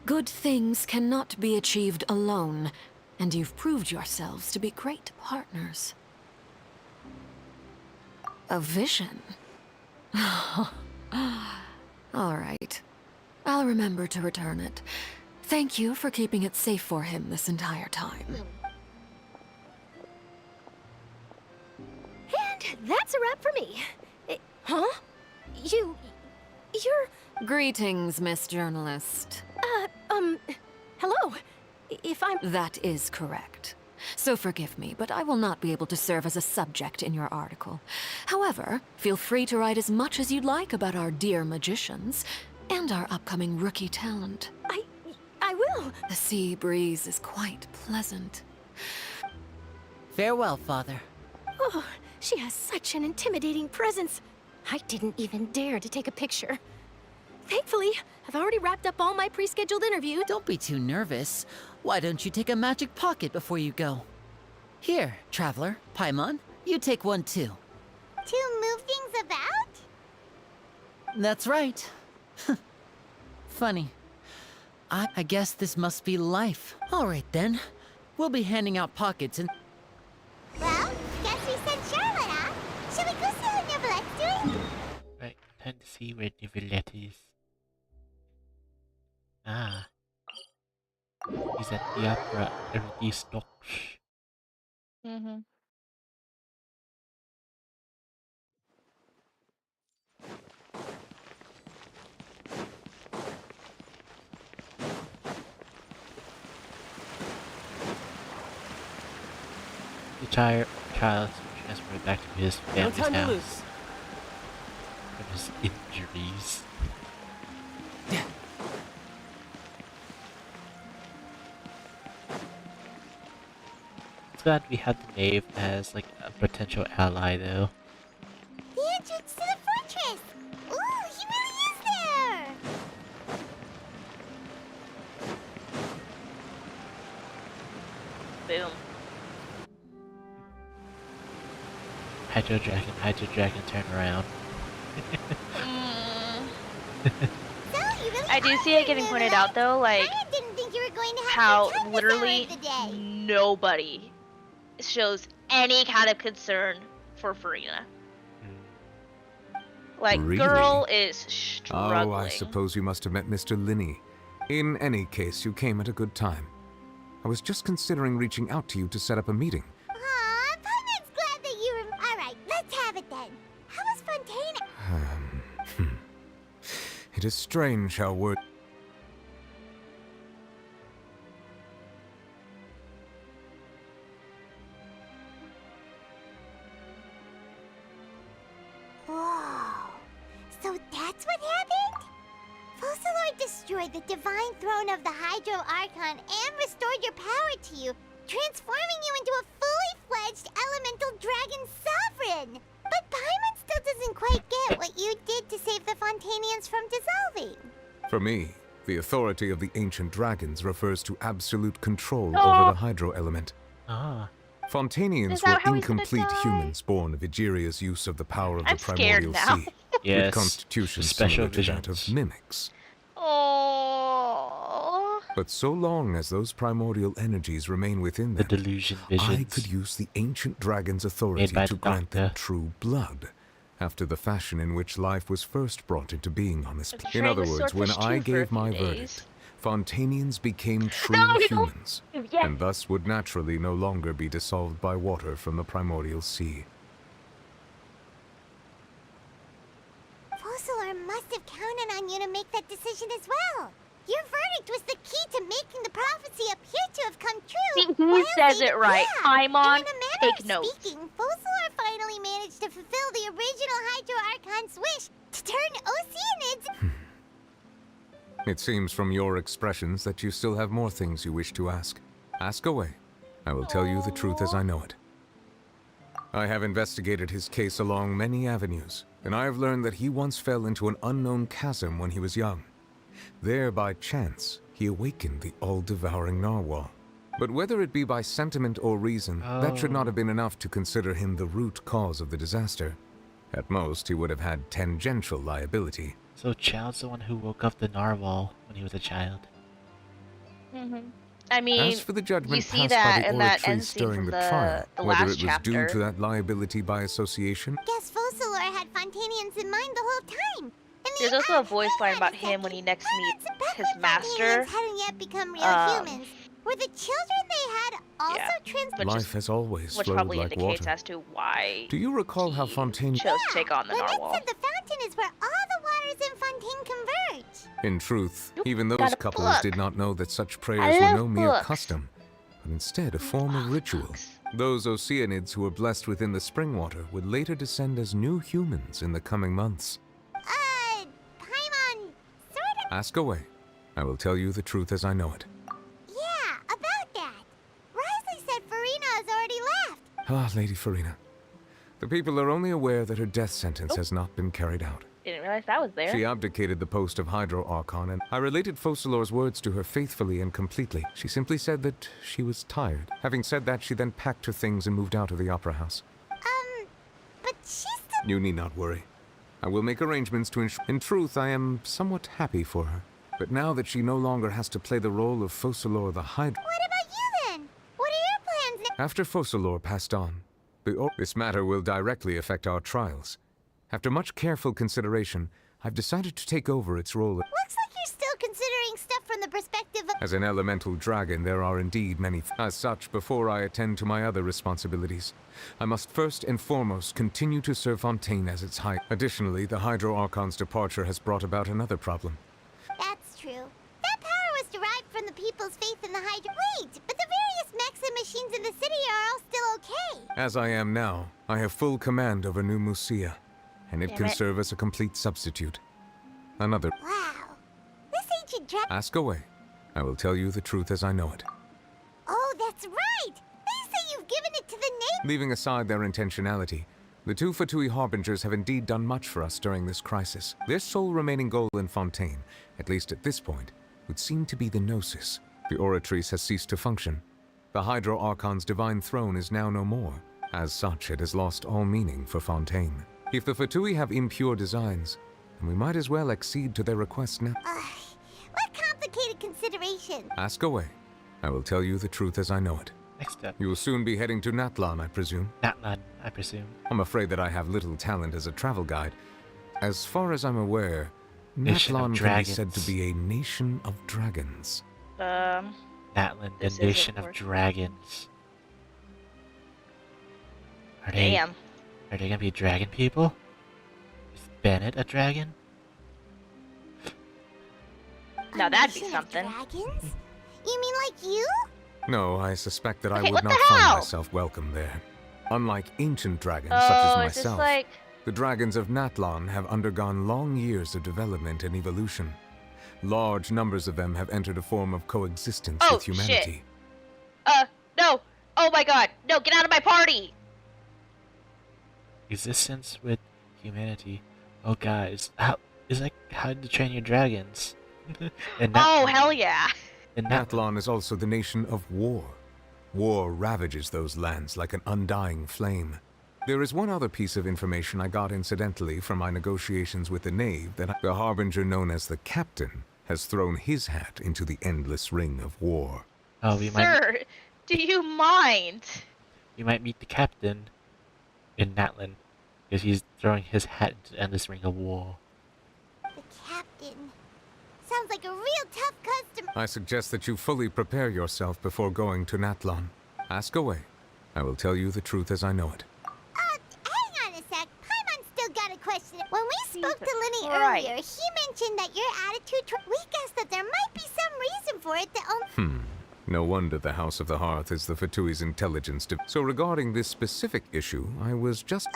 Good things cannot be achieved alone, and you've proved yourselves to be great partners. A vision? All right. I'll remember to return it. Thank you for keeping it safe for him this entire time. And that's a wrap for me. Huh? You're... Greetings, Miss Journalist. Hello. If I'm... That is correct. So forgive me, but I will not be able to serve as a subject in your article. However, feel free to write as much as you'd like about our dear magicians and our upcoming rookie talent. I will. The sea breeze is quite pleasant. Farewell, Father. Oh, She has such an intimidating presence. I didn't even dare to take a picture. Thankfully, I've already wrapped up all my pre-scheduled interviews. Don't be too nervous. Why don't you take a magic pocket before you go? Here, Traveler, Paimon, you take one too. To move things about? That's right. Funny. I guess this must be life. All right then. We'll be handing out pockets and... Well, guess we sent Charlotte off. Shall we go see what Nov.11's doing? Right, time to see where Nov.11 is. Ah. He's at the opera every stock. Mm-hmm. The child is transported back to his family's house from his injuries. It's glad we had the knave as like a potential ally though. The entrance to the fortress! Ooh, he really is there! Boom. Hydro Dragon, turn around. I do see it getting pointed out though, like how literally nobody shows any kind of concern for Farina. Like, Really? girl is struggling. Oh, I suppose you must have met Mr. Linney. In any case, you came at a good time. I was just considering reaching out to you to set up a meeting. Aw, Paimon's glad that you were... Alright, let's have it then. How was Fontaine? It is strange how word... Whoa. So that's what happened? Focalor destroyed the divine throne of the Hydro Archon and restored your power to you, transforming you into a fully fledged elemental dragon sovereign. But Paimon still doesn't quite get what you did to save the Fontanians from dissolving. For me, the authority of the ancient dragons refers to absolute control over the hydro element. Ah. Fontanians were incomplete humans born of Egeria's use of the power of the primordial sea. Yes. With constitutions Special similar to that of mimics. Oh. But so long as those primordial energies remain within them, the delusion visions. I could use the ancient dragon's authority to grant them true blood, after the fashion in which life was first brought into being on this planet. In other words, when I gave my verdict, Fontanians became true humans, and thus would naturally no longer be dissolved by water from the primordial sea. Focalor must have counted on you to make that decision as well. Your verdict was the key to making the prophecy appear to have come true. Who says it right? Paimon, take notes. Speaking, Focalor finally managed to fulfill the original Hydro Archon's wish to turn Oceanids. It seems from your expressions that you still have more things you wish to ask. Ask away. I will tell you the truth as I know it. I have investigated his case along many avenues, and I have learned that he once fell into an unknown chasm when he was young. There, by chance, he awakened the all-devouring narwhal. But whether it be by sentiment or reason, that should not have been enough to consider him the root cause of the disaster. At most, he would have had tangential liability. So Child's the one who woke up the narwhal when he was a child. I mean, as for the judgment you see passed that by in the that oratory end scene during from the the trial, whether last it was chapter. due to that liability by association, Guess Focalor had Fontanians in mind the whole time. There's also a voice line about him when he next meets his master. Hadn't yet become real humans. Were the children they had also transformed? life has always Which flowed probably like indicates water. as to why Do you recall how Fontaine... chose to take on the narwhal. Said the fountain is where all the waters in Fontaine converge. In truth, even those got a couples book. did not know that such I prayers were love no mere books. custom, but instead a form of ritual. Those Oceanids who were blessed within the spring water would later descend as new humans in the coming months. Paimon, sort of... Ask away. I will tell you the truth as I know it. Yeah, about that. Risley said Farina has already left. Ah, Lady Farina. The people are only aware that her death sentence has not been carried out. Didn't realize that was there. She abdicated the post of Hydro Archon, and I related Focalor's words to her faithfully and completely. She simply said that she was tired. Having said that, she then packed her things and moved out of the Opera House. But she's still... You need not worry. I will make arrangements to ensure... In truth, I am somewhat happy for her. But now that she no longer has to play the role of Focalor the Hydro... What about you then? What are your plans now? After Focalor passed on, this matter will directly affect our trials. After much careful consideration, I've decided to take over its role. Looks like you're still considering stuff from the perspective of... As an elemental dragon, there are indeed many... As such, before I attend to my other responsibilities, I must first and foremost continue to serve Fontaine as its high... Additionally, the Hydro Archon's departure has brought about another problem. That's true. That power was derived from the people's faith in the Hydro... Wait, but the various mechs and machines in the city are all still okay. As I am now, I have full command over New Musia, and it Damn can it. serve as a complete substitute. Another... Wow. This ancient dragon... Ask away. I will tell you the truth as I know it. Oh, that's right! They say you've given it to the name... Leaving aside their intentionality, the two Fatui Harbingers have indeed done much for us during this crisis. Their sole remaining goal in Fontaine, at least at this point, would seem to be the Gnosis. The Oratrice has ceased to function. The Hydro Archon's divine throne is now no more. As such, it has lost all meaning for Fontaine. If the Fatui have impure designs, then we might as well accede to their request now. What complicated consideration? Ask away. I will tell you the truth as I know it. Next step. You will soon be heading to Natlan, I presume. Natlan, I presume. I'm afraid that I have little talent as a travel guide. As far as I'm aware, Nation of Natlan can be dragons. said to be a nation of dragons. Natlan, the this nation isn't of working. dragons. Are Damn. they gonna be dragon people? Is Bennett a dragon? Now that'd be Nation of something. Dragons? You mean like you? No, I suspect that I Okay, would what not the find hell? myself welcome there. Unlike ancient dragons such as Oh, is this myself, like... the dragons of Natlan have undergone long years of development and evolution. Large numbers of them have entered a form of coexistence Oh, with humanity. No! Oh my god! No, get out of my party! Existence with humanity. Oh, guys, how to train your dragons? And Oh, hell yeah! And Natlan is also the nation of war. War ravages those lands like an undying flame. There is one other piece of information I got incidentally from my negotiations with the Knave that the Harbinger known as the Captain has thrown his hat into the endless ring of war. Oh, we might Sir, do you mind? meet the captain in Natlan because he's throwing his hat into the endless ring of war. The captain. Sounds like a real tough customer. I suggest that you fully prepare yourself before going to Natlan. Ask away. I will tell you the truth as I know it. Hang on a sec. Paimon still got a question. When we spoke to Linny Christ. earlier, he mentioned that your attitude we guessed that there might be some reason for it that No wonder the House of the Hearth is the Fatui's intelligence So regarding this specific issue, I was just...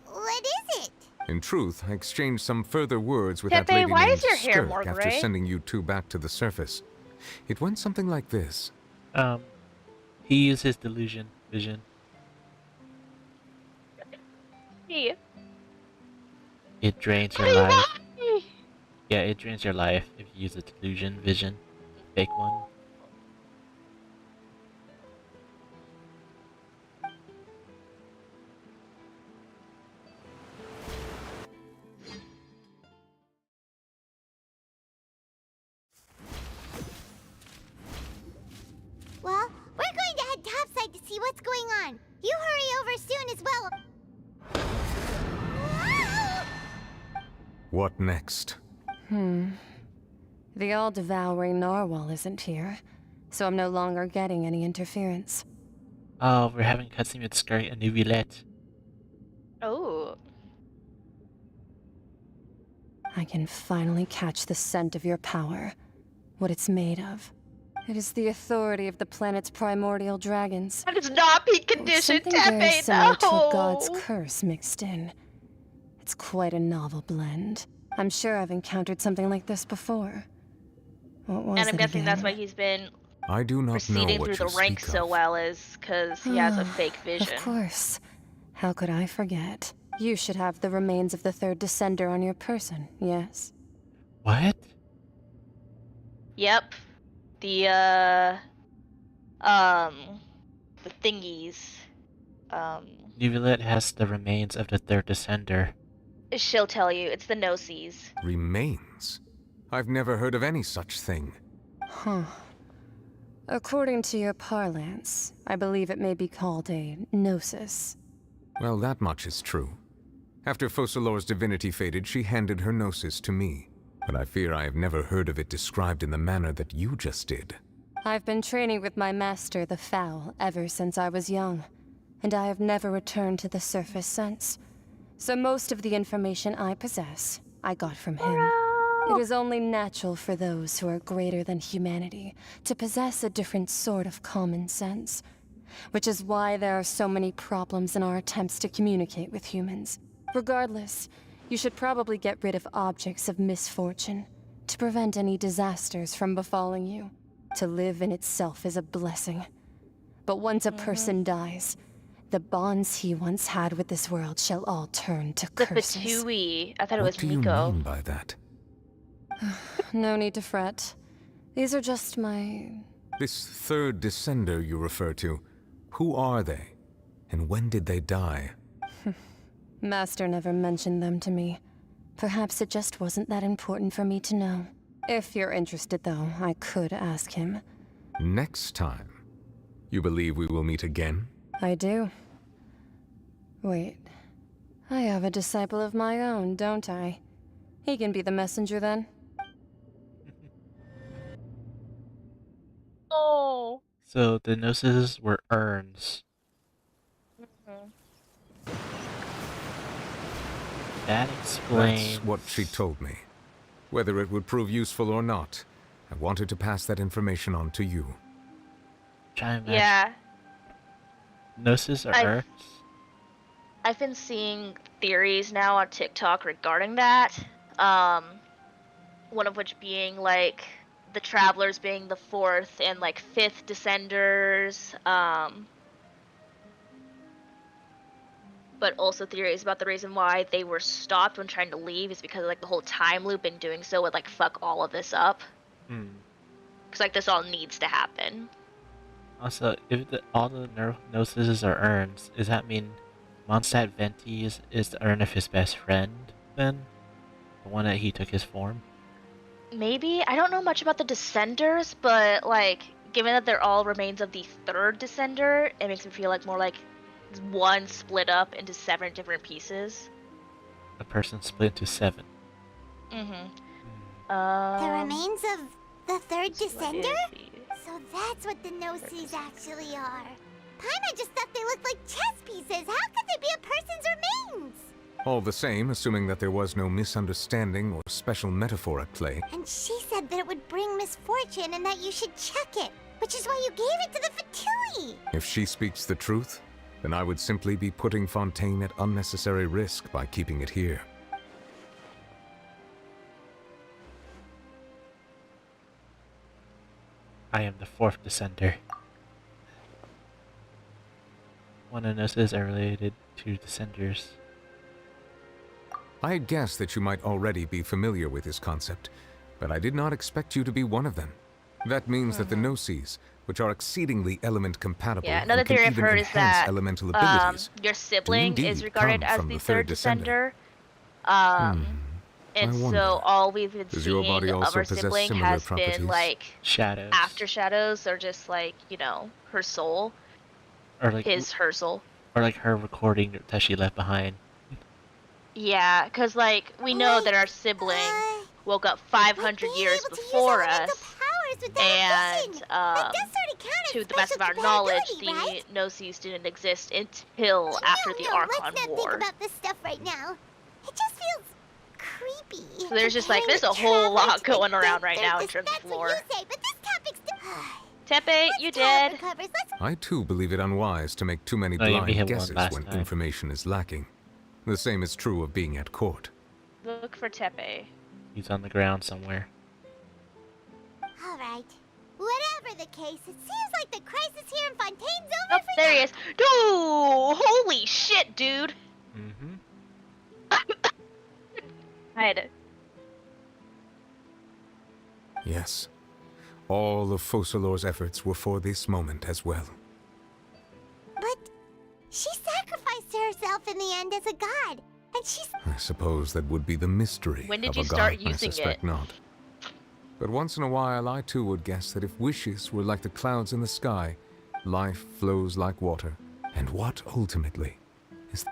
what is it? In truth, I exchanged some further words with Pepe, that lady why named is your hair Skirk more after gray? sending you two back to the surface. It went something like this. He used his delusion vision. Yeah. It drains your life. Yeah, it drains your life if you use a delusion vision. Fake one. Well, we're going to head topside to see what's going on. You hurry over soon as well. What next? The all-devouring narwhal isn't here, so I'm no longer getting any interference. Oh, we're having a cutscene with Skirk and Nuvillette. Oh. I can finally catch the scent of your power, what it's made of. It is the authority of the planet's primordial dragons. That is not peak condition, Something very Tepe, similar to a no! god's curse mixed in. It's quite a novel blend. I'm sure I've encountered something like this before. What was And I'm it guessing that's again? why he's been I do not know proceeding what through you the ranks speak so of. well, is because he has a fake Of vision. course. How could I forget? You should have the remains of the third descender on your person, yes? What? Yep. The thingies. Nov.11 has the remains of the third descender. She'll tell you, it's the Gnosis. Remains? I've never heard of any such thing. Huh. According to your parlance, I believe it may be called a gnosis. Well, that much is true. After Focalor's divinity faded, she handed her gnosis to me. But I fear I have never heard of it described in the manner that you just did. I've been training with my master, the Foul, ever since I was young, and I have never returned to the surface since. So most of the information I possess, I got from him. It is only natural for those who are greater than humanity to possess a different sort of common sense, which is why there are so many problems in our attempts to communicate with humans. Regardless, you should probably get rid of objects of misfortune to prevent any disasters from befalling you. To live in itself is a blessing. But once a person dies, the bonds he once had with this world shall all turn to curses. The Fatui. I thought it was What do you mean by that? No need to fret. These are just my... This third descender you refer to, who are they? And when did they die? Master never mentioned them to me. Perhaps it just wasn't that important for me to know. If you're interested, though, I could ask him. Next time. You believe we will meet again? I do. Wait. I have a disciple of my own, don't I? He can be the messenger, then? Oh. So the gnosis were urns. That explains... That's what she told me. Whether it would prove useful or not, I wanted to pass that information on to you. Yeah. Gnosis are urns? I've been seeing theories now on TikTok regarding that. One of which being like the Travelers being the fourth and like fifth Descenders. But also theories about the reason why they were stopped when trying to leave is because of, like, the whole time loop, and doing so would like fuck all of this up. Because like this all needs to happen. Also, if all the gnosis are urns, does that mean Mondstadt Venti is the urn of his best friend, then? The one that he took his form? Maybe? I don't know much about the Descenders, but, like, given that they're all remains of the third Descender, it makes me feel like more like one split up into 7 different pieces. A person split into 7. The remains of the third Descender? So that's what the Gnosis actually are. Paimon just thought they looked like chess pieces. How could they be a person's remains? All the same, assuming that there was no misunderstanding or special metaphor at play. And she said that it would bring misfortune and that you should check it, which is why you gave it to the Fatui. If she speaks the truth, then I would simply be putting Fontaine at unnecessary risk by keeping it here. I am the 4th Descender. One of gnosis are related to Descenders. I had guessed that you might already be familiar with this concept, but I did not expect you to be one of them. That means that the Gnosis, which are exceedingly element compatible, Yeah, another theory I've heard is that elemental abilities, your sibling is regarded as the third Descender. And so all we've been seeing of our sibling has been like shadows. After shadows, or just like, you know, her soul. Or like her soul. Or like her recording that she left behind. Yeah, because like we know that our sibling woke up 500 years before us, and to the best of our knowledge, the Gnosis didn't exist until after the Archon Let's not War. think about this stuff right now. It just feels creepy. So there's just like there's a whole lot going around right now in terms of lore. Tepe, you dead. I too believe it unwise to make too many Oh, yeah, we blind had one guesses last when time. information is lacking. The same is true of being at court. Look for Tepe. He's on the ground somewhere. Alright. Whatever. whatever the case, it seems like the crisis here in Fontaine's over for There now. he is. Dude, holy shit, dude. Mm-hmm. I had to. Yes. All of Focalor's efforts were for this moment as well. But she sacrificed herself in the end as a god, and she's... I suppose that would be the mystery When did of you a start god, I using suspect it? not. But once in a while, I too would guess that if wishes were like the clouds in the sky, life flows like water. And what ultimately is...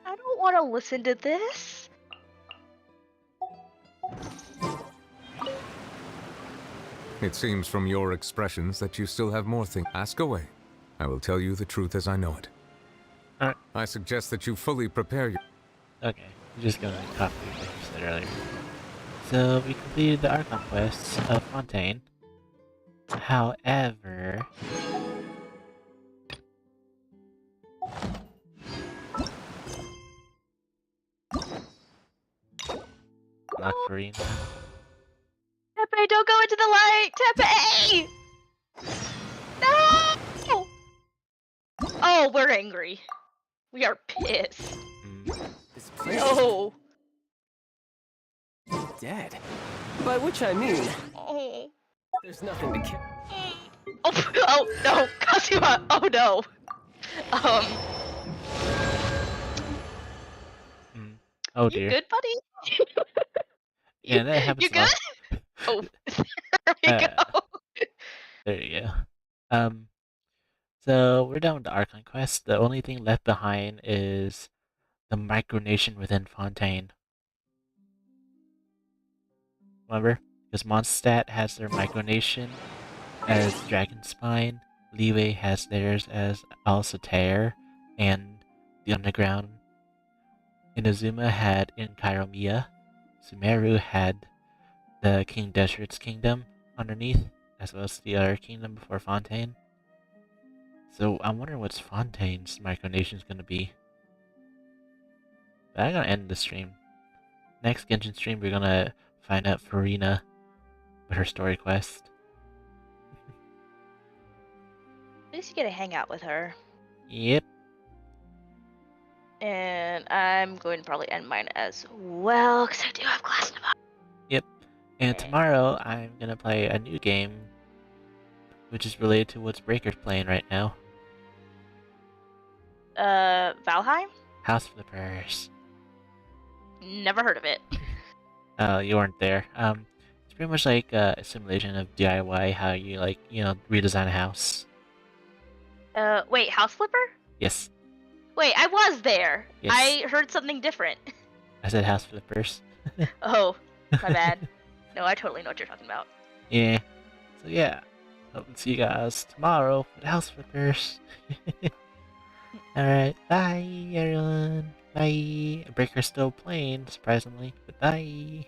I don't want to listen to this. It seems from your expressions that you still have more things. Ask away. I will tell you the truth as I know it. Alright. I suggest that you fully prepare your... Okay, I'm just gonna copy what you said earlier. So we completed the Archon quests of Fontaine. However, not Farina. Tepe, don't go into the light! Tepe! No! Oh, we're angry. We are pissed. This place No. is dead. By which I mean, Oh. there's nothing to kill. Oh no, Kazuma! Oh no. Oh You dear. good, buddy? Yeah, that happens You a lot. good? Oh, there we go. There you go. So we're done with the Archon quest. The only thing left behind is the micronation within Fontaine. Remember? Because Mondstadt has their micronation as Dragon Spine, Liyue has theirs as Alsater and the Underground. Inazuma had in Kairomiya. Sumeru had the King Desert's kingdom underneath, as well as the other kingdom before Fontaine. So I'm wondering what's Fontaine's micronation's gonna be. But I'm gonna end the stream. Next Genshin stream, we're gonna find out Farina with her story quest. At least you get to hang out with her. Yep. And I'm going to probably end mine as well, because I do have class tomorrow. Yep. And tomorrow, I'm gonna play a new game, which is related to what Breaker's playing right now. Valheim? House Flippers. Never heard of it. You weren't there. It's pretty much like a simulation of DIY, how you redesign a house. Wait, House Flipper? Yes, Wait, I was there. Yes. I heard something different. I said House Flippers. Oh, my bad. No, I totally know what you're talking about. Yeah. So yeah, hope to see you guys tomorrow with House Flippers. Alright, bye everyone. Bye. Breaker's still playing, surprisingly, but bye.